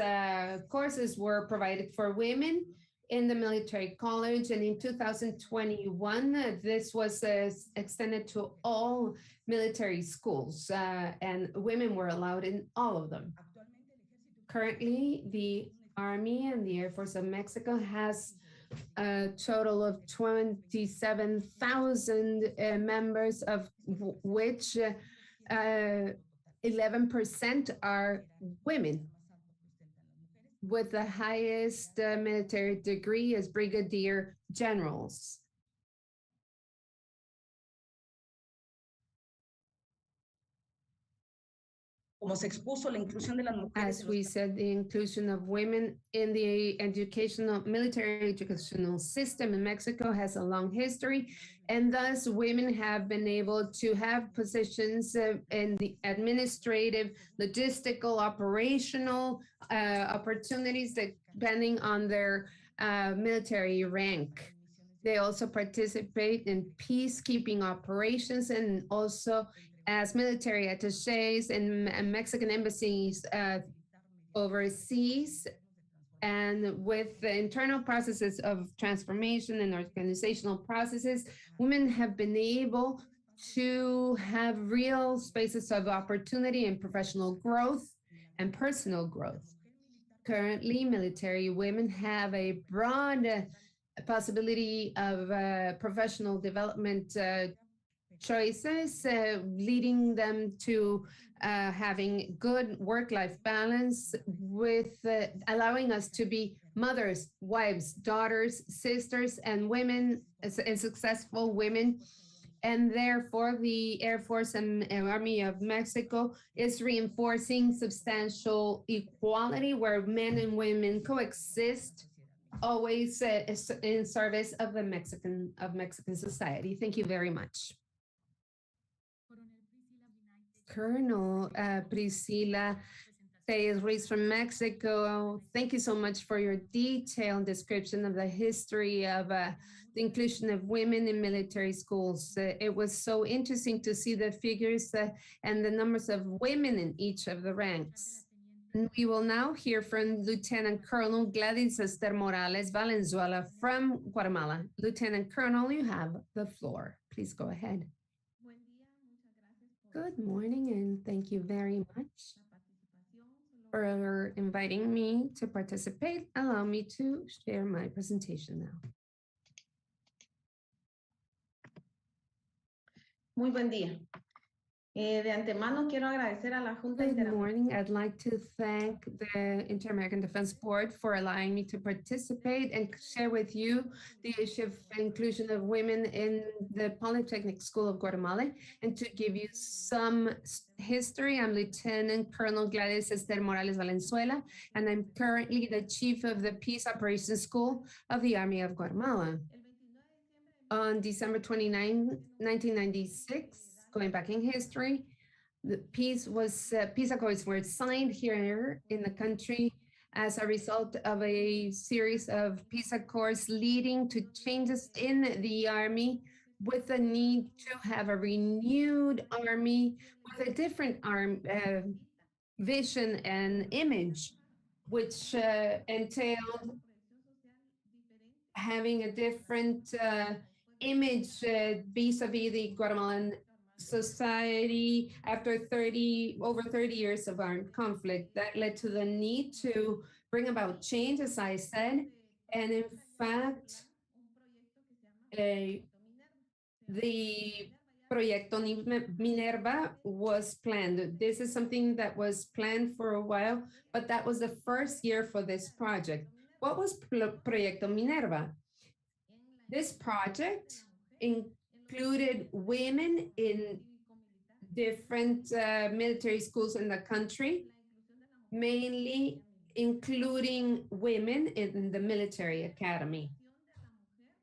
S1: courses were provided for women in the military college. And in 2021, this was extended to all military schools, and women were allowed in all of them. Currently, the Army and the Air Force of Mexico has a total of 27,000 members, of which 11% are women, with the highest military degree as brigadier generals.
S18: Como se expuso, la inclusión de las mujeres.
S1: As we said, the inclusion of women in the military educational system in Mexico has a long history, and thus women have been able to have positions in the administrative, logistical, operational opportunities depending on their military rank. They also participate in peacekeeping operations and also as military attachés in Mexican embassies overseas. And with the internal processes of transformation and organizational processes, women have been able to have real spaces of opportunity and professional growth and personal growth. Currently, military women have a broad possibility of professional development choices, leading them to having good work-life balance, with allowing us to be mothers, wives, daughters, sisters, and women, and successful women. And therefore, the Air Force and Army of Mexico is reinforcing substantial equality where men and women coexist, always in service of the Mexican society. Thank you very much. Colonel Priscila Ruiz from Mexico, thank you so much for your detailed description of the history of the inclusion of women in military schools. It was so interesting to see the figures and the numbers of women in each of the ranks. And we will now hear from Lieutenant Colonel Gladys Esther Morales Valenzuela from Guatemala. Lieutenant Colonel, you have the floor. Please go ahead. Good morning, and thank you very much for inviting me to participate. Allow me to share my presentation now.
S15: Muy buen día. De antemano quiero agradecer a la Junta
S1: Good morning. I'd like to thank the Inter-American Defense Board for allowing me to participate and share with you the issue of inclusion of women in the Polytechnic School of Guatemala, and to give you some history. I'm Lieutenant Colonel Gladys Esther Morales Valenzuela, and I'm currently the Chief of the Peace Operations School of the Army of Guatemala. On December 29, 1996, going back in history, the peace accords were signed here in the country as a result of a series of peace accords leading to changes in the army with the need to have a renewed army with a different vision and image, which entailed having a different image vis-a-vis the Guatemalan society after over 30 years of armed conflict. That led to the need to bring about change, as I said, and in fact, the Proyecto Minerva was planned. This is something that was planned for a while, but that was the first year for this project. What was Proyecto Minerva? This project included women in different military schools in the country, mainly including women in the military academy.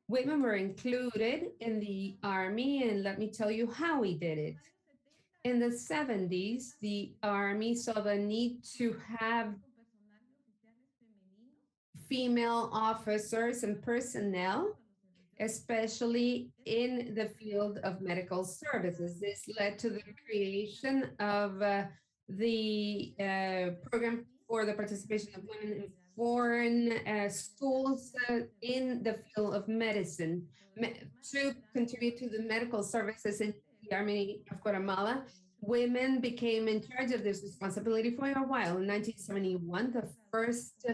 S1: Women were included in the army, and let me tell you how we did it. In the 70s, the army saw the need to have female officers and personnel, especially in the field of medical services. This led to the creation of the program for the participation of women in foreign schools in the field of medicine to contribute to the medical services in the Army of Guatemala. Women became in charge of this responsibility for a while. In 1971, the first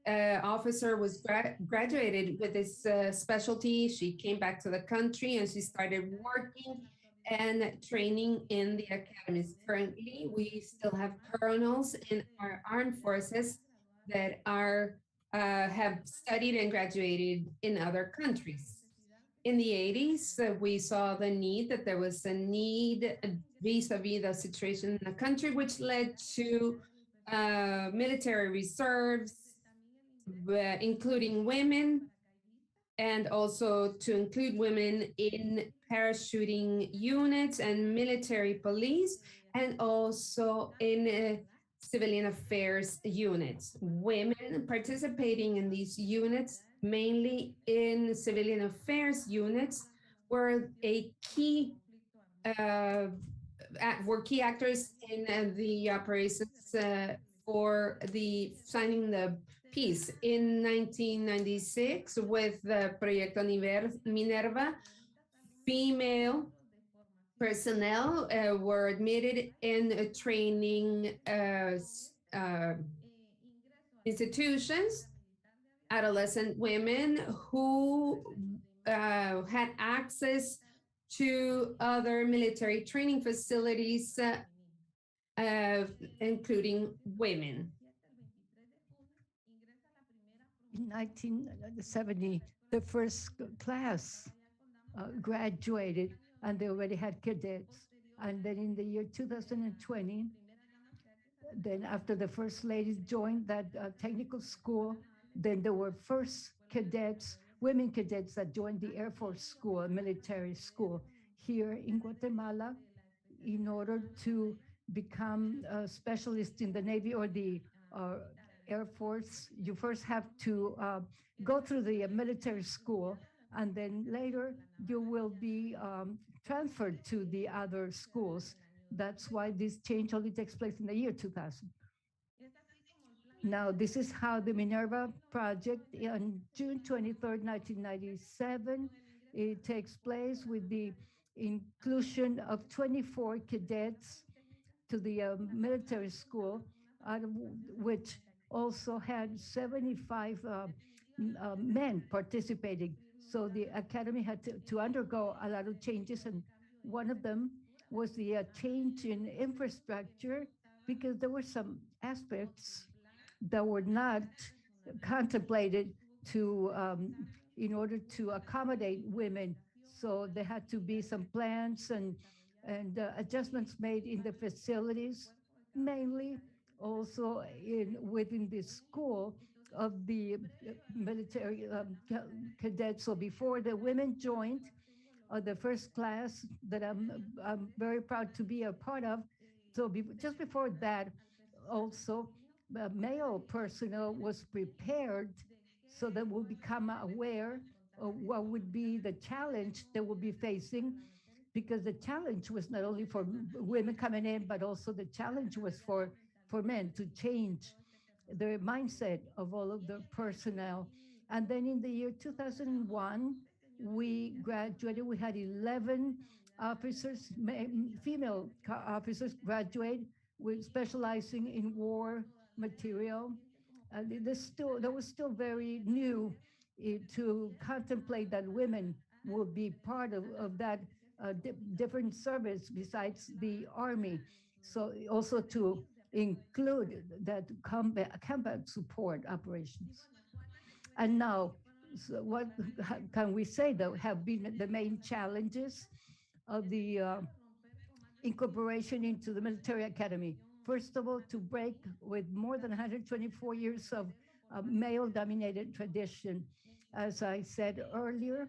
S1: officer was graduated with this specialty. She came back to the country and she started working and training in the academies. Currently, we still have colonels in our armed forces that have studied and graduated in other countries. In the 80s, we saw the need that there was a need vis-a-vis the situation in the country, which led to military reserves, including women, and also to include women in parachuting units and military police, and also in civilian affairs units. Women participating in these units, mainly in civilian affairs units, were a key were key actors in the operations for the signing the peace. In 1996, with the Proyecto Minerva, female personnel were admitted in training institutions, adolescent women who had access to other military training facilities, including women.
S4: In 1970, the first class graduated and they already had cadets. And then in the year 2020, then after the first ladies joined that technical school, then there were first cadets, women cadets that joined the Air Force School, military school here in Guatemala in order to become a specialist in the Navy or the Air Force. You first have to go through the military school, and then later you will be transferred to the other schools. That's why this change only takes place in the year 2000. Now, this is how the Minerva project on June 23rd, 1997, it takes place with the inclusion of 24 cadets to the military school, out of which also had 75 men participating. So the academy had to undergo a lot of changes, and one of them was the change in infrastructure, because there were some aspects that were not contemplated to in order to accommodate women. So there had to be some plans and adjustments made in the facilities, mainly also within the school. of the military cadets. So before the women joined, the first class that I'm very proud to be a part of. So just before that, also male personnel was prepared so that we'll become aware of what would be the challenge they will be facing, because the challenge was not only for women coming in, but also the challenge was for men to change the mindset of all of the personnel. And then in the year 2001, we graduated. We had 11 officers, female officers graduate with specializing in war material. That was still very new to contemplate that women will be part of that different service besides the army. So also to include that combat support operations. And now, so what can we say though have been the main challenges of the incorporation into the military academy? First of all, to break with more than 124 years of male-dominated tradition. As I said earlier,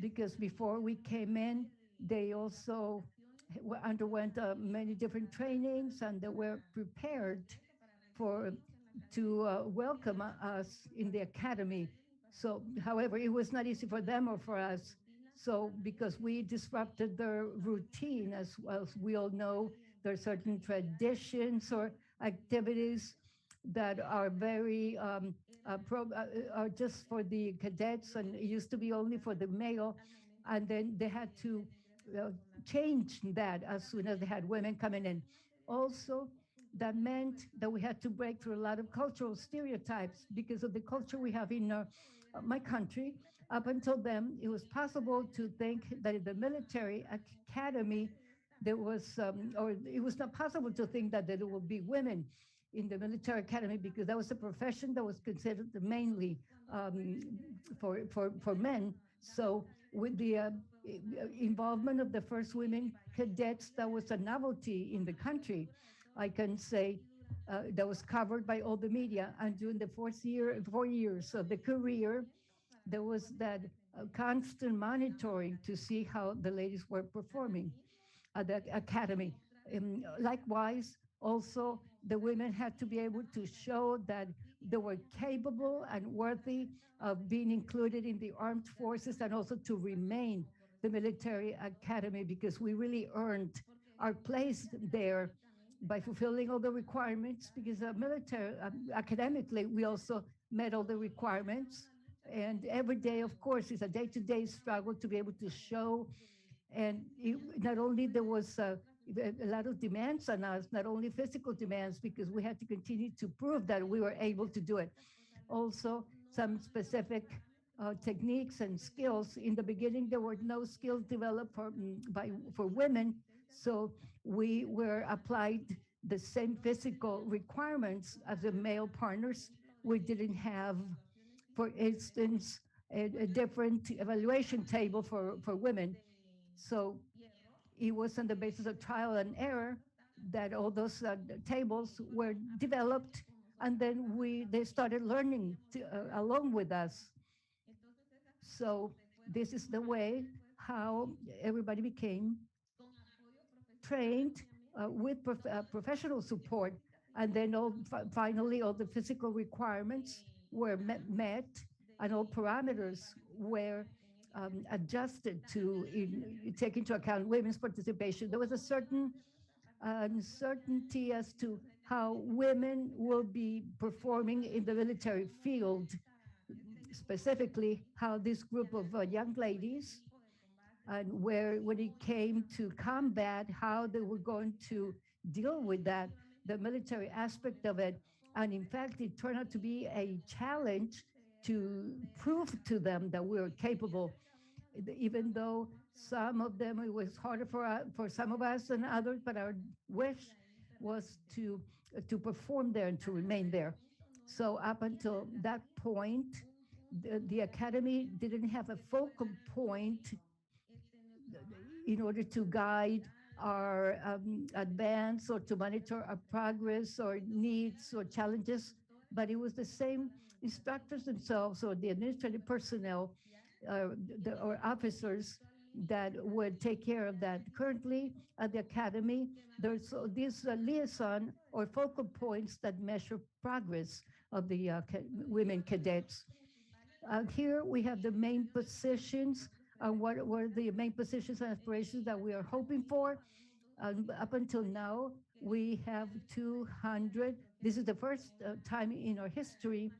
S4: because before we came in, they also underwent many different trainings, and they were prepared for to welcome us in the academy. So, however, it was not easy for them or for us. So, because we disrupted their routine, as well as we all know, there are certain traditions or activities that are very are just for the cadets, and it used to be only for the male, and then they had to uh, change that as soon as they had women coming in. Also, that meant that we had to break through a lot of cultural stereotypes because of the culture we have in my country. Up until then, it was possible to think that in the military academy, there was, or it was not possible to think that there would be women in the military academy, because that was a profession that was considered mainly for men. So with the involvement of the first women cadets, that was a novelty in the country. I can say that was covered by all the media. And during the 4 years of the career, there was that constant monitoring to see how the ladies were performing at the academy. Likewise, also, the women had to be able to show that they were capable and worthy of being included in the armed forces, and also to remain the military academy, because we really earned our place there by fulfilling all the requirements, because military academically we also met all the requirements. And every day, of course, is a day-to-day struggle to be able to show. And not only there was a lot of demands on us, not only physical demands, because we had to continue to prove that we were able to do it. Also, some specific techniques and skills. In the beginning, there were no skills developed for women, so we were applied the same physical requirements as the male partners. We didn't have, for instance, a different evaluation table for women. So it was on the basis of trial and error that all those tables were developed, and then they started learning along with us. So this is the way how everybody became trained with professional support, and then finally all the physical requirements were met, and all parameters were adjusted to take into account women's participation. There was a certain uncertainty as to how women will be performing in the military field, specifically how this group of young ladies, and when it came to combat, how they were going to deal with that, the military aspect of it. And in fact, it turned out to be a challenge to prove to them that we were capable, even though some of them, it was harder for some of us than others, but our wish was to perform there and to remain there. So up until that point, the academy didn't have a focal point in order to guide our advance or to monitor our progress or needs or challenges, but it was the same instructors themselves or the administrative personnel or officers that would take care of that. Currently at the academy, there's these liaison or focal points that measure progress of the women cadets. Here we have the main positions. What were the main positions and aspirations that we are hoping for? Up until now, we have 200. This is the first time in our history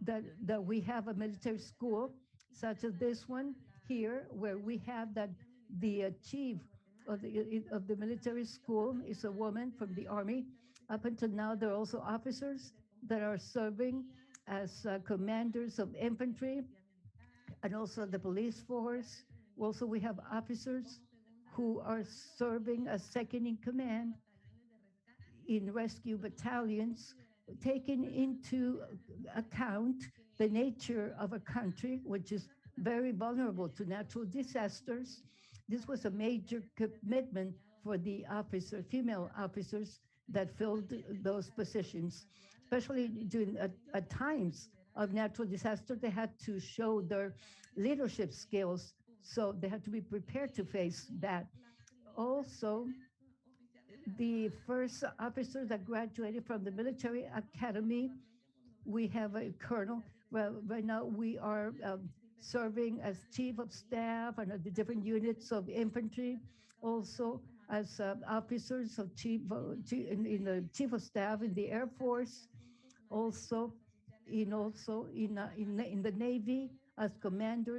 S4: that we have a military school such as this one here, where we have that the chief of the military school is a woman from the army. Up until now, there are also officers that are serving as commanders of infantry and also the police force. Also, we have officers who are serving as second in command in rescue battalions, taking into account the nature of a country which is very vulnerable to natural disasters. This was a major commitment for the female officers that filled those positions, especially during at times of natural disaster. They had to show their leadership skills, so they had to be prepared to face that. Also, the first officers that graduated from the military academy, we have a colonel. Well, right now we are serving as chief of staff and the different units of infantry, also as officers of in the chief of staff in the Air Force, also in the Navy as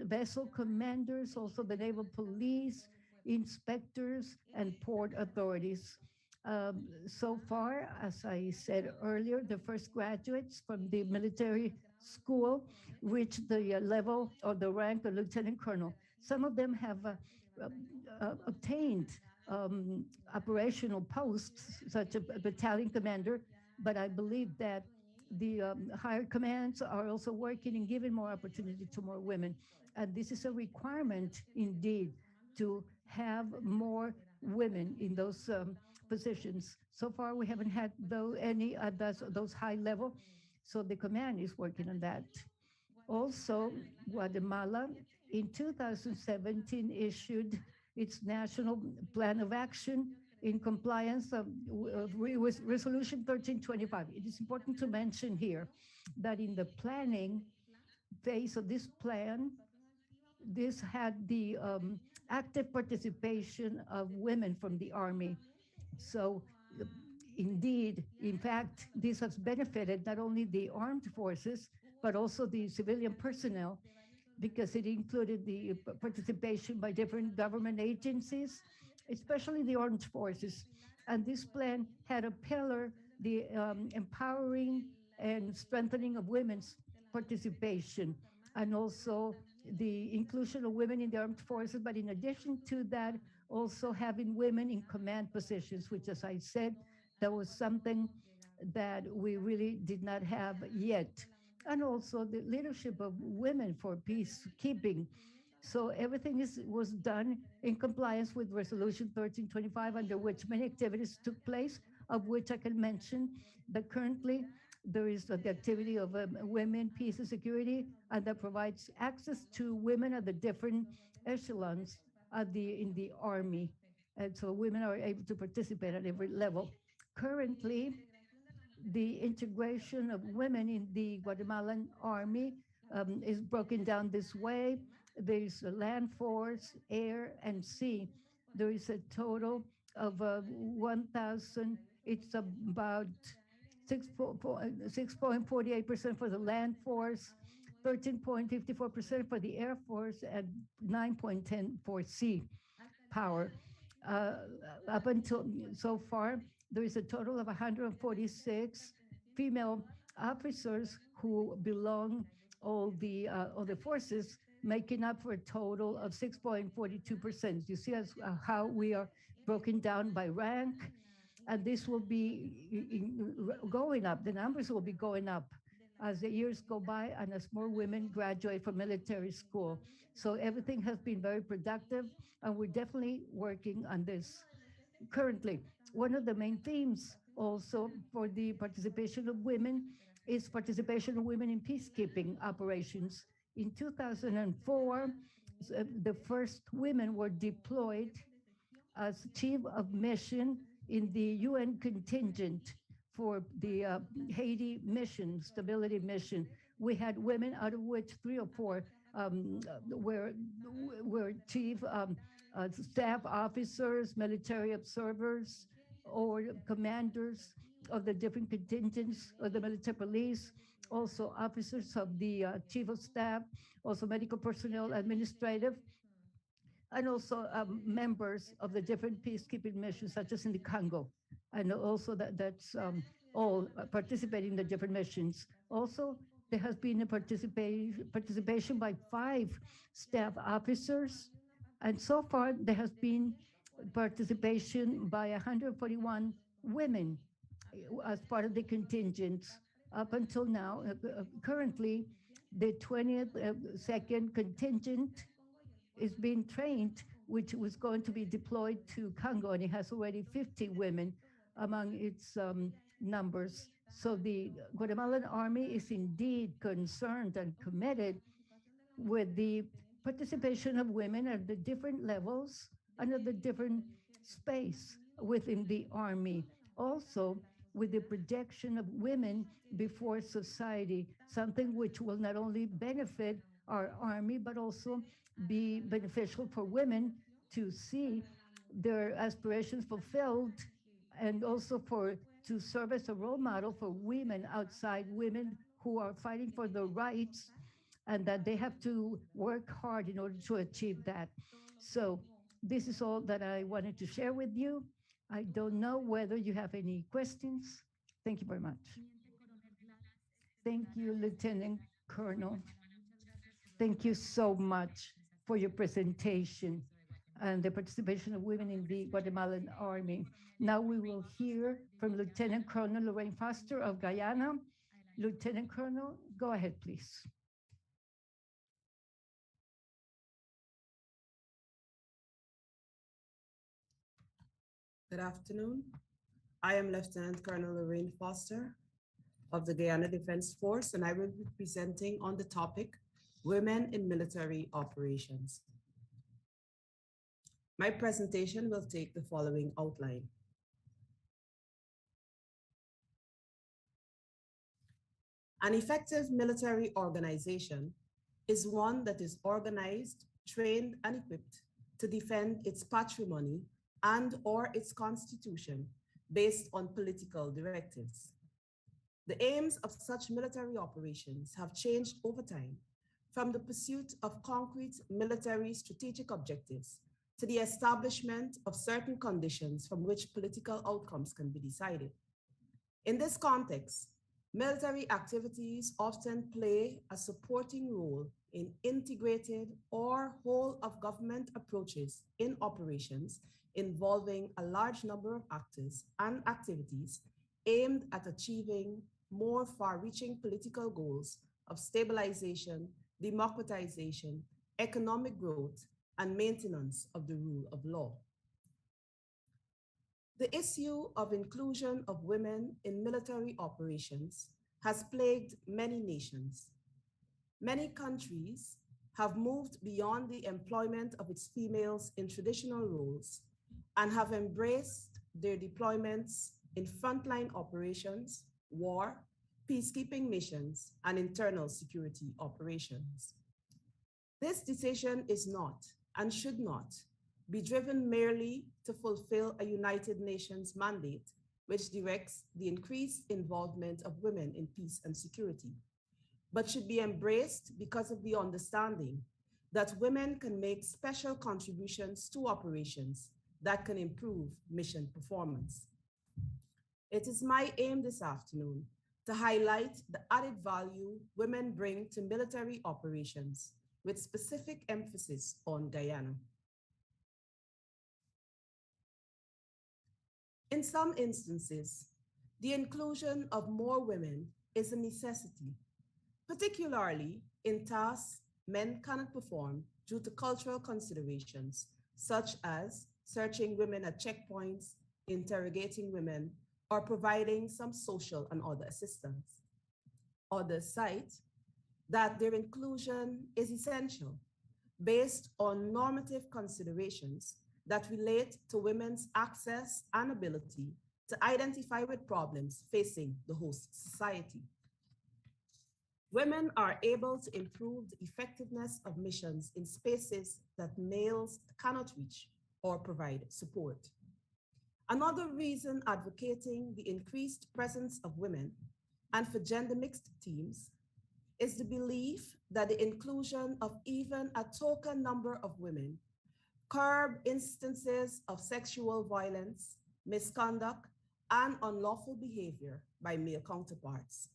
S4: vessel commanders, also the naval police, inspectors, and port authorities. So far, as I said earlier, the first graduates from the military school reached the level or the rank of lieutenant colonel. Some of them have obtained operational posts, such as a battalion commander, but I believe that the higher commands are also working and giving more opportunity to more women. And this is a requirement indeed to have more women in those positions. So far, we haven't had any at those high level, so the command is working on that. Also, Guatemala in 2017 issued its national plan of action in compliance with Resolution 1325. It is important to mention here that in the planning phase of this plan, this had the active participation of women from the Army. So indeed, in fact, this has benefited not only the armed forces, but also the civilian personnel, because it included the participation by different government agencies, especially the armed forces. And this plan had a pillar, the empowering and strengthening of women's participation, and also the inclusion of women in the armed forces. But in addition to that, also having women in command positions, which, as I said, that was something that we really did not have yet. And also the leadership of women for peacekeeping. So everything was done in compliance with Resolution 1325, under which many activities took place, of which I can mention that currently there is the activity of women, peace and security, and that provides access to women at the different echelons in the army. And so women are able to participate at every level. Currently, the integration of women in the Guatemalan army is broken down this way. There's a land force, air, and sea. There is a total of 1,000. It's about 6.48% for the land force, 13.54% for the air force, and 9.10 for sea power. Up until so far, there is a total of 146 female officers who belong all the forces, making up for a total of 6.42%. You see how we are broken down by rank, and this will be going up. The numbers will be going up as the years go by and as more women graduate from military school. So everything has been very productive, and we're definitely working on this. Currently, one of the main themes also for the participation of women is participation of women in peacekeeping operations. In 2004, the first women were deployed as chief of mission in the UN contingent for the Haiti mission, stability mission. We had women, out of which three or four were chief staff officers, military observers, or commanders of the different contingents of the military police, also officers of the chief of staff, also medical personnel, administrative, and also members of the different peacekeeping missions, such as in the Congo. And also that's all participating in the different missions. Also, there has been a participation by 5 staff officers. And so far, there has been participation by 141 women as part of the contingents up until now. Currently, the 20th second contingent is being trained, which was going to be deployed to Congo, and it has already 50 women among its numbers. So the Guatemalan army is indeed concerned and committed with the participation of women at the different levels and at the different space within the army. Also, with the projection of women before society, something which will not only benefit our army, but also be beneficial for women to see their aspirations fulfilled, and also to serve as a role model for women outside, women who are fighting for their rights, and that they have to work hard in order to achieve that. So this is all that I wanted to share with you. I don't know whether you have any questions. Thank you very much. Thank you, Lieutenant Colonel. Thank you so much for your presentation and the participation of women in the Guatemalan Army. Now we will hear from Lieutenant Colonel Lorraine Foster of Guyana. Lieutenant Colonel, go ahead, please.
S19: Good afternoon. I am Lieutenant Colonel Lorraine Foster of the Guyana Defense Force, and I will be presenting on the topic, Women in Military Operations. My presentation will take the following outline. An effective military organization is one that is organized, trained, and equipped to defend its patrimony and/or its constitution based on political directives. The aims of such military operations have changed over time, from the pursuit of concrete military strategic objectives to the establishment of certain conditions from which political outcomes can be decided. In this context, military activities often play a supporting role in integrated or whole-of-government approaches in operations involving a large number of actors and activities aimed at achieving more far-reaching political goals of stabilization, democratization, economic growth, and maintenance of the rule of law. The issue of inclusion of women in military operations has plagued many nations. Many countries have moved beyond the employment of its females in traditional roles and have embraced their deployments in frontline operations, war, peacekeeping missions, and internal security operations. This decision is not and should not be driven merely to fulfill a United Nations mandate, which directs the increased involvement of women in peace and security, but should be embraced because of the understanding that women can make special contributions to operations that can improve mission performance. It is my aim this afternoon to highlight the added value women bring to military operations, with specific emphasis on Guyana. In some instances, the inclusion of more women is a necessity, particularly in tasks men cannot perform due to cultural considerations, such as searching women at checkpoints, interrogating women, or providing some social and other assistance. others cite that their inclusion is essential based on normative considerations that relate to women's access and ability to identify with problems facing the host society. Women are able to improve the effectiveness of missions in spaces that males cannot reach or provide support. Another reason advocating the increased presence of women and for gender mixed teams is the belief that the inclusion of even a token number of women curb instances of sexual violence, misconduct, and unlawful behavior by male counterparts.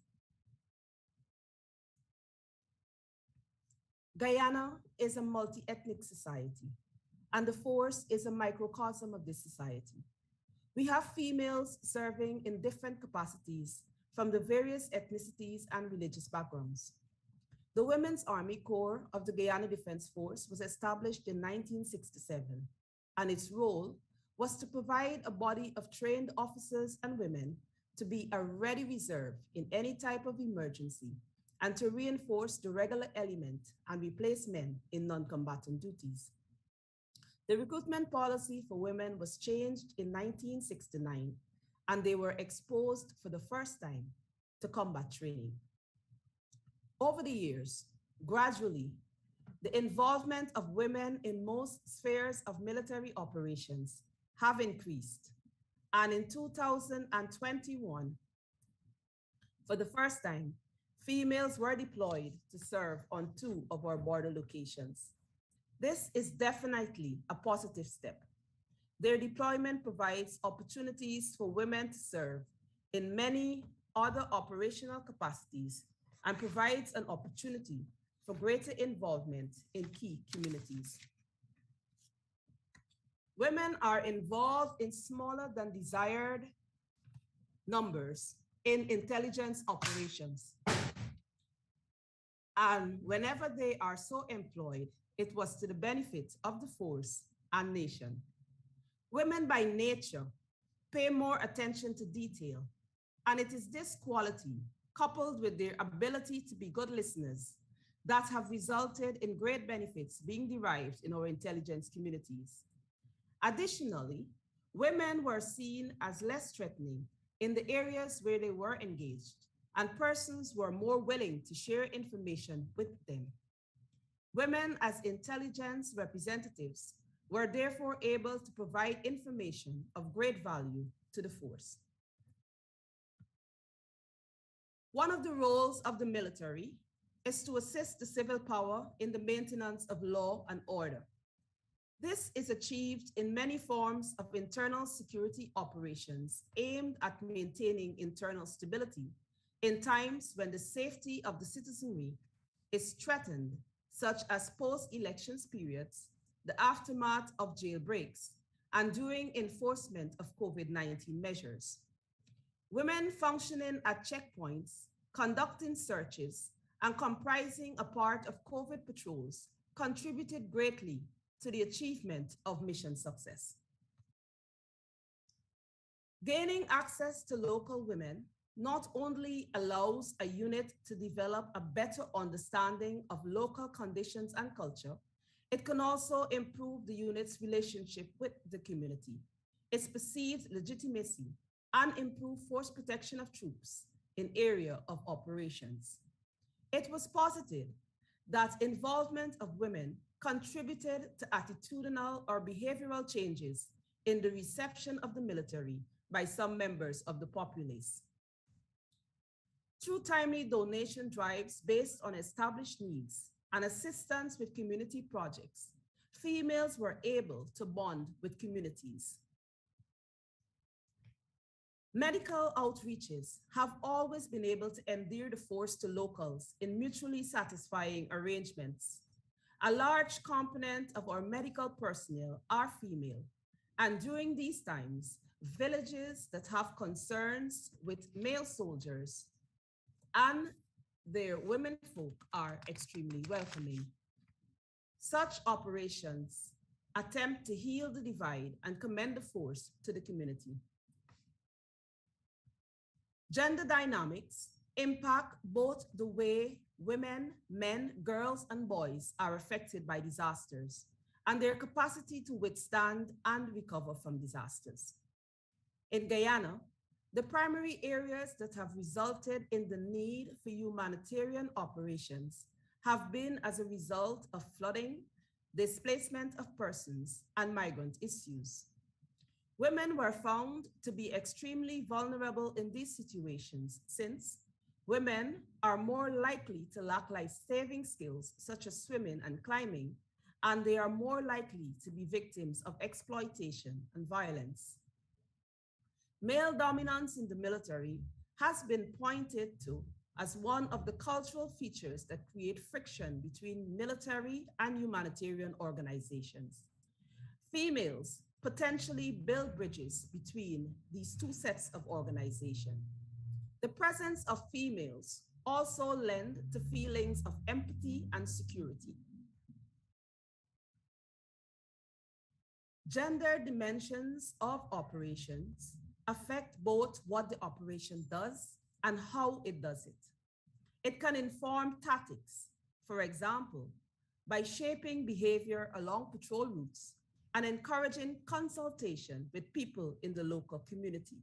S19: Guyana is a multi-ethnic society, and the force is a microcosm of this society. We have females serving in different capacities from the various ethnicities and religious backgrounds. The Women's Army Corps of the Guyana Defense Force was established in 1967, and its role was to provide a body of trained officers and women to be a ready reserve in any type of emergency and to reinforce the regular element and replace men in non-combatant duties. The recruitment policy for women was changed in 1969, and they were exposed for the first time to combat training. Over the years, gradually, the involvement of women in most spheres of military operations have increased. And in 2021, for the first time, females were deployed to serve on 2 of our border locations. This is definitely a positive step. Their deployment provides opportunities for women to serve in many other operational capacities and provides an opportunity for greater involvement in key communities. Women are involved in smaller than desired numbers in intelligence operations. And whenever they are so employed, it was to the benefit of the force and nation. Women by nature pay more attention to detail, and it is this quality, coupled with their ability to be good listeners, that have resulted in great benefits being derived in our intelligence communities. Additionally, women were seen as less threatening in the areas where they were engaged, and persons were more willing to share information with them. Women as intelligence representatives were therefore able to provide information of great value to the force. One of the roles of the military is to assist the civil power in the maintenance of law and order. This is achieved in many forms of internal security operations aimed at maintaining internal stability in times when the safety of the citizenry is threatened, such as post-elections periods, the aftermath of jailbreaks, and during enforcement of COVID-19 measures. Women functioning at checkpoints, conducting searches, and comprising a part of COVID patrols contributed greatly to the achievement of mission success. Gaining access to local women not only allows a unit to develop a better understanding of local conditions and culture, it can also improve the unit's relationship with the community, its perceived legitimacy, and improve force protection of troops in area of operations. It was posited that involvement of women contributed to attitudinal or behavioral changes in the reception of the military by some members of the populace. Through timely donation drives based on established needs and assistance with community projects, females were able to bond with communities. Medical outreaches have always been able to endear the force to locals in mutually satisfying arrangements. A large component of our medical personnel are female, and during these times, villages that have concerns with male soldiers and their women folk are extremely welcoming. Such operations attempt to heal the divide and commend the force to the community. Gender dynamics impact both the way women, men, girls, and boys are affected by disasters and their capacity to withstand and recover from disasters. In Guyana, the primary areas that have resulted in the need for humanitarian operations have been as a result of flooding, displacement of persons, and migrant issues. Women were found to be extremely vulnerable in these situations since women are more likely to lack life-saving skills such as swimming and climbing, and they are more likely to be victims of exploitation and violence. Male dominance in the military has been pointed to as one of the cultural features that create friction between military and humanitarian organizations. Females potentially build bridges between these two sets of organization. The presence of females also lend to feelings of empathy and security. Gender dimensions of operations affect both what the operation does and how it does it. It can inform tactics, for example, by shaping behavior along patrol routes and encouraging consultation with people in the local community.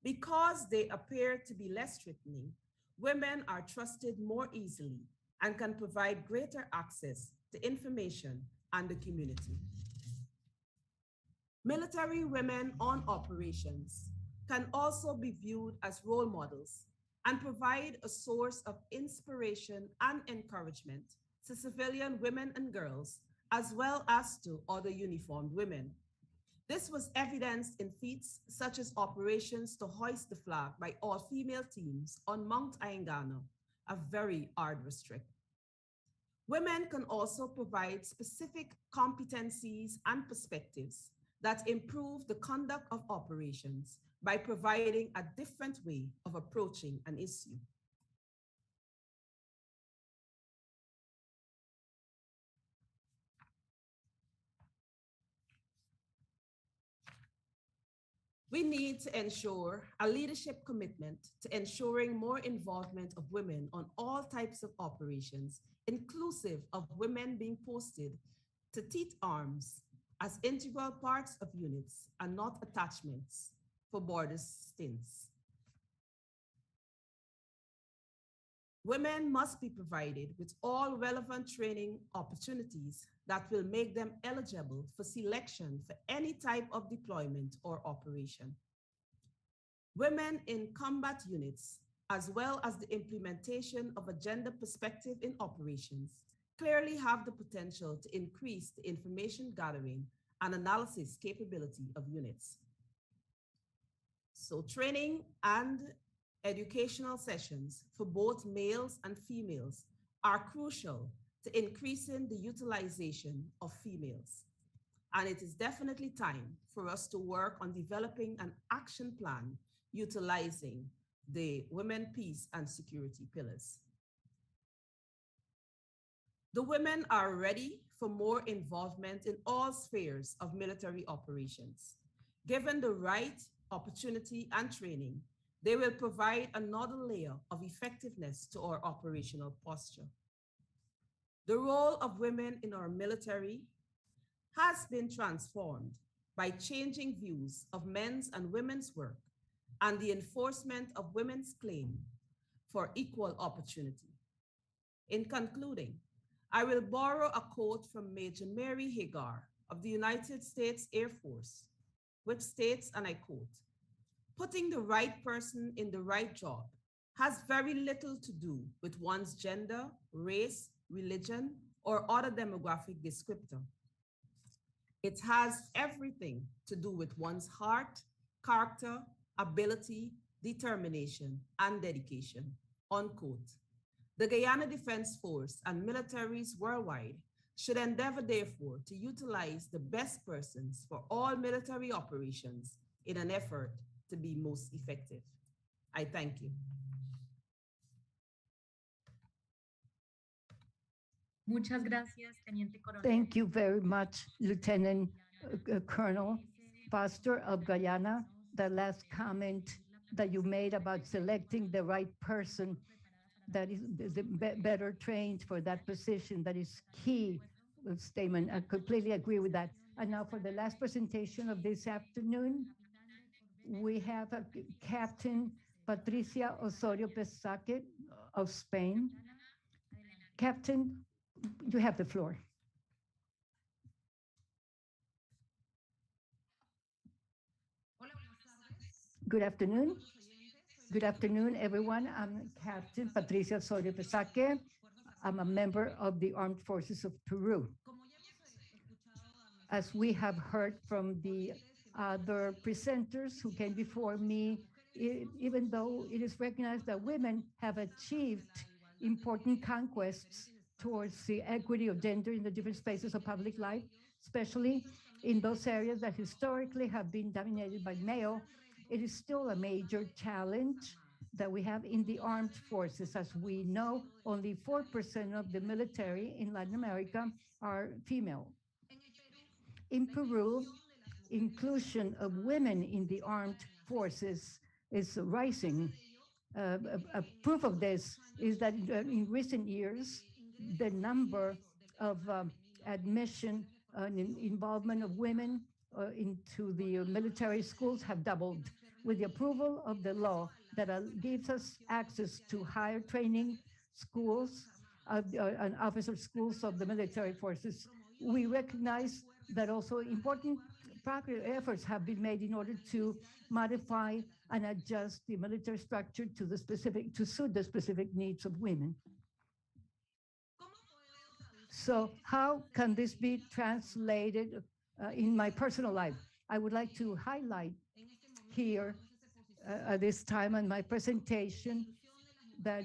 S19: Because they appear to be less threatening, women are trusted more easily and can provide greater access to information and the community. Military women on operations can also be viewed as role models and provide a source of inspiration and encouragement to civilian women and girls, as well as to other uniformed women. This was evidenced in feats such as operations to hoist the flag by all-female teams on Mount Aingana, a very arduous trek. Women can also provide specific competencies and perspectives that improve the conduct of operations by providing a different way of approaching an issue. We need to ensure a leadership commitment to ensuring more involvement of women on all types of operations, inclusive of women being posted to teach arms as integral parts of units and not attachments for border stints. Women must be provided with all relevant training opportunities that will make them eligible for selection for any type of deployment or operation. Women in combat units, as well as the implementation of a gender perspective in operations, clearly have the potential to increase the information gathering and analysis capability of units. So training and educational sessions for both males and females are crucial to increasing the utilization of females. And it is definitely time for us to work on developing an action plan utilizing the women, peace, and security pillars. The women are ready for more involvement in all spheres of military operations. Given the right opportunity and training, they will provide another layer of effectiveness to our operational posture. The role of women in our military has been transformed by changing views of men's and women's work and the enforcement of women's claim for equal opportunity. In concluding, I will borrow a quote from Major Mary Hagar of the United States Air Force, which states, and I quote, "Putting the right person in the right job has very little to do with one's gender, race, religion, or other demographic descriptor. It has everything to do with one's heart, character, ability, determination, and dedication," unquote. The Guyana Defense Force and militaries worldwide should endeavor, therefore, to utilize the best persons for all military operations in an effort to be most effective. I thank you.
S7: Muchas gracias, Teniente Coronel.
S4: Thank you very much, Lieutenant Colonel Foster of Guyana. The last comment that you made about selecting the right person that is better trained for that position. That is key statement. I completely agree with that. And now for the last presentation of this afternoon, we have Captain Patricia Osorio Pesaque of Spain. Captain, you have the floor. Good afternoon. Good afternoon, everyone. I'm Captain Patricia Osorio Pesaque. I'm a member of the Armed Forces of Peru. As we have heard from the other presenters who came before me, even though it is recognized that women have achieved important conquests towards the equity of gender in the different spaces of public life, especially in those areas that historically have been dominated by male, it is still a major challenge that we have in the armed forces. As we know, only 4% of the military in Latin America are female. In Peru, inclusion of women in the armed forces is rising. A proof of this is that in recent years, the number of admission and involvement of women into the military schools have doubled. With the approval of the law that gives us access to higher training schools and officer schools of the military forces, we recognize that also important efforts have been made in order to modify and adjust the military structure to suit the specific needs of women. So how can this be translated in my personal life? I would like to highlight here at this time in my presentation that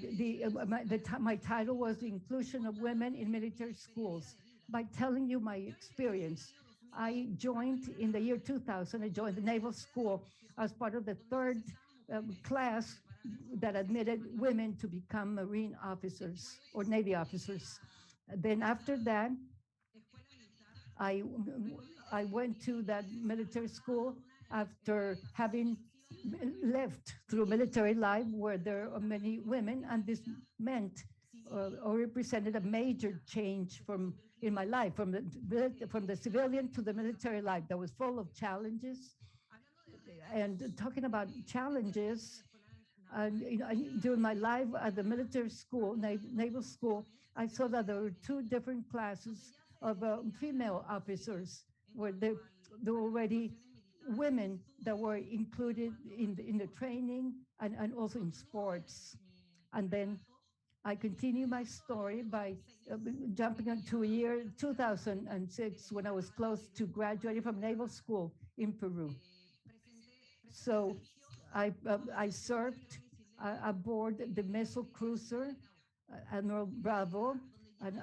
S4: my title was the inclusion of women in military schools. By telling you my experience, I joined in the year 2000, I joined the Naval School as part of the third class that admitted women to become Marine officers or Navy officers. Then after that, I went to that military school after having left through military life where there are many women, and this meant or represented a major change in my life from the civilian to the military life that was full of challenges. And talking about challenges, during my life at the military school, naval school, I saw that there were two different classes of female officers where there were already women that were included in the training and also in sports. And then I continue my story by jumping into year 2006 when I was close to graduating from naval school in Peru. So I served aboard the missile cruiser Admiral Bravo,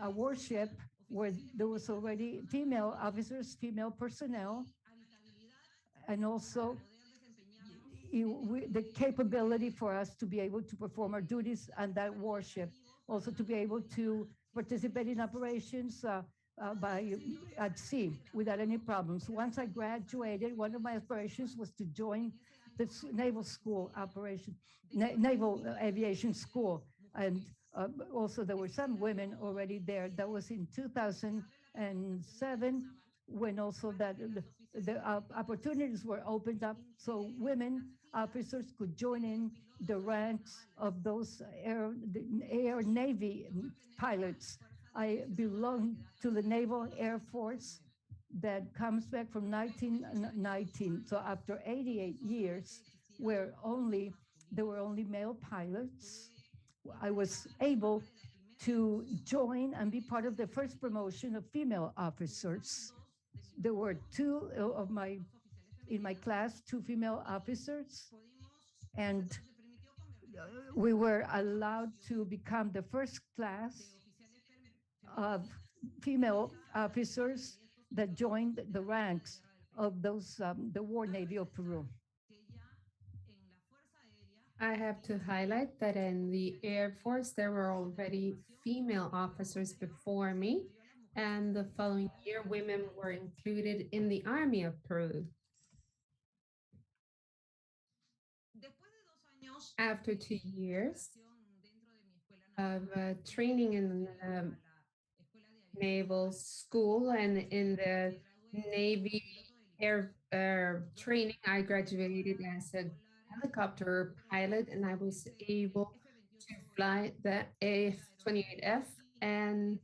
S4: a warship where there was already female officers, female personnel, and also the capability for us to be able to perform our duties on that warship, also to be able to participate in operations at sea without any problems. Once I graduated, one of my aspirations was to join the naval school naval aviation school. And also there were some women already there. That was in 2007 when also that the opportunities were opened up so women officers could join in the ranks of those air Navy pilots. I belong to the Naval Air Force that comes back from 1919. So after 88 years, where there were only male pilots, I was able to join and be part of the first promotion of female officers. There were in my class, two female officers, and we were allowed to become the first class of female officers that joined the ranks of the War Navy of Peru.
S1: I have to highlight that in the Air Force, there were already female officers before me, and the following year, women were included in the Army of Peru. After 2 years of training in naval school and in the Navy air training, I graduated as a helicopter pilot, and I was able to fly the F-28F and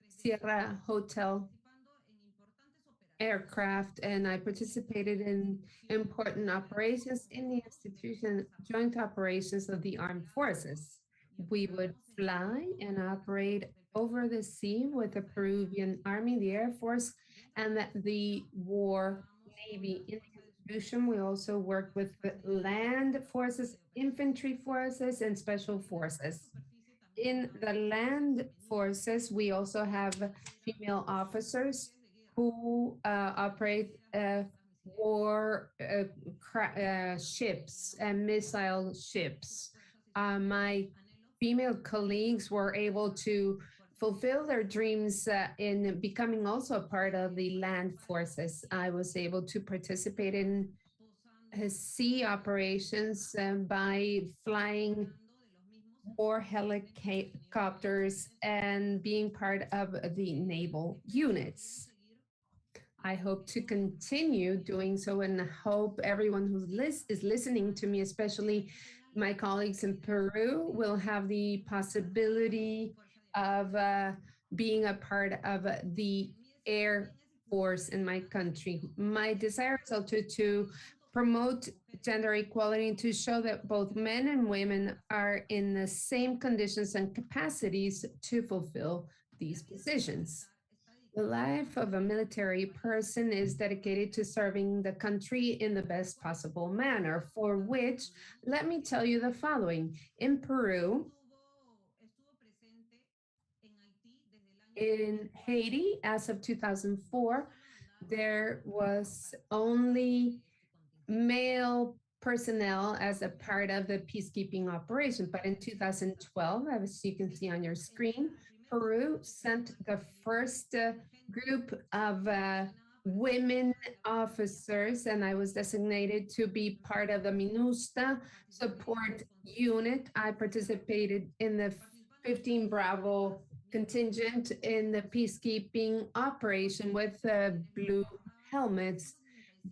S1: Sierra Hotel aircraft, and I participated in important operations in the institution, joint operations of the armed forces. We would fly and operate over the sea with the Peruvian Army, the Air Force, and the War Navy. In the institution, we also worked with the land forces, infantry forces, and special forces. In the land forces, we also have female officers who operate war ships and missile ships. My female colleagues were able to fulfill their dreams in becoming also a part of the land forces. I was able to participate in sea operations by flying war helicopters and being part of the naval units. I hope to continue doing so and hope everyone who is listening to me, especially my colleagues in Peru, will have the possibility of being a part of the Air Force in my country. My desire is also to promote gender equality and to show that both men and women are in the same conditions and capacities to fulfill these positions. The life of a military person is dedicated to serving the country in the best possible manner, for which, let me tell you the following. In Peru, in Haiti, as of 2004, there was only male personnel as a part of the peacekeeping operation. But in 2012, as you can see on your screen, Peru sent the first group of women officers, and I was designated to be part of the MINUSTA support unit. I participated in the 15 Bravo contingent in the peacekeeping operation with blue helmets.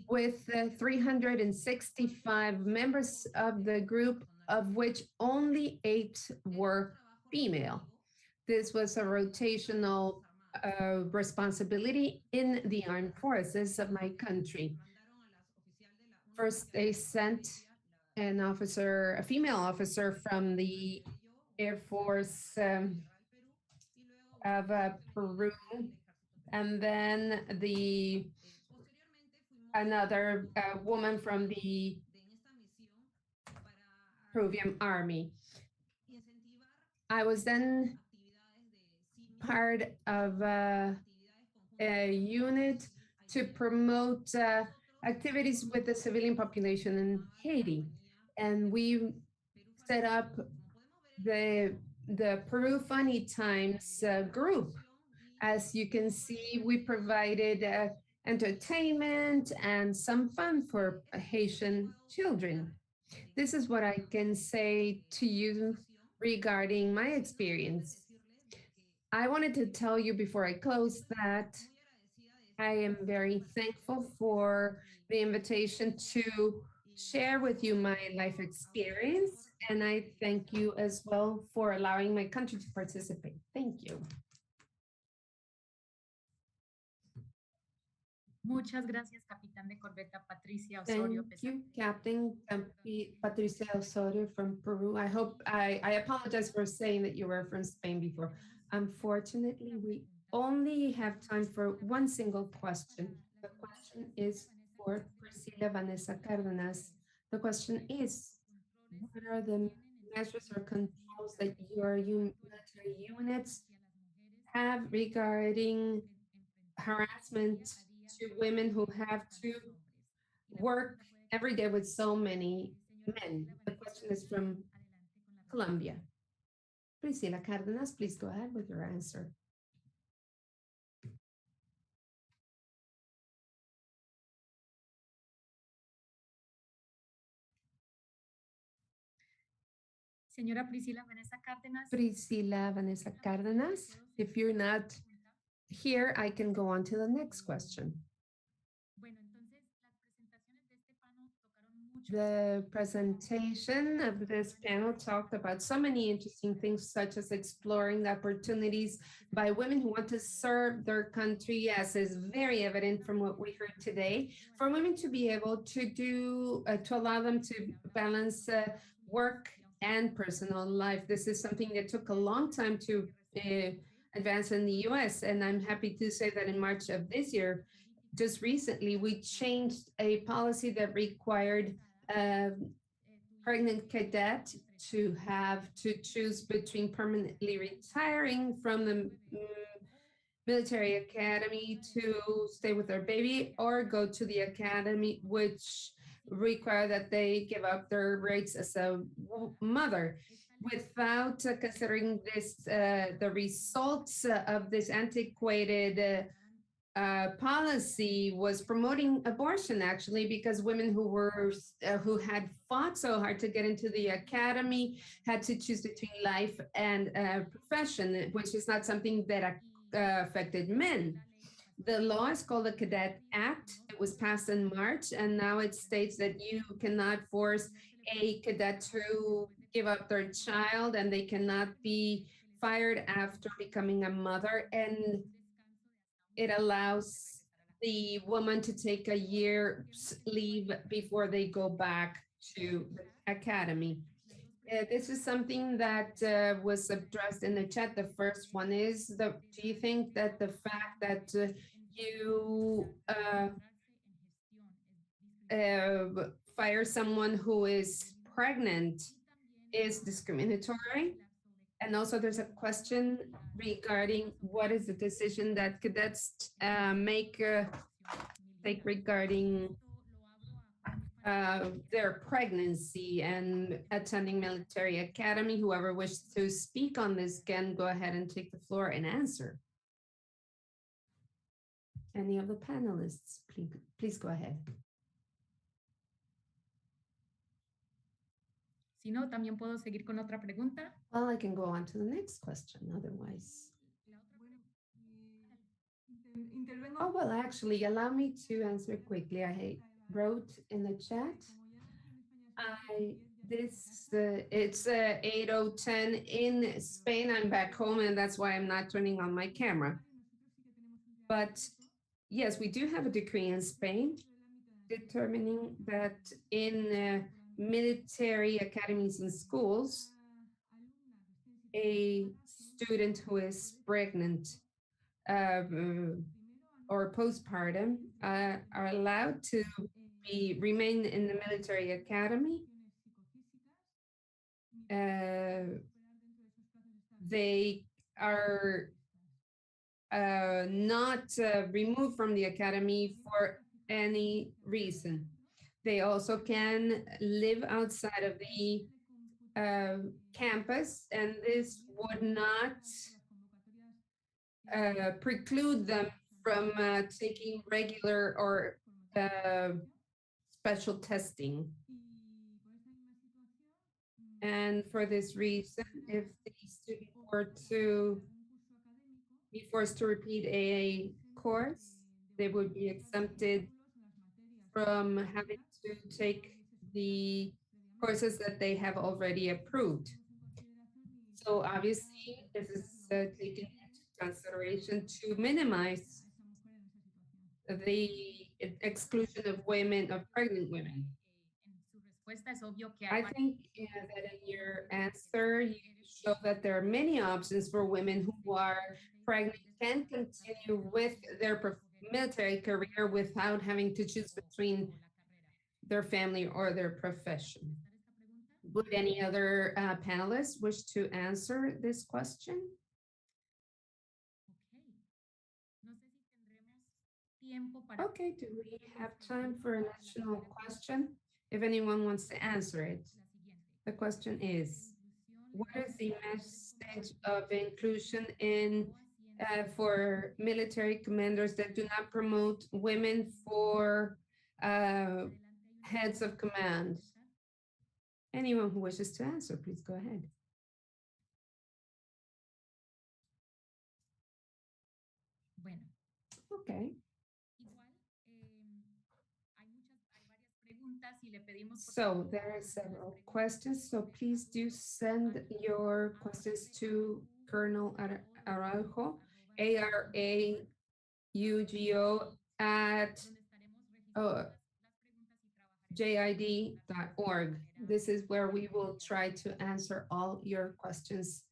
S1: With 365 members of the group, of which only 8 were female. This was a rotational responsibility in the armed forces of my country. First, they sent an officer, a female officer from the Air Force of Peru, and then another woman from the Peruvian Army. I was then part of a unit to promote activities with the civilian population in Haiti. And we set up the Peru Funny Times group. As you can see, we provided entertainment and some fun for Haitian children. This is what I can say to you regarding my experience. I wanted to tell you before I close that I am very thankful for the invitation to share with you my life experience, and I thank you as well for allowing my country to participate. Thank you.
S7: Muchas gracias, Capitán de Corbeta Patricia Osorio.
S1: Thank you, Captain Patricia Osorio from Peru. I apologize for saying that you were from Spain before. Unfortunately, we only have time for one single question. The question is for Priscilla Vanessa Cárdenas. The question is, what are the measures or controls that your military units have regarding harassment to women who have to work every day with so many men? The question is from Colombia. Priscilla Cárdenas, please go ahead with your answer.
S7: Señora Priscila Vanessa Cárdenas.
S1: Priscila Vanessa Cárdenas. If you're not here, I can go on to the next question. The presentation of this panel talked about so many interesting things, such as exploring the opportunities by women who want to serve their country, as is very evident from what we heard today, for women to be able to do, to allow them to balance work and personal life. This is something that took a long time to advance in the US, and I'm happy to say that in March of this year, just recently, we changed a policy that required pregnant cadet to have to choose between permanently retiring from the military academy to stay with their baby or go to the academy, which require that they give up their rights as a mother. Without considering this, the results of this antiquated policy was promoting abortion, actually, because women who had fought so hard to get into the academy had to choose between life and profession, which is not something that affected men. The law is called the Cadet Act. It was passed in March, and now it states that you cannot force a cadet to give up their child, and they cannot be fired after becoming a mother. And it allows the woman to take a year's leave before they go back to the academy. This is something that was addressed in the chat. The first one is, do you think that the fact that you fire someone who is pregnant is discriminatory? And also there's a question regarding what is the decision that cadets take regarding their pregnancy and attending military academy. Whoever wishes to speak on this can go ahead and take the floor and answer. Any of the panelists, please go ahead.
S7: Si no, también puedo seguir con otra pregunta.
S1: Well, I can go on to the next question otherwise. Oh, well, actually, allow me to answer quickly. I wrote in the chat. It's 8:10 in Spain. I'm back home, and that's why I'm not turning on my camera. But yes, we do have a decree in Spain determining that in military academies and schools, a student who is pregnant or postpartum are allowed to remain in the military academy. They are not removed from the academy for any reason. They also can live outside of the campus, and this would not preclude them from taking regular or special testing. And for this reason, if the student were to be forced to repeat a course, they would be exempted from having to take the courses that they have already approved. So obviously, this is taken into consideration to minimize the exclusion of women, of pregnant women. I think that in your answer, you show that there are many options for women who are pregnant can continue with their military career without having to choose between their family or their profession. Would any other panelists wish to answer this question? Okay, do we have time for an additional question? If anyone wants to answer it. The question is, what is the message of inclusion in for military commanders that do not promote women for heads of command? Anyone who wishes to answer, please go ahead.
S7: Bueno,
S1: Okay.
S7: igual hay varias preguntas y le pedimos.
S1: So there are several questions, so please do send your questions to Colonel Araujo, ARAUGO at JID.org. This is where we will try to answer all your questions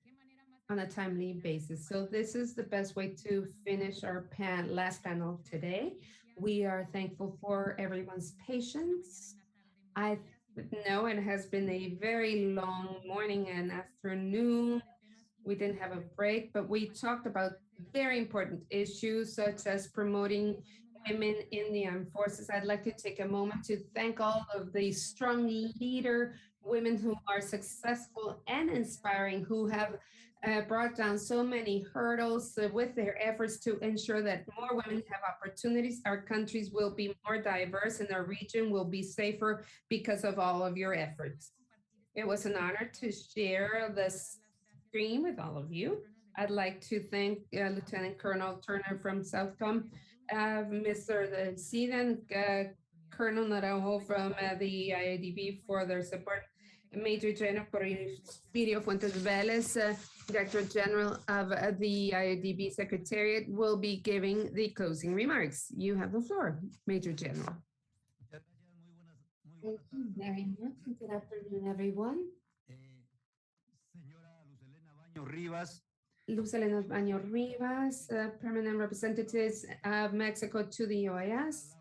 S1: on a timely basis. So this is the best way to finish our last panel today. We are thankful for everyone's patience. I know it has been a very long morning and afternoon. We didn't have a break, but we talked about very important issues such as promoting women in the armed forces. I'd like to take a moment to thank all of the strong leader women who are successful and inspiring, who have brought down so many hurdles with their efforts to ensure that more women have opportunities. Our countries will be more diverse and our region will be safer because of all of your efforts. It was an honor to share this screen with all of you. I'd like to thank Lieutenant Colonel Turner from Southcom, Mr. Sidan, Colonel Naranjo from the IADB for their support, Major General Porfirio Fuentes Vélez, Director General of the IADB Secretariat, will be giving the closing remarks. You have the floor, Major General. Thank you very much. Good afternoon, everyone. Luz Elena Baño Rivas, Permanent Representatives of Mexico to the OAS.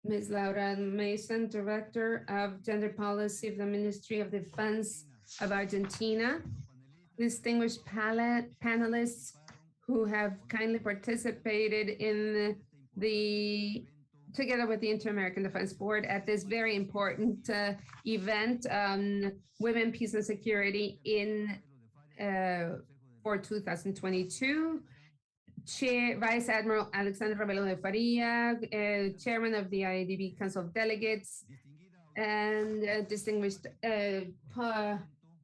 S1: Ms. Laura Mason, Director of Gender Policy of the Ministry of Defense of Argentina. Distinguished panelists who have kindly participated in together with the Inter-American Defense Board at this very important event on women, peace, and security for 2022. Vice Admiral Alexandra Rebelo de Faria, Chairman of the IADB Council of Delegates, and distinguished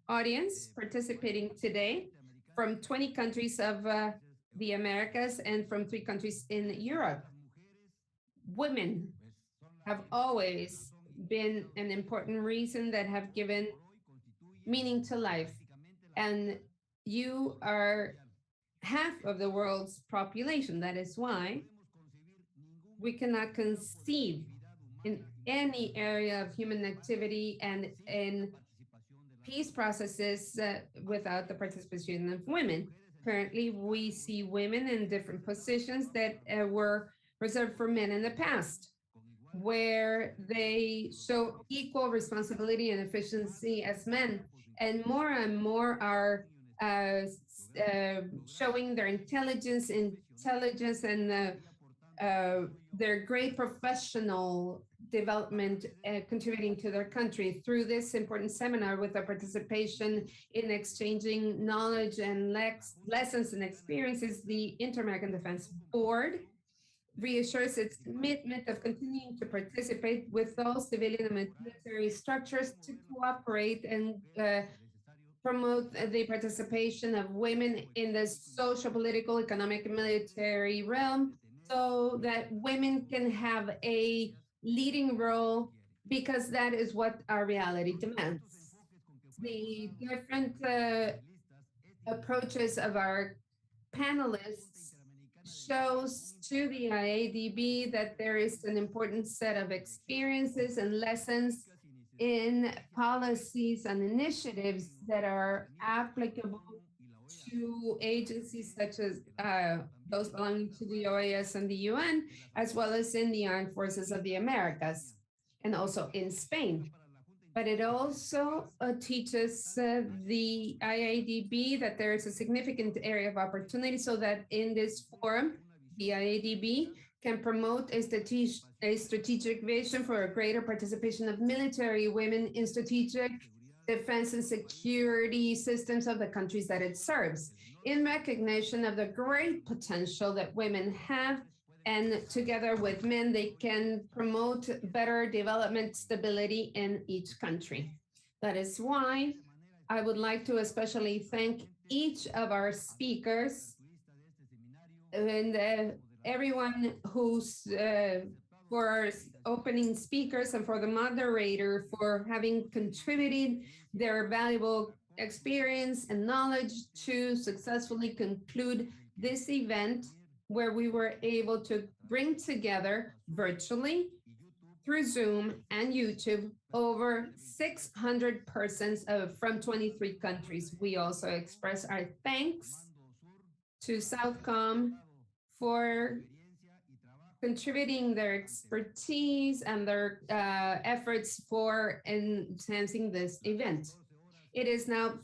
S1: audience participating today from 20 countries of the Americas and from 3 countries in Europe. Women have always been an important reason that have given meaning to life. And you are half of the world's population. That is why we cannot conceive in any area of human activity and in peace processes without the participation of women. Currently, we see women in different positions that were reserved for men in the past, where they show equal responsibility and efficiency as men, and more are showing their intelligence and their great professional development, contributing to their country. Through this important seminar, with the participation in exchanging knowledge and lessons and experiences, the Inter-American Defense Board reassures its commitment of continuing to participate with all civilian and military structures to cooperate and promote the participation of women in the social, political, economic, and military realm, so that women can have a leading role, because that is what our reality demands. The different approaches of our panelists shows to the IADB that there is an important set of experiences and lessons in policies and initiatives that are applicable to agencies such as those belonging to the OAS and the UN, as well as in the armed forces of the Americas, and also in Spain. But it also teaches the IADB that there is a significant area of opportunity, so that in this forum, the IADB can promote a strategic vision for a greater participation of military women in strategic defense and security systems of the countries that it serves, in recognition of the great potential that women have, and together with men, they can promote better development stability in each country. That is why I would like to especially thank each of our speakers and everyone who's for our opening speakers and for the moderator for having contributed their valuable experience and knowledge to successfully conclude this event where we were able to bring together virtually through Zoom and YouTube over 600 persons from 23 countries. We also express our thanks to Southcom for contributing their expertise and their efforts for enhancing this event. It is now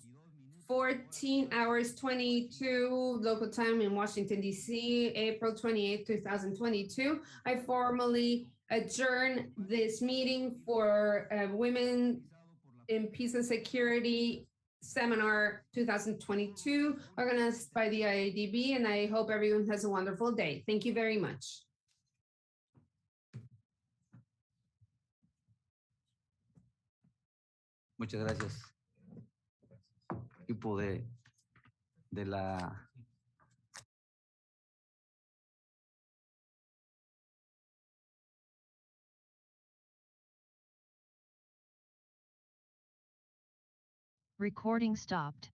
S1: 14 hours 22 local time in Washington, D.C., April 28, 2022. I formally adjourn this meeting for Women in Peace and Security Seminar 2022, organized by the IADB, and I hope everyone has a wonderful day. Thank you very much.
S17: Muchas gracias. Equipo de la
S20: Recording stopped.